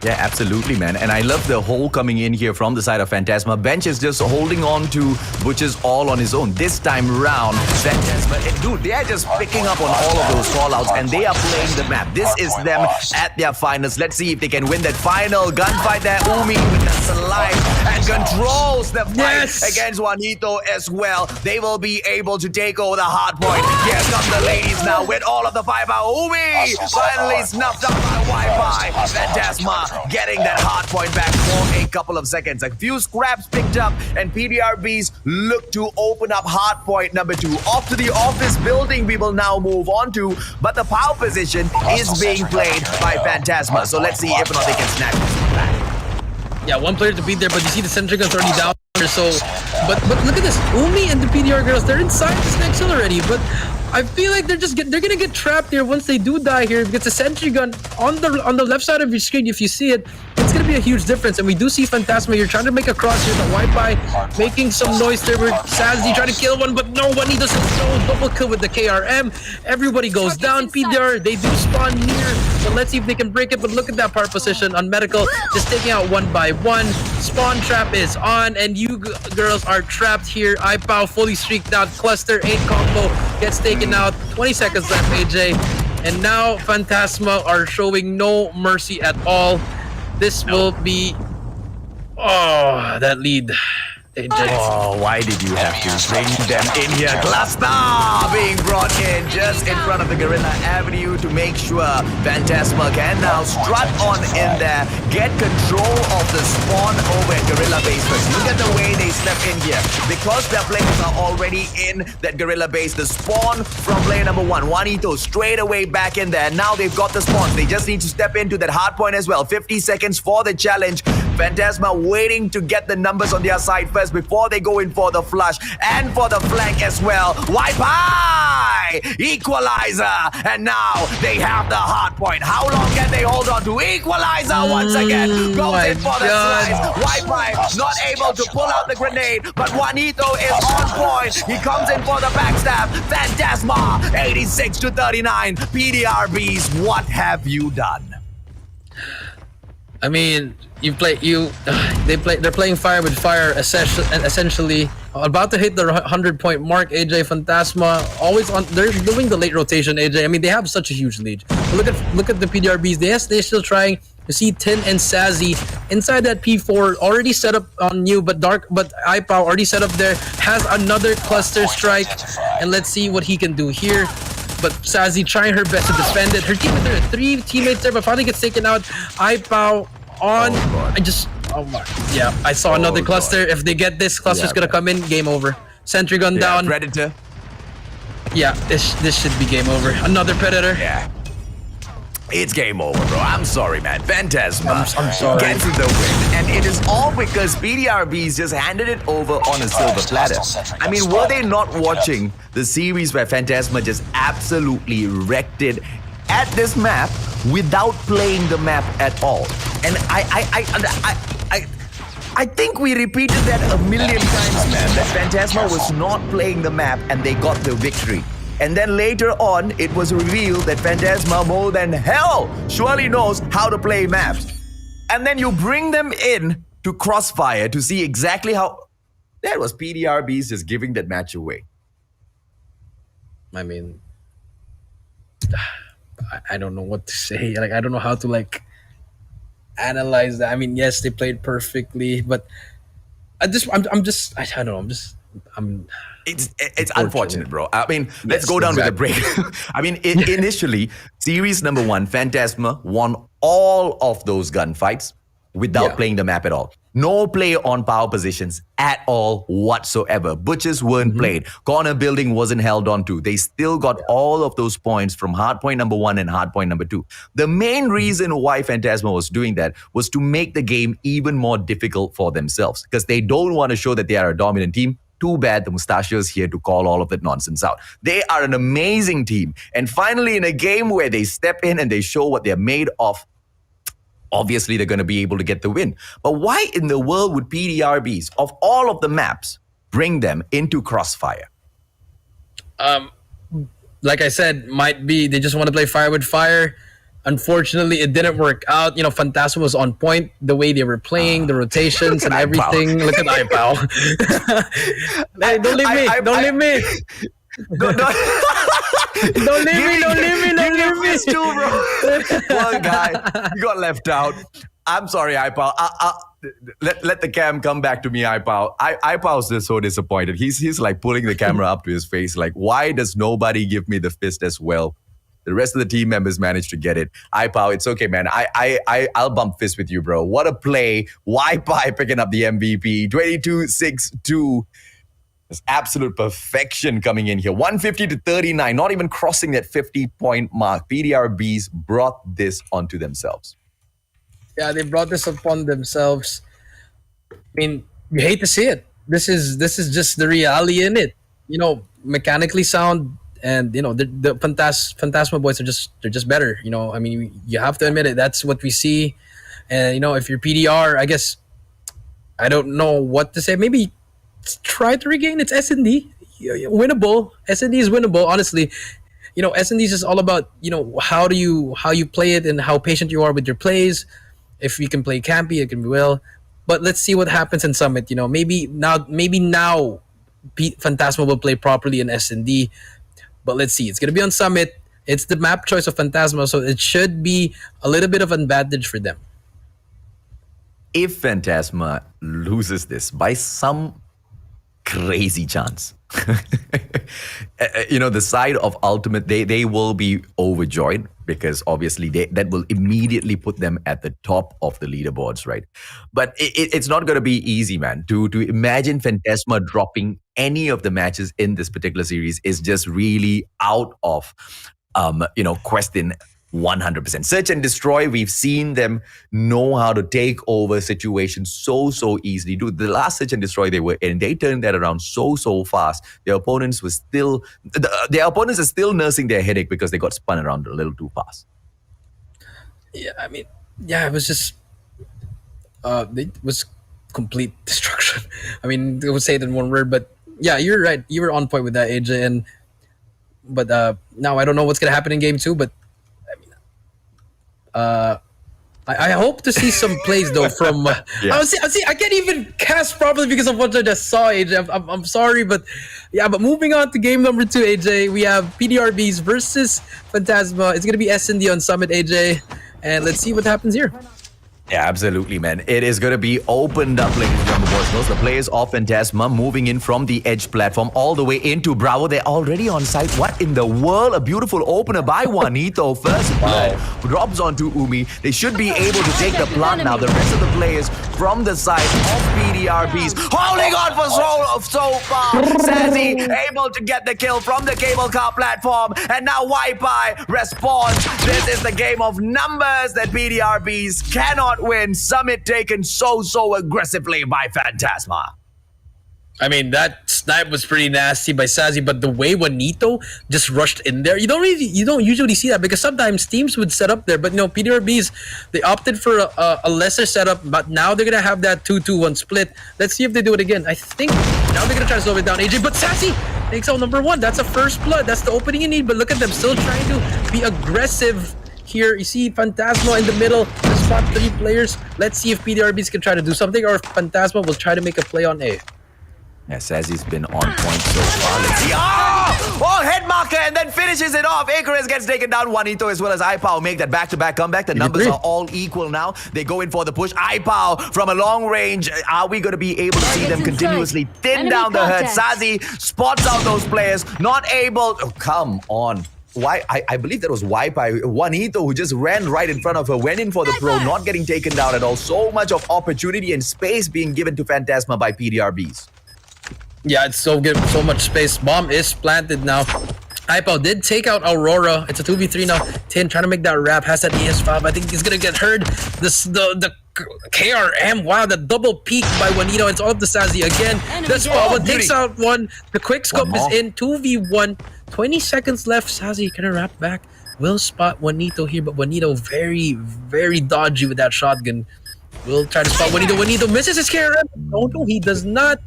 Yeah, absolutely, man. And I love the hole coming in here from the side of Phantasma. Bench is just holding on to Butchers all on his own. This time round, Phantasma, dude, they are just picking up on all of those callouts, and they are playing the map. This is them at their finest. Let's see if they can win that final gunfight there. Umi with that slide and controls the fight against Juanito as well. They will be able to take over the hard point. Here come the ladies now with all of the firepower. Umi finally snuffed out by Wi-Fi. Phantasma getting that hard point back for a couple of seconds. A few scraps picked up, and PDR BEES look to open up hard point number 2. Off to the office building we will now move on to, but the power position is being played by Phantasma. So let's see if or not they can snatch this back. Yeah, one player to beat there, but you see the sentry gun's already down there, so... But look at this. Umi and the PDR girls, they're inside this next hill already, but I feel like they're gonna get trapped here once they do die here, because the sentry gun on the left side of your screen, if you see it, it's gonna be a huge difference. And we do see Phantasma here trying to make a cross here, but Wi-Fi making some noise there with Sazzy trying to kill one, but no one. He doesn't know. Double kill with the KRM. Everybody goes down. PDR, they do spawn near, but let's see if they can break it. But look at that power position on Medical, just taking out one by one. Spawn trap is on, and you girls are trapped here. iPow fully streaked out. Cluster 8 combo gets taken out. 20 seconds left, AJ. And now Phantasma are showing no mercy at all. This will be... Oh, that lead. AJ. Oh, why did you have to bring them in here? Cluster being brought in just in front of the Garena Avenue to make sure Phantasma can now strut on in there, get control of the spawn over at Gorilla Base. But look at the way they step in here. Because their players are already in that Gorilla Base, the spawn from player number one, Juanito, straight away back in there. Now they've got the spawns. They just need to step into that hard point as well. 50 seconds for the challenge. Phantasma waiting to get the numbers on their side first before they go in for the flush and for the flank as well. Wipe high! Equalizer! And now they have the hard point. How long can they hold on to Equalizer once again? Goes in for the slice. Wipe high, not able to pull out the grenade, but Juanito is on point. He comes in for the backstab. Phantasma, 86 to 39. PDR BEES, what have you done? I mean, they're playing fire with fire, essentially about to hit the 100-point mark. AJ Phantasma always on. They're doing the late rotation. AJ, I mean, they have such a huge lead. Look at the PDR BEES. They're still trying. You see Tin and Sazi inside that P4 already set up on you, but iPow already set up there, has another cluster strike, and let's see what he can do here. But Sazi trying her best to defend it. Her teammate there, 3 teammates there, but finally gets taken out. iPow on. I saw another cluster. If they get this, cluster's gonna come in. Game over. Sentry gun down. Predator. Yeah, this should be game over. Another Predator. Yeah. It's game over, bro. I'm sorry, man. Phantasma I'm sorry. gets the win. And it is all because PDR BEES just handed it over on a silver platter. I mean, were they not watching the series where Phantasma just absolutely wrecked it at this map without playing the map at all? And I think we repeated that a million times, man, that Phantasma was not playing the map and they got the victory. And then later on, it was revealed that Phantasma more than hell surely knows how to play maps. And then you bring them in to Crossfire to see exactly how... That was PDR BEES just giving that match away. I mean, I don't know what to say. Like, I don't know how to analyze that. I mean, yes, they played perfectly, but It's unfortunate, bro. I mean, let's go down with the break. I mean, initially, series number 1, Phantasma won all of those gunfights without playing the map at all. No play on power positions at all whatsoever. Butchers weren't played. Corner building wasn't held on to. They still got all of those points from hardpoint number 1 and hardpoint number 2. The main reason why Phantasma was doing that was to make the game even more difficult for themselves because they don't want to show that they are a dominant team. Too bad the Mustachio's here to call all of that nonsense out. They are an amazing team. And finally, in a game where they step in and they show what they're made of, obviously they're going to be able to get the win. But why in the world would PDR BEES, of all of the maps, bring them into Crossfire? Like I said, might be they just want to play fire with fire. Unfortunately, it didn't work out. You know, Phantasma was on point. The way they were playing, the rotations and everything. Look at iPow. Hey, don't leave me. Don't leave me. Don't leave me. Too, bro. One guy got left out. I'm sorry, iPow. Let the cam come back to me, iPow. iPow's just so disappointed. He's like pulling the camera up to his face. Like, why does nobody give me the fist as well? The rest of the team members managed to get it. iPow, it's okay, man. I'll bump fists with you, bro. What a play. Wi-Fi picking up the MVP. 22-6-2. There's absolute perfection coming in here. 150 to 39, not even crossing that 50-point mark. PDR BEES brought this onto themselves. Yeah, they brought this upon themselves. I mean, you hate to see it. This is just the reality in it. You know, mechanically sound, and you know the Phantasma boys they're just better. You know, I mean, you have to admit it. That's what we see. And you know, if you're PDR, I guess I don't know what to say. Maybe try to regain its S&D. Winnable. S&D is winnable, honestly. You know, S&D is just all about, you know, how you play it and how patient you are with your plays. If you can play campy, it can be well. But let's see what happens in Summit. You know, maybe now Phantasma will play properly in S&D. But let's see. It's gonna be on Summit. It's the map choice of Phantasma, so it should be a little bit of an advantage for them. if Phantasma loses this by some crazy chance, the side of Ultimate, they will be overjoyed because obviously that will immediately put them at the top of the leaderboards, right? But it's not going to be easy, man. To imagine Phantasma dropping any of the matches in this particular series is just really out of question 100%. Search and Destroy, we've seen them know how to take over situations so easily. Dude, the last Search and Destroy they were in, they turned that around so fast. Their opponents are still nursing their headache because they got spun around a little too fast. Yeah, I mean, it was just it was complete destruction. I mean, I would say it in one word, but yeah, you're right. You were on point with that, AJ. But now I don't know what's gonna happen in game 2, but I hope to see some plays though from. I can't even cast properly because of what I just saw, AJ. I'm sorry, but But moving on to game number 2, AJ, we have PDR BEES versus Phantasma. It's gonna be S&D on Summit, AJ, and let's see what happens here. Yeah, absolutely, man. It is going to be opened up, ladies and gentlemen, boys and girls. The players of Phantasma moving in from the edge platform all the way into Bravo. They're already on site. What in the world? A beautiful opener by Juanito. First blow drops onto Umi. They should be able to take the plant now. The rest of the players from the side of PDR BEES holding on for so far. Sassy able to get the kill from the cable car platform. And now Wi-Fi responds. This is the game of numbers that PDR BEES cannot win. Summit taken so aggressively by Phantasma. I mean, that snipe was pretty nasty by Sassy, but the way Juanito just rushed in there, you don't usually see that because sometimes teams would set up there, but PDR BEES, they opted for a lesser setup, but now they're gonna have that 2-2-1 split. Let's see if they do it again. I think now they're gonna try to slow it down, AJ, but Sassy takes out number 1. That's a first blood. That's the opening you need, but look at them still trying to be aggressive. Here, you see Phantasma in the middle, the spot 3 players. Let's see if PDR BEES can try to do something or if Phantasma will try to make a play on A. Yeah, Sazzy's been on point so far. Let's see. Oh, head marker and then finishes it off. Icarus gets taken down. Juanito as well as iPow make that back-to-back comeback. The numbers are all equal now. They go in for the push. iPow from a long range. Are we going to be able to see them continuously thin down the herd? Sassy spots out those players. Not able. Oh, come on. Why? I believe that was Wi-Fi. Juanito, who just ran right in front of her, went in for the pro, not getting taken down at all. So much of opportunity and space being given to Phantasma by PDR BEES. Yeah, it's so good. So much space. Bomb is planted now. iPow did take out Aurora. It's a 2v3 now. Tin trying to make that wrap. Has that ES5. I think he's going to get hurt. The KRM. Wow, the double peek by Juanito. It's all up to Sassy again. This one takes out one. The quick scope is in. 2v1. 20 seconds left. Sassy can wrap back. Will spot Juanito here, but Juanito very, very dodgy with that shotgun. Will try to spot Juanito. Juanito misses his KRM. Oh no, he does not.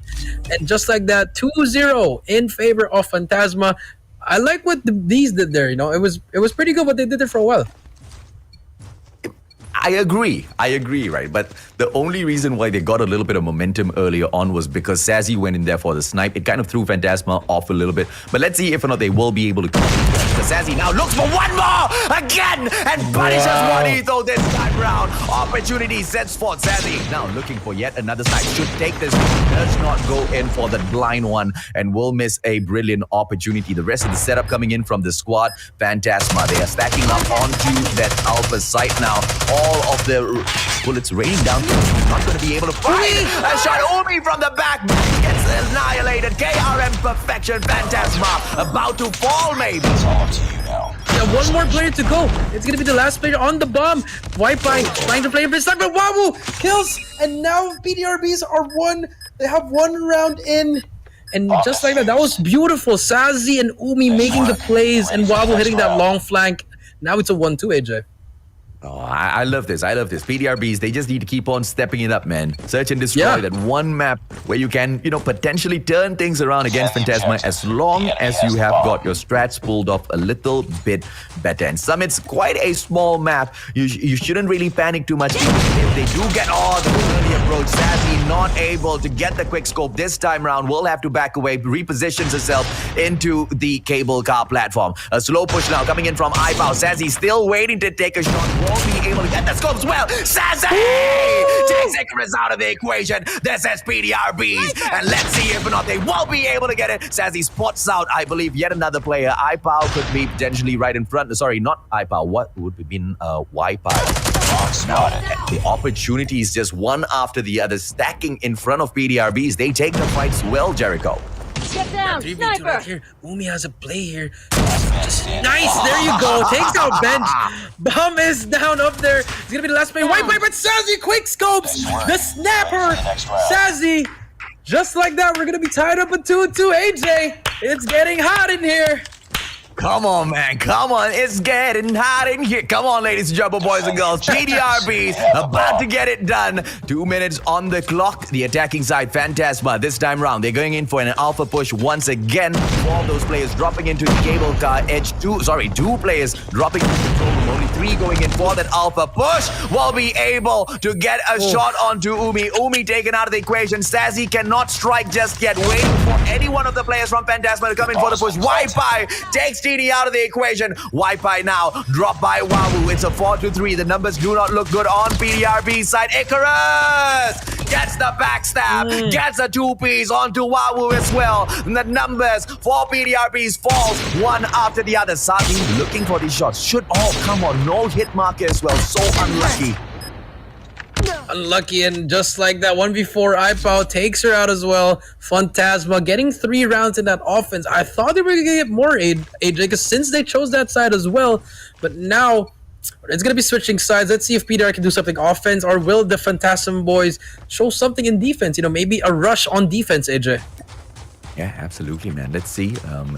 And just like that, 2-0 in favor of Phantasma. I like what the BEES did there. It was pretty good what they did there for a while. I agree, right? But the only reason why they got a little bit of momentum earlier on was because Sassy went in there for the snipe. It kind of threw Phantasma off a little bit. But let's see if or not they will be able to come because Sassy now looks for one more again and punishes Juanito this time round. Opportunity sets forth. Sassy now looking for yet another snipe. Should take this. Does not go in for the blind one and will miss a brilliant opportunity. The rest of the setup coming in from the squad. Phantasma, they are stacking up onto that alpha site now. All of the bullets raining down. Not going to be able to fight. A shot. Umi from the back gets annihilated. KRM perfection. Phantasma about to fall, maybe. Yeah, one more player to go. It's going to be the last player on the bomb. Wi-Fi trying to play a bit stuck, but Wawu kills. And now PDR BEES are one. They have one round in. And just like that, that was beautiful. Sassy and Umi making the plays and Wawu hitting that long flank. Now it's a 1-2, AJ. Oh, I love this. PDR BEES, they just need to keep on stepping it up, man. Search and Destroy, that one map where you can, potentially turn things around against Phantasma as long as you have got your strats pulled off a little bit better. And Summit's quite a small map. You shouldn't really panic too much. If they do get the early approach, Sassy not able to get the quick scope this time round, will have to back away, repositions herself into the cable car platform. A slow push now coming in from iPow. Sassy still waiting to take a shot. won't be able to get the scope as well. Sassy takes Icarus out of the equation. This is PDR BEES, and let's see if or not they won't be able to get it. Sassy spots out, I believe, yet another player. iPow could be potentially right in front. Sorry, not iPow. What would have been Wipeout? Now, the opportunity is just one after the other, stacking in front of PDR BEES. They take the fights well, Jericho. Get down, 3v2 sniper! right here. Umi has a play here. Nice, there you go. Takes out bench. Bomb is down up there. It's gonna be the last play. White pipe, but Sassy quick scopes. The snapper. Sassy. Just like that, we're gonna be tied up at 2-2. AJ, it's getting hot in here. Come on, man. Come on. It's getting hot in here. Come on, ladies and gentlemen, boys and girls. PDR BEES about to get it done. 2 minutes on the clock. The attacking side, Phantasma. This time round, they're going in for an alpha push once again. All those players dropping into the cable car edge. Two players dropping into control room. Only 3 going in for that alpha push. Will be able to get a shot onto Umi. Umi taken out of the equation. Sassy cannot strike just yet. Waiting for any one of the players from Phantasma to come in for the push. Wi-Fi takes TD out of the equation. Wi-Fi now dropped by Wawu. It's a 4-3. The numbers do not look good on PDR BEES side. Icarus gets the backstab, gets a 2-piece onto Wawu as well. And the numbers for PDR BEES falls one after the other. Sazi looking for these shots. Should come on. No hit marker as well. So unlucky. Unlucky, and just like that, 1v4, iPow takes her out as well. Phantasma getting 3 rounds in that offense. I thought they were going to get more AJ, because since they chose that side as well, but now it's going to be switching sides. Let's see if PDR can do something offense, or will the Phantasm boys show something in defense? Maybe a rush on defense, AJ. Yeah, absolutely, man. Let's see.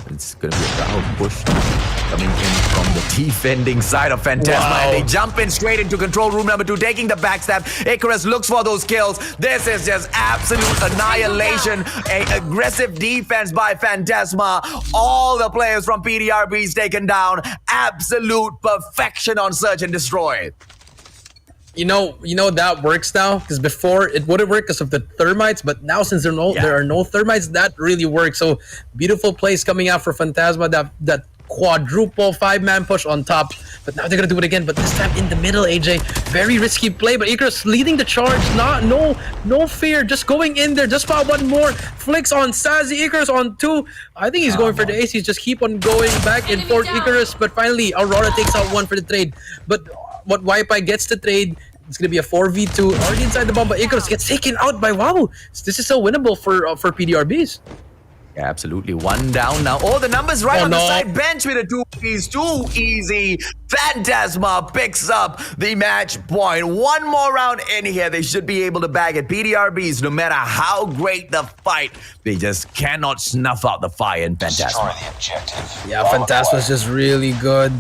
It's going to be a crowd push coming in from the defending side of Phantasma. Wow. And they jump in straight into control room number 2, taking the backstab. Icarus looks for those kills. This is just absolute annihilation. An aggressive defense by Phantasma. All the players from PDR BEES taken down. Absolute perfection on search and destroy. You know that works now, because before it wouldn't work because of the thermites, but now since there are no thermites, that really works. So beautiful plays coming out for Phantasma. That quadruple 5-man push on top, but now they're gonna do it again, but this time in the middle. AJ, very risky play, but Icarus leading the charge. No fear, just going in there. Just found one more, flicks on Sassy. Icarus on 2. I think he's going for the ace. He's just keep on going back and forth, Icarus, but finally Aurora takes out 1 for the trade. But what Wi-Fi gets to trade, it's gonna be a 4v2 already inside the bomb, but Icarus gets taken out by Wawu. This is so winnable for PDR BEES. Yeah, absolutely. 1 down now. Oh, the numbers right on the no. side bench with a 2-piece. Too easy. Phantasma picks up the match point. 1 more round in here. They should be able to bag it. PDR BEES, no matter how great the fight, they just cannot snuff out the fire in Destroy Phantasma. the objective. Yeah, Phantasma's just really good.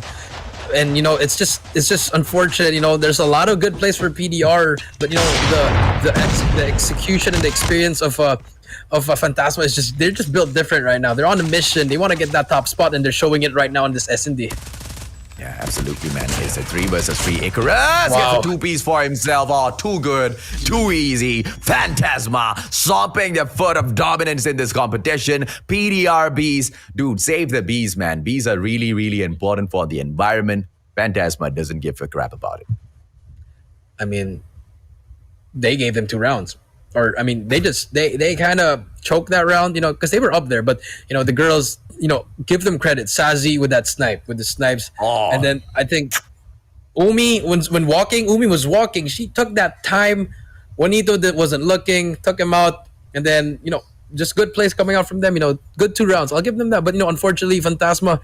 And it's just unfortunate. There's a lot of good plays for PDR, but the execution and the experience of Phantasma is they're just built different right now. They're on a mission. They want to get that top spot, and they're showing it right now in this S&D. Yeah, absolutely, man. It's a 3 versus 3. Icarus gets a 2-piece for himself. Oh, too good, too easy. Phantasma stomping the foot of dominance in this competition. PDR BEES, dude, save the bees, man. Bees are really, really important for the environment. Phantasma doesn't give a crap about it. I mean, they gave them 2 rounds. Or, I mean, they kind of choked that round, because they were up there. But, the girls, give them credit. Sazi with the snipes. Oh. And then I think Umi, when walking, Umi was walking. She took that time. Juanito that wasn't looking, took him out. And then, just good plays coming out from them. Good 2 rounds. I'll give them that. But, unfortunately, Phantasma,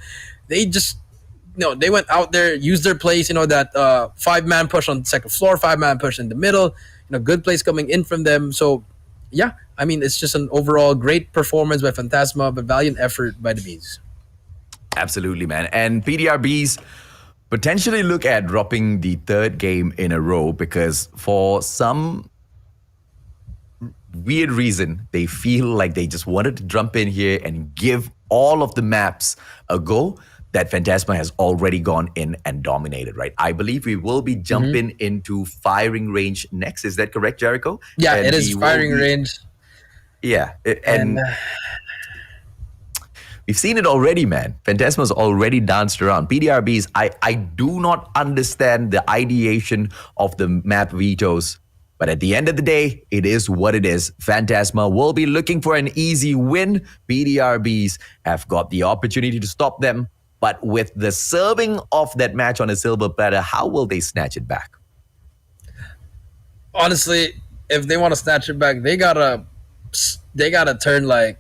they just... they went out there, used their plays, that 5-man push on the second floor, 5-man push in the middle, good plays coming in from them. So, yeah, I mean, it's just an overall great performance by Phantasma, but valiant effort by the Bees. Absolutely, man. And PDR BEES potentially look at dropping the 3rd game in a row, because for some weird reason, they feel like they just wanted to jump in here and give all of the maps a go that Phantasma has already gone in and dominated, right? I believe we will be jumping into firing range next. Is that correct, Jericho? Yeah, and it is firing range. Yeah, and We've seen it already, man. Phantasma's already danced around. PDR BEES, I do not understand the ideation of the map vetoes. But at the end of the day, it is what it is. Phantasma will be looking for an easy win. PDR BEES have got the opportunity to stop them. But with the serving of that match on a silver platter, how will they snatch it back? Honestly, if they want to snatch it back, they gotta turn like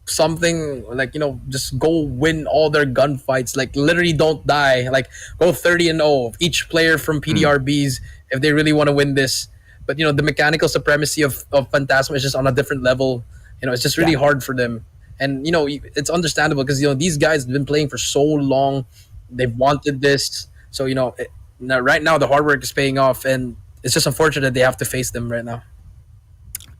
something like, just go win all their gunfights, like literally don't die, like go 30-0 each player from PDR BEES if they really want to win this. But the mechanical supremacy of Phantasma is just on a different level. It's just really hard for them, and it's understandable because these guys have been playing for so long, they've wanted this. So right now the hard work is paying off, and it's just unfortunate that they have to face them right now.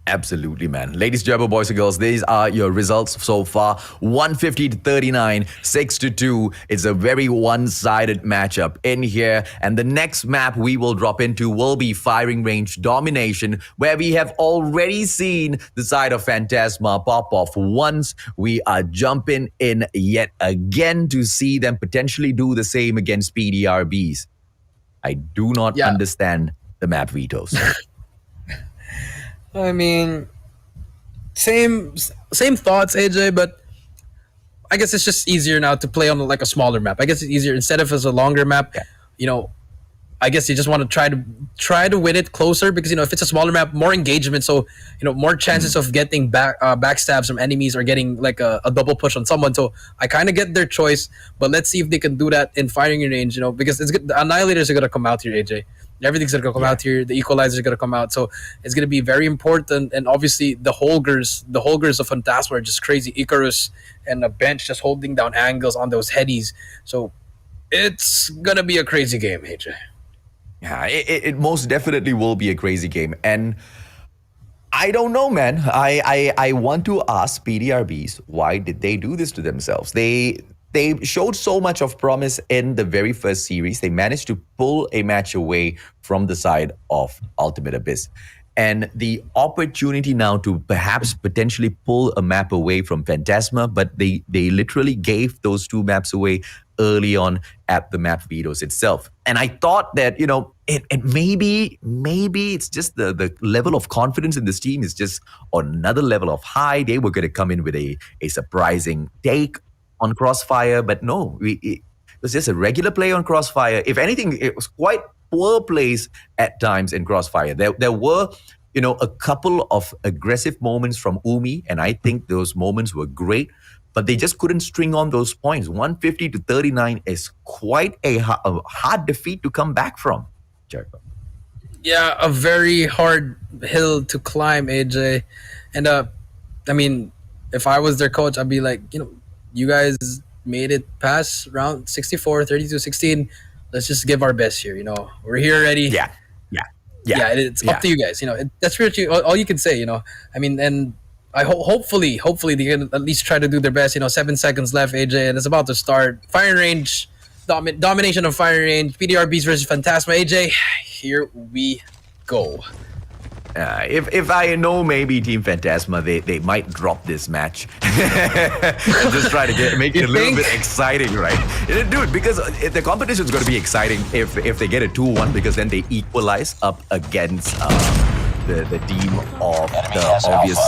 Absolutely, man. Ladies and gentlemen, boys and girls, these are your results so far. 150-39, 6-2. It's a very one-sided matchup in here. And the next map we will drop into will be Firing Range Domination, where we have already seen the side of Phantasma pop off once. We are jumping in yet again to see them potentially do the same against PDR BEES. I do not understand the map vetoes. I mean, same thoughts, AJ, but I guess it's just easier now to play on like a smaller map. I guess it's easier instead of as a longer map. I guess you just want to try to win it closer because if it's a smaller map, more engagement, so more chances of getting backstabs from enemies or getting like a double push on someone. So I kind of get their choice, but let's see if they can do that in firing range. Because it's good. The Annihilators are gonna come out here, AJ. Everything's gonna come out here. The Equalizers are gonna come out, so it's gonna be very important. And obviously, the Holgers of Phantasma are just crazy. Icarus and a bench just holding down angles on those headies. So it's gonna be a crazy game, AJ. Yeah, it most definitely will be a crazy game, and I don't know, man. I want to ask PDR BEES, why did they do this to themselves? They showed so much of promise in the very first series. They managed to pull a match away from the side of Ultimate Abyss. And the opportunity now to perhaps potentially pull a map away from Phantasma, but they literally gave those two maps away early on at the map vetoes itself. And I thought that, it maybe it's just the level of confidence in this team is just on another level of high. They were going to come in with a surprising take on Crossfire, but no, it was just a regular play on Crossfire. If anything, it was quite poor plays at times in Crossfire. There were, a couple of aggressive moments from Umi, and I think those moments were great, but they just couldn't string on those points. 150-39 is quite a hard defeat to come back from, Jericho. Yeah, a very hard hill to climb, AJ. And I mean, if I was their coach, I'd be like, you guys made it past round 64, 32-16. Let's just give our best here. We're here already. Yeah. It's up to you guys. That's really all you can say. I mean, and I hopefully they can at least try to do their best. 7 seconds left, AJ, and it's about to start. Firing range, domination of firing range. PDR BEES versus Phantasma. AJ, here we go. If I know maybe Team Phantasma, they might drop this match. Just try to make it a little bit exciting, right? Dude, because the competition is going to be exciting if they get a 2-1, because then they equalize up against the team of the obvious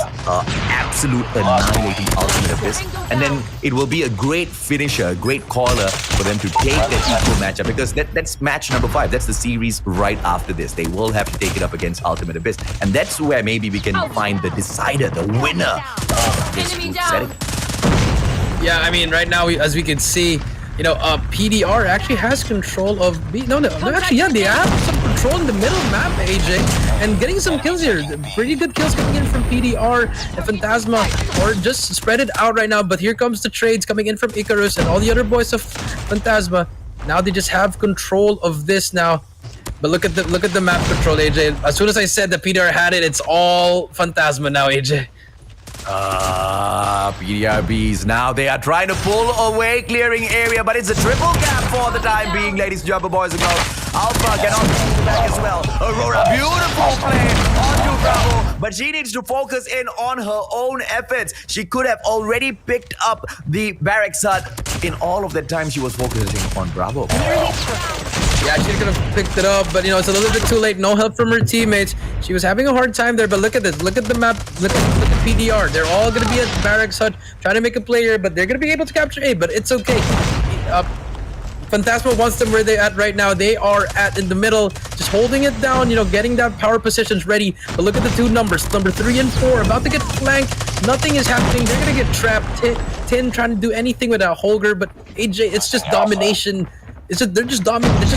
absolute annihilating Ultimate Abyss. And then it will be a great finisher, a great caller for them to take that equal matchup, because that's match number 5. That's the series right after this. They will have to take it up against Ultimate Abyss. And that's where maybe we can find the decider, the winner of this group setting. Yeah, I mean, right now, as we can see, PDR actually has control of they have some control in the middle map, AJ, and getting some kills here. Pretty good kills coming in from PDR and Phantasma, or just spread it out right now. But here comes the trades coming in from Icarus and all the other boys of Phantasma. Now they just have control of this now. But look at the map control, AJ. As soon as I said that PDR had it, it's all Phantasma now, AJ. PDR BEES. Now they are trying to pull away, clearing area, but it's a triple gap for the time being, ladies and gentlemen, boys and girls. Alpha cannot pull back as well. Aurora, beautiful play onto Bravo, but she needs to focus in on her own efforts. She could have already picked up the barracks hut in all of that time she was focusing on Bravo. Yeah, she could have picked it up, but it's a little bit too late. No help from her teammates. She was having a hard time there, but look at this. Look at the map. Look at the PDR. They're all going to be at barracks hut trying to make a play here, but they're going to be able to capture A, but it's okay. Phantasma wants them where they're at right now. They are in the middle, just holding it down, getting that power positions ready. But look at the two numbers, number 3 and 4, about to get flanked. Nothing is happening. They're going to get trapped. Tin trying to do anything without Holger, but AJ, it's just domination. They're just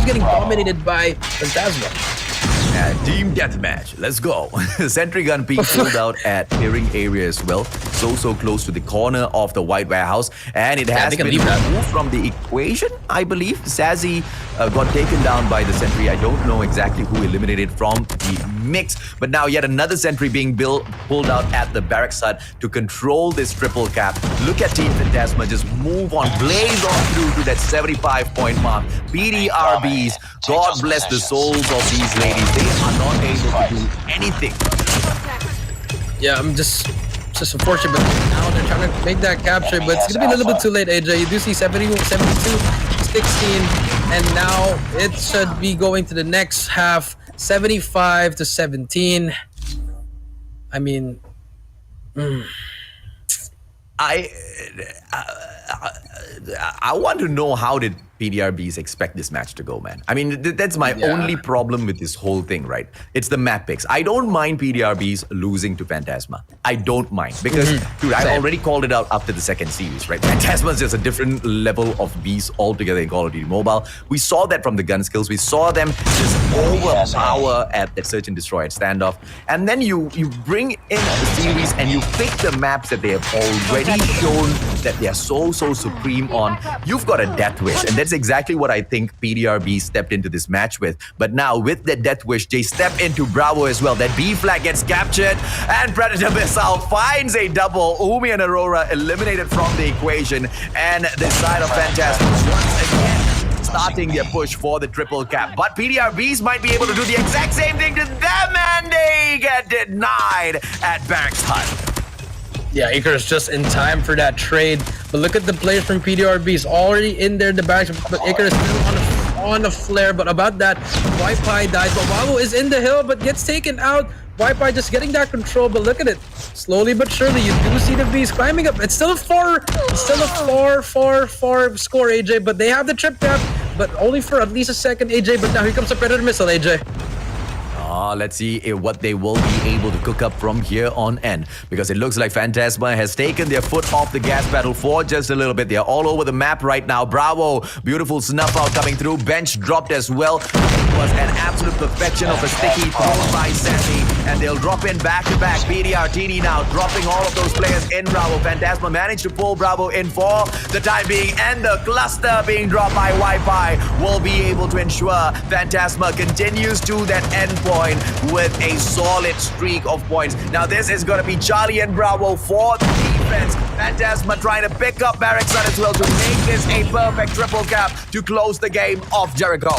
getting dominated by Phantasma. Team deathmatch. Let's go. Sentry gun being pulled out at clearing area as well. So close to the corner of the white warehouse, and it has been removed from the equation. I believe Sassy got taken down by the sentry. I don't know exactly who eliminated from the mix, but now yet another sentry being pulled out at the barracks hut to control this triple cap. Look at Team Phantasma just move on, blaze on through to that 75-point mark. PDR BEES, God bless the souls of these ladies. They are not able to do anything. Yeah, I'm just unfortunate, but now they're trying to make that capture, but it's gonna be a little bit too late, AJ. You do see 72, 16, and now it should be going to the next half, 75-17. I mean, I want to know, how did PDR BEES expect this match to go, man? I mean, that's my only problem with this whole thing, right? It's the map picks. I don't mind PDR BEES losing to Phantasma. I don't mind, because, dude, I already called it out after the second series, right? Phantasma is just a different level of beast altogether in Call of Duty Mobile. We saw that from the gun skills. We saw them just overpower at that search and destroy at standoff. And then you bring in the series and you pick the maps that they have already shown that they are so supreme on. You've got a death wish, and that's exactly what I think PDR BEES stepped into this match with. But now with that death wish, they step into Bravo as well. That B flag gets captured, and Predator Missile finds a double. Umi and Aurora eliminated from the equation, and the side of Phantasma once again starting their push for the triple cap. But PDR BEES might be able to do the exact same thing to them, and they get denied at Barracks Hut. Yeah, Icarus just in time for that trade. But look at the players from PDR BEES already in there, the barracks. But Icarus still on a flare. But about that, Wi-Fi dies. But Wabu is in the hill, but gets taken out. Wi-Fi just getting that control. But look at it, slowly but surely, you do see the BEES climbing up. It's still a 4 score, AJ. But they have the trip cap, but only for at least a second, AJ. But now here comes a Predator Missile, AJ. Let's see what they will be able to cook up from here on end, because it looks like Phantasma has taken their foot off the gas pedal for just a little bit. They're all over the map right now. Bravo, beautiful snuff out coming through. Bench dropped as well. It was an absolute perfection of a sticky thrown by Sandy, and they'll drop in back to back. PDR TD now dropping all of those players in Bravo. Phantasma managed to pull Bravo in for the time being, and the cluster being dropped by Wi-Fi will be able to ensure Phantasma continues to that end point with a solid streak of points. Now this is going to be Charlie and Bravo for the defense. Phantasma trying to pick up Barracks Hut as well to make this a perfect triple cap to close the game of Jericho.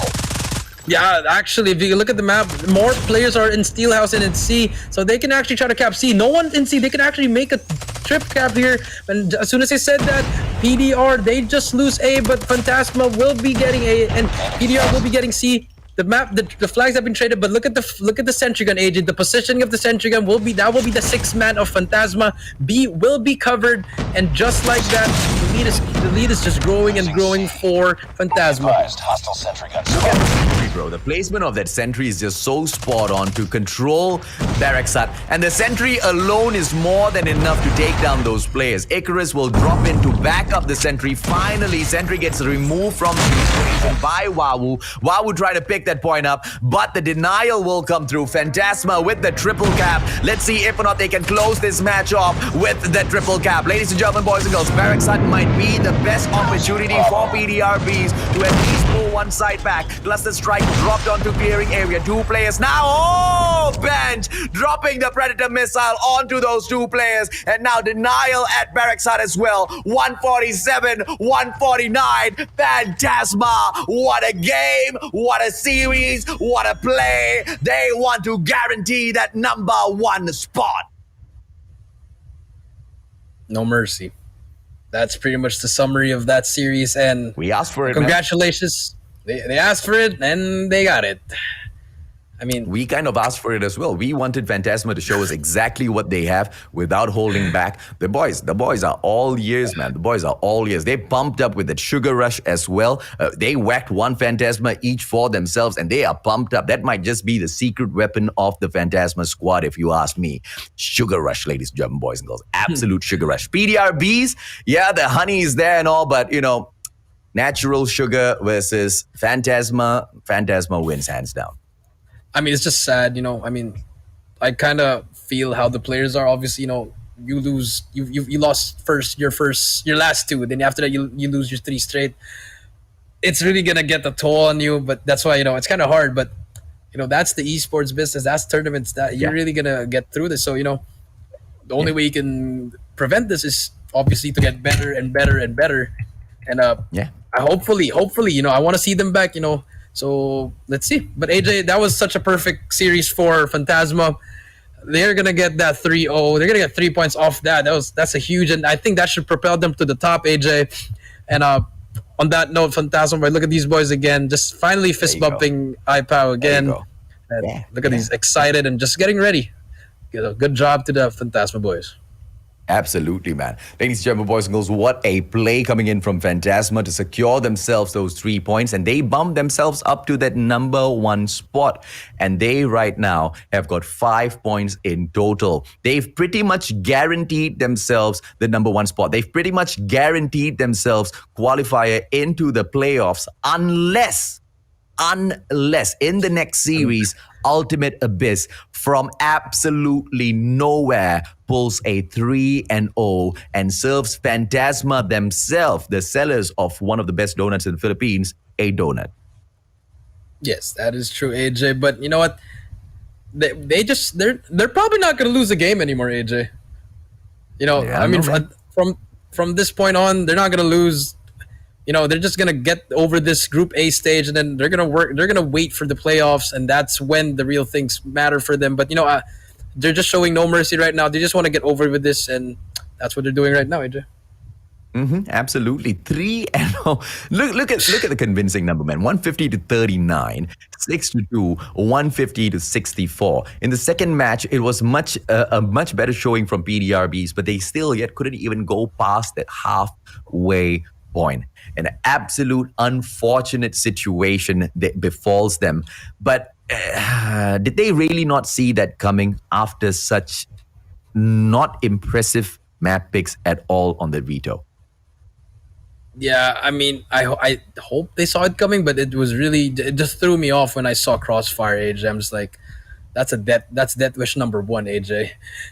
Yeah, actually, if you look at the map, more players are in Steelhouse and in C, so they can actually try to cap C. No one in C. They can actually make a trip cap here. And as soon as I said that, PDR, they just lose A, but Phantasma will be getting A, and PDR will be getting C. The map, the flags have been traded, but look at the sentry gun, AJ. The positioning of the sentry gun will be the 6th man of Phantasma. B will be covered, and just like that, the lead is just growing and growing for Phantasma. Hostile sentry gun. Look at the sentry, bro. The placement of that sentry is just so spot on to control Barracks Hut, and the sentry alone is more than enough to take down those players. Icarus will drop in to back up the sentry. Finally, sentry gets removed from the equation by Wawu. Wawu tried to pick that point up, but the denial will come through. Phantasma with the triple cap. Let's see if or not they can close this match off with the triple cap. Ladies and gentlemen, German boys and girls, Barracks Hut might be the best opportunity for PDR BEES to at least pull one side back. Cluster strike dropped onto clearing area. 2 players now. Oh, bench dropping the Predator missile onto those 2 players. And now denial at Barracks Hut as well. 147, 149. Phantasma. What a game. What a series. What a play. They want to guarantee that number 1 spot. No mercy. That's pretty much the summary of that series. And We asked for it, man. congratulations. They asked for it and they got it. I mean, We kind of asked for it as well. We wanted Phantasma to show us exactly what they have without holding back. The boys are all ears, man. The boys are all ears. They pumped up with that sugar rush as well. They whacked 1 Phantasma each for themselves, and they are pumped up. That might just be the secret weapon of the Phantasma squad, if you ask me. Sugar rush, ladies and gentlemen, boys and girls. Absolute sugar rush. PDR BEES, yeah, the honey is there and all, but, natural sugar versus Phantasma. Phantasma wins hands down. I mean, it's just sad, I mean, I kind of feel how the players are. Obviously, you lose, you lost your last 2, then after that you lose your 3 straight. It's really gonna get a toll on you, but that's why it's kind of hard. But that's the esports business. That's tournaments. That you're really gonna get through this. So the only way you can prevent this is obviously to get better and better and better. And hopefully, I want to see them back. So let's see. But AJ, that was such a perfect series for Phantasma. They're gonna get that 3-0. They're gonna get 3 points off that. That's a huge, and I think that should propel them to the top, AJ. And on that note, Phantasma, look at these boys again, just finally fist bumping iPow again. And look at these excited and just getting ready. Good job to the Phantasma boys. Absolutely, man. Ladies and gentlemen, boys and girls, what a play coming in from Phantasma to secure themselves those 3 points. And they bumped themselves up to that number 1 spot. And they right now have got 5 points in total. They've pretty much guaranteed themselves the number 1 spot. They've pretty much guaranteed themselves qualifier into the playoffs unless in the next series, Ultimate Abyss from absolutely nowhere pulls a 3-0 and serves Phantasma themselves, the sellers of one of the best donuts in the Philippines, a donut. Yes, that is true, AJ. But you know what? They're probably not going to lose a game anymore, AJ. From this point on, they're not going to lose. They're just gonna get over this Group A stage, and then they're gonna wait for the playoffs, and that's when the real things matter for them. But they're just showing no mercy right now. They just want to get over with this, and that's what they're doing right now, AJ. Absolutely. 3-0. Look at the convincing number, man. 150 to 39, 6-2, 150 to 64. In the second match, it was a much better showing from PDR BEES, but they still yet couldn't even go past that halfway point. An absolute unfortunate situation that befalls them. But did they really not see that coming after such not impressive map picks at all on the veto? Yeah, I mean, I hope they saw it coming, but it just threw me off when I saw Crossfire, AJ. I'm just like, that's death wish number 1, AJ.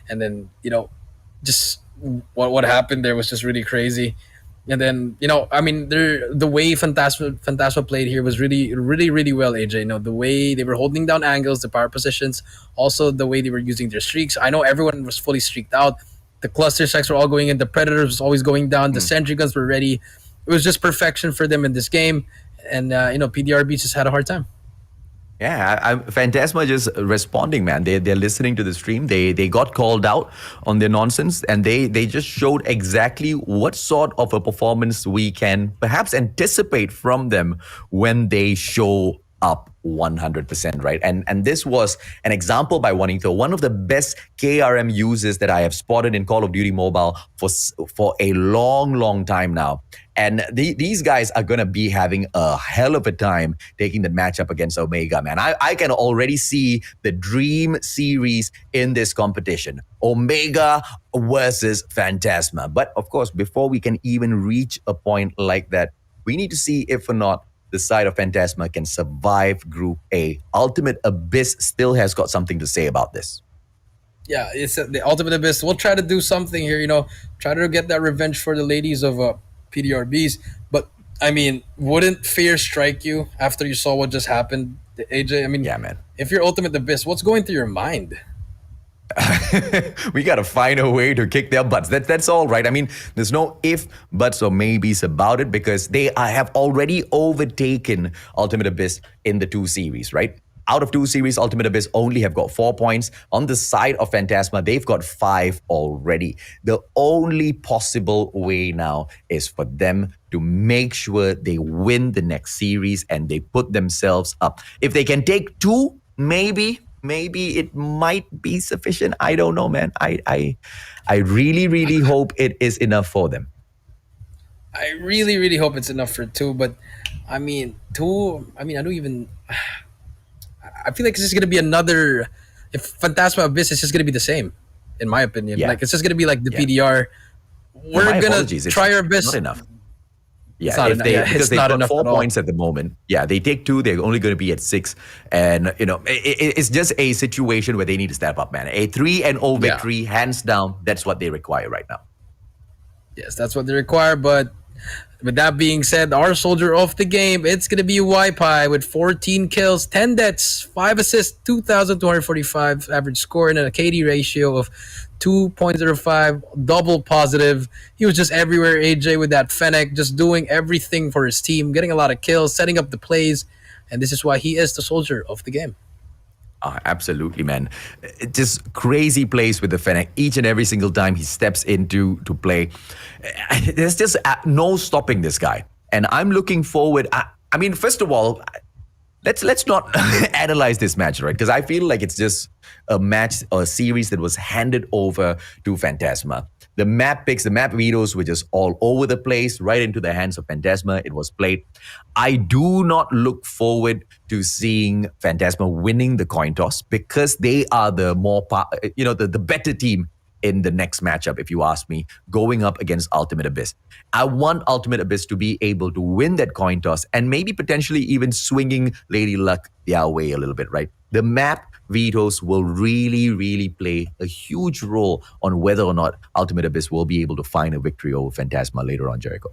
And then just what happened there was just really crazy. And then I mean, the way Phantasma played here was really, really, really well, AJ. The way they were holding down angles, the power positions, also the way they were using their streaks. I know everyone was fully streaked out. The cluster strikes were all going in. The Predators was always going down. The sentry guns were ready. It was just perfection for them in this game. And PDR BEES just had a hard time. Yeah, Phantasma just responding, man. They're listening to the stream. They got called out on their nonsense, and they just showed exactly what sort of a performance we can perhaps anticipate from them when they show up 100%, right? And this was an example by Juanito, one of the best KRM users that I have spotted in Call of Duty Mobile for a long, long time now. And these guys are going to be having a hell of a time taking the matchup against Omega, man. I can already see the dream series in this competition. Omega versus Phantasma. But of course, before we can even reach a point like that, we need to see if or not the side of Phantasma can survive Group A. Ultimate Abyss still has got something to say about this. Yeah, it's the ultimate abyss. We'll try to do something here, try to get that revenge for the ladies of PDR BEES. But I mean, wouldn't fear strike you after you saw what just happened, AJ? I mean, Yeah, man. if you're ultimate abyss, what's going through your mind? We gotta find a way to kick their butts. That's all right. I mean, there's no if, buts, or maybes about it because they have already overtaken Ultimate Abyss in the 2 series, right? Out of 2 series, Ultimate Abyss only have got 4 points. On the side of Phantasma, they've got 5 already. The only possible way now is for them to make sure they win the next series and they put themselves up. If they can take 2, maybe it might be sufficient. I don't know, man. I really hope it is enough for them. I really hope it's enough for 2, but I mean, 2, I don't even. I feel like it's just gonna be another. If Phantasma Abyss is just gonna be the same, in my opinion. Yeah. Like it's just gonna be like the PDR. We're My gonna apologies. try our It's best. not enough. Yeah, not if enough. they Yeah, because it's they've not got enough 4 at all. points at the moment. Yeah, they take 2, they're only going to be at 6, and it's just a situation where they need to step up, man. A 3-0 victory, hands down. That's what they require right now. Yes, that's what they require. But with that being said, our soldier of the game, it's gonna be Waipai with 14 kills, 10 deaths, 5 assists, 2,245 average score, and a KD ratio of 2.05, double positive. He was just everywhere, AJ, with that Fennec, just doing everything for his team, getting a lot of kills, setting up the plays, and this is why he is the soldier of the game. Absolutely, man. Just crazy plays with the Fennec each and every single time he steps into play. There's just no stopping this guy. And I'm looking forward. I mean, first of all, let's not analyze this match, right? Because I feel like it's just a match or a series that was handed over to Phantasma. The map picks, the map vetoes were just all over the place, right into the hands of Phantasma. It was played. I do not look forward to seeing Phantasma winning the coin toss because they are the more, the better team in the next matchup, if you ask me, going up against Ultimate Abyss. I want Ultimate Abyss to be able to win that coin toss and maybe potentially even swinging Lady Luck their way a little bit, right? The map vetoes will really play a huge role on whether or not Ultimate Abyss will be able to find a victory over Phantasma later on, Jericho.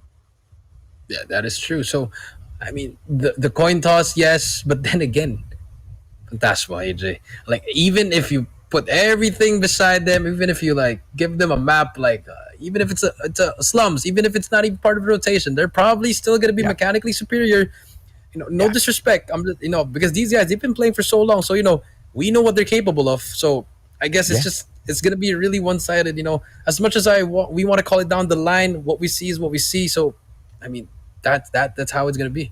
Yeah, that is true. So, I mean, the coin toss, yes, but then again, Phantasma, AJ. Like, even if you put everything beside them, even if you like give them a map, like even if it's a slums, even if it's not even part of the rotation, they're probably still going to be mechanically superior. No disrespect. I'm just, because these guys, they've been playing for so long, so we know what they're capable of. So I guess it's going to be really one-sided. As much as we want to call it down the line, what we see is what we see. So I mean, that's how it's going to be.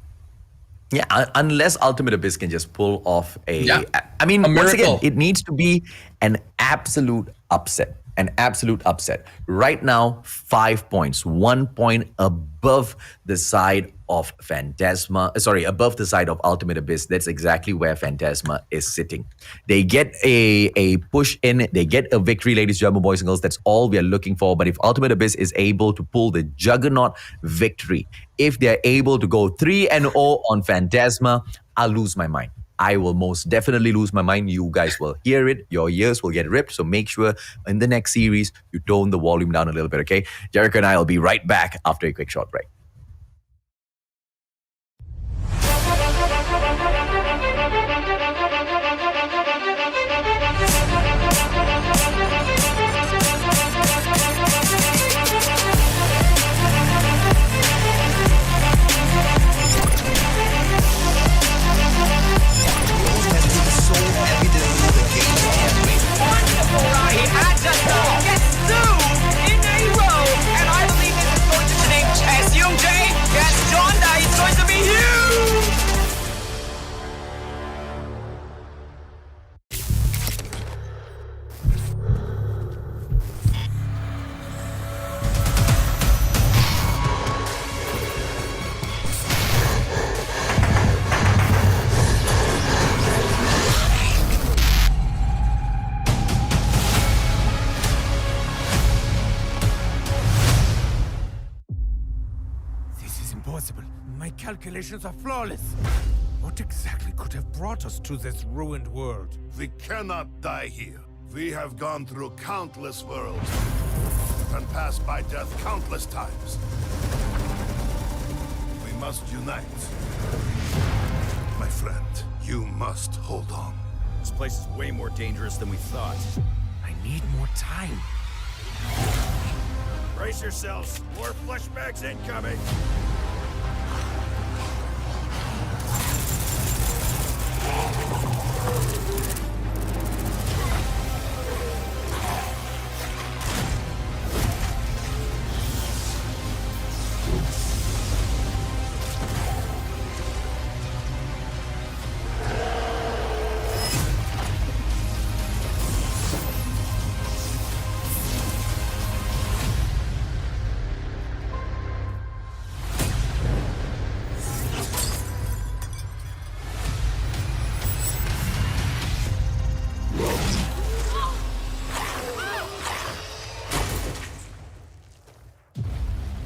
Yeah, unless Ultimate Abyss can just pull off I mean, a once again, miracle. it needs to be an absolute upset. An absolute upset. Right now, 5 points, 1 point above the side of above the side of Ultimate Abyss. That's exactly where Phantasma is sitting. They get a push in, they get a victory, ladies, German boys and girls. That's all we are looking for. But if Ultimate Abyss is able to pull the Juggernaut victory, if they're able to go 3-0 on Phantasma, I'll lose my mind. I will most definitely lose my mind. You guys will hear it. Your ears will get ripped. So make sure in the next series, you tone the volume down a little bit, okay? Jericho and I will be right back after a quick short break. Impossible. My calculations are flawless. What exactly could have brought us to this ruined world? We cannot die here. We have gone through countless worlds and passed by death countless times. We must unite. My friend, you must hold on. This place is way more dangerous than we thought. I need more time. Brace yourselves. More flashbacks incoming.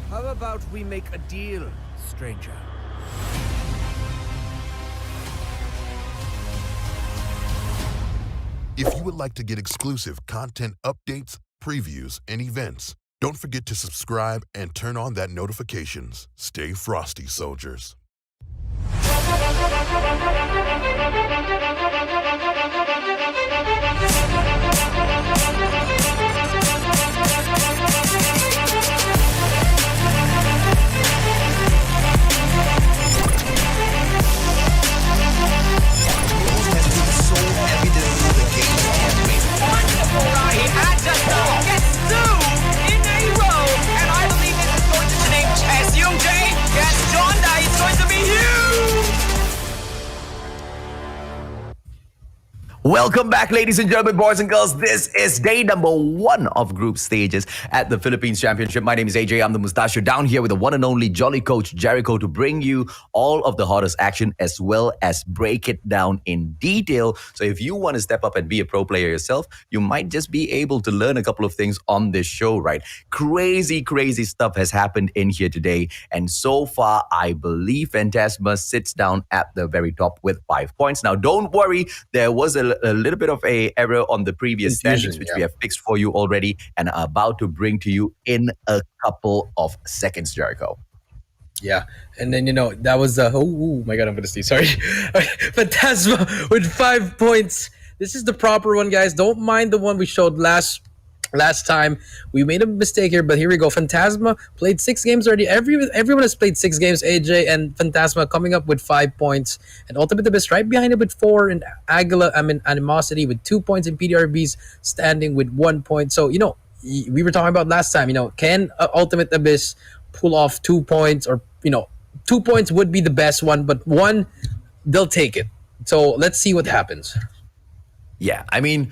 How about we make a deal, stranger? If you would like to get exclusive content updates, previews, and events, don't forget to subscribe and turn on that notifications. Stay frosty, soldiers. Wonderful, Rahi. I just guess two in a row, and I believe this is going to name as Jay. Yes, Jonda is going to be huge. Welcome back, ladies and gentlemen, boys and girls. This is day number 1 of group stages at the Philippines Championship. My name is AJ. I'm the Mustachio, down here with the one and only Jolly Coach Jericho to bring you all of the hottest action as well as break it down in detail. So if you want to step up and be a pro player yourself, you might just be able to learn a couple of things on this show, right? Crazy, crazy stuff has happened in here today. And so far, I believe Phantasma sits down at the very top with 5 points. Now, don't worry. There was a little bit of a error on the previous standings, which we have fixed for you already and are about to bring to you in a couple of seconds, Jericho. Yeah, and then that was oh my god, I'm gonna see. Sorry, Phantasma with 5 points. This is the proper one, guys. Don't mind the one we showed last time. We made a mistake here, but here we go. Phantasma played 6 games already. Everyone has played 6 games. AJ and Phantasma coming up with 5 points, and Ultimate the Abyss right behind it with 4, and Aguila, Animosity with 2 points, and PDR BEES standing with 1 point. So we were talking about last time. Can Ultimate Abyss pull off 2 points, or 2 points would be the best one, but 1 they'll take it. So let's see what happens. Yeah, I mean,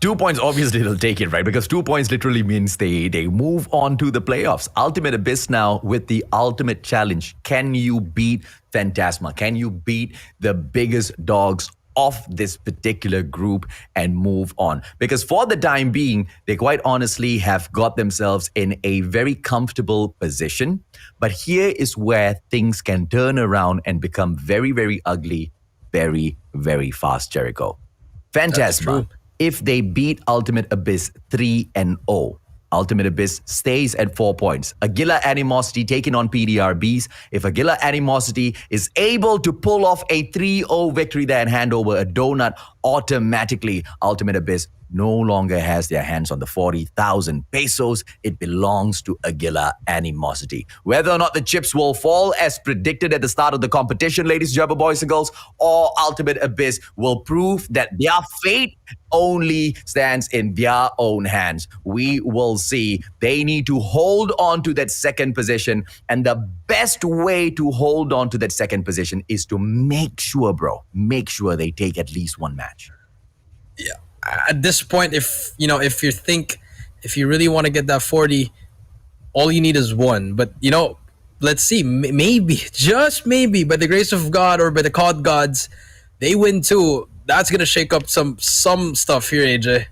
2 points, obviously they'll take it, right? Because 2 points literally means they move on to the playoffs. Ultimate Abyss now with the ultimate challenge. Can you beat Phantasma? Can you beat the biggest dogs of this particular group and move on? Because for the time being, they quite honestly have got themselves in a very comfortable position. But here is where things can turn around and become very, very ugly very, very fast, Jericho. Phantasma, if they beat Ultimate Abyss 3-0, Ultimate Abyss stays at 4 points. Aguila Animosity taking on PDR BEES. If Aguila Animosity is able to pull off a 3-0 victory there and hand over a donut, automatically Ultimate Abyss no longer has their hands on the 40,000 pesos. It belongs to Aguila Animosity. Whether or not the chips will fall as predicted at the start of the competition, ladies and gentlemen, boys and girls, or Ultimate Abyss will prove that their fate only stands in their own hands. We will see. They need to hold on to that second position, and the best way to hold on to that second position is to make sure they take at least 1 match. Yeah. At this point, if you really want to get that 40, all you need is 1. But let's see. Maybe, just maybe, by the grace of God or by the COD gods, they win too. That's gonna shake up some stuff here, AJ.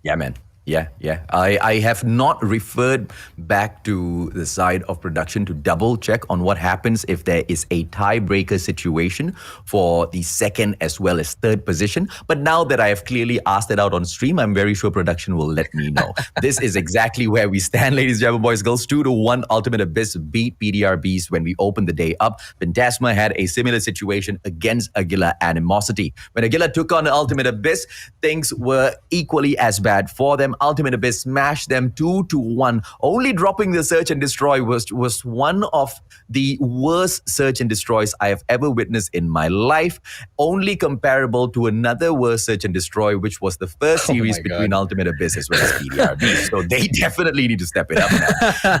Yeah, man. Yeah. I have not referred back to the side of production to double check on what happens if there is a tiebreaker situation for the second as well as third position. But now that I have clearly asked it out on stream, I'm very sure production will let me know. This is exactly where we stand, ladies and gentlemen, boys and girls. 2-1 Ultimate Abyss beat PDR BEES when we opened the day up. Phantasma had a similar situation against Aguila Animosity. When Aguila took on Ultimate Abyss, things were equally as bad for them. Ultimate Abyss smashed them 2-1. Only dropping the search and destroy was one of the worst search and destroys I have ever witnessed in my life. Only comparable to another worst search and destroy, which was the first series between Ultimate Abyss as well as PDRB. So they definitely need to step it up now.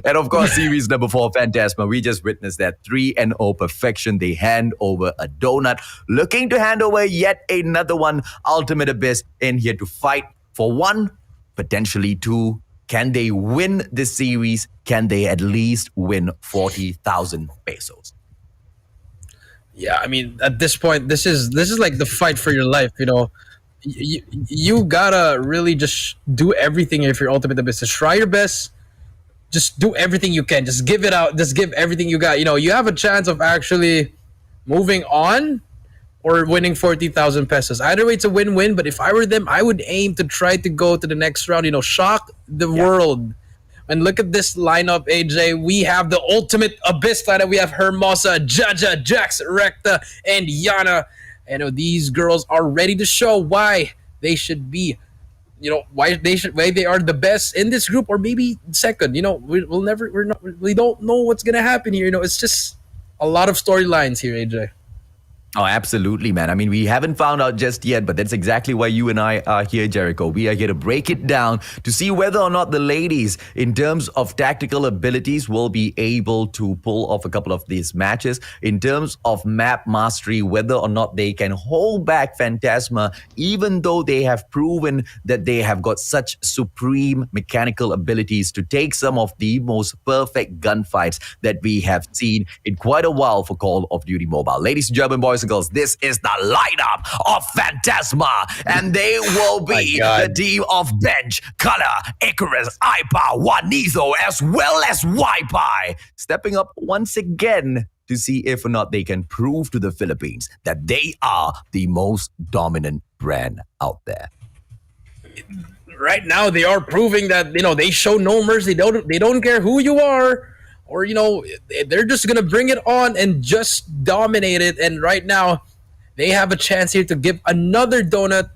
And of course, series number 4, Phantasma. We just witnessed that 3-0 perfection. They hand over a donut, looking to hand over yet another one. Ultimate Abyss in here to fight for 1, potentially 2. Can they win this series? Can they at least win 40,000 pesos? Yeah, I mean, at this point, this is like the fight for your life. You know, you gotta really just do everything if you're Ultimate Abyss. Just try your best. Just do everything you can. Just give it out. Just give everything you got. You know, you have a chance of actually moving on or winning 40,000 pesos. Either way, it's a win-win. But if I were them, I would aim to try to go to the next round. You know, shock the world. And look at this lineup, AJ. We have the Ultimate Abyss lineup. We have Hermosa, Jaja, Jax, Recta, and Yana. And these girls are ready to show why they should be, you know, why they are the best in this group, or maybe second. You know, we don't know what's gonna happen here. You know, it's just a lot of storylines here, AJ. Oh, absolutely, man. I mean, we haven't found out just yet, but that's exactly why you and I are here, Jericho. We are here to break it down to see whether or not the ladies, in terms of tactical abilities, will be able to pull off a couple of these matches. In terms of map mastery, whether or not they can hold back Phantasma, even though they have proven that they have got such supreme mechanical abilities to take some of the most perfect gunfights that we have seen in quite a while for Call of Duty Mobile. Ladies and gentlemen, boys and girls, this is the lineup of Phantasma, and they will be the team of Bench, Color, Icarus, Ipa, Juanizo, as well as Wipi, stepping up once again to see if or not they can prove to the Philippines that they are the most dominant brand out there. Right now, they are proving that, you know, they show no mercy. They don't care who you are. Or, you know, they're just going to bring it on and just dominate it. And right now, they have a chance here to give another donut.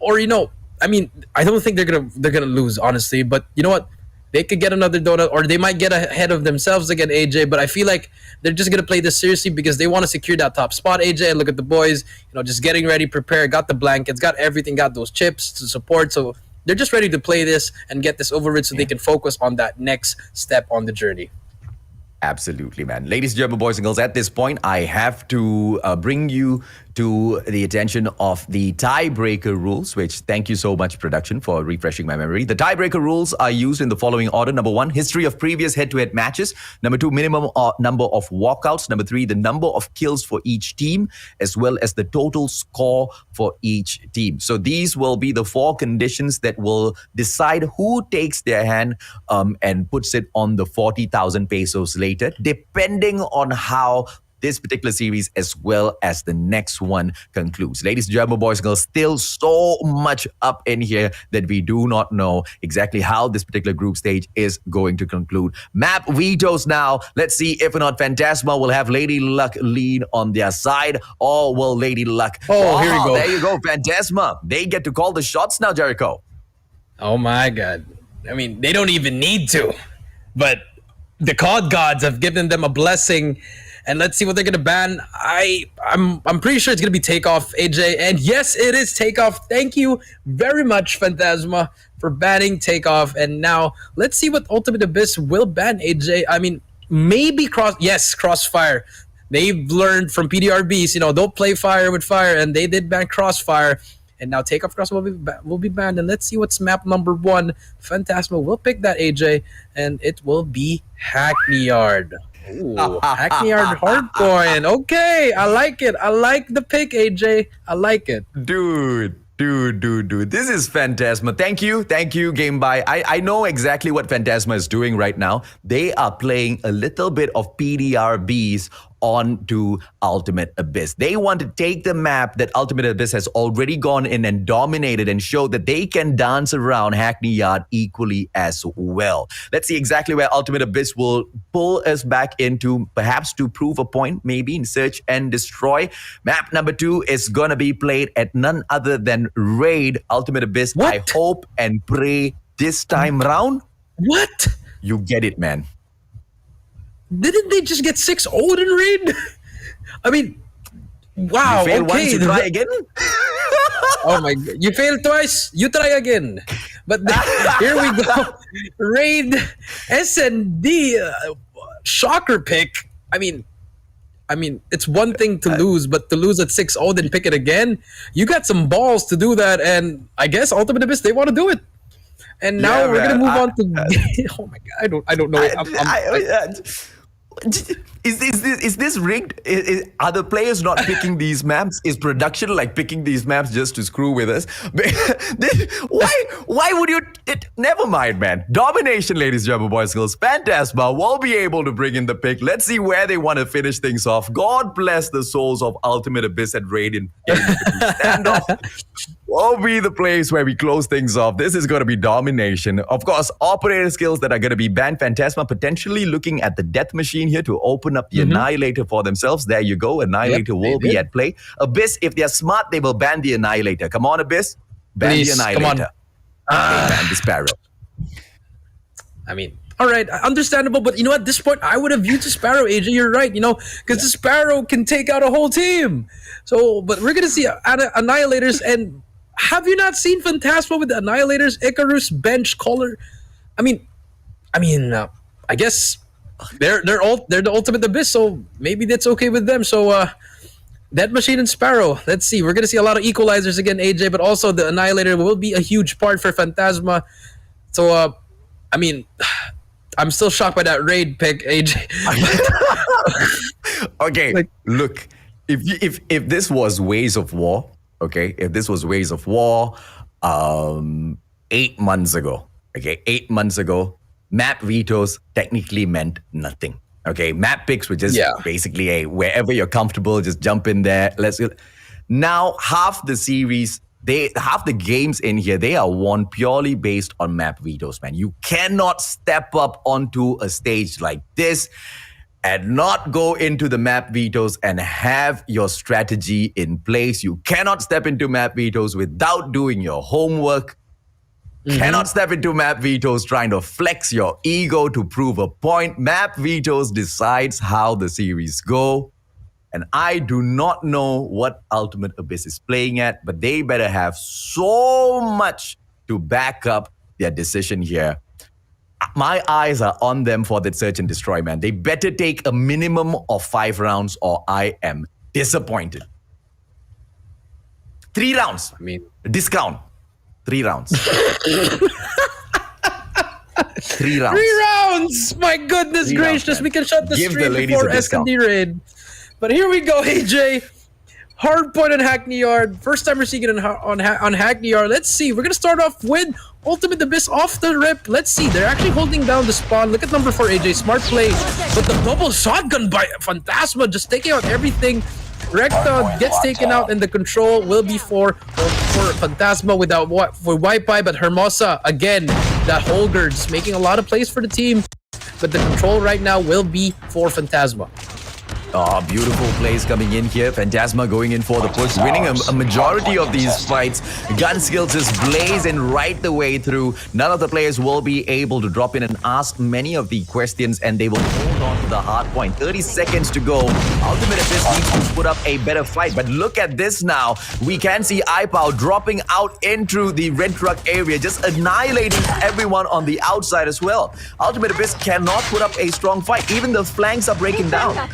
Or, you know, I mean, I don't think they're gonna lose, honestly. But you know what? They could get another donut, or they might get ahead of themselves again, AJ. But I feel like they're just going to play this seriously because they want to secure that top spot, AJ. And look at the boys, you know, just getting ready, prepare, got the blankets, got everything, got those chips to support. So they're just ready to play this and get this over with so they can focus on that next step on the journey. Absolutely, man. Ladies and gentlemen, boys and girls, at this point, I have to bring you to the attention of the tiebreaker rules, which thank you so much, production, for refreshing my memory. The tiebreaker rules are used in the following order. Number 1, history of previous head-to-head matches. Number 2, minimum number of walkouts. Number 3, the number of kills for each team, as well as the total score for each team. So these will be the 4 conditions that will decide who takes their hand and puts it on the 40,000 pesos later, depending on how this particular series as well as the next one concludes. Ladies and gentlemen, boys and girls, still so much up in here that we do not know exactly how this particular group stage is going to conclude. Map vetoes now. Let's see if or not Phantasma will have Lady Luck lead on their side, or will Lady Luck... Oh, here we go. There you go, Phantasma. They get to call the shots now, Jericho. Oh my God. I mean, they don't even need to, but the COD gods have given them a blessing. And let's see what they're gonna ban. I'm pretty sure it's gonna be Takeoff, AJ. And yes, it is Takeoff. Thank you very much, Phantasma, for banning Takeoff. And now let's see what Ultimate Abyss will ban, AJ. I mean, maybe Crossfire. They've learned from PDR BEES, you know, don't play fire with fire, and they did ban Crossfire. And now Takeoff Cross will be banned. And let's see what's map number 1. Phantasma will pick that, AJ, and it will be Hackney Yard. Ooh, Hackney Yard Hardcoin. Okay, I like it. I like the pick, AJ. I like it. Dude, Dude. This is Phantasma. Thank you, Game By. I know exactly what Phantasma is doing right now. They are playing a little bit of PDR BEES onto Ultimate Abyss. They want to take the map that Ultimate Abyss has already gone in and dominated and show that they can dance around Hackney Yard equally as well. Let's see exactly where Ultimate Abyss will pull us back into, perhaps to prove a point, maybe in Search and Destroy. Map number 2 is going to be played at none other than Raid. Ultimate Abyss, What? I hope and pray this time round, What? you get it, man. Didn't they just get 6-0 in Raid? I mean, wow. You fail okay. once, you try again? Oh my god. You failed twice, you try again. But here we go. Raid S&D shocker pick. I mean, it's one thing to lose, but to lose at 6-0 then pick it again, you got some balls to do that, and I guess Ultimate Abyss, they want to do it. And now Yeah, we're man. gonna move on to. Oh my god, I don't know. Is this rigged? Are the players not picking these maps? Is production like picking these maps just to screw with us? Why would you? Never mind, man. Domination, ladies and gentlemen, boys and girls. Phantasma will be able to bring in the pick. Let's see where they want to finish things off. God bless the souls of Ultimate Abyss and Radiant. Standoff will be the place where we close things off. This is going to be domination. Of course, operator skills that are going to be banned. Phantasma potentially looking at the death machine here to open up the Annihilator for themselves. There you go. Annihilator will be at play. Abyss, if they're smart, they will ban the Annihilator. Come on, Abyss. Ban Please, the come on. Annihilator. Okay, ban the Sparrow. I mean, all right, understandable, but you know, at this point, I would have viewed the Sparrow, AJ. You're right, you know, because the Sparrow can take out a whole team. So, but we're gonna see Annihilators, and have you not seen Phantasma with the Annihilators, Icarus, Bench, Collar? I guess they're the Ultimate Abyss, so maybe that's okay with them. So, Dead Machine and Sparrow. Let's see. We're gonna see a lot of equalizers again, AJ, but also the Annihilator will be a huge part for Phantasma. So, I'm still shocked by that Raid pick, AJ. Okay, look, if this was Ways of War, okay, if this was Ways of War, 8 months ago, okay, 8 months ago, map vetoes technically meant nothing. Okay, map picks were just basically a wherever you're comfortable, just jump in there. Let's go. Now half the series, half the games in here, they are won purely based on map vetoes, man. You cannot step up onto a stage like this and not go into the map vetoes and have your strategy in place. You cannot step into map vetoes without doing your homework. Cannot step into map vetoes trying to flex your ego to prove a point. Map vetoes decides how the series go. And I do not know what Ultimate Abyss is playing at, but they better have so much to back up their decision here. My eyes are on them for that Search and Destroy, man. They better take a minimum of 5 rounds or I am disappointed. 3 rounds. Discount. 3 rounds. 3 rounds. 3 rounds! My goodness gracious, we can shut the Give the stream ladies before a discount. S&D Raid. But here we go, AJ. Hard point on Hackney Yard. First time we're seeing it on Hackney Yard. Let's see. We're going to start off with Ultimate Abyss off the rip. Let's see. They're actually holding down the spawn. Look at number 4, AJ. Smart play. But the double shotgun by Phantasma just taking out everything. Recta gets taken out, and the control will be for Phantasma without for Wi-Fi, but Hermosa again, that Holgard's making a lot of plays for the team, but the control right now will be for Phantasma. Oh, beautiful plays coming in here. Phantasma going in for the push, winning a majority of these fights. Gun skills just blazing right the way through. None of the players will be able to drop in and ask many of the questions, and they will hold on to the hard point. 30 seconds to go. Ultimate Abyss needs to put up a better fight, but look at this now. We can see iPow dropping out into the red truck area, just annihilating everyone on the outside as well. Ultimate Abyss cannot put up a strong fight. Even the flanks are breaking down.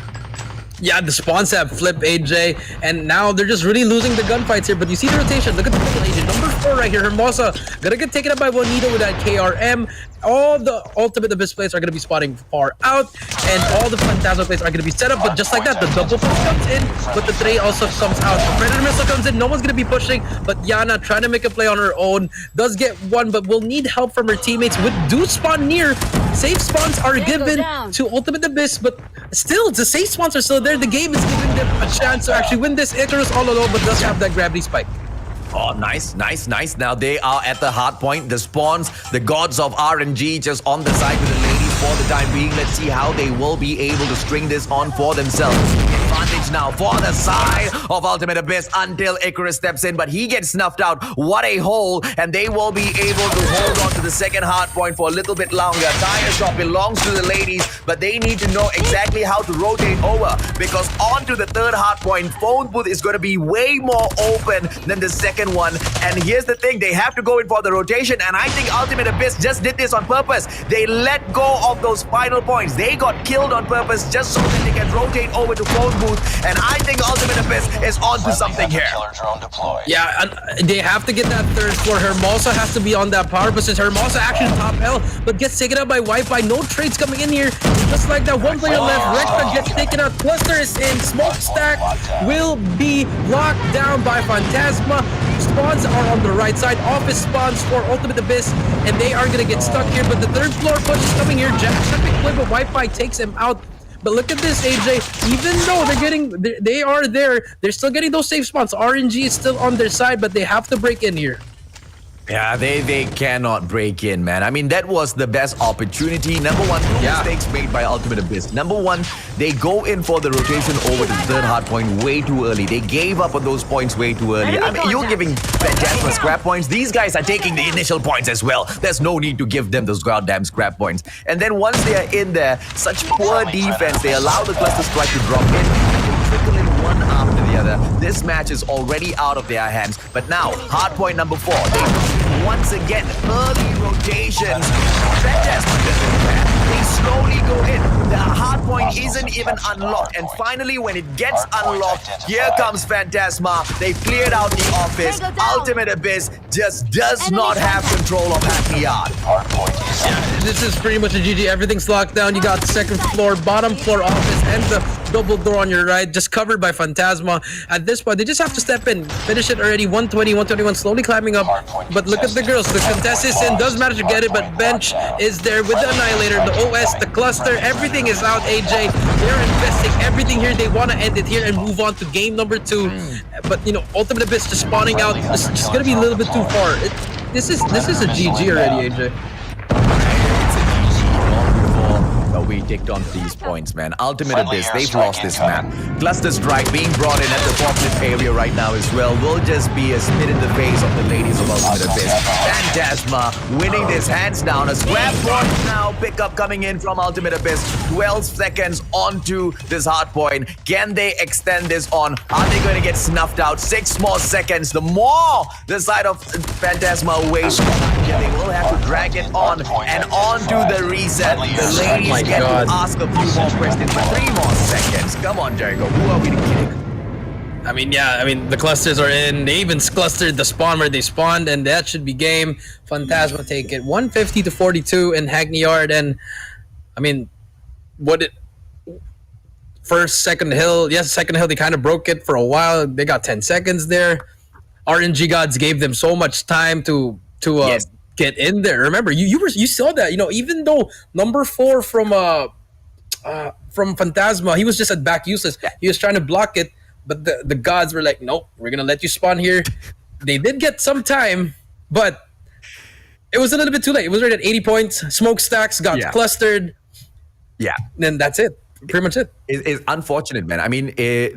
Yeah, the spawns have flipped, AJ, and now they're just really losing the gunfights here, but you see the rotation. Look at the middle, AJ. Number 4 right here. Hermosa gonna get taken up by Bonito with that KRM. All the Ultimate Abyss plays are gonna be spotting far out, and all the Phantasma plays are gonna be set up. But just like that, the double push comes in, but the tray also comes out. The Predator Missile comes in. No one's gonna be pushing, but Yana trying to make a play on her own does get one, but will need help from her teammates. With do spawn near, safe spawns are given to Ultimate Abyss, but still the safe spawns are still there. The game is giving them a chance to actually win this. Icarus all alone, but does have that gravity spike. Oh, nice. Now they are at the hard point. The spawns, the gods of RNG just on the side with the ladies for the time being. Let's see how they will be able to string this on for themselves. Advantage now for the side of Ultimate Abyss until Icarus steps in, but he gets snuffed out. What a hole, and they will be able to hold on to the second hard point for a little bit longer. Tire shop belongs to the ladies, but they need to know exactly how to rotate over, because onto the third hard point, phone booth is going to be way more open than the second one. And here's the thing, they have to go in for the rotation, and I think Ultimate Abyss just did this on purpose. They let go of those final points. They got killed on purpose just so that they can rotate over to phone booth, and I think Ultimate Abyss is onto something here. Yeah, and they have to get that third floor. Hermosa has to be on that power position. Hermosa actually top L, but gets taken out by Wi-Fi. No trades coming in here. Just like that, one player left. Rekta gets taken out. Cluster is in. Smokestack will be locked down by Phantasma. Spawns are on the right side. Office spawns for Ultimate Abyss, and they are gonna get stuck here. But the third floor push is coming here. Jack's trying to play, but Wi-Fi takes him out. But look at this, AJ. Even though they are there, they're still getting those safe spawns. RNG is still on their side, but they have to break in here. Yeah, they cannot break in, man. I mean, that was the best opportunity. Number one, two mistakes made by Ultimate Abyss. Number one, they go in for the rotation over to the third hard point way too early. They gave up on those points way too early. I mean, you're giving Phantasma scrap points. These guys are taking the initial points as well. There's no need to give them those goddamn scrap points. And then once they are in there, such poor defense, they allow the cluster strike to drop in. Trickle in one after the other. This match is already out of their hands. But now, hard point number 4. They once again early rotations. Phantasma doesn't care. They slowly go in. The hard point isn't even unlocked. And finally, when it gets unlocked, here comes Phantasma. They've cleared out the office. Ultimate Abyss just does not have control of Hackney Yard. This is pretty much a GG. Everything's locked down. You got second floor, bottom floor office, and the double door on your right, just covered by Phantasma. At this point, they just have to step in. Finish it already. 120, 121, slowly climbing up. But look at the girls. The contest is in. Does manage to get it, but Bench is there with the Annihilator, the OS, the cluster. Everything is out, AJ. They're investing everything here. They want to end it here and move on to game number 2. But, you know, Ultimate Abyss just spawning out. It's just going to be a little bit too far. This is a GG already, AJ. We ticked on these points, man. Ultimate Abyss, they've lost this map. Cluster Strike being brought in at the forklift area right now as well will just be a spit in the face of the ladies of Ultimate Abyss. Phantasma winning this hands down. A scrap point now. Pickup coming in from Ultimate Abyss. 12 seconds onto this hard point. Can they extend this on? Are they going to get snuffed out? 6 more seconds. The more the side of Phantasma waits, they will have to drag it on and on to the reset. The ladies get to ask a few more questions for 3 more seconds. Come on, Jericho. Who are we kidding? I mean, yeah, the clusters are in. They even clustered the spawn where they spawned, and that should be game. Phantasma take it 150 to 42 in Hackney Yard. And I mean, second hill, second hill, they kind of broke it for a while. They got 10 seconds there. RNG gods gave them so much time to get in there. Remember, you saw that, you know, even though number 4 from Phantasma, he was just at back useless. He was trying to block it, but the gods were like, nope, we're gonna let you spawn here. They did get some time, but it was a little bit too late. It was right at 80 points. Smokestacks got clustered. Yeah. Then that's it. Pretty much it. It's unfortunate, man. I mean, the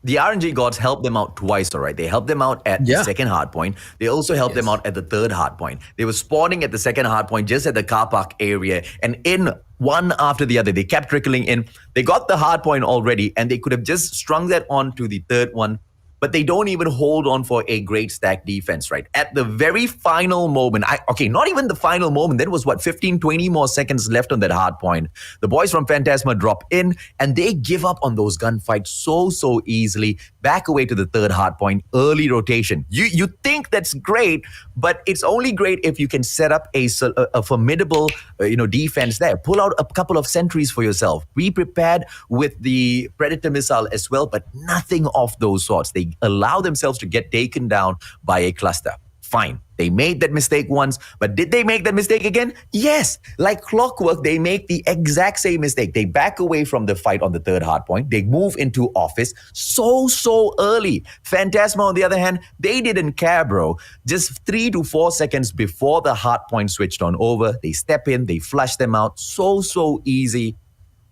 RNG gods helped them out twice, all right? They helped them out at the second hard point. They also helped them out at the third hard point. They were spawning at the second hard point just at the car park area, and in one after the other, they kept trickling in. They got the hard point already, and they could have just strung that on to the third one but they don't even hold on for a great stack defense, right? At the very final moment, not even the final moment, there was 15, 20 more seconds left on that hard point. The boys from Phantasma drop in and they give up on those gunfights so easily, back away to the third hard point, early rotation. You think that's great, but it's only great if you can set up a formidable defense there. Pull out a couple of sentries for yourself. Be prepared with the Predator missile as well, but nothing of those sorts. They allow themselves to get taken down by a cluster. Fine. They made that mistake once, but did they make that mistake again? Yes. Like clockwork, they make the exact same mistake. They back away from the fight on the third hard point. They move into office so early. Phantasma, on the other hand, they didn't care, bro. Just 3 to 4 seconds before the hard point switched on over, they step in, they flush them out. So easy.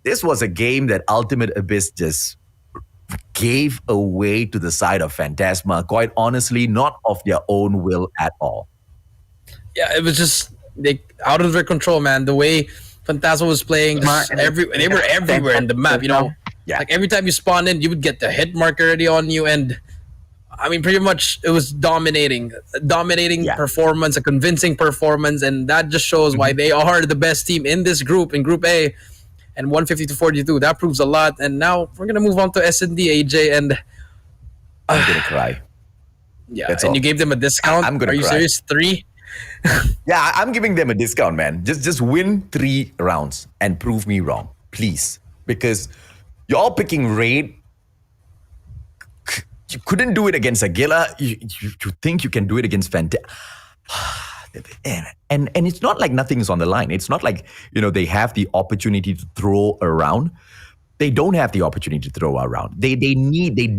This was a game that Ultimate Abyss just gave away to the side of Phantasma, quite honestly, not of their own will at all. Yeah, it was just out of their control, man. The way Phantasma was playing, they were everywhere in the map, Yeah. Like every time you spawned in, you would get the hit mark already on you, and I mean, pretty much it was dominating performance, a convincing performance, and that just shows why they are the best team in this group, in Group A. And 150-42, that proves a lot. And now we're gonna move on to S&D, AJ, and I'm gonna cry. Yeah, That's and all. you gave them a discount. I'm gonna Are you cry. serious? 3? Yeah, I'm giving them a discount, man. Just win 3 rounds and prove me wrong, please. Because you're all picking Raid. You couldn't do it against Aguila. You think you can do it against Fanta? And it's not like nothing's on the line. It's not like, they have the opportunity to throw around. They don't have the opportunity to throw around. They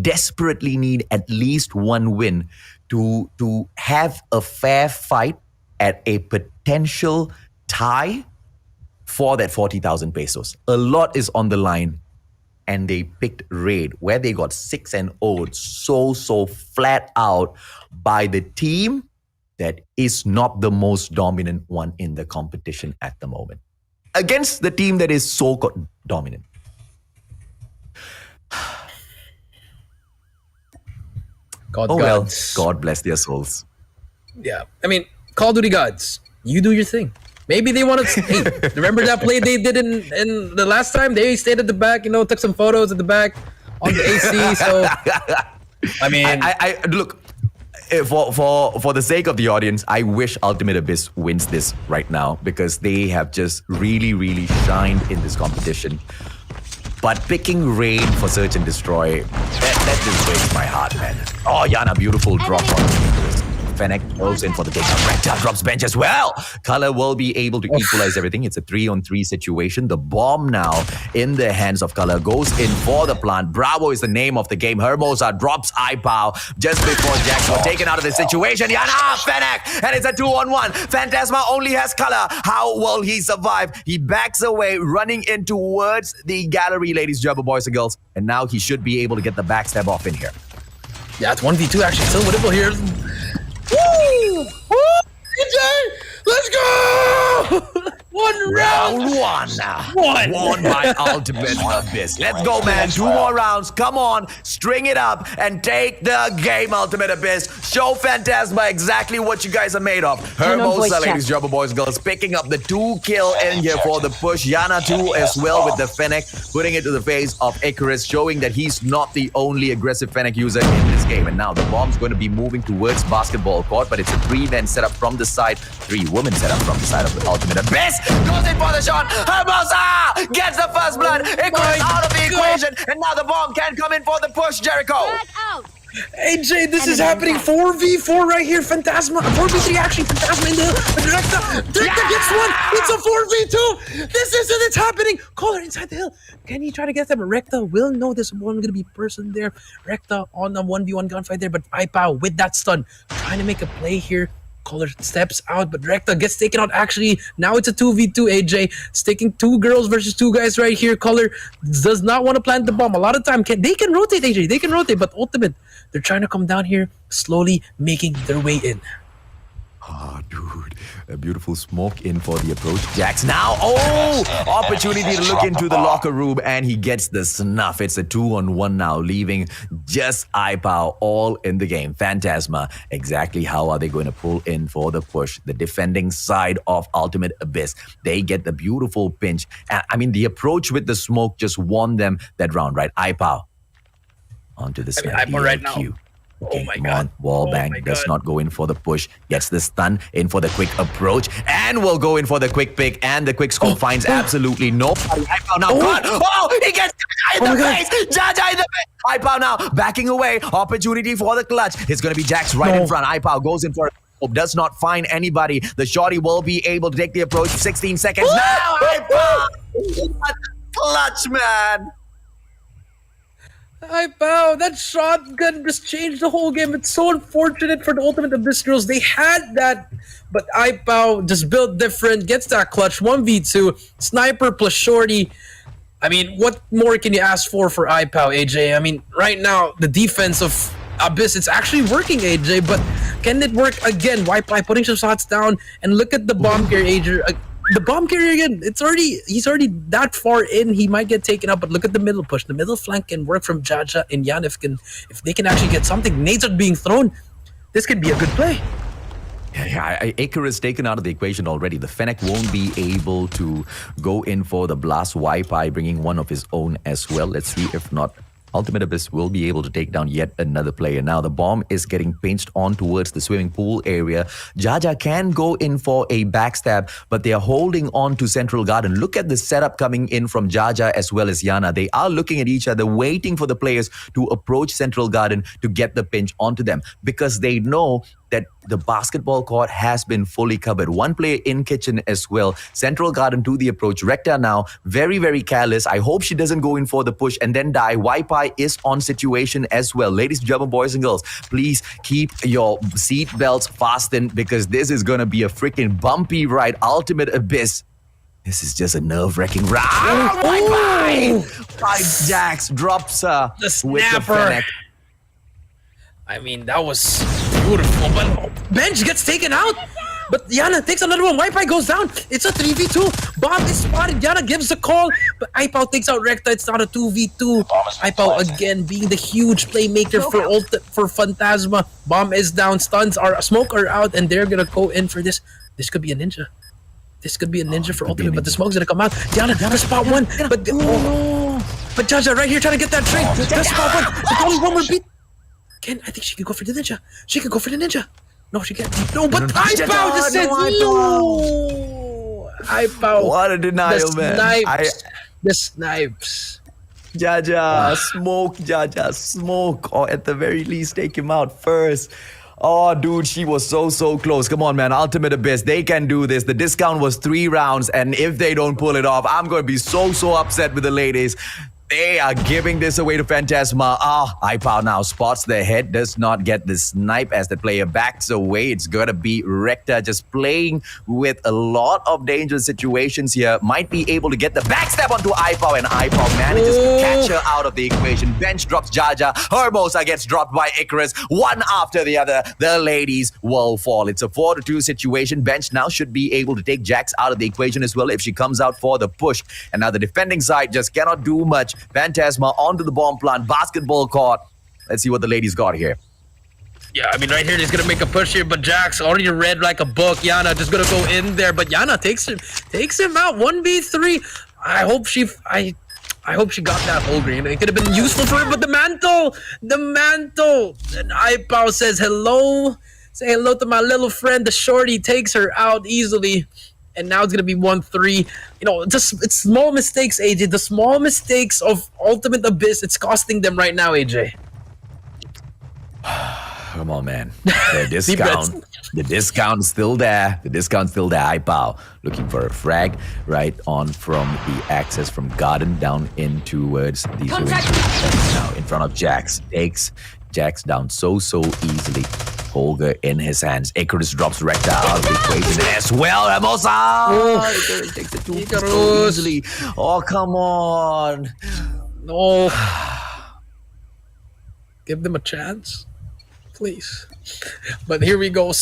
desperately need at least one win to have a fair fight at a potential tie for that 40,000 pesos. A lot is on the line. And they picked Raid, where they got 6-0 so flat out by the team that is not the most dominant one in the competition at the moment. Against the team that is so dominant. Gods. God bless their souls. Yeah, I mean, Call of Duty gods, you do your thing. Maybe they wanted to. Hey, remember that play they did in the last time? They stayed at the back, took some photos at the back on the AC. So, I mean, I look. For the sake of the audience, I wish Ultimate Abyss wins this right now because they have just really shined in this competition. But picking Raid for Search and Destroy, that just breaks my heart, man. Oh, Yana, beautiful drop on Fennec goes in for the takedown. Rector drops bench as well. Color will be able to equalize everything. It's a 3-on-3 situation. The bomb now in the hands of Color goes in for the plant. Bravo is the name of the game. Hermosa drops iPow just before Jax were taken out of the situation. Yana, Fennec, and it's a 2-on-1. Phantasma only has Color. How will he survive? He backs away, running in towards the gallery, ladies, German boys and girls. And now he should be able to get the backstab off in here. yeah, it's 1v2 actually. Still winnable here. Woo! Woo! AJ! Let's go! One round! One. Won by Ultimate Abyss. Let's go, man. 2 more rounds. Come on. String it up and take the game, Ultimate Abyss. Show Phantasma exactly what you guys are made of. Hermosa, ladies, Jumbo boys, girls, picking up the 2 kill in here for the push. Yana too as well with the Fennec, putting it to the face of Icarus, showing that he's not the only aggressive Fennec user in this game. And now the bomb's going to be moving towards basketball court, but it's a 3-man setup from the side, 3-woman setup from the side of the Ultimate Abyss. Goes in for the shot. Hermosa gets the first blood. Icarus out of the equation, and now the bomb can come in for the push. Jericho. AJ, this is happening. 4v4 right here. Phantasma. 4v3 actually. Phantasma in the hill. Directa gets one. It's a 4v2. This is it. It's happening. Caller inside the hill. Can he try to get them? Recta will know there's one going to be person there. Recta on the 1v1 gunfight there, but iPow with that stun. Trying to make a play here. Caller steps out, but Recta gets taken out. Actually, now it's a 2v2, AJ. It's taking 2 girls versus 2 guys right here. Caller does not want to plant the bomb. A lot of time, they can rotate, AJ. They can rotate, but Ultimate, they're trying to come down here, slowly making their way in. Oh, dude. A beautiful smoke in for the approach. Jax now. Oh! Opportunity to look into the locker room, and he gets the snuff. It's a 2-on-1 now, leaving just iPow all in the game. Phantasma. Exactly how are they going to pull in for the push? The defending side of Ultimate Abyss. They get the beautiful pinch. And, I mean, the approach with the smoke just won them that round, right? iPow. Onto the snap. iPow right now. Okay, Oh my come God. on. Wallbang my does God. not go in for the push. Gets the stun in for the quick approach. And will go in for the quick pick. And the quick scope finds absolutely nobody. iPow now gone. Oh, he gets Jaja in the face. Jaja in the face. iPow now backing away. Opportunity for the clutch. It's going to be Jax right in front. iPow goes in for it. Does not find anybody. The shorty will be able to take the approach. 16 seconds now. iPow. Clutch, man. iPow, that shotgun just changed the whole game. It's so unfortunate for the Ultimate Abyss girls. They had that, but iPow just built different, gets that clutch. 1v2, sniper plus shorty. I mean, what more can you ask for iPow, AJ? I mean, right now, the defense of Abyss, it's actually working, AJ, but can it work again? iPow putting some shots down, and look at the bomb carrier, AJ. The bomb carrier again, he's already that far in, he might get taken out, but look at the middle push. The middle flank can work from Jaja and Yan if they can actually get something. Nades are being thrown. This could be a good play. Yeah, Icarus taken out of the equation already. The Fennec won't be able to go in for the blast. Wi-Fi bringing one of his own as well. Let's see if not. Ultimate Abyss will be able to take down yet another player. Now the bomb is getting pinched on towards the swimming pool area. Jaja can go in for a backstab, but they are holding on to Central Garden. Look at the setup coming in from Jaja as well as Yana. They are looking at each other, waiting for the players to approach Central Garden to get the pinch onto them, because they know that the basketball court has been fully covered. One player in kitchen as well. Central Garden to the approach. Recta now very, very careless. I hope she doesn't go in for the push and then die. Wi-Fi is on situation as well. Ladies and gentlemen, boys and girls, please keep your seat belts fastened, because this is going to be a freaking bumpy ride. Ultimate Abyss. This is just a nerve-wracking round. Wi-Fi! 5 Jax drops her The with the snapper. Fennec. I mean, that was beautiful, but Bench gets taken out. But Yana takes another one. Wi-Fi goes down. It's a 3v2. Bomb is spotted. Yana gives the call, but iPow takes out Recta. It's not a 2v2. iPow again being the huge playmaker for Phantasma. Bomb is down. Smoke are out, and they're gonna go in for this. This could be a ninja. This could be a ninja for Ultimate, but the smoke's gonna come out. Yana spot one, but but Jaja right here trying to get that trade. Does spot one. But only one more beat. Ken, I think she could go for the ninja. She could go for the ninja. No, she can't. No, but iPow just said no. iPow. What a denial, man. The snipes. Jaja, smoke, or at the very least take him out first. Oh, dude, she was so close. Come on, man. Ultimate Abyss, they can do this. The discount was 3 rounds, and if they don't pull it off, I'm going to be so upset with the ladies. They are giving this away to Phantasma. iPow now spots the head, does not get the snipe as the player backs away. It's gonna be Recta just playing with a lot of dangerous situations here. Might be able to get the backstab onto iPow, and iPow manages to catch her out of the equation. Bench drops Jaja. Hermosa gets dropped by Icarus. One after the other, the ladies will fall. It's a 4-2 situation. Bench now should be able to take Jax out of the equation as well if she comes out for the push. And now the defending side just cannot do much. Phantasma onto the bomb plant, basketball court. Let's see what the ladies got here. Yeah, I mean, right here, he's gonna make a push here, but Jax already read like a book. Yana just gonna go in there, but Yana takes him out. 1v3. I hope she got that whole green. It could have been useful for her, but the mantle. And iPow says hello. Say hello to my little friend. The shorty takes her out easily. And now it's going to be 1-3. You know, it's small mistakes, AJ. The small mistakes of Ultimate Abyss, it's costing them right now, AJ. Come on, man. The discount's still there. iPow looking for a frag right on from the access from Garden down in towards the swimming pool. Now in front of Jax. Takes Jax down so easily. Holger in his hands. Icarus drops Recta out of the equation as well. Hermosa! Icarus takes it too easily. Oh, come on. No. Give them a chance, please. But here we go.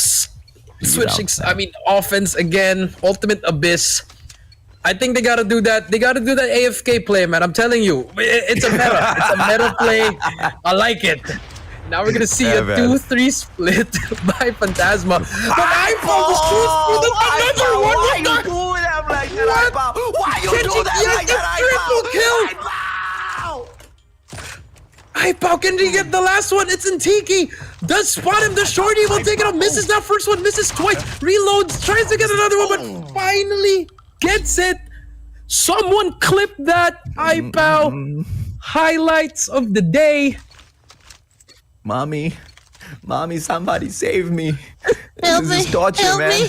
switching. I mean, offense again. Ultimate Abyss. I think they gotta do that. They gotta do that AFK play, man. I'm telling you, it's a meta. It's a meta play. I like it. Now we're gonna see a 2-3 split by Phantasma. But iPhone was through the another one. Why you do that like that, iPow? Why you do that like that, iPow? iPow, can he get the last one? It's in Tiki. Does spot him. The shorty will take it up. Misses that first one. Misses twice. Reloads. Tries to get another one, but finally gets it. Someone clip that. iPow. Highlights of the day. Mommy, somebody save me. Help This is me, torture, help man. me.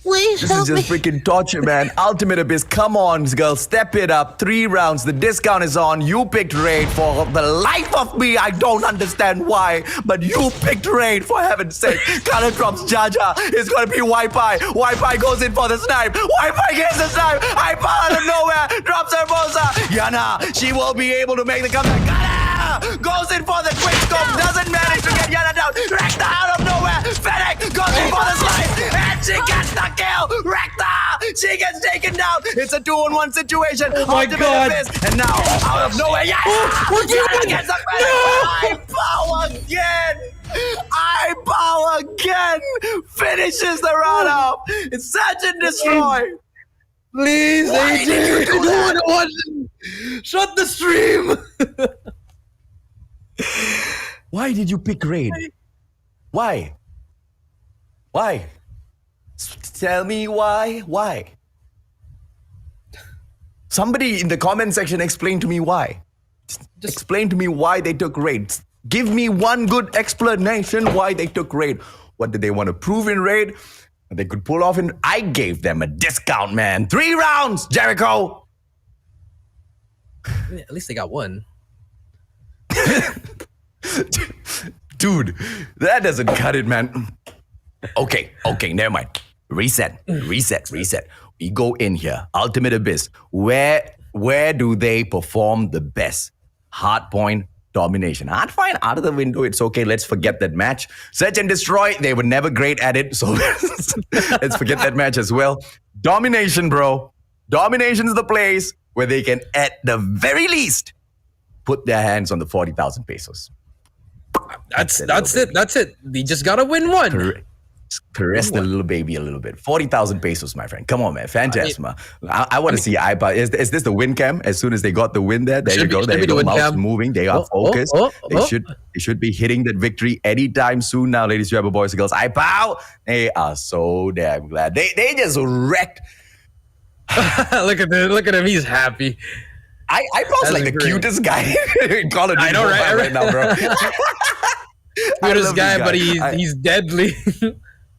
Please This help is me. just freaking torture, man. Ultimate Abyss, come on, girl. Step it up. 3 rounds. The discount is on. You picked Raid for the life of me. I don't understand why, but you picked Raid for heaven's sake. Color drops Jaja. It's going to be Wi-Fi. Wi-Fi goes in for the snipe. Wi-Fi gets the snipe. I out of nowhere. Drops Hermosa. Yana, she will be able to make the comeback. Yana goes in for the quick scope. Doesn't manage to get Yana down. Rekta out of nowhere. Fennec goes in for the snipe. And she gets the kill. Rekta, she gets taken down. It's a 2-on-1 situation. Oh my God. And now, out of nowhere, Yana gets the finish. iPow again. iPow again finishes the run up. It's Search and Destroy. Please, Why did you do I don't want to watch. Shut the stream. Why did you pick Raid? Why? Why? Tell me why? Why? Somebody in the comment section explain to me why. Just explain to me why they took Raid. Give me one good explanation why they took Raid. What did they want to prove in Raid? They could pull off in. I gave them a discount, man. 3 rounds, Jericho. At least they got one. Dude, that doesn't cut it, man. Okay, never mind. Reset. We go in here. Ultimate Abyss. Where do they perform the best? Hardpoint domination. Hardpoint out of the window. It's okay. Let's forget that match. Search and Destroy. They were never great at it. So let's forget that match as well. Domination, bro. Domination is the place where they can, at the very least, put their hands on the 40,000 pesos. That's it. They just gotta win one. Caress the little baby a little bit. 40,000 pesos, my friend. Come on, man. Phantasma. I want to see iPad. Is this the win cam? As soon as they got the win there, there you go. There you go. Mouse moving. They are focused. They should be hitting that victory anytime soon now, ladies and gentlemen, boys and girls. iPow. They are so damn glad. They just wrecked. Look at him. He's happy. iPow's like the cutest guy in Call of Duty. I know, right now, bro. Cutest guy, but he's deadly.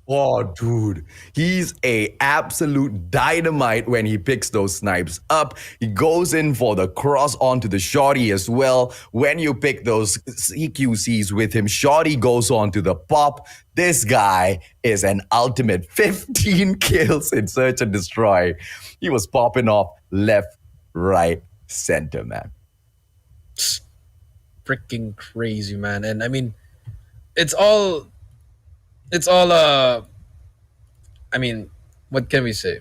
Oh, dude. He's a absolute dynamite when he picks those snipes up. He goes in for the cross onto the shorty as well. When you pick those CQCs with him, shorty goes on to the pop. This guy is an ultimate 15 kills in Search and Destroy. He was popping off left, right, center, man. Freaking crazy, man. And I mean, it's all I mean, what can we say?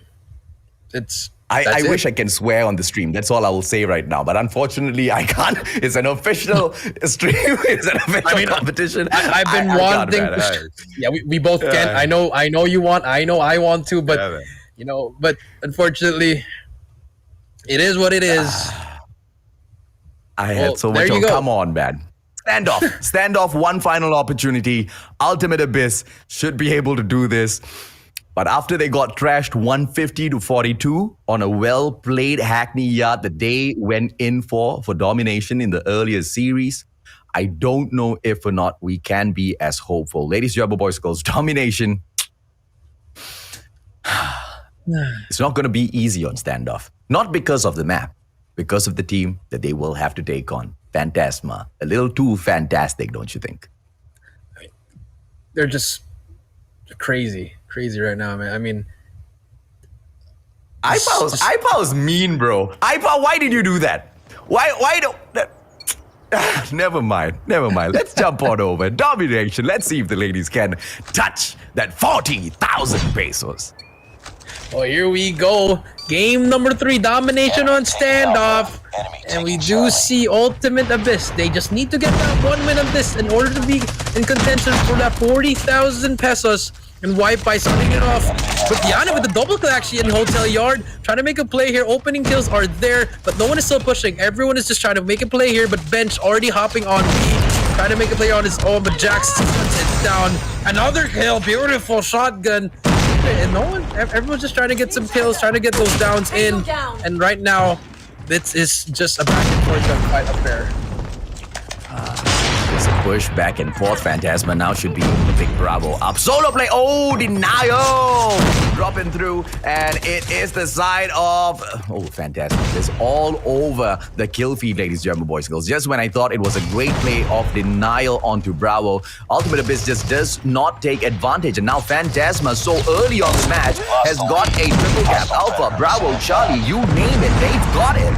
I wish I can swear on the stream. That's all I will say right now. But unfortunately, I can't. It's an official stream. It's an official competition. I've been wanting to. Yeah, we both can. I know you want. I know I want to. But but unfortunately, it is what it is. I had so much. Come on, man. Standoff. One final opportunity. Ultimate Abyss should be able to do this. But after they got trashed 150-42 on a well-played Hackney Yard that they went in for domination in the earlier series, I don't know if or not we can be as hopeful. Ladies and gentlemen, boys and girls, domination. It's not going to be easy on Standoff. Not because of the map, because of the team that they will have to take on. Phantasma. A little too fantastic, don't you think? They're just crazy right now, man. I mean, iPow's mean, bro. iPow, why did you do that? Why don't... Never mind. Let's jump on over. Domination. Let's see if the ladies can touch that 40,000 pesos. Oh, here we go. Game number 3, domination on standoff. And we do see Ultimate Abyss. They just need to get that 1 win of this in order to be in contention for that 40,000 pesos. And White by starting it off with Yana with the double kill actually in Hotel Yard. Trying to make a play here. Opening kills are there, but no one is still pushing. Everyone is just trying to make a play here, but Bench already hopping on B. Trying to make a play on his own, but Jax cuts it down. Another kill. Beautiful shotgun. And no one, everyone's just trying to get some kills, trying to get those downs in. And right now, this is just a back and forth gunfight affair. There's a push back and forth. Fantasma now should be able to pick Bravo up. Solo play. Oh, denial. Dropping through. And it is the side of... Oh, fantastic. It's all over the kill feed, ladies, German boys, girls. Just when I thought it was a great play of denial onto Bravo, Ultimate Abyss just does not take advantage. And now Fantasma, so early on the match, has got a triple cap. Alpha, Bravo, Charlie, you name it. They've got it.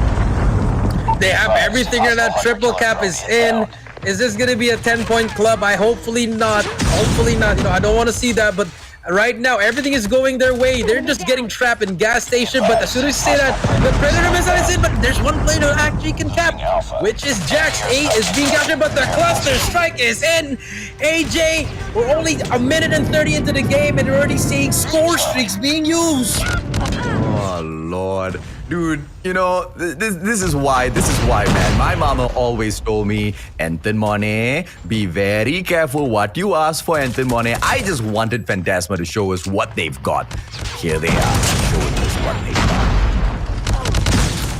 They have everything in that triple cap is in. Is this going to be a 10-point club? Hopefully not. Hopefully not. You know, I don't want to see that, but right now everything is going their way. They're just getting trapped in gas station, but as soon as you say that, the Predator missile is in, but there's one player who actually can cap, which is Jax. A is being captured, but the cluster strike is in. AJ, we're only a minute and 30 into the game, and we're already seeing score streaks being used. Oh, Lord. Dude, you know, this is why, man. My mama always told me, Anton Monet, be very careful what you ask for, Anton Monet. I just wanted Fantasma to show us what they've got. Here they are, showing us what they've got.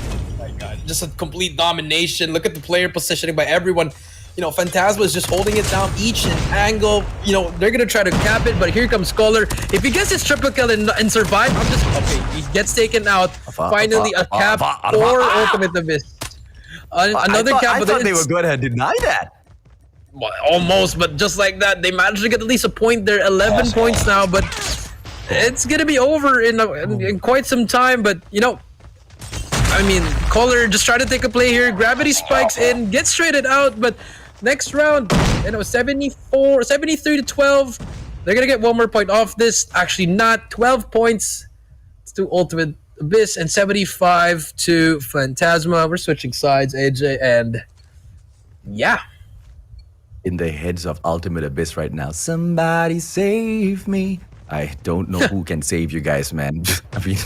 Oh my God, just a complete domination. Look at the player positioning by everyone. You know, Fantasma is just holding it down each and angle. You know, they're going to try to cap it, but here comes Scholar. If he gets his triple kill and survive, I'm just... Okay, he gets taken out. Finally, a cap or Ultimate Abyss. Another cap. I thought they were going to deny that. Well, almost, but just like that, they managed to get at least a point. They're 11 points now, but it's going to be over in quite some time. But, you know, I mean, Scholar just trying to take a play here. Gravity spikes in, gets traded out, but... Next round, you know, 73 to 12. They're gonna get one more point off this. Actually, not 12 points to Ultimate Abyss and 75 to Fantasma. We're switching sides, AJ, and yeah. In the heads of Ultimate Abyss right now, somebody save me. I don't know who can save you guys, man. I mean,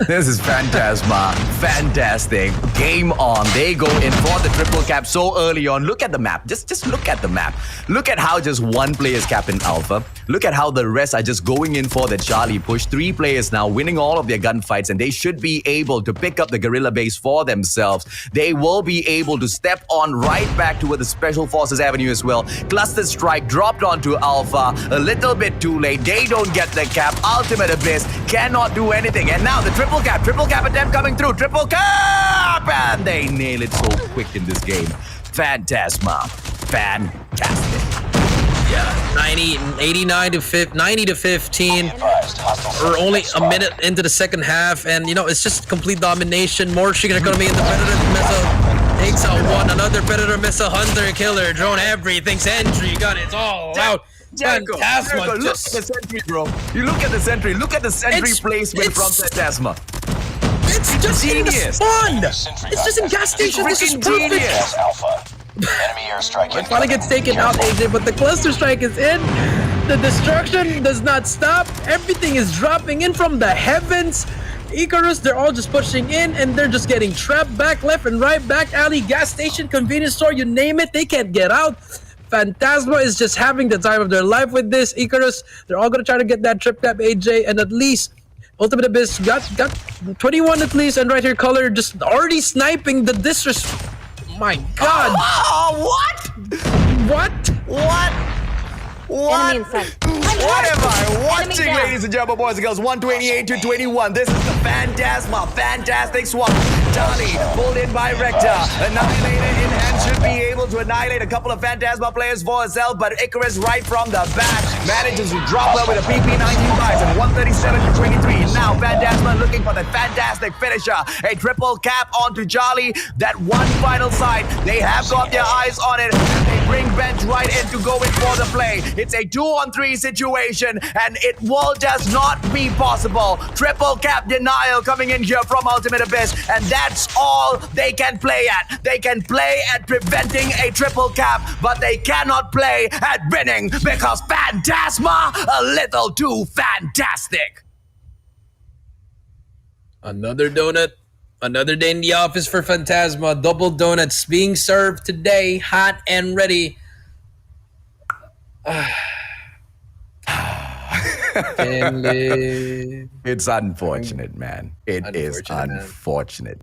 this is Fantasma. Fantastic. Game on. They go in for the triple cap so early on. Look at the map. Just look at the map. Look at how just one player is capping Alpha. Look at how the rest are just going in for the Charlie push. 3 players now winning all of their gunfights, and they should be able to pick up the guerrilla base for themselves. They will be able to step on right back toward the Special Forces Avenue as well. Cluster Strike dropped onto Alpha. A little bit too late. They don't get the cap. Ultimate Abyss cannot do anything. And now the triple cap attempt coming through. Triple cap! And they nail it so quick in this game. Fantasma. Fantastic. Yeah, 90 to 15. We're only a minute into the second half, and you know, it's just complete domination. Morshi gonna come in the Predator missile. Takes out one. Another Predator missile. Hunter, killer, drone, everything. Sentry, got it all out. Fantasma, look at the sentry, bro. You look at the sentry. Look at the sentry placement from Fantasma. It's just genius. Fun. It's just in gas station. This is perfect. Genius. Enemy airstrike. It finally gets taken out, AJ, but the cluster strike is in. The destruction does not stop. Everything is dropping in from the heavens. Icarus, they're all just pushing in, and they're just getting trapped back, left and right, back alley, gas station, convenience store, you name it, they can't get out. Fantasma is just having the time of their life with this. Icarus, they're all going to try to get that trip cap, AJ, and at least Ultimate Abyss got 21 at least, and right here, Color just already sniping the My God. Oh, what? What? What? What? Enemy in sight. What am I watching, down. ladies and gentlemen, boys and girls? 128 to 21. This is the Phantasma. Fantastic swap. Charlie pulled in by Rector. Annihilator in hand should be able to annihilate a couple of Phantasma players for herself, but Icarus right from the back manages to drop her with a PP-19 buys and 137 to 23. Now Phantasma looking for the fantastic finisher. A triple cap onto Charlie. That one final side. They have got their eyes on it. They bring Bench right in to go in for the play. It's a 2-on-3 situation, and it will just not be possible. Triple cap denial coming in here from Ultimate Abyss, and that's all they can play at. They can play at preventing a triple cap, but they cannot play at winning because Phantasma a little too fantastic. Another donut. Another day in the office for Phantasma. Double donuts being served today, hot and ready. It's unfortunate, man. It is unfortunate.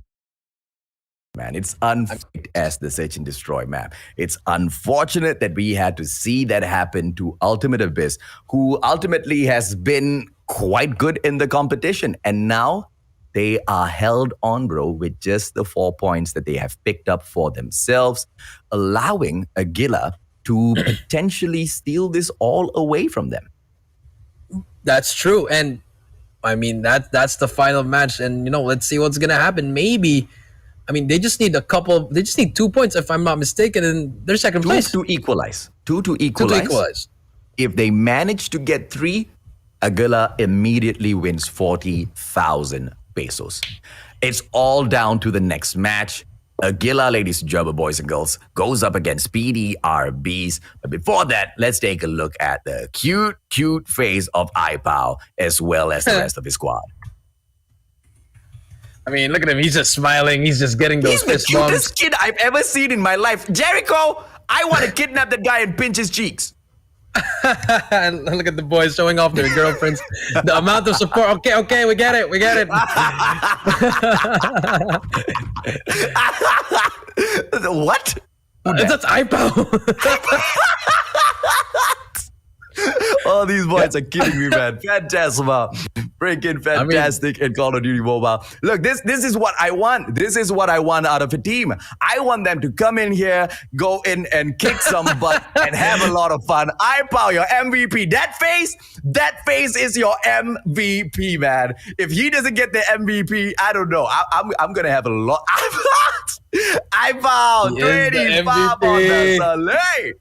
Man, it's unfit as the Search and Destroy map. It's unfortunate that we had to see that happen to Ultimate Abyss, who ultimately has been quite good in the competition. And now they are held on, bro, with just the 4 points that they have picked up for themselves, allowing Aguila to potentially steal this all away from them. That's true. And I mean, that's the final match. And, let's see what's going to happen. Maybe, they just need they just need 2 points, if I'm not mistaken, and they're second place. Two to equalize. If they manage to get 3, Aguila immediately wins 40,000 pesos. It's all down to the next match. Aguila, ladies and gentlemen, boys and girls, goes up against PDR BEES. But before that, let's take a look at the cute face of iPow as well as the rest of his squad. Look at him. He's just smiling. He's just getting those fist bumps. He's the cutest kid I've ever seen in my life. Jericho, I want to kidnap that guy and pinch his cheeks. And look at the boys showing off their girlfriends. The amount of support. Okay, we get it. What? That's iPow. Oh, these boys are killing me, man. Phantasma. Freaking fantastic in Call of Duty Mobile. Look, this is what I want. This is what I want out of a team. I want them to come in here, go in and kick some butt and have a lot of fun. iPow, your MVP. That face is your MVP, man. If he doesn't get the MVP, I don't know. I'm going to have a lot. iPow, 25 on the Saleh.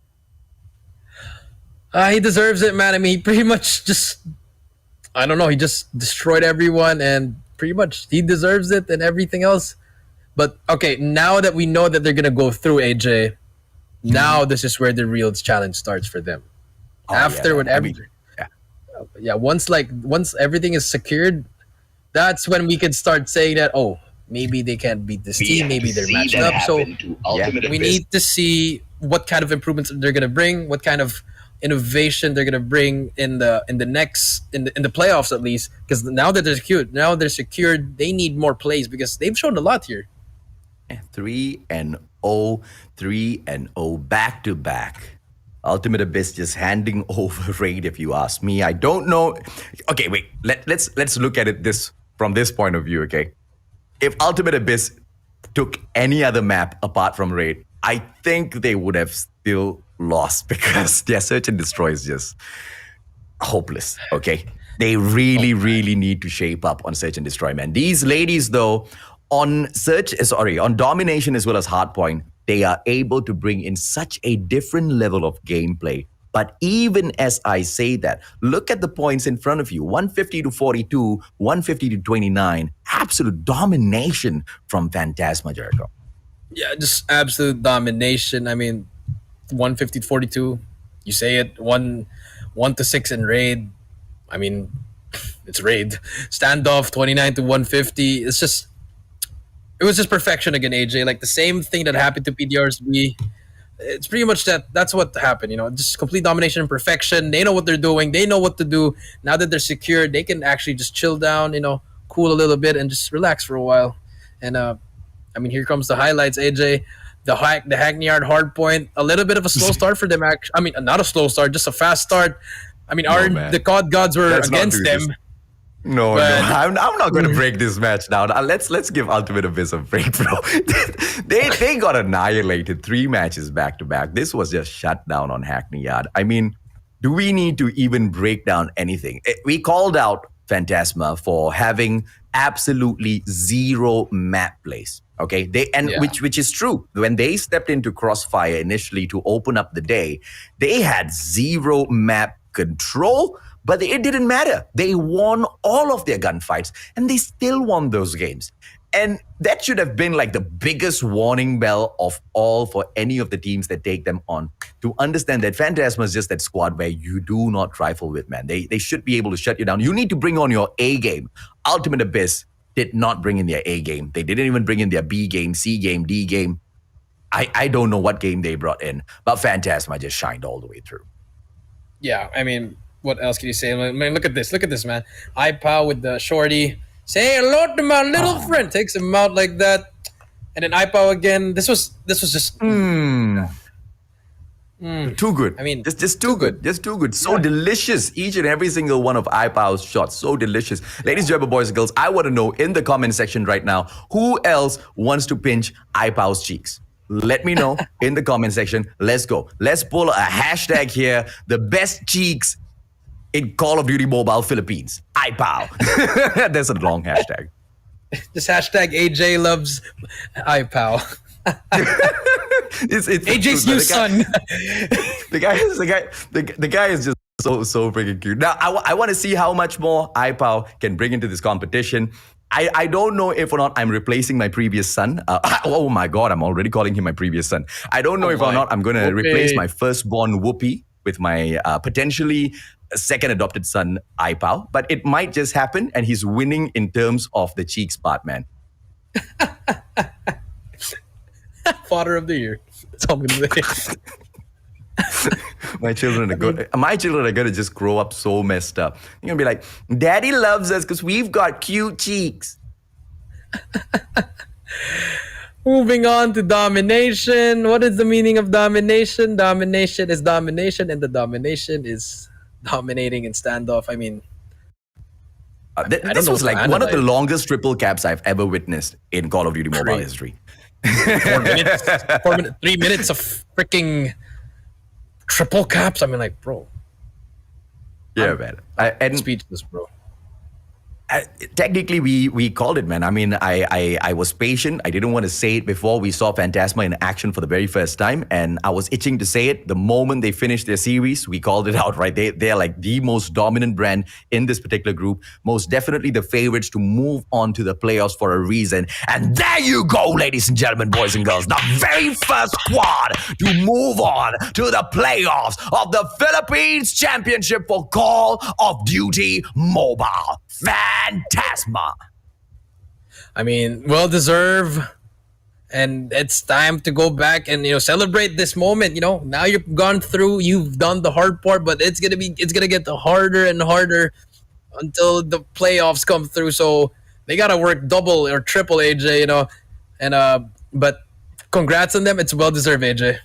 He deserves it, man. He pretty much just, I don't know, he just destroyed everyone and pretty much he deserves it and everything else. But okay, now that we know that they're going to go through, AJ, now this is where the real challenge starts for them. Once everything is secured, that's when we can start saying that, maybe they can't beat this team, maybe they're matched up. So we need to see what kind of improvements they're going to bring, what kind of innovation they're gonna bring in the playoffs, at least, because now that they're secured, they need more plays because they've shown a lot here. 3-0 back to back. Ultimate Abyss just handing over Raid, if you ask me. I don't know. Okay, wait. Let's look at it from this point of view. Okay, if Ultimate Abyss took any other map apart from Raid, I think they would have still lost because their Search and Destroy is just hopeless, okay? They really need to shape up on Search and Destroy, man. These ladies, though, on Domination as well as Hardpoint, they are able to bring in such a different level of gameplay. But even as I say that, look at the points in front of you. 150 to 42, 150 to 29. Absolute domination from Phantasma, Jericho. Yeah, just absolute domination. 150 to 42. You say it. 1 to 6 in Raid. It's Raid. Standoff 29 to 150. It was just perfection again, AJ. Like the same thing that happened to PDR's. It's pretty much that's what happened, just complete domination and perfection. They know what they're doing. They know what to do. Now that they're secured, they can actually just chill down, cool a little bit and just relax for a while. And here comes the highlights, AJ. the Hackney Yard hardpoint. A little bit of a slow start for them. Actually, I mean, not a slow start, just a fast start. I mean, man. the COD gods were Let's not against do them. this. No, But- I'm not going to break this match down. Let's give Ultimate a bit of break, bro. they got annihilated 3 matches back to back. This was just shut down on Hackney Yard. I mean, do we need to even break down anything? We called out Phantasma for having absolutely zero map plays. Okay, which is true. When they stepped into Crossfire initially to open up the day, they had zero map control. But it didn't matter. They won all of their gunfights, and they still won those games. And that should have been like the biggest warning bell of all for any of the teams that take them on, to understand that Phantasma is just that squad where you do not trifle with, man. They should be able to shut you down. You need to bring on your A game. Ultimate Abyss did not bring in their A game. They didn't even bring in their B game, C game, D game. I don't know what game they brought in, but Phantasma just shined all the way through. Yeah, I mean, what else can you say? I mean, look at this, man. iPow with the shorty. Say hello to my little friend. Takes him out like that, and then iPow again. This was just Too good. I mean, just too good. Just too good. So delicious. Each and every single one of iPow's shots. So delicious. Ladies and gentlemen, boys and girls, I want to know in the comment section right now, who else wants to pinch iPow's cheeks? Let me know in the comment section. Let's go. Let's pull a hashtag here. The best cheeks in Call of Duty Mobile Philippines. iPow. That's a long hashtag. this hashtag AJ loves iPow. It's AJ's new son. The guy is just so freaking cute. Now I want to see how much more iPow can bring into this competition. I don't know if or not I'm replacing my previous son. Oh my God, I'm already calling him my previous son. I don't know if or not I'm going to replace my firstborn Whoopi with my potentially second adopted son, iPow. But it might just happen, and he's winning in terms of the cheeks part, man. Father of the year. That's all I'm going to say. My children are going to just grow up so messed up. They're going to be like, Daddy loves us because we've got cute cheeks. Moving on to domination. What is the meaning of domination? Domination is domination, and the domination is dominating in standoff. I mean, this was like one of the longest triple caps I've ever witnessed in Call of Duty Mobile history. 4 minutes, 3 minutes of freaking triple caps. I mean, like, bro. Yeah, man. And speechless, bro. Technically, we called it, man. I mean, I was patient. I didn't want to say it before we saw Phantasma in action for the very first time, and I was itching to say it. The moment they finished their series, we called it out, right? They're like the most dominant brand in this particular group. Most definitely the favorites to move on to the playoffs for a reason. And there you go, ladies and gentlemen, boys and girls. The very first squad to move on to the playoffs of the Philippines Championship for Call of Duty Mobile. Phantasma. I mean, well deserved, and it's time to go back and celebrate this moment. Now you've gone through, you've done the hard part, but it's gonna get harder and harder until the playoffs come through. So they gotta work double or triple, AJ. But congrats on them. It's well deserved, AJ.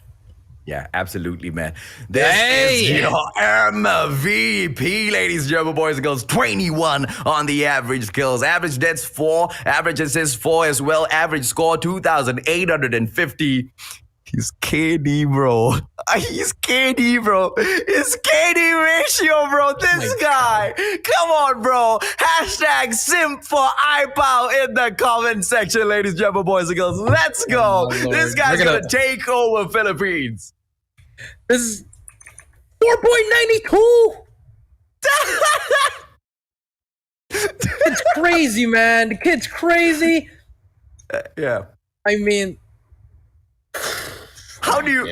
Yeah, absolutely, man. This is your MVP, ladies and gentlemen, boys and girls. 21 on the average kills. Average deaths 4. Average assists 4 as well. Average score 2,850. He's KD, bro. He's KD, bro. His KD ratio, bro. This guy. Come on, bro. Hashtag simp for iPow in the comment section, ladies and gentlemen, boys and girls. Let's go. This guy's going to take over Philippines. This is 4.92. It's crazy, man. The kid's crazy. Yeah. I mean, how do you?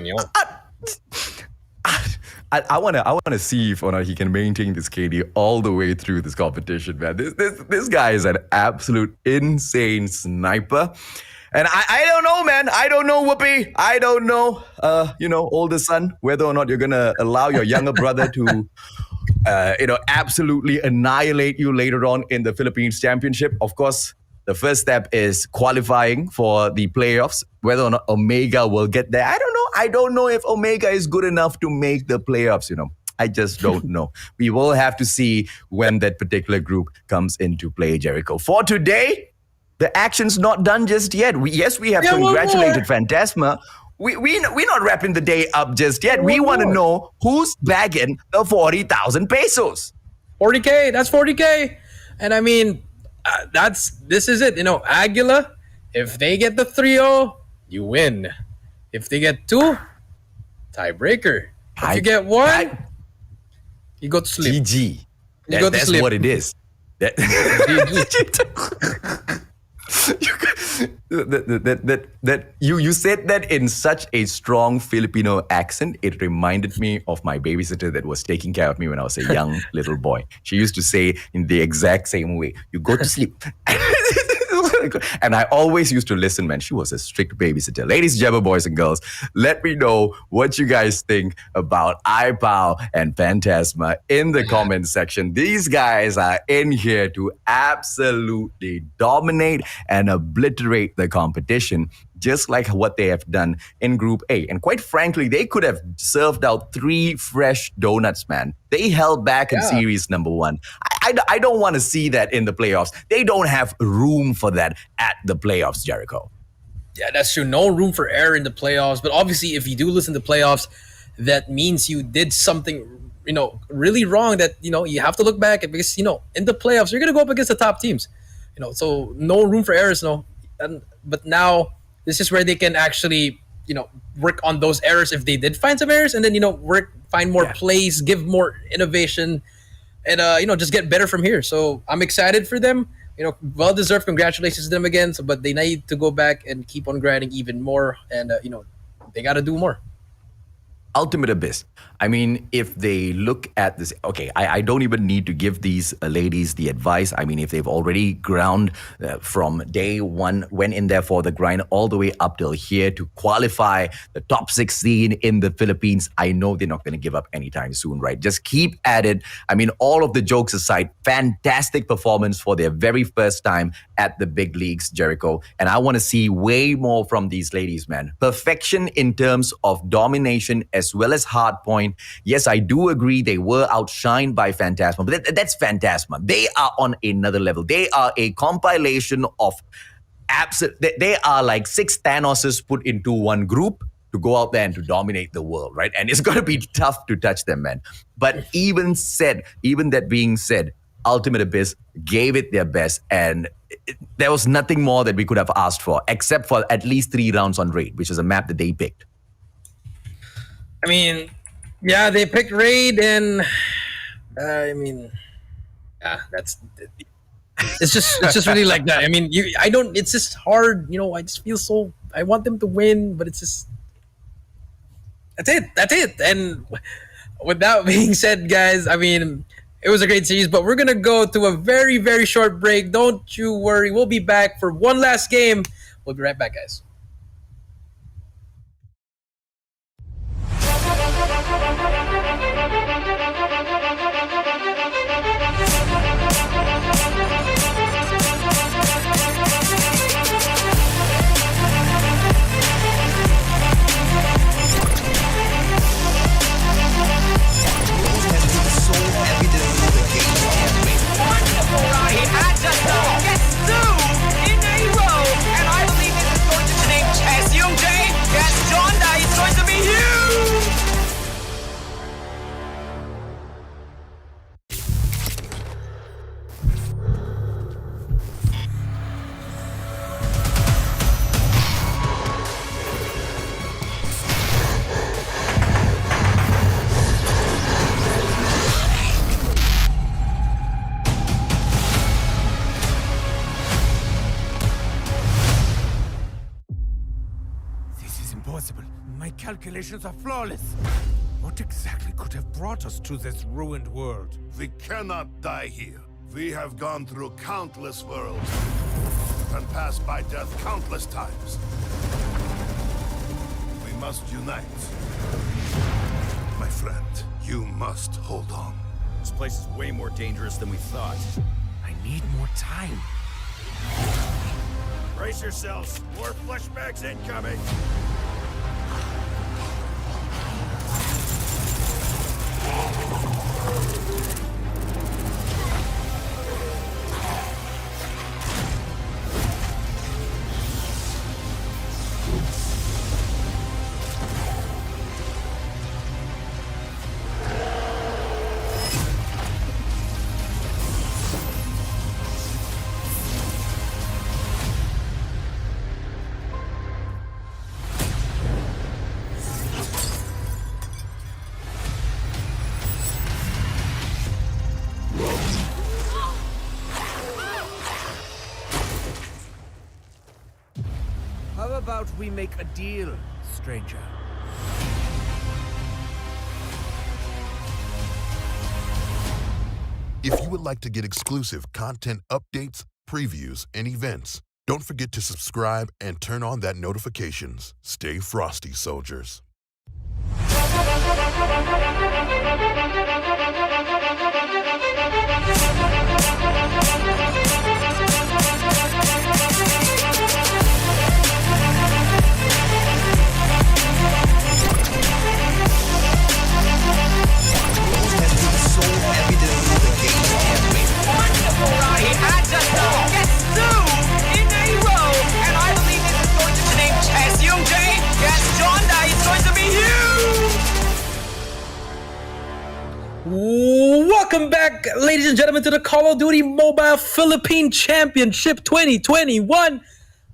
I wanna see if or not he can maintain this KD all the way through this competition, man. This guy is an absolute insane sniper. And I don't know, man. I don't know, Whoopi. I don't know, older son, whether or not you're gonna allow your younger brother to, absolutely annihilate you later on in the Philippines Championship. Of course, The first step is qualifying for the playoffs. Whether or not Omega will get there, I don't know. I don't know if Omega is good enough to make the playoffs, I just don't know. We will have to see when that particular group comes into play, Jericho. For today, the action's not done just yet. We have congratulated Phantasma. We're not wrapping the day up just yet. We want to know who's bagging the 40,000 pesos. 40K, that's 40K. And I mean, this is it. Aguila, if they get the 3-0, you win. If they get 2, tiebreaker. If you get 1, you go to sleep. GG. You go to sleep. That's what it is. You said that in such a strong Filipino accent. It reminded me of my babysitter that was taking care of me when I was a young little boy. She used to say in the exact same way, you go to sleep. And I always used to listen, man. She was a strict babysitter. Ladies and gentlemen, boys and girls, let me know what you guys think about iPow and Phantasma in the comment section. These guys are in here to absolutely dominate and obliterate the competition, just like what they have done in Group A. And quite frankly, they could have served out 3 fresh donuts, man. They held back in series number 1. I don't want to see that in the playoffs. They don't have room for that at the playoffs, Jericho. Yeah, that's true. No room for error in the playoffs. But obviously, if you do listen to playoffs, that means you did something, really wrong that, you have to look back at, because, in the playoffs, you're going to go up against the top teams. So no room for errors, no. But now, this is where they can actually, work on those errors if they did find some errors, and then, find more plays, give more innovation, and, just get better from here. So I'm excited for them. Well-deserved. Congratulations to them again. But they need to go back and keep on grinding even more, and, they got to do more. Ultimate Abyss. I mean, if they look at this, okay, I don't even need to give these ladies the advice. I mean, if they've already ground from day 1, went in there for the grind all the way up till here to qualify the top 16 in the Philippines, I know they're not going to give up anytime soon, right? Just keep at it. I mean, all of the jokes aside, fantastic performance for their very first time at the big leagues, Jericho. And I want to see way more from these ladies, man. Perfection in terms of domination as well as hard point. Yes, I do agree they were outshined by Phantasma, but that's Phantasma. They are on another level. They are a compilation of they are like 6 Thanoses put into one group to go out there and to dominate the world, right? And it's going to be tough to touch them, man. But even that being said, Ultimate Abyss gave it their best, and there was nothing more that we could have asked for, except for at least 3 rounds on Raid, which is a map that they picked. I mean, yeah, they picked Raid, and it's just really like that. I mean, it's just hard. I just feel I want them to win, but it's just that's it. And with that being said, guys, I mean, it was a great series, but we're gonna go to a very, very short break. Don't you worry, we'll be back for one last game. We'll be right back, guys. My calculations are flawless. What exactly could have brought us to this ruined world? We cannot die here. We have gone through countless worlds and passed by death countless times. We must unite. My friend, you must hold on. This place is way more dangerous than we thought. I need more time. Brace yourselves. More flashbacks incoming. How about we make a deal, stranger? If you would like to get exclusive content updates, previews, and events, don't forget to subscribe and turn on that notifications. Stay frosty, soldiers. Wonderful, Rahi. I just guess two in a row, and I believe this is going to be named Assume J. Yes, John, that is going to be huge. Welcome back, ladies and gentlemen, to the Call of Duty Mobile Philippine Championship 2021.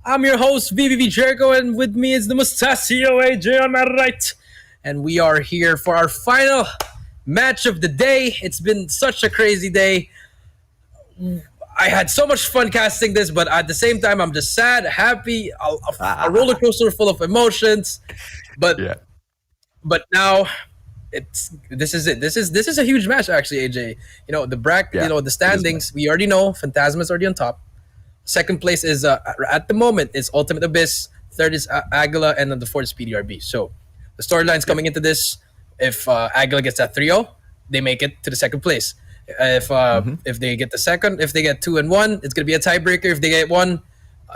I'm your host, VVV Jericho, and with me is the Mustachio AJ on my right. And we are here for our final match of the day. It's been such a crazy day. I had so much fun casting this, but at the same time, I'm just sad, happy, a roller coaster full of emotions. But now, this is it. This is a huge match, actually, AJ. You know the bracket, the standings. We already know Fantasma's already on top. Second place is at the moment is Ultimate Abyss. Third is Aguila, and then the fourth is PDR BEES. So the storylines coming into this: if Aguila gets that 3-0, they make it to the second place. If they get the second, if they get 2 and 1, it's gonna be a tiebreaker. If they get 1,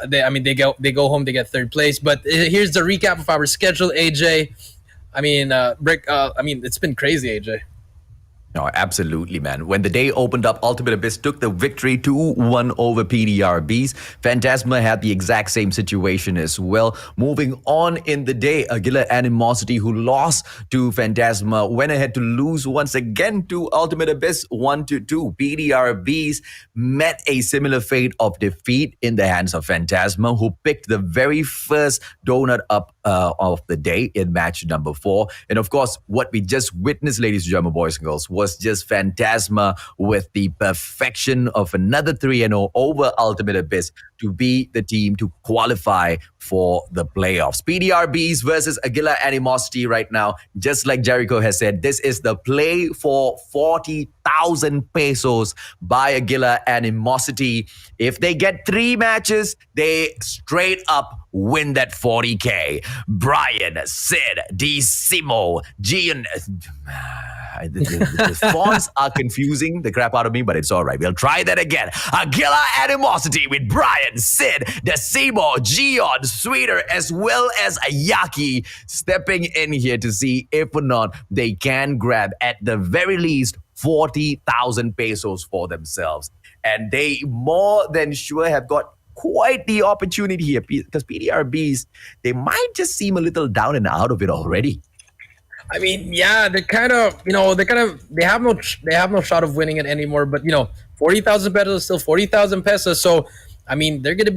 they go home. They get third place. But here's the recap of our schedule, AJ. It's been crazy, AJ. No, absolutely, man. When the day opened up, Ultimate Abyss took the victory 2-1 over PDR BEES. Fantasma had the exact same situation as well. Moving on in the day, Aguila Animosity, who lost to Fantasma, went ahead to lose once again to Ultimate Abyss 1-2. PDR BEES met a similar fate of defeat in the hands of Fantasma, who picked the very first donut up of the day in match number 4. And of course, what we just witnessed, ladies and gentlemen, boys and girls, was just Fantasma with the perfection of another 3-0 over Ultimate Abyss to be the team to qualify for the playoffs. PDR BEES versus Aguila Animosity right now. Just like Jericho has said, this is the play for 40,000 pesos by Aguila Animosity. If they get 3 matches, they straight up win that 40K. Brian, Sid, Simo, Gian. The fonts are confusing the crap out of me, but it's all right. We'll try that again. Aguila Animosity with Brian, Sid, Decimo, Gion, Sweeter, as well as Ayaki stepping in here to see if or not they can grab, at the very least, 40,000 pesos for themselves. And they more than sure have got quite the opportunity here, because PDR BEES, they might just seem a little down and out of it already. I mean, yeah, they have no shot of winning it anymore. But 40,000 pesos is still 40,000 pesos. So, I mean, they're gonna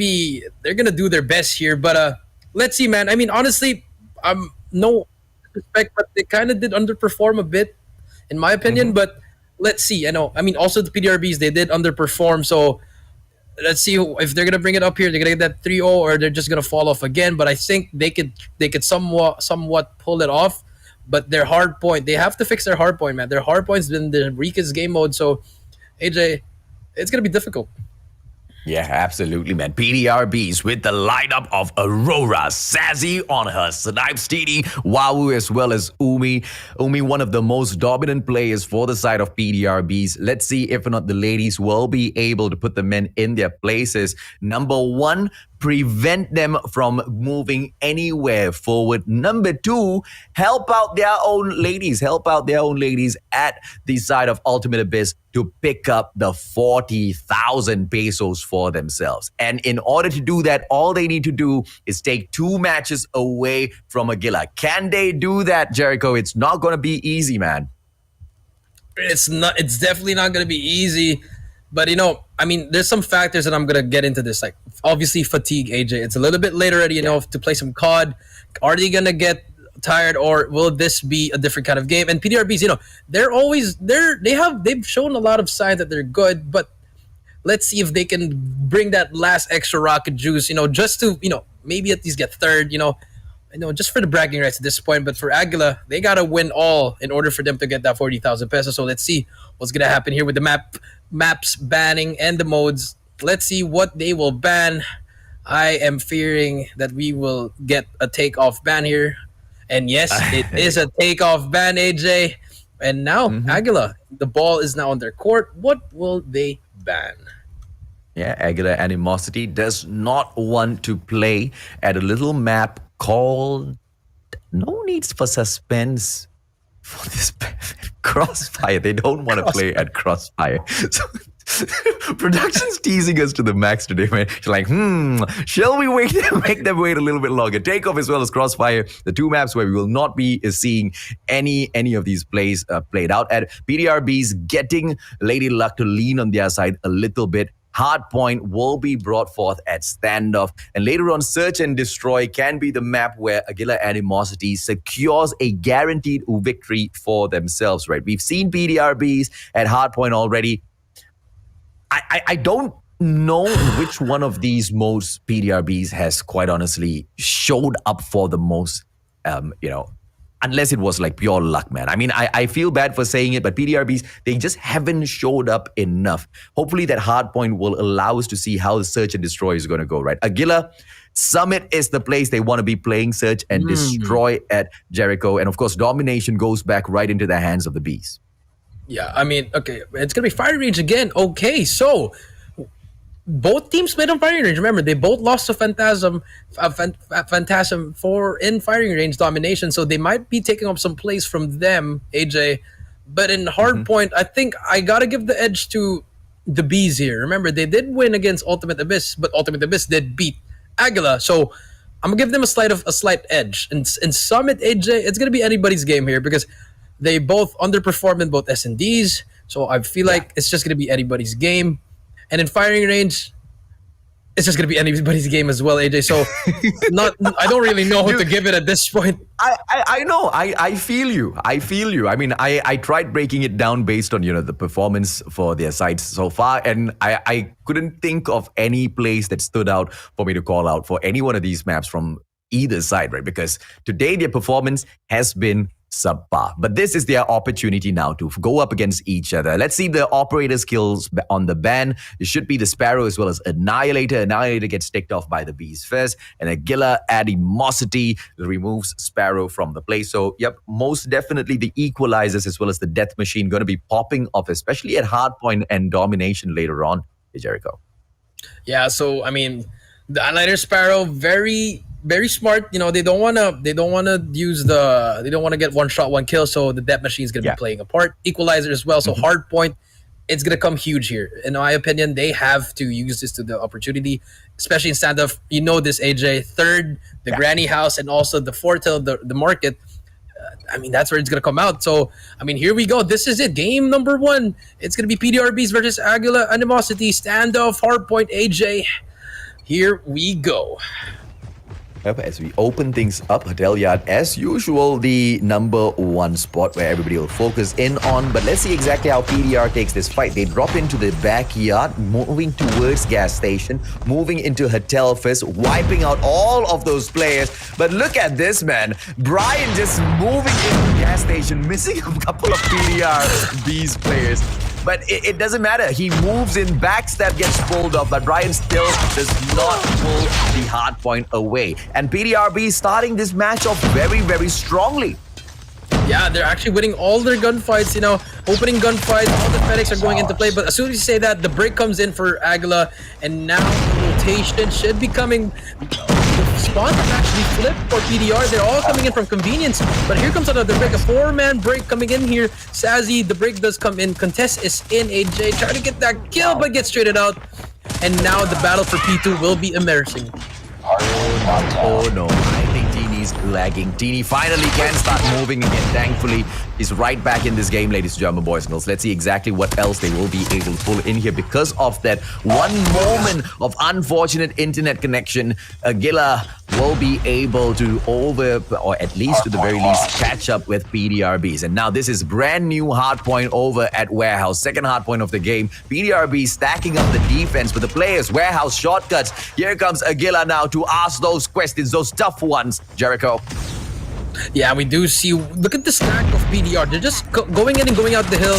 do their best here. But let's see, man. I mean, honestly, no respect, but they kind of did underperform a bit, in my opinion. But let's see. Also the PDR BEES, they did underperform. So let's see if they're gonna bring it up here. They're gonna get that 3-0, or they're just gonna fall off again. But I think they could somewhat pull it off. But their hard point, they have to fix their hard point, man. Their hard point's been the Rika's game mode. So, AJ, it's going to be difficult. Yeah, absolutely, man. PDR BEES with the lineup of Aurora, Sassy on her snipe steedy, Wawu, as well as Umi. Umi, one of the most dominant players for the side of PDR BEES. Let's see if or not the ladies will be able to put the men in their places. Number 1, prevent them from moving anywhere forward. Number 2, help out their own ladies at the side of Ultimate Abyss to pick up the 40,000 pesos for themselves. And in order to do that, all they need to do is take 2 matches away from Aguila. Can they do that, Jericho? It's not going to be easy, man. It's not. It's definitely not going to be easy. But I mean, there's some factors that I'm gonna get into this. Like, obviously, fatigue, AJ. It's a little bit late already, to play some COD. Are they gonna get tired, or will this be a different kind of game? And PDR BEES, they've shown a lot of signs that they're good. But let's see if they can bring that last extra rocket juice. Just to maybe at least get third. Just for the bragging rights at this point. But for Aguila, they gotta win all in order for them to get that 40,000 pesos. So let's see what's gonna happen here with the maps banning and the modes. Let's see what they will ban. I am fearing that we will get a takeoff ban here. And yes, it is a takeoff ban, AJ. And now, Aguila, the ball is now on their court. What will they ban? Yeah, Aguila Animosity does not want to play at a little map called No Needs for Suspense for this Crossfire. They don't want to play at Crossfire. So production's teasing us to the max today, man. She's like, shall we make them wait a little bit longer? Takeoff as well as Crossfire, the 2 maps where we will not be seeing any of these plays played out. At PDR BEES getting Lady Luck to lean on their side a little bit. Hardpoint will be brought forth at standoff. And later on, Search and Destroy can be the map where Aguila Animosity secures a guaranteed victory for themselves, right? We've seen PDR BEES at Hardpoint already. I don't know which one of these modes PDR BEES has quite honestly showed up for the most, unless it was like pure luck, man. I mean, I feel bad for saying it, but PDR BEES, they just haven't showed up enough. Hopefully that Hardpoint will allow us to see how the Search and Destroy is going to go, right? Aguila, Summit is the place they want to be playing Search and Destroy at Jericho. And of course, Domination goes back right into the hands of the BEES. Yeah, I mean, okay, it's going to be Firing Range again. Okay, so both teams played on Firing Range. Remember, they both lost to Phantasm for in Firing Range Domination, so they might be taking up some plays from them, AJ. But in Hardpoint, I think I got to give the edge to the BEES here. Remember, they did win against Ultimate Abyss, but Ultimate Abyss did beat Aguila, so I'm going to give them a slight edge. And in Summit, AJ, it's going to be anybody's game here because they both underperformed in both S&Ds, so I feel like it's just going to be anybody's game. And in Firing Range, it's just going to be anybody's game as well, AJ. So I don't really know who to give it at this point. I know. I feel you. I mean, I tried breaking it down based on, the performance for their sides so far. And I couldn't think of any place that stood out for me to call out for any one of these maps from either side, right? Because today their performance has been subpar. But this is their opportunity now to go up against each other. Let's see the operator skills on the ban. It should be the Sparrow as well as Annihilator. Annihilator gets ticked off by the BEES first, and Aguila Animosity removes Sparrow from the play. So, yep, most definitely the equalizers as well as the Death Machine going to be popping off, especially at Hardpoint and Domination later on, Jericho. Yeah, so, I mean, the Annihilator Sparrow, very smart. They don't want to get one shot, one kill. So the Death Machine is going to be playing a part. Equalizer as well. So Hardpoint, it's going to come huge here. In my opinion, they have to use this to the opportunity, especially in standoff. This, AJ, third, the granny house, and also the fourth hill, the market. I mean, that's where it's going to come out. So, I mean, here we go. This is it. Game number 1. It's going to be PDR BEES versus Aguila Animosity. Standoff, Hardpoint, AJ. Here we go. Yep, as we open things up, Hotel Yard, as usual, the number 1 spot where everybody will focus in on. But let's see exactly how PDR takes this fight. They drop into the backyard, moving towards gas station, moving into Hotel first, wiping out all of those players. But look at this, man. Brian just moving into gas station, missing a couple of PDR BEES players. But it doesn't matter. He moves in, backstab gets pulled off, but Brian still does not pull the hard point away. And PDR BEES starting this match off very, very strongly. Yeah, they're actually winning all their gunfights, opening gunfights, all the medics are going into play. But as soon as you say that, the break comes in for Aguila, and now he will rotation should be coming. The spawns have actually flipped for PDR. They're all coming in from convenience. But here comes another break. A 4-man break coming in here. Sassy, the break does come in. Contest is in. AJ trying to get that kill, but gets traded out. And now the battle for P2 will be emerging. Oh no, I think Tini's lagging. Tini finally can start moving again. Thankfully, he's right back in this game, ladies and gentlemen, boys and girls. Let's see exactly what else they will be able to pull in here because of that one moment of unfortunate internet connection. Aguila will be able to or at least to the very least, catch up with PDR BEES. And now this is brand new hardpoint over at Warehouse. Second hardpoint of the game. PDR BEES stacking up the defense with the players. Warehouse shortcuts. Here comes Aguila now to ask those questions, those tough ones. Jericho. Yeah, we do see. Look at the stack of PDR. They're just going in and going out the hill.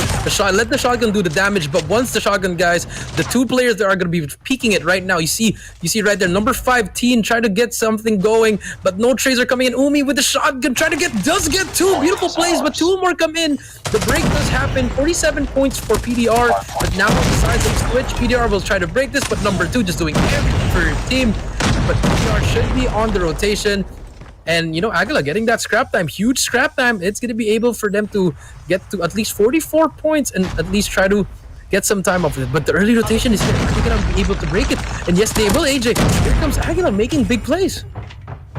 Let the shotgun do the damage. But once the shotgun guys, the two players that are going to be peeking it right now. You see right there, number 5 Teen trying to get something going, but no trades are coming in. Umi with the shotgun does get 2 beautiful plays, but 2 more come in. The break does happen. 47 points for PDR. But now besides the switch, PDR will try to break this. But number 2 just doing everything for your team. But PDR should be on the rotation. And, Aguila getting that scrap time, huge scrap time. It's going to be able for them to get to at least 44 points and at least try to get some time off of it. But the early rotation is going to be able to break it. And yes, they will, AJ. Here comes Aguila making big plays.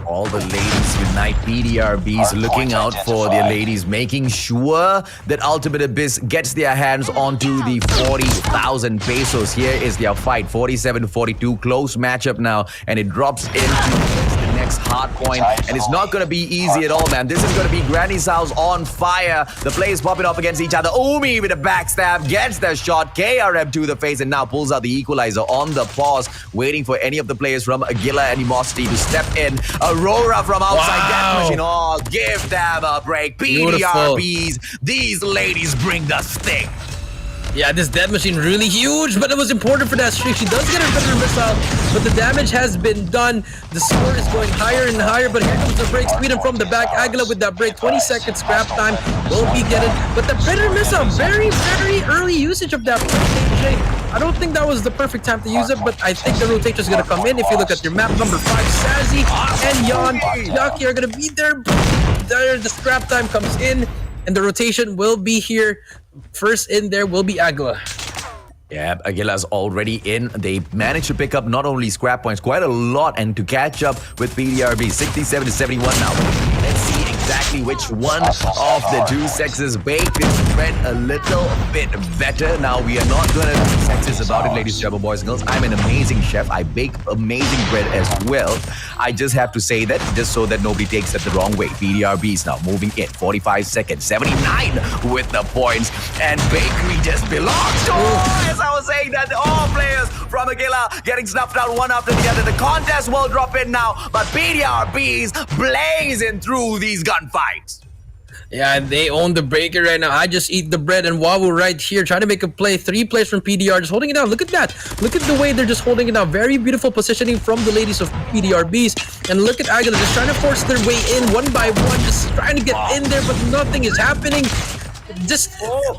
All the ladies unite. PDR BEES looking out for their ladies, making sure that Ultimate Abyss gets their hands onto the 40,000 pesos. Here is their fight, 47-42, close matchup now, and it drops into next hard point, and it's not going to be easy at all, man. This is going to be Granny's house on fire. The players popping off against each other. Umi with a backstab, gets the shot. KRM to the face and now pulls out the equalizer on the pause, waiting for any of the players from Aguila Animosity to step in. Aurora from outside that machine. Oh, give them a break. PDR BEES, these ladies bring the sting. Yeah, this death machine really huge, but it was important for that streak. She does get her better missile, but the damage has been done. The score is going higher and higher, but here comes the break. Sweden from the back. Aguila with that break. 20 seconds scrap time. Will be getting, but the better missile. Very, very early usage of that. I don't think that was the perfect time to use it, but I think the rotation is going to come in. If you look at your map, number 5, Sassy and Yaki are going to be there. There, the scrap time comes in, and the rotation will be here. First in there will be Aguila. Yeah, Aguila's already in. They managed to pick up not only scrap points, quite a lot, and to catch up with PDR BEES, 67-71 now. Let's see exactly which one of the two sexes bake this bread a little bit better. Now, we are not going to be sexist about it, ladies and gentlemen, boys and girls. I'm an amazing chef. I bake amazing bread as well. I just have to say that just so that nobody takes that the wrong way. PDR BEES now moving in. 45 seconds. 79 with the points. And bakery just belongs to us. As I was saying that all players from Aguila getting snuffed out one after the other. The contest will drop in now. But PDR BEES blazing through these gunfights. Yeah, they own the breaker right now. I just eat the bread, and Wawu right here trying to make a play. 3 plays from PDR, just holding it down. Look at that. Look at the way they're just holding it down. Very beautiful positioning from the ladies of PDR BEES. And look at Aguila just trying to force their way in one by one, just trying to get in there, but nothing is happening.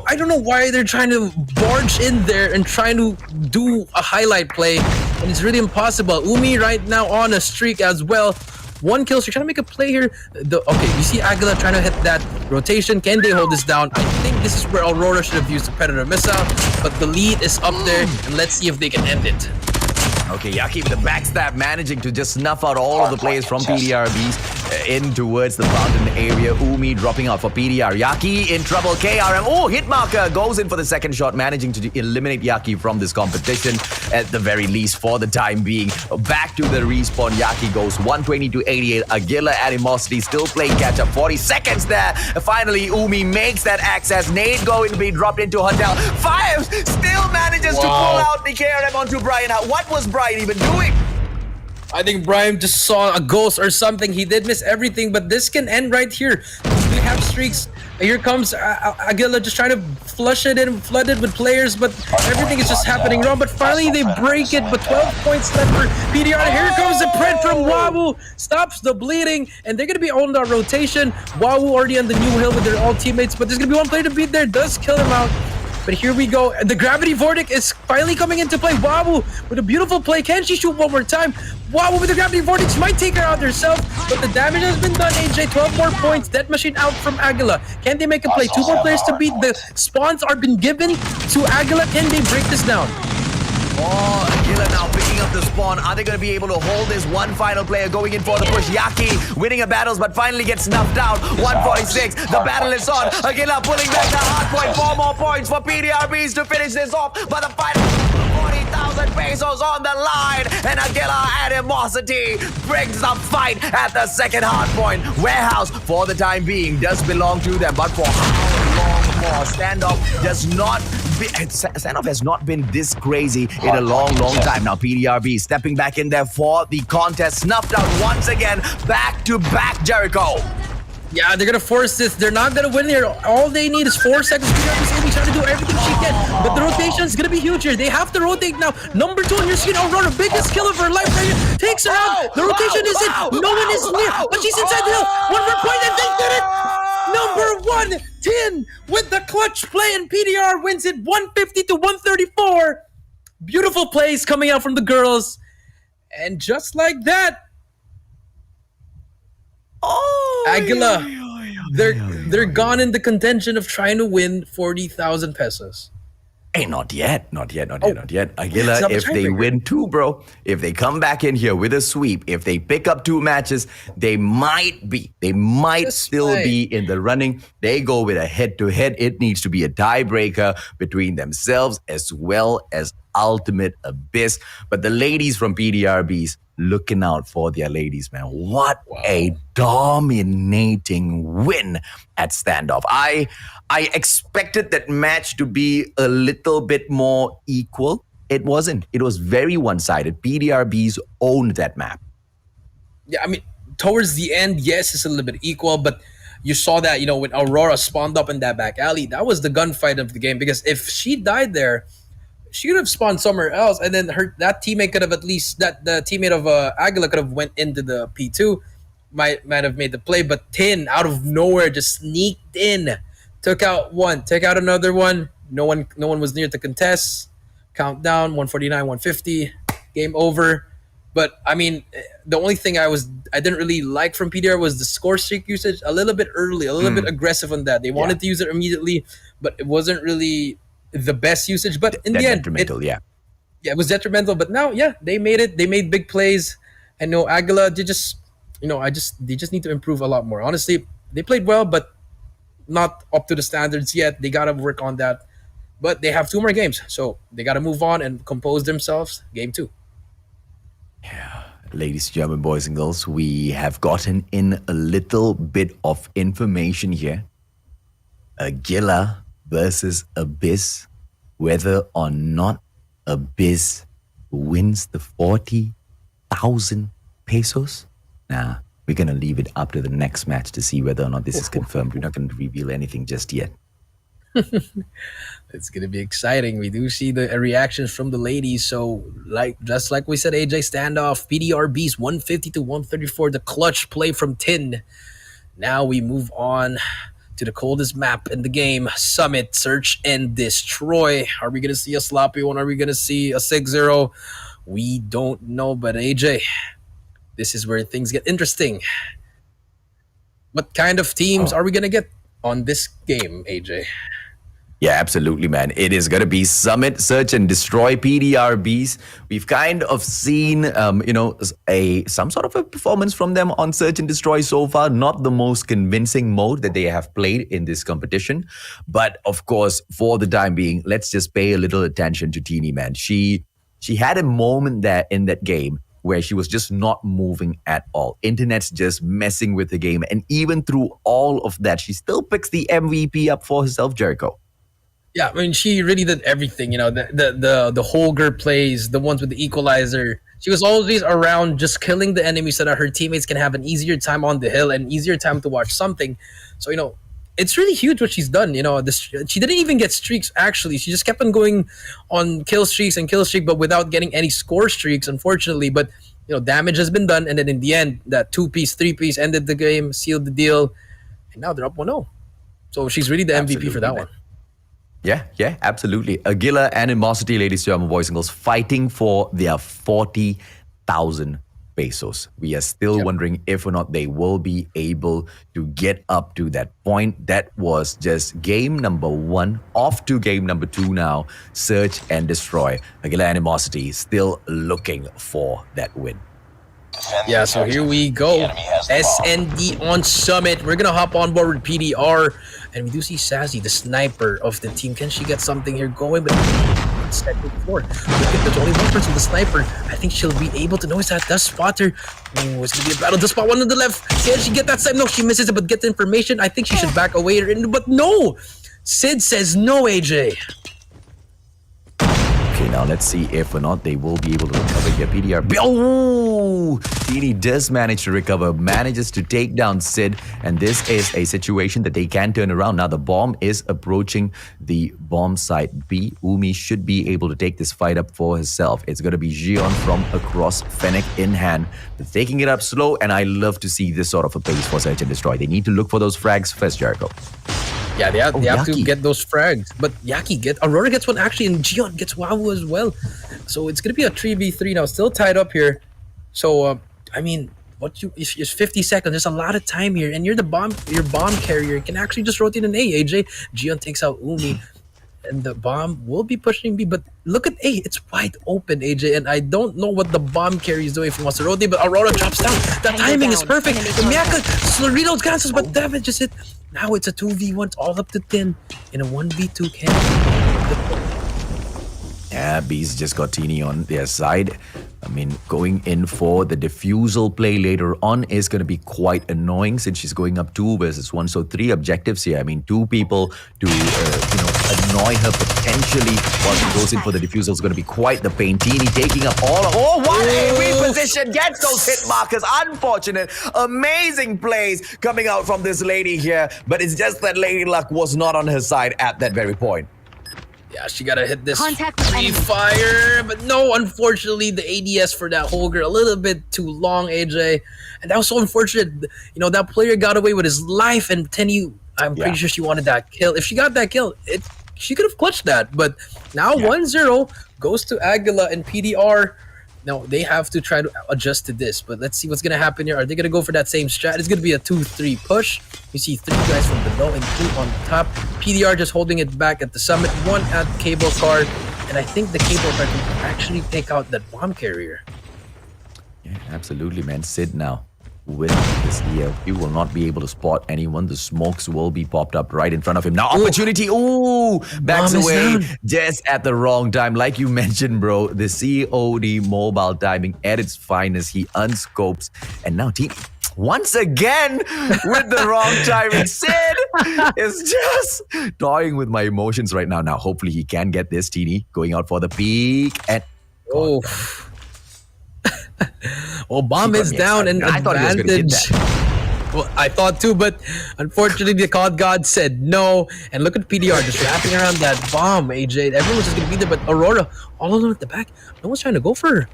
I don't know why they're trying to barge in there and trying to do a highlight play, and it's really impossible. Umi right now on a streak as well. 1 kill, so trying to make a play here. Okay, you see Aguila trying to hit that rotation. Can they hold this down? I think this is where Aurora should have used the Predator missile, but the lead is up there, and let's see if they can end it. Okay, Yaki with the backstab, managing to just snuff out all of the players from PDR BEES in towards the fountain area. Umi dropping out for PDR. Yaki in trouble. KRM. Oh, hit marker goes in for the second shot, managing to eliminate Yaki from this competition at the very least for the time being. Back to the respawn. Yaki goes 120-88. Aguila Animosity still playing catch up. 40 seconds there. Finally, Umi makes that access. Nade going to be dropped into Hotel. 5 still manages to pull out the KRM onto Brian. What was Brian even doing? I think Brian just saw a ghost or something. He did miss everything, but this can end right here. We have streaks. Here comes Aguila just trying to flush it in, flood it with players, but everything is just happening wrong. But finally they break it, but 12 points left for PDR. Here comes the pred from Wawu, stops the bleeding, and they're going to be on the rotation. Wawu already on the new hill with their all teammates, but there's going to be one player to beat there, does kill him out. But here we go. The gravity vortex is finally coming into play. Wawu with a beautiful play. Can she shoot one more time? Wawu with the gravity vortex might take her out herself, but the damage has been done. AJ, 12 more points. Death Machine out from Aguila. Can they make a play? 2 more players to beat. The spawns are been given to Aguila. Can they break this down? Oh, Aguila now picking up the spawn. Are they going to be able to hold this? One final player going in for the push. Yaki winning a battles, but finally gets snuffed out. 146. The battle is on. Aguila pulling back the hard point. 4 more points for PDR BEES to finish this off. But the final 40,000 pesos on the line. And Aguila Animosity brings the fight at the second hard point. Warehouse, for the time being, does belong to them. But for how long more? Standoff does not... Standoff has not been this crazy in a long time now. PDR BEES stepping back in there for the contest. Snuffed out once again. Back to back, Jericho. Yeah, they're gonna force this. They're not gonna win here. All they need is 4 seconds. PDR trying to do everything she can, but the rotation is gonna be huge here. They have to rotate now. Number 2 on your screen, Aurora, biggest kill of her life right here. Takes her out. The rotation is in. No one is near, but she's inside the hill. One more point and they did it. Number 1, 10 with the clutch play, and PDR wins it 150 to 134. Beautiful plays coming out from the girls, and just like that, Aguila, they're gone in the contention of trying to win 40,000 pesos. Hey, not yet. Aguila, not a if they tiebreaker. win 2, bro, if they come back in here with a sweep, if they pick up 2 matches, they might still be in the running. They go with a head-to-head. It needs to be a tiebreaker between themselves as well as Ultimate Abyss. But the ladies from PDR BEES looking out for their ladies, man. What a dominating win at standoff. I expected that match to be a little bit more equal. It wasn't. It was very one-sided. PDR BEES owned that map. Yeah, I mean, towards the end, yes, it's a little bit equal, but you saw that, when Aurora spawned up in that back alley, that was the gunfight of the game, because if she died there, she could have spawned somewhere else, and then that teammate could have the teammate of Aguila could have went into the P2, might have made the play, but 10 out of nowhere just sneaked in, took out one, took out another one. No one was near to contest. Countdown 149, 150, game over. But I mean, the only thing I didn't really like from PDR was the score streak usage. A little bit early, a little bit aggressive on that. They wanted to use it immediately, but it wasn't really the best usage. But in the end, it was detrimental. But now, they made it. They made big plays. And Aguila, they just need to improve a lot more. Honestly, they played well, but not up to the standards yet. They gotta work on that. But they have 2 more games, so they gotta move on and compose themselves. Game 2. Yeah, ladies and gentlemen, boys and girls, we have gotten in a little bit of information here. Aguila versus Abyss, whether or not Abyss wins the 40,000 pesos. Nah, we're going to leave it up to the next match to see whether or not this is confirmed. We're not going to reveal anything just yet. It's gonna be exciting. We do see the reactions from the ladies. So, just like we said, AJ, standoff, PDR BEES 150 to 134. The clutch play from Tin. Now we move on to the coldest map in the game, Summit, Search and Destroy. Are we gonna see a sloppy one? Are we gonna see a 6-0? We don't know, but AJ, this is where things get interesting. What kind of teams are we gonna get on this game, AJ? Yeah, absolutely, man. It is going to be Summit, Search and Destroy, PDR BEES. We've kind of seen, some sort of a performance from them on Search and Destroy so far. Not the most convincing mode that they have played in this competition. But of course, for the time being, let's just pay a little attention to Teeny, man. She had a moment there in that game where she was just not moving at all. Internet's just messing with the game. And even through all of that, she still picks the MVP up for herself, Jericho. Yeah, I mean, she really did everything. The Holger plays, the ones with the equalizer. She was always around just killing the enemy so that her teammates can have an easier time on the hill and easier time to watch something. So, it's really huge what she's done. She didn't even get streaks, actually. She just kept on going on kill streaks, but without getting any score streaks, unfortunately. But, damage has been done. And then in the end, that 2-piece, 3-piece ended the game, sealed the deal. And now they're up 1-0. So she's really the MVP for that one. Yeah, absolutely. Aguila, Animosity, ladies and gentlemen, boys and girls, fighting for their 40,000 pesos. We are still wondering if or not they will be able to get up to that point. That was just game number 1. Off to game number 2 now. Search and destroy. Aguila, Animosity still looking for that win. Defend Yeah, the so objective. here we The go. enemy has the bomb. SND on Summit. We're gonna hop on board with PDR. And we do see Sassy, the sniper of the team. Can she get something here going? But second floor. Look at, there's only one person, the sniper. I think she'll be able to notice that. Does spot her. Oh, it's gonna be a battle. Does spot one on the left. Can she get that side? No, she misses it, but get the information. I think she should back away. But no! Sid says no, AJ. Okay, now let's see if or not they will be able to recover here. PDR. Oh! Teeny does manage to recover, manages to take down Sid, and this is a situation that they can turn around. Now the bomb is approaching the bomb site B. Umi should be able to take this fight up for herself. It's going to be Xion from across Fennec in hand. They're taking it up slow, and I love to see this sort of a pace for Search and Destroy. They need to look for those frags first, Jericho. Yeah, they have to Yaki. get those frags. But Aurora gets one actually, and Gion gets Wawu as well. So it's gonna be a 3v3 now, still tied up here. So I mean, it's 50 seconds. There's a lot of time here, and your bomb carrier can actually just rotate an A. AJ Gion takes out Umi, and the bomb will be pushing B. But look at A, it's wide open, AJ, and I don't know what the bomb carrier is doing if he wants to rotate. But Aurora drops down. The timing is perfect. The Miyaka reloads cancels, but damages it. Now it's a 2v1, it's all up to 10 in a 1v2 camp. Yeah, Bees just got Teeny on their side. I mean, going in for the defusal play later on is going to be quite annoying since she's going up 2 versus 1. So 3 objectives here. I mean, 2 people to, annoy her potentially while she goes in for the defusal is going to be quite the pain. Teeny taking up all. Oh, what a reposition. Gets those hit markers. Unfortunate. Amazing plays coming out from this lady here. But it's just that Lady Luck was not on her side at that very point. Yeah, she gotta hit this Contact with free enemy. fire, but no, unfortunately, the ADS for that Holger a little bit too long, AJ, and that was so unfortunate. You know, that player got away with his life, and Tenny, I'm pretty sure she wanted that kill. If she got that kill, she could have clutched that, but now 1-0 goes to Aguila and PDR. Now, they have to try to adjust to this, but let's see what's going to happen here. Are they going to go for that same strat? It's going to be a 2-3 push. You see 3 guys from below and 2 on top. PDR just holding it back at the summit, 1 at cable card, and I think the cable card can actually take out that bomb carrier. Yeah, absolutely, man. Sid now with this ELP will not be able to spot anyone. The smokes will be popped up right in front of him. Now, opportunity. Ooh, backs Bomb is away down. just at the wrong time. Like you mentioned, bro, the COD mobile timing at its finest. He unscopes, and now team once again with the wrong timing. Sid is just toying with my emotions right now. Now, hopefully, he can get this. Teeny going out for the peak and. Oh. Well, bomb He got is me down excited. and I thought he was gonna hit advantage. Well, I thought too, but unfortunately the COD God said no. And look at PDR just wrapping around that bomb, AJ. Everyone's just gonna be there, but Aurora all alone at the back. No one's trying to go for her.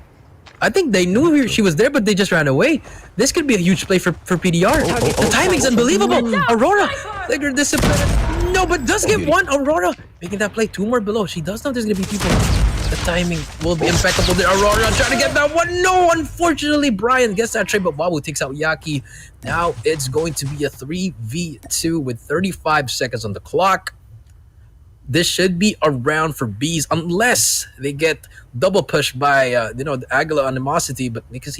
I think they knew she was there, but they just ran away. This could be a huge play for PDR. The timing's unbelievable. Aurora, figure discipline. No, but does get one. Aurora making that play 2 more below. She does know there's gonna be people. The timing will be impeccable there. Aurora trying to get that one. No, unfortunately, Brian gets that trade, but Wawu takes out Yaki. Now it's going to be a 3v2 with 35 seconds on the clock. This should be a round for Bees unless they get double pushed by, the Aguila Animosity. But because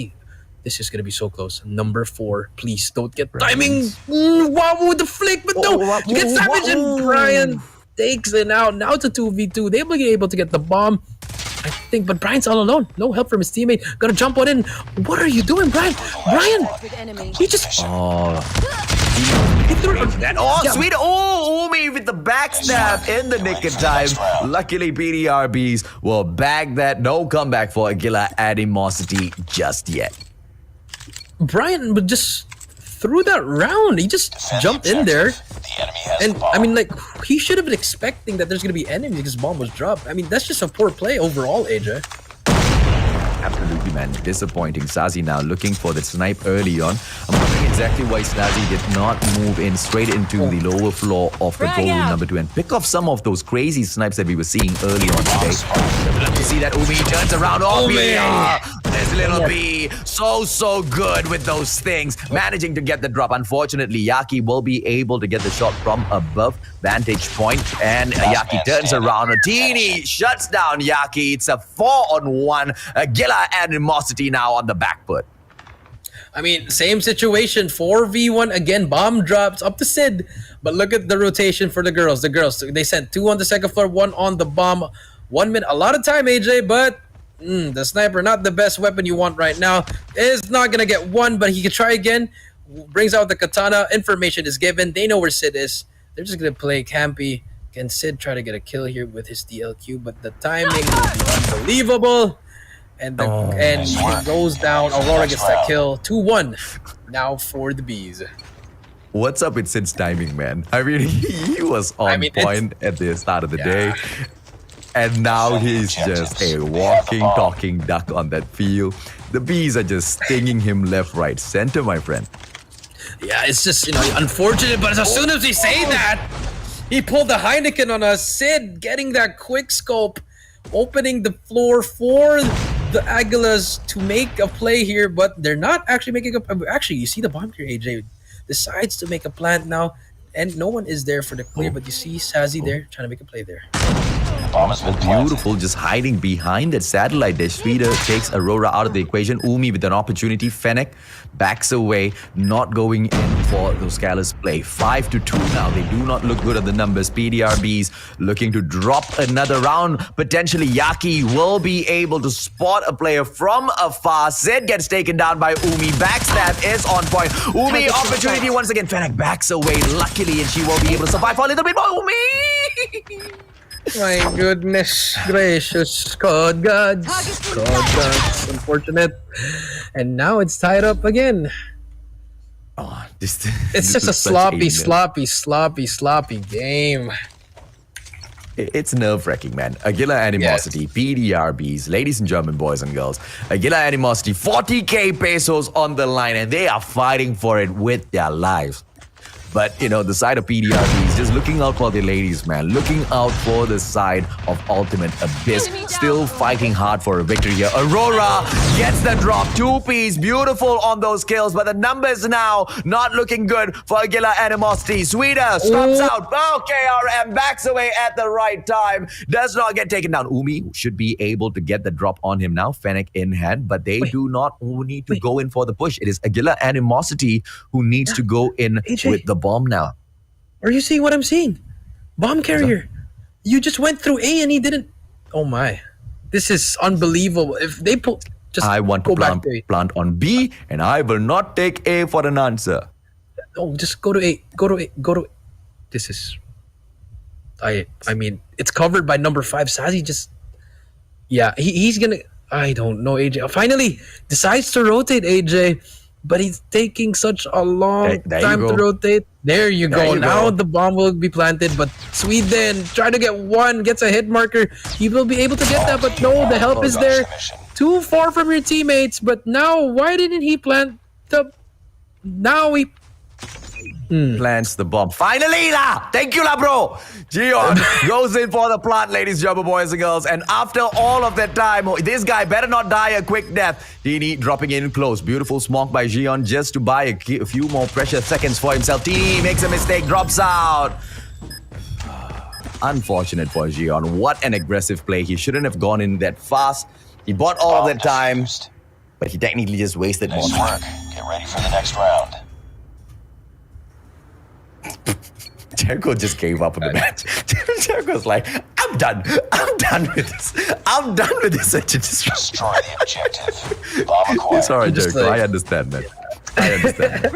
this is going to be so close. Number 4, please don't get timing. Wawu with the flick, but no, she gets damage, and Brian takes it out. Now it's a 2v2. They will be able to get the bomb, I think, but Brian's all alone. No help from his teammate. Gotta jump on in. What are you doing, Brian? Brian, he just... He threw That. Sweet. Umi with the backstab in the nick of time. Luckily, PDR BEES will bag that. No comeback for Aguila Animosity just yet. Brian would just threw that round. He just jumped in there. The enemy has And the bomb. I mean, like, he should have been expecting that there's gonna be enemies because bomb was dropped. I mean, that's just a poor play overall, AJ. Absolutely, Sazi, man. Disappointing. Sazi now looking for the snipe early on. I'm wondering exactly why Sazi did not move in straight into the lower floor of control room number 2 and pick off some of those crazy snipes that we were seeing early on today. Love to see that Umi turns around. Oh, there's little B. So good with those things. Managing to get the drop. Unfortunately, Yaki will be able to get the shot from above vantage point. And Yaki turns around. Otini shuts down Yaki. It's a 4-on-1. Aguila Animosity now on the back foot. I mean, same situation. 4v1 again. Bomb drops up to Sid. But look at the rotation for the girls. The girls, they sent 2 on the second floor, 1 on the bomb. 1 minute. A lot of time, AJ, but the sniper, not the best weapon you want right now. Is not going to get 1, but he can try again. Brings out the katana. Information is given. They know where Sid is. They're just going to play campy. Can Sid try to get a kill here with his DLQ? But the timing will be unbelievable. And he goes down. Aurora gets that kill. 2-1 now for the Bees. What's up with Sid's timing, man? I mean, he was on point at the start of the day. And now he's just a walking, talking duck on that field. The Bees are just stinging him left, right, center, my friend. Yeah, it's just, unfortunate. But as soon as we say that, he pulled the Heineken on us. Sid getting that quick scope, opening the floor for the Aguilas to make a play here. But they're not actually making a... Actually, you see the bomb here, AJ. Decides to make a plant now. And no one is there for the clear. But you see Sazi there trying to make a play there. Beautiful, just hiding behind that satellite dish. Sweden takes Aurora out of the equation. Umi with an opportunity. Fennec backs away, not going in for those careless play. 5-2 now. They do not look good at the numbers. PDR BEES looking to drop another round. Potentially, Yaki will be able to spot a player from afar. Sid gets taken down by Umi. Backstab is on point. Umi, opportunity once again. Fennec backs away, luckily, and she will be able to survive for a little bit more. Umi! My goodness gracious, God gods, unfortunate. And now it's tied up again. Oh, it's just a sloppy game. It's nerve-wracking, man. Aguila Animosity, PDR BEES, ladies and gentlemen, boys and girls. Aguila Animosity, 40k pesos on the line, and they are fighting for it with their lives. But, the side of PDR BEES just looking out for the ladies, man. Looking out for the side of Ultimate Abyss. Still fighting hard for a victory here. Aurora gets the drop. 2-piece. Beautiful on those kills. But the numbers now not looking good for Aguila Animosity. Sweeter stops out. Oh, KRM backs away at the right time. Does not get taken down. Umi should be able to get the drop on him now. Fennec in hand. But they do not need to go in for the push. It is Aguila Animosity who needs to go in with the bomb now. Are you seeing what I'm seeing? Bomb carrier. You just went through A and he didn't. Oh my. This is unbelievable. If they pull... I want to plant on B and I will not take A for an answer. Oh, just go to A. Go to A. This is... I mean, it's covered by number 5. Sazi just... Yeah, he's gonna... I don't know, AJ. Finally, decides to rotate, AJ. But he's taking such a long time to rotate. There you go. Now the bomb will be planted. But Sweden trying to get 1, gets a hit marker. He will be able to get that. But no, the help is there. Too far from your teammates. But now, why didn't he plant the... Now he... Plants the bomb. Finally, la! Thank you, la, bro! Gion goes in for the plant, ladies and gentlemen, boys and girls. And after all of that time, this guy better not die a quick death. Tini dropping in close. Beautiful smoke by Gion just to buy a few more precious seconds for himself. Tini makes a mistake, drops out. Unfortunate for Gion. What an aggressive play. He shouldn't have gone in that fast. He bought all of that time, but he technically just wasted more time. Get ready for the next round. Jericho just gave up on the match. Jericho's like, I'm done. I'm done with this. I'm done with this. Destroy the objective. Bomb acquired. It's alright, Jericho. I understand, man. I understand.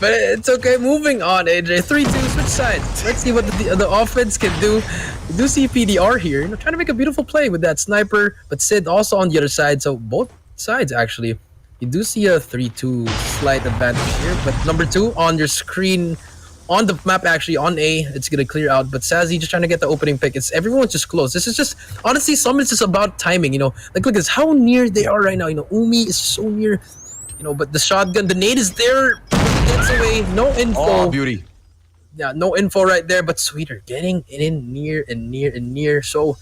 But it's okay. Moving on, AJ. 3-2, switch sides. Let's see what the offense can do. We do see PDR here, trying to make a beautiful play with that sniper, but Sid also on the other side. So both sides, actually. You do see a 3-2 slight advantage here, but number 2 on your screen on the map, actually on A, it's gonna clear out. But Sassy just trying to get the opening pick. It's everyone's just close. This is just honestly, some is just about timing. Like look at how near they are right now. Umi is so near. But the shotgun, the nade is there. Gets away. No info. Oh, beauty. Yeah, no info right there. But Sweeter getting in near and near and near. So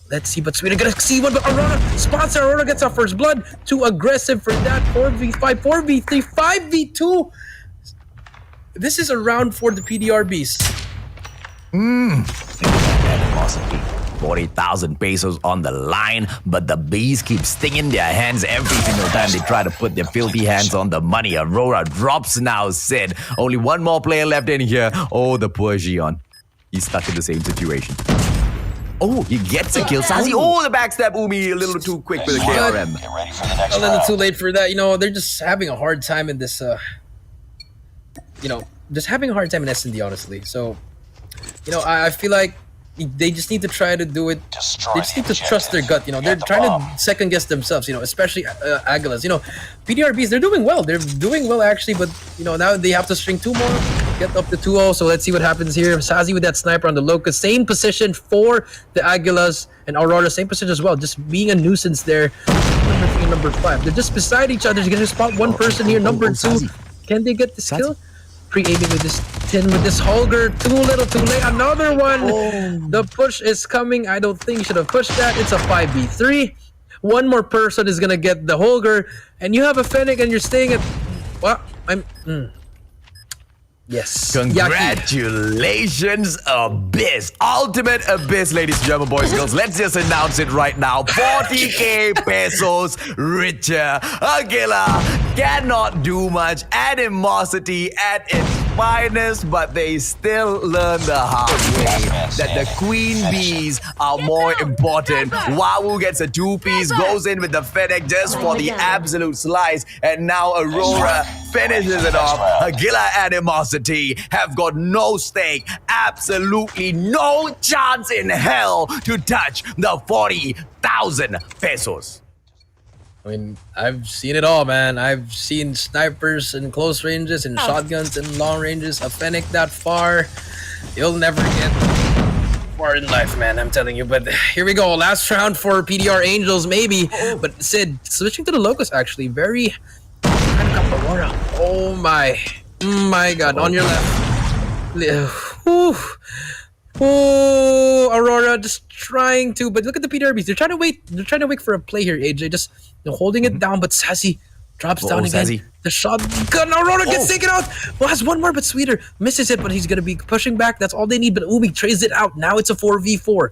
let's see. But Sweeter gonna see one. But Aurora spots her. Aurora gets our first blood. Too aggressive for that. 4v5, 4v3, 5v2. This is a round for the PDR BEES. 40,000 pesos on the line, but the bees keep stinging their hands every single time they try to put their filthy hands on the money. Aurora drops now, Sid. Only one more player left in here. Oh, the poor Gion. He's stuck in the same situation. Oh, he gets a kill. Sassy, oh, the backstab Umi, a little too quick for the KRM. Get ready for the next A little round. too late for that. They're just having a hard time in this, just having a hard time in S&D, honestly. So, I feel like they just need to try to do it. Destroy They just need the to trust their gut. They're Get the trying bomb. to second guess themselves. Especially Aguilas. PDR BEES, they're doing well. They're doing well actually, but now they have to string 2 more, get up to 2-0. So let's see what happens here. Sassy with that sniper on the Locust, same position for the Aguilas, and Aurora same position as well. Just being a nuisance there. Number 3 and number 5. They're just beside each other. You're gonna spot one person here. Number 2. Sassy. Can they get this kill? Pre-aiming with this 10 with this Holger. Too little, too late. Another one. The push is coming. I don't think you should have pushed that. It's a 5v3. One more person is gonna get the Holger, and you have a Fennec, and you're staying at. Well, Yes. Yaki. Congratulations, Abyss. Ultimate Abyss, ladies and gentlemen, boys and girls. Let's just announce it right now. 40k pesos richer. Aguila cannot do much. Animosity at its finest, but they still learn the hard way that the Queen Bees are more important. Wawu gets a 2-piece, goes in with the Fennec just for the absolute slice, and now Aurora finishes it off. Aguila Animosity have got no stake, absolutely no chance in hell to touch the 40,000 pesos. I mean, I've seen it all, man. I've seen snipers in close ranges and shotguns in long ranges. A Fennec that far, you'll never get far in life, man. I'm telling you. But here we go. Last round for PDR Angels, maybe. But Sid, switching to the Locust, actually. Very kind of got Aurora. Oh my God. On your left. Ooh. Oh, Aurora just trying to, but look at the PDR BEES. They're trying to wait. They're trying to wait for a play here, AJ. Just holding it down, but Sassy drops down again. Sassy. The shotgun. Aurora gets taken out. Well, has one more, but Sweeter misses it, but he's going to be pushing back. That's all they need, but Umi trades it out. Now it's a 4v4.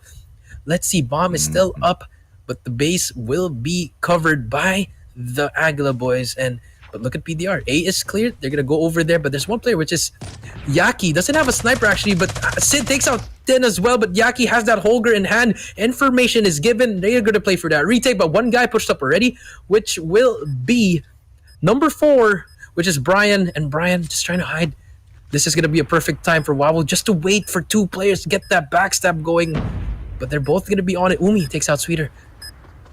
Let's see. Bomb is still up, but the base will be covered by the Aguila boys. But look at PDR. A is cleared. They're going to go over there. But there's one player, which is Yaki. Doesn't have a sniper, actually. But Sid takes out 10 as well. But Yaki has that Holger in hand. Information is given. They are going to play for that retake. But one guy pushed up already, which will be number 4, which is Brian. And Brian just trying to hide. This is going to be a perfect time for Wawu just to wait for 2 players to get that backstab going. But they're both going to be on it. Umi takes out Sweeter.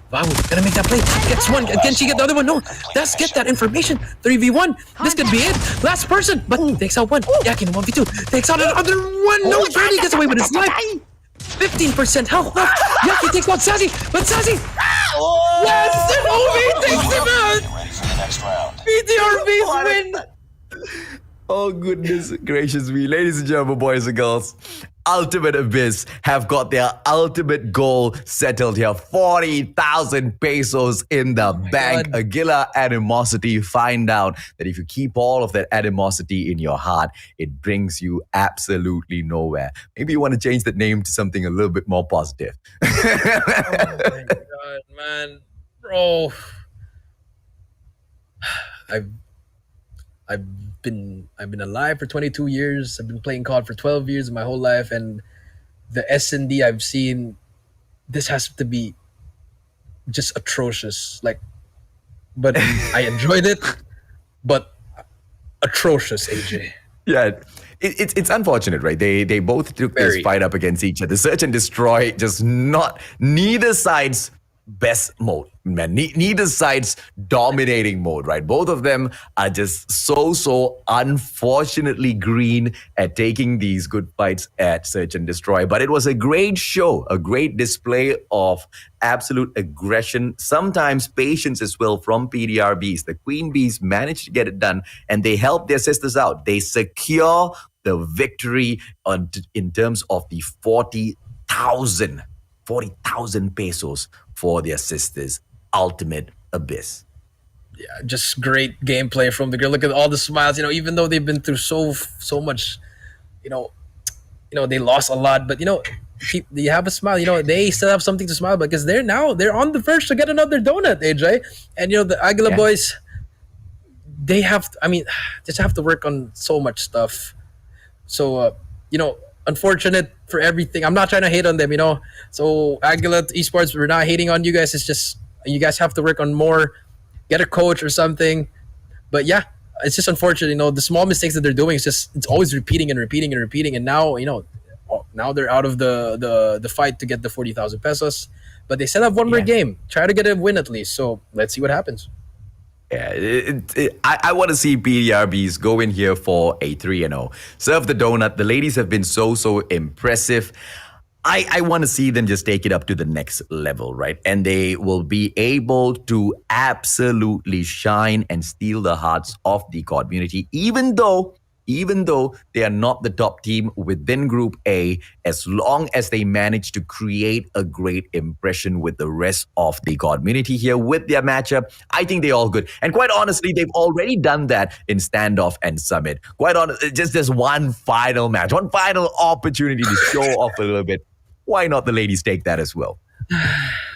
Wow, gonna make that play. Gets one. Can she get the other one? No. Let's get that information. 3v1. This could be it. Last person. But takes out one. Yaki in 1v2. Takes out another one. No, barely gets away with his life. 15% health left. Yaki takes out Sassy. But Sassy. Yes! Ovi takes him out. Get ready for the next round. PDR BEES win. Oh, goodness gracious me. Ladies and gentlemen, boys and girls, Ultimate Abyss have got their ultimate goal settled here. 40,000 pesos in the bank. God. Aguila Animosity find out that if you keep all of that animosity in your heart, it brings you absolutely nowhere. Maybe you want to change that name to something a little bit more positive. Oh my God, man. Bro. I've been alive for 22 years. I've been playing COD for 12 years of my whole life, and the S&D I've seen, this has to be just atrocious. But I enjoyed it, but atrocious, AJ. Yeah, it's unfortunate, right? They both took this Very. fight up against each other. Search and destroy, just neither sides best mode, man. Neither side's dominating mode, right? Both of them are just so unfortunately green at taking these good fights at Search and Destroy. But it was a great show, a great display of absolute aggression, sometimes patience as well from PDR BEES. The Queen Bees managed to get it done, and they helped their sisters out. They secure the victory in terms of the 40,000 pesos for their sisters' ultimate abyss. Yeah, just great gameplay from the girl. Look at all the smiles. Even though they've been through so much, they lost a lot, but you have a smile. They still have something to smile about because they're on the verge to get another donut, AJ. And the Aguila boys, they just have to work on so much stuff. So unfortunate for everything. I'm not trying to hate on them, So Aguila Esports, we're not hating on you guys. It's just you guys have to work on more, get a coach or something. But yeah, it's just unfortunate, the small mistakes that they're doing it's always repeating. And now, now they're out of the fight to get the 40,000 pesos. But they still have one more game. Try to get a win at least. So let's see what happens. Yeah, I want to see PDR BEES go in here for a 3-0. Serve the donut. The ladies have been so impressive. I want to see them just take it up to the next level, right? And they will be able to absolutely shine and steal the hearts of the community, even though they are not the top team within Group A, as long as they manage to create a great impression with the rest of the community here with their matchup. I think they're all good. And quite honestly, they've already done that in Standoff and Summit. Quite honestly, just this one final match, one final opportunity to show off a little bit. Why not the ladies take that as well?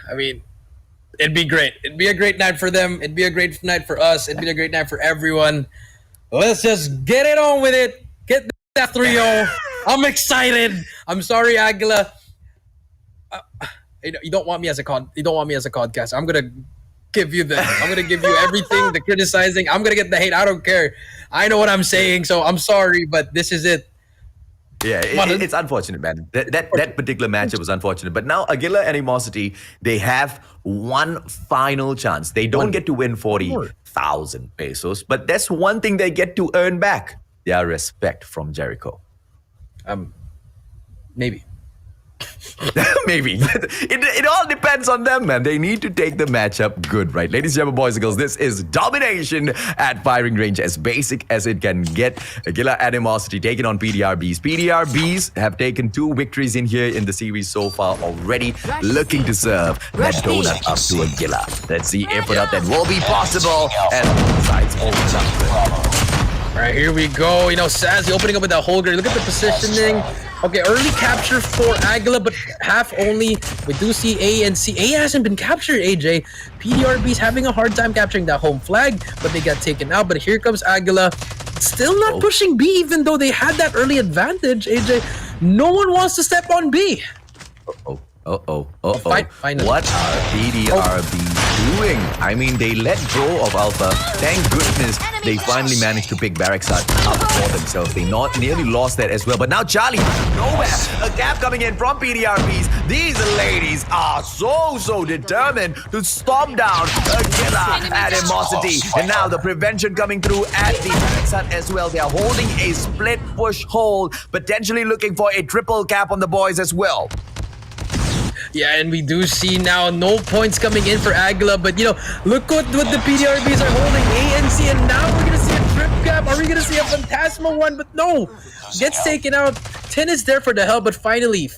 It'd be great. It'd be a great night for them. It'd be a great night for us. It'd be a great night for everyone. Let's just get it on with it. Get that 3-0. I'm excited. I'm sorry, Aguila. You don't want me as a podcast. I'm gonna give you everything, the criticizing. I'm gonna get the hate. I don't care. I know what I'm saying, so I'm sorry, but this is it. Yeah, it's unfortunate, man. That particular matchup was unfortunate. But now Aguila and Animosity, they have one final chance. They don't get to win 40,000 pesos, but that's one thing they get to earn back. Their respect from Jericho. Maybe. Maybe. It all depends on them, man. They need to take the matchup good, right? Ladies and gentlemen, boys and girls, this is domination at firing range, as basic as it can get. Aguila Animosity taking on PDR BEES. PDR BEES have taken 2 victories in here in the series so far already, looking to serve that donut up to Aguila. Let's see if or not that will be possible as both sides open up. All right, here we go. Sassy opening up with that Holger. Look at the positioning. Okay, early capture for Aguila, but half only. We do see A and C. A hasn't been captured, AJ. PDR BEES having a hard time capturing that home flag, but they got taken out. But here comes Aguila. Still not pushing B, even though they had that early advantage, AJ. No one wants to step on B. Finally. What are PDR BEES doing? They let go of Alpha. Thank goodness they finally managed to pick Barracks up for themselves. They nearly lost that as well. But now Charlie, nowhere. A gap coming in from PDR BEES. These ladies are so determined to stomp down Aguila Animosity. And now the prevention coming through at the Barracks as well. They are holding a split push hold, potentially looking for a triple cap on the boys as well. Yeah, and we do see now no points coming in for Aguila, but look what the PDR BEES are holding, A and C, and now we're gonna see a trip cap. Are we gonna see a Phantasma one? But no, gets taken out. 10 is there for the help, but finally,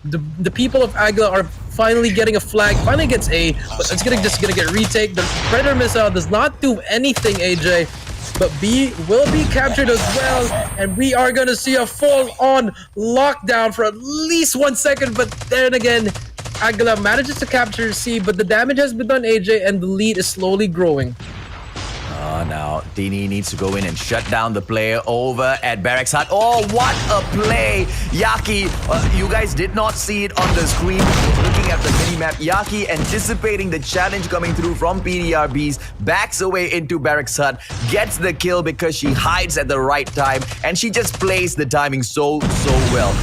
the people of Aguila are finally getting a flag. Finally gets A, but it's just gonna get retake. The Predator missile does not do anything, AJ. But B will be captured as well, and we are going to see a full-on lockdown for at least 1 second. But then again, Aguila manages to capture C, but the damage has been done, AJ, and the lead is slowly growing. Now, Dini needs to go in and shut down the player over at Barracks Hut. Oh, what a play! Yaki, you guys did not see it on the screen. I was looking at the mini-map. Yaki anticipating the challenge coming through from PDR BEES, backs away into Barracks Hut, gets the kill because she hides at the right time, and she just plays the timing so well.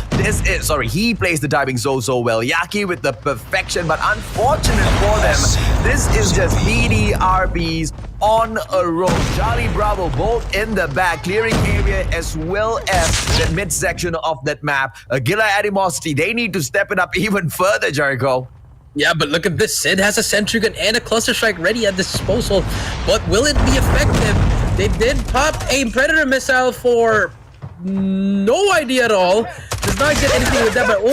He plays the timing so well. Yaki with the perfection, but unfortunate for them, this is just PDR BEES on a roll. Charlie Bravo both in the back, clearing area as well as the midsection of that map. Aguila, Animosity, they need to step it up even further, Jericho. Yeah, but look at this. Sid has a sentry gun and a cluster strike ready at disposal. But will it be effective? They did pop a Predator missile for no idea at all. Does not get anything with that, but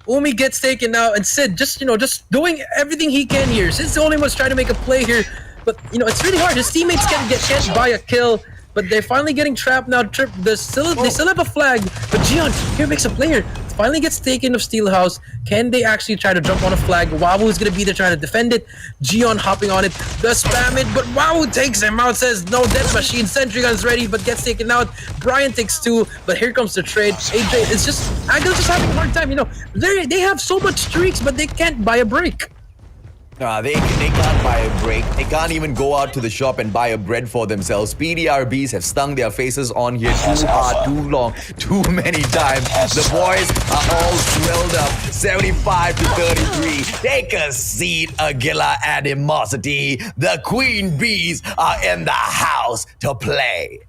Umi gets taken out, and Sid just doing everything he can here. Sid's the only one trying to make a play here, but it's really hard. His teammates can't buy a kill, but they're finally getting trapped now. They still have a flag, but Gion here makes a play here. Finally gets taken of Steelhouse. Can they actually try to jump on a flag? Wawu is gonna be there trying to defend it. Gion hopping on it, does spam it, but Wawu takes him out, says no death machine. Sentry gun's ready, but gets taken out. Brian takes 2, but here comes the trade. AJ is Aguila's just having a hard time. They have so much streaks, but they can't buy a break. They can't buy a break. They can't even go out to the shop and buy a bread for themselves. PDR BEES have stung their faces on here too hard, too long, too many times. The boys are all swelled up. 75 to 33. Take a seat, Aguila, Animosity. The Queen Bees are in the house to play.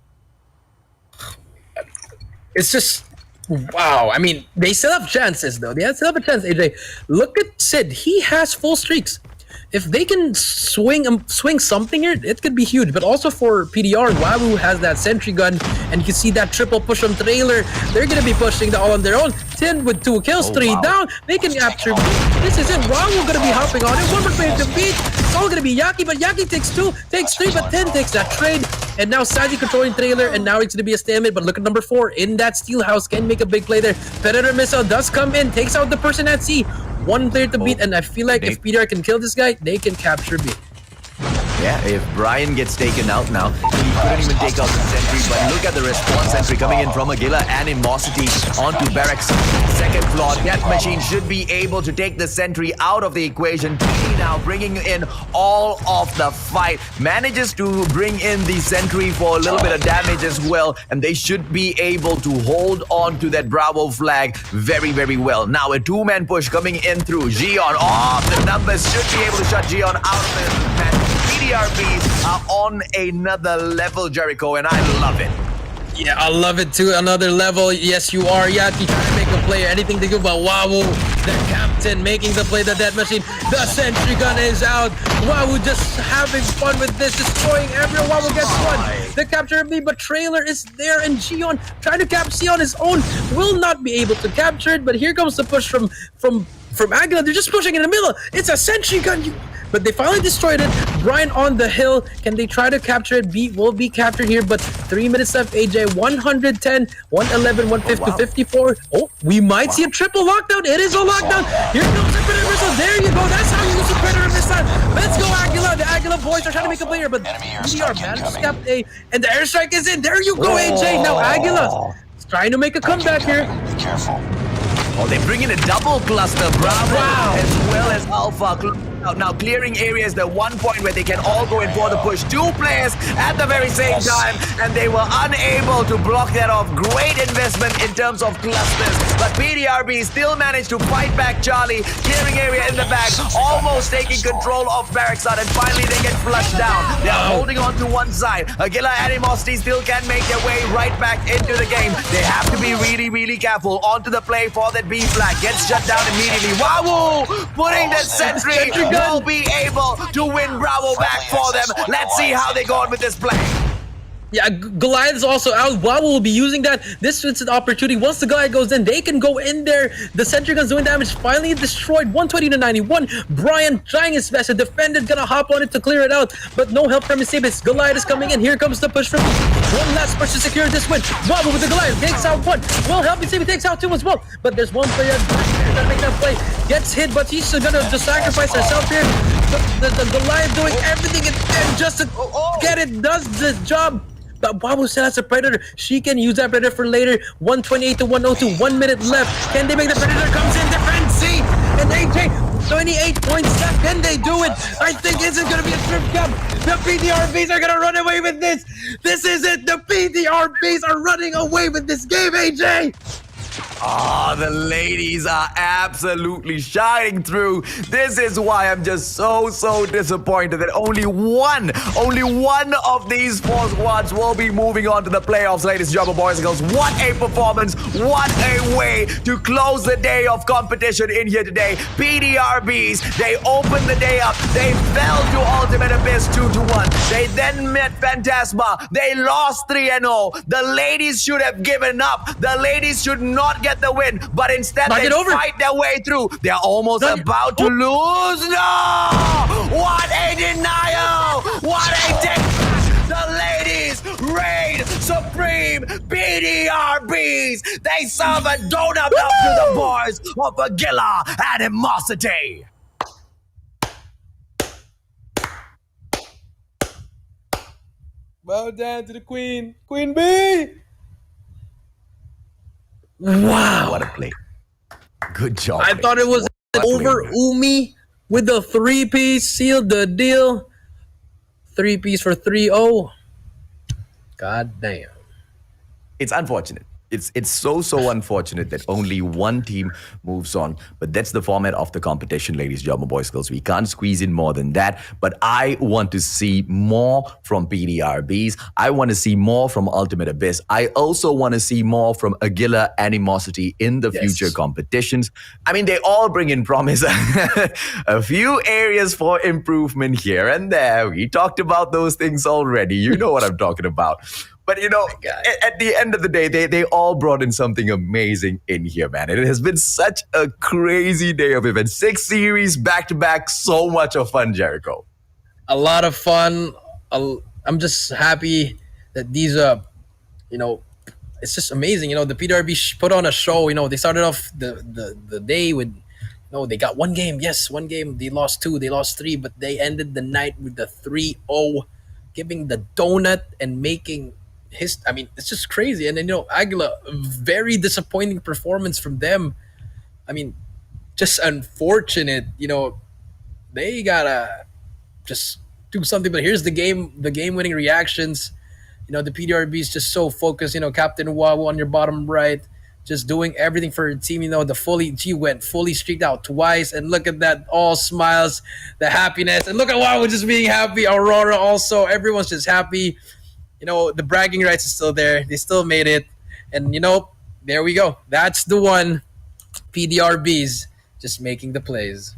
It's just wow. I mean, they still have chances though. They still have a chance, AJ. Look at Sid. He has full streaks. If they can swing something here, it could be huge. But also for PDR, Wawu has that sentry gun, and you can see that triple push from Trailer. They're gonna be pushing the all on their own. 10 with 2 kills, 3 down. They can capture. This is it. Wawu gonna be hopping on it. One more player to beat. It's all gonna be Yaki, but Yaki takes 2, takes 3, but 10 takes that trade. And now Saji controlling Trailer, and now it's gonna be a stalemate. But look at number 4 in that Steelhouse, can make a big play there. Predator missile does come in, takes out the person at C. 1 player to beat, and I feel like if PDR can kill this guy, they can capture B. Yeah, if Brian gets taken out now, he couldn't even take out the sentry, but look at the response sentry coming in from Aguila. Animosity onto Barracks. Second floor, Death Machine should be able to take the sentry out of the equation. T now bringing in all of the fight. Manages to bring in the sentry for a little bit of damage as well, and they should be able to hold on to that Bravo flag very, very well. Now a 2-man push coming in through Gion. The numbers should be able to shut Gion out of this match. PDR BEES are on another level, Jericho, and I love it. Yeah, I love it too. Another level. Yes, you are. Yaki trying to make a play. Anything to do about Wawu, the captain, making the play. The Death Machine. The sentry gun is out. Wawu just having fun with this, destroying everyone. Wawu gets 1. The capture of me, but Trailer is there, and Gion trying to cap C on his own. Will not be able to capture it, but here comes the push from Aguila. They're just pushing in the middle. It's a sentry gun. But they finally destroyed it. Brian on the hill. Can they try to capture it? B will be captured here, but 3 minutes left. AJ 110, 111, 150, 54. Oh, we might see a triple lockdown. It is a lockdown. Here comes the Predator missile. There you go. That's how you use the Predator missile. Let's go, Aguila. The Aguila boys are trying to make a play here, but PDR managed to cap A, and the airstrike is in. There you go, AJ. Now Aguila is trying to make a comeback here. Be careful. Oh, they bring in a double cluster, Bravo, as well as Alpha. Now clearing areas, the one point where they can all go in for the push. 2 players at the very same time, and they were unable to block that off. Great investment in terms of clusters, but PDRB still managed to fight back Charlie, clearing area in the back, almost taking control of Barracks, and finally they get flushed down. They are holding on to one side. Aguila Animosity still can make their way right back into the game. They have to be really, really careful. Onto the play for that B flag. Gets shut down immediately. Wawu putting that sentry. Will be able to win Bravo back for them. Let's see how they go on with this play. Yeah, Goliath is also out. Wawu will be using that. This is an opportunity. Once the guy goes in, they can go in there. The sentry gun's doing damage. Finally destroyed. 120 to 91. Brian trying his best. A defender gonna hop on it to clear it out, but no help from Isibis. Goliath is coming in. Here comes the push from one last push to secure this win. Wawu with the Goliath takes out 1. Will help Isibis takes out 2 as well. But there's one player gonna make that play. Gets hit, but he's gonna just sacrifice herself here. The lion doing everything and just to get it does the job. But Babu still has a predator. She can use that predator for later. 128 to 102. 1 minute left. Can they make the predator comes in defense? See? And AJ, 28 points left. Can they do it? I think it's gonna be a strip club. The PDRBs are gonna run away with this. This is it. The PDRBs are running away with this game, AJ. Oh, the ladies are absolutely shining through. This is why I'm just so disappointed that only one of these four squads will be moving on to the playoffs, ladies and gentlemen, boys and girls. What a performance. What a way to close the day of competition in here today. PDRBs, they opened the day up. They fell to Ultimate Abyss 2-1. They then met Phantasma. They lost 3-0. The ladies should have given up. The ladies should not get the win, but instead they fight their way through. They're almost about to lose. No! What a denial! What a take! The ladies reign supreme. PDRBs. They serve a donut up to the boys of Aguila Animosity. Bow down to the queen. Queen bee. Wow. What a play. Good job. I thought it was over Umi with the 3-piece. Sealed the deal. 3-piece for 3-0. God damn. It's unfortunate. It's so unfortunate that only one team moves on. But that's the format of the competition, ladies and gentlemen, boys and girls. We can't squeeze in more than that. But I want to see more from PDRBs. I want to see more from Ultimate Abyss. I also want to see more from Aguila Animosity in the future competitions. I mean, they all bring in promise. A few areas for improvement here and there. We talked about those things already. You know what I'm talking about. But, you know, at the end of the day, they all brought in something amazing in here, man. And it has been such a crazy day of events. 6 series back-to-back. So much of fun, Jericho. A lot of fun. I'm just happy that these, you know, it's just amazing. You know, the PDRB put on a show. You know, they started off the day with, they got one game. Yes, one game. They lost 2. They lost 3. But they ended the night with the 3-0, giving the donut and making... I mean, it's just crazy. And then, Aguila, very disappointing performance from them. I mean, just unfortunate. They gotta just do something. But here's the game-winning reactions. The PDRB is just so focused. Captain Wawu on your bottom right, just doing everything for her team. She went fully streaked out twice. And look at that, all smiles, the happiness. And look at Wawu just being happy. Aurora also, everyone's just happy. The bragging rights is still there. They still made it. And, there we go. That's the one. PDRBs just making the plays.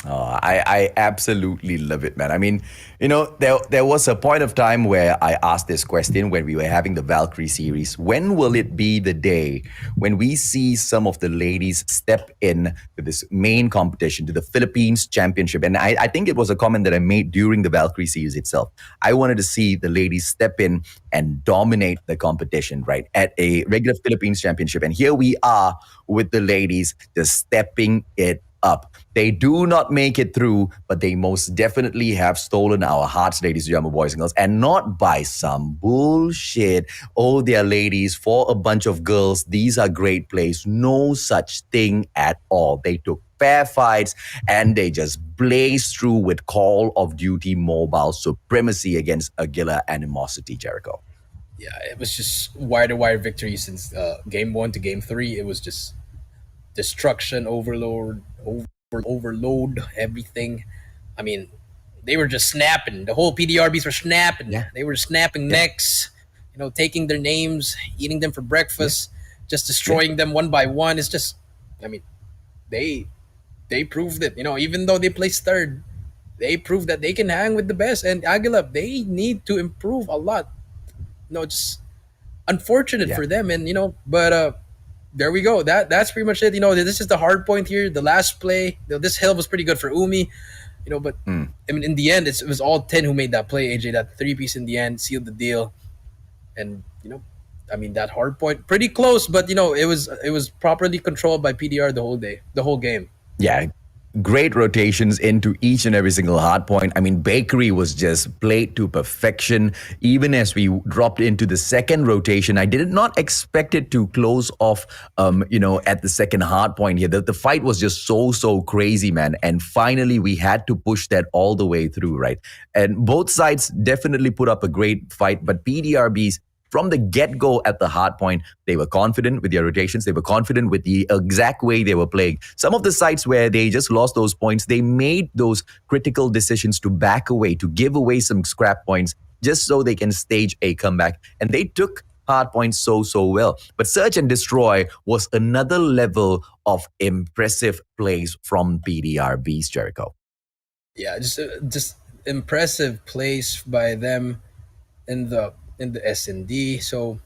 Oh, I absolutely love it, man. I mean, there was a point of time where I asked this question when we were having the Valkyrie series. When will it be the day when we see some of the ladies step in to this main competition, to the Philippines Championship? And I think it was a comment that I made during the Valkyrie series itself. I wanted to see the ladies step in and dominate the competition, right, at a regular Philippines Championship. And here we are with the ladies just stepping it up. They do not make it through, but they most definitely have stolen our hearts, ladies and gentlemen, boys and girls, and not by some bullshit. Oh, they're ladies for a bunch of girls. These are great plays. No such thing at all. They took fair fights and they just blazed through with Call of Duty Mobile supremacy against Aguila Animosity, Jericho. Yeah, it was just wire-to-wire victory since game 1 to game 3. It was just destruction, overload, everything. I mean, they were just snapping. The whole PDRBs were snapping. Yeah. They were snapping necks, taking their names, eating them for breakfast, just destroying them one by one. It's just, I mean, they proved it. Even though they placed 3rd, they proved that they can hang with the best. And Aguila, they need to improve a lot. Just unfortunate for them. And, but there we go. That's pretty much it. This is the hard point here. The last play, this hill was pretty good for Umi, but I mean, in the end, it was all 10 who made that play. AJ, that 3-piece in the end sealed the deal, and I mean, that hard point, pretty close, but it was properly controlled by PDR the whole day, the whole game. Yeah. great rotations into each and every single hard point. I mean, Bakery was just played to perfection. Even as we dropped into the second rotation, I did not expect it to close off, at the second hard point here. The fight was just so crazy, man. And finally, we had to push that all the way through, right? And both sides definitely put up a great fight, but PDRBs from the get-go at the hard point, they were confident with their rotations. They were confident with the exact way they were playing. Some of the sites where they just lost those points, they made those critical decisions to back away, to give away some scrap points, just so they can stage a comeback. And they took hard points so well. But Search and Destroy was another level of impressive plays from PDRBs, Jericho. Yeah, just impressive plays by them in the S&D. So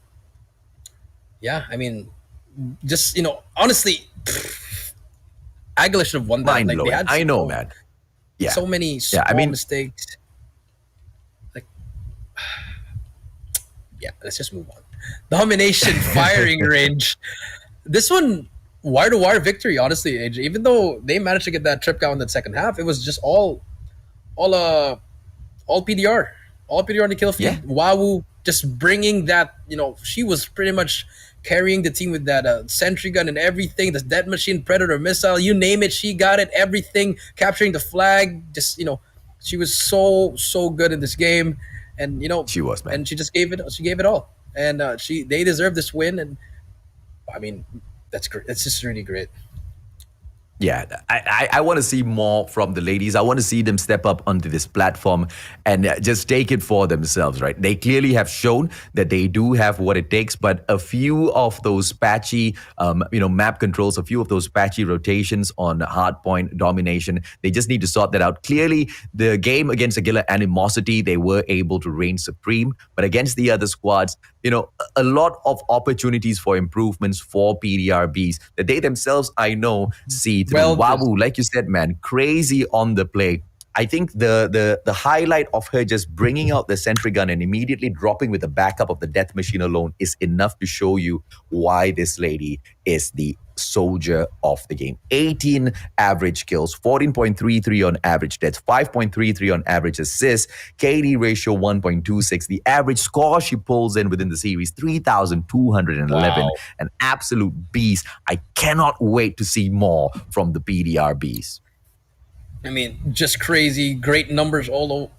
yeah, I mean, just honestly, Aguila should have won that. Mind Like, blowing. they had I know, man. Yeah. so many small mistakes. Like, yeah, let's just move on. Domination firing range. This one, wire to wire victory. Honestly, AJ. Even though they managed to get that trip count in the second half, it was just all PDR, all PDR on the kill feed. Yeah. Wawu just bringing that. She was pretty much carrying the team with that sentry gun and everything. The death machine, predator missile, you name it, she got it. Everything, capturing the flag. Just she was so good in this game, and she was, man. And she just gave it. She gave it all, and they deserve this win. And I mean, that's great. It's just really great. Yeah, I want to see more from the ladies. I want to see them step up onto this platform and just take it for themselves, right? They clearly have shown that they do have what it takes, but a few of those patchy, map controls, a few of those patchy rotations on hardpoint domination, they just need to sort that out. Clearly, the game against Aguila Animosity, they were able to reign supreme, but against the other squads, a lot of opportunities for improvements for PDRBs that they themselves, I know, see through. Wawu, like you said, man, crazy on the play. I think the highlight of her just bringing out the sentry gun and immediately dropping with the backup of the death machine alone is enough to show you why this lady is the soldier of the game. 18 average kills, 14.33 on average deaths, 5.33 on average assists, KD ratio 1.26. The average score she pulls in within the series, 3,211. Wow. An absolute beast. I cannot wait to see more from the PDRBs. I mean, just crazy, great numbers all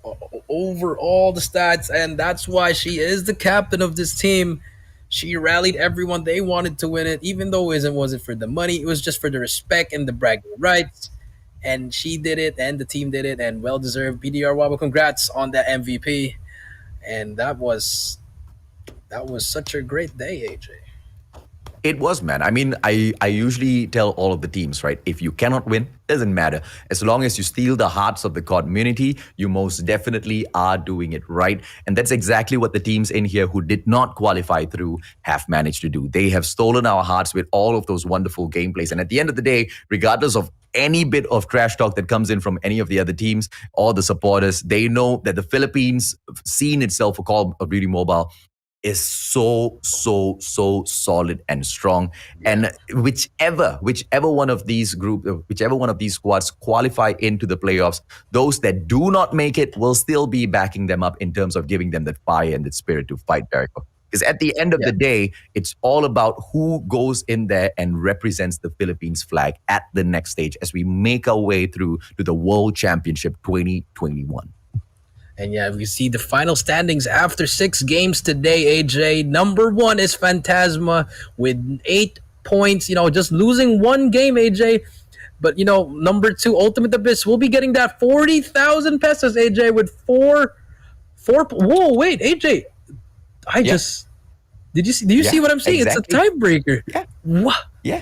over all the stats, and that's why she is the captain of this team. She rallied everyone. They wanted to win it, even though it wasn't for the money. It was just for the respect and the bragging rights. And she did it, and the team did it, and well-deserved. PDR Wabu, congrats on that MVP. And that was such a great day, AJ. It was, man. I mean, I usually tell all of the teams, right? If you cannot win, doesn't matter. As long as you steal the hearts of the community, you most definitely are doing it right. And that's exactly what the teams in here who did not qualify through have managed to do. They have stolen our hearts with all of those wonderful gameplays. And at the end of the day, regardless of any bit of trash talk that comes in from any of the other teams or the supporters, they know that the Philippines scene itself for Call of Duty Mobile is so solid and strong. And whichever one of these squads qualify into the playoffs, those that do not make it will still be backing them up in terms of giving them that fire and that spirit to fight, Jericho. Because at the end of the day, it's all about who goes in there and represents the Philippines flag at the next stage as we make our way through to the World Championship 2021. And yeah, we see the final standings after 6 games today, AJ. Number 1 is Phantasma with 8 points, just losing 1 game, AJ. But, number 2, Ultimate Abyss, will be getting that 40,000 pesos, AJ, with 4. Whoa, wait, AJ. Did you see what I'm saying? Exactly. It's a tiebreaker. Yeah. What? Yeah.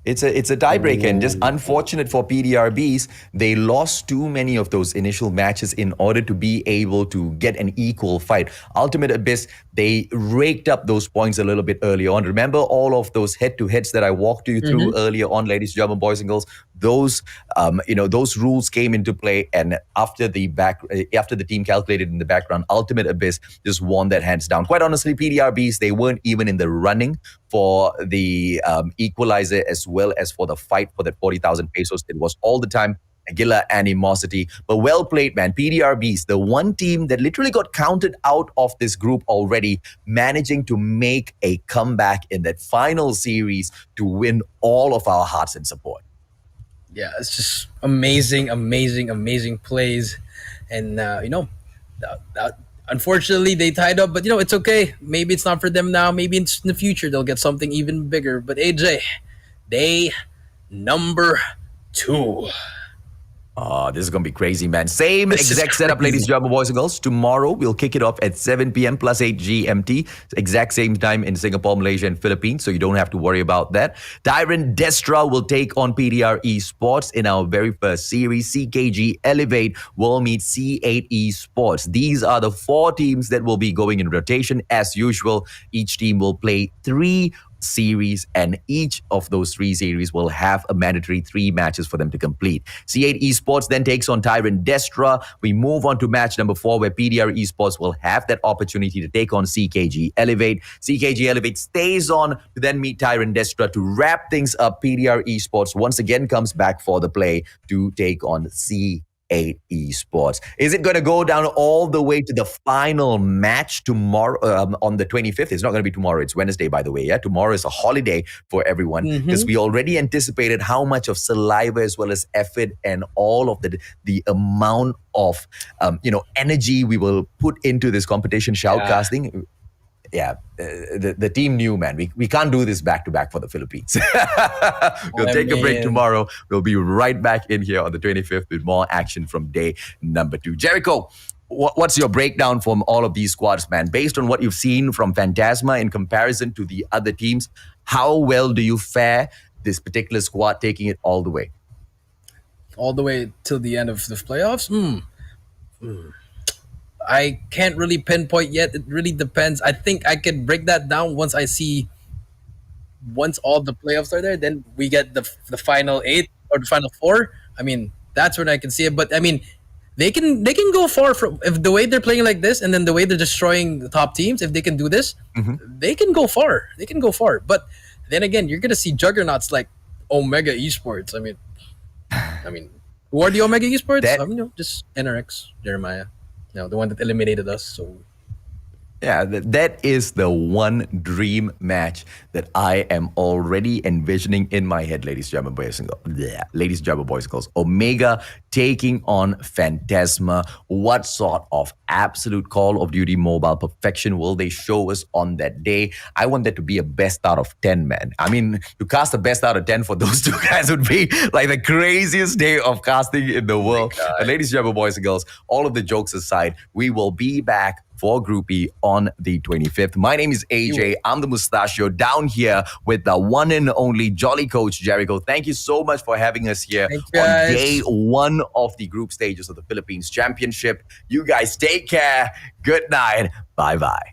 It's a tiebreaker, and just unfortunate for PDRBs, they lost too many of those initial matches in order to be able to get an equal fight. Ultimate Abyss, they raked up those points a little bit early on. Remember all of those head-to-heads that I walked you through earlier on, ladies and gentlemen, boys and girls? Those rules came into play, and after the team calculated in the background, Ultimate Abyss just won that hands down. Quite honestly, PDRBs, they weren't even in the running for the equalizer as well as for the fight for that 40,000 pesos. It was all the time Aguila Animosity. But well played, man. PDR BEES, the one team that literally got counted out of this group already, managing to make a comeback in that final series to win all of our hearts and support. Yeah, it's just amazing, amazing, amazing plays. And, unfortunately, they tied up, but, it's okay. Maybe it's not for them now. Maybe in the future, they'll get something even bigger. But, AJ, day number 2. Oh, this is going to be crazy, man. Same This is exact setup, crazy. ladies and gentlemen, boys and girls. Tomorrow, we'll kick it off at 7 p.m. plus 8 GMT. Exact same time in Singapore, Malaysia, and Philippines, so you don't have to worry about that. Tyrant Destra will take on PDR Esports in our very first series. CKG Elevate will meet C8 Esports. These are the 4 teams that will be going in rotation. As usual, each team will play 3 series, and each of those 3 series will have a mandatory 3 matches for them to complete. C8 Esports then takes on Tyrant Destra. We move on to match number 4, where PDR Esports will have that opportunity to take on CKG Elevate. CKG Elevate stays on to then meet Tyrant Destra to wrap things up. PDR Esports once again comes back for the play to take on C8 Esports. Is it going to go down all the way to the final match tomorrow on the 25th? It's not going to be tomorrow. It's Wednesday, by the way. Yeah, tomorrow is a holiday for everyone because we already anticipated how much of saliva as well as effort and all of the amount of energy we will put into this competition shoutcasting. Yeah, the team knew, man. We can't do this back to back for the Philippines. We'll take a break tomorrow. We'll be right back in here on the 25th with more action from day number 2. Jericho, what's your breakdown from all of these squads, man? Based on what you've seen from Phantasma in comparison to the other teams, how well do you fare this particular squad taking it all the way? All the way till the end of the playoffs? I can't really pinpoint yet. It really depends. I think I can break that down once all the playoffs are there. Then we get the final 8 or the final 4. I mean, that's when I can see it. But I mean, they can go far from if the way they're playing like this, and then the way they're destroying the top teams. If they can do this, they can go far. They can go far. But then again, you're gonna see juggernauts like Omega Esports. I mean, who are the Omega Esports? Just NRX, Jeremiah. The one that eliminated us. So yeah, that is the one dream match that I am already envisioning in my head, ladies and gentlemen, boys and girls. Ladies and gentlemen, boys and girls. Omega taking on Phantasma. What sort of absolute Call of Duty mobile perfection will they show us on that day? I want that to be a best out of 10, man. I mean, to cast a best out of 10 for those 2 guys would be like the craziest day of casting in the world. And ladies and gentlemen, boys and girls, all of the jokes aside, we will be back for Group E on the 25th. My name is AJ. I'm the Mustachio down here with the one and only Jolly Coach Jericho. Thank you so much for having us here on day 1 of the group stages of the Philippines Championship. You guys take care. Good night. Bye-bye.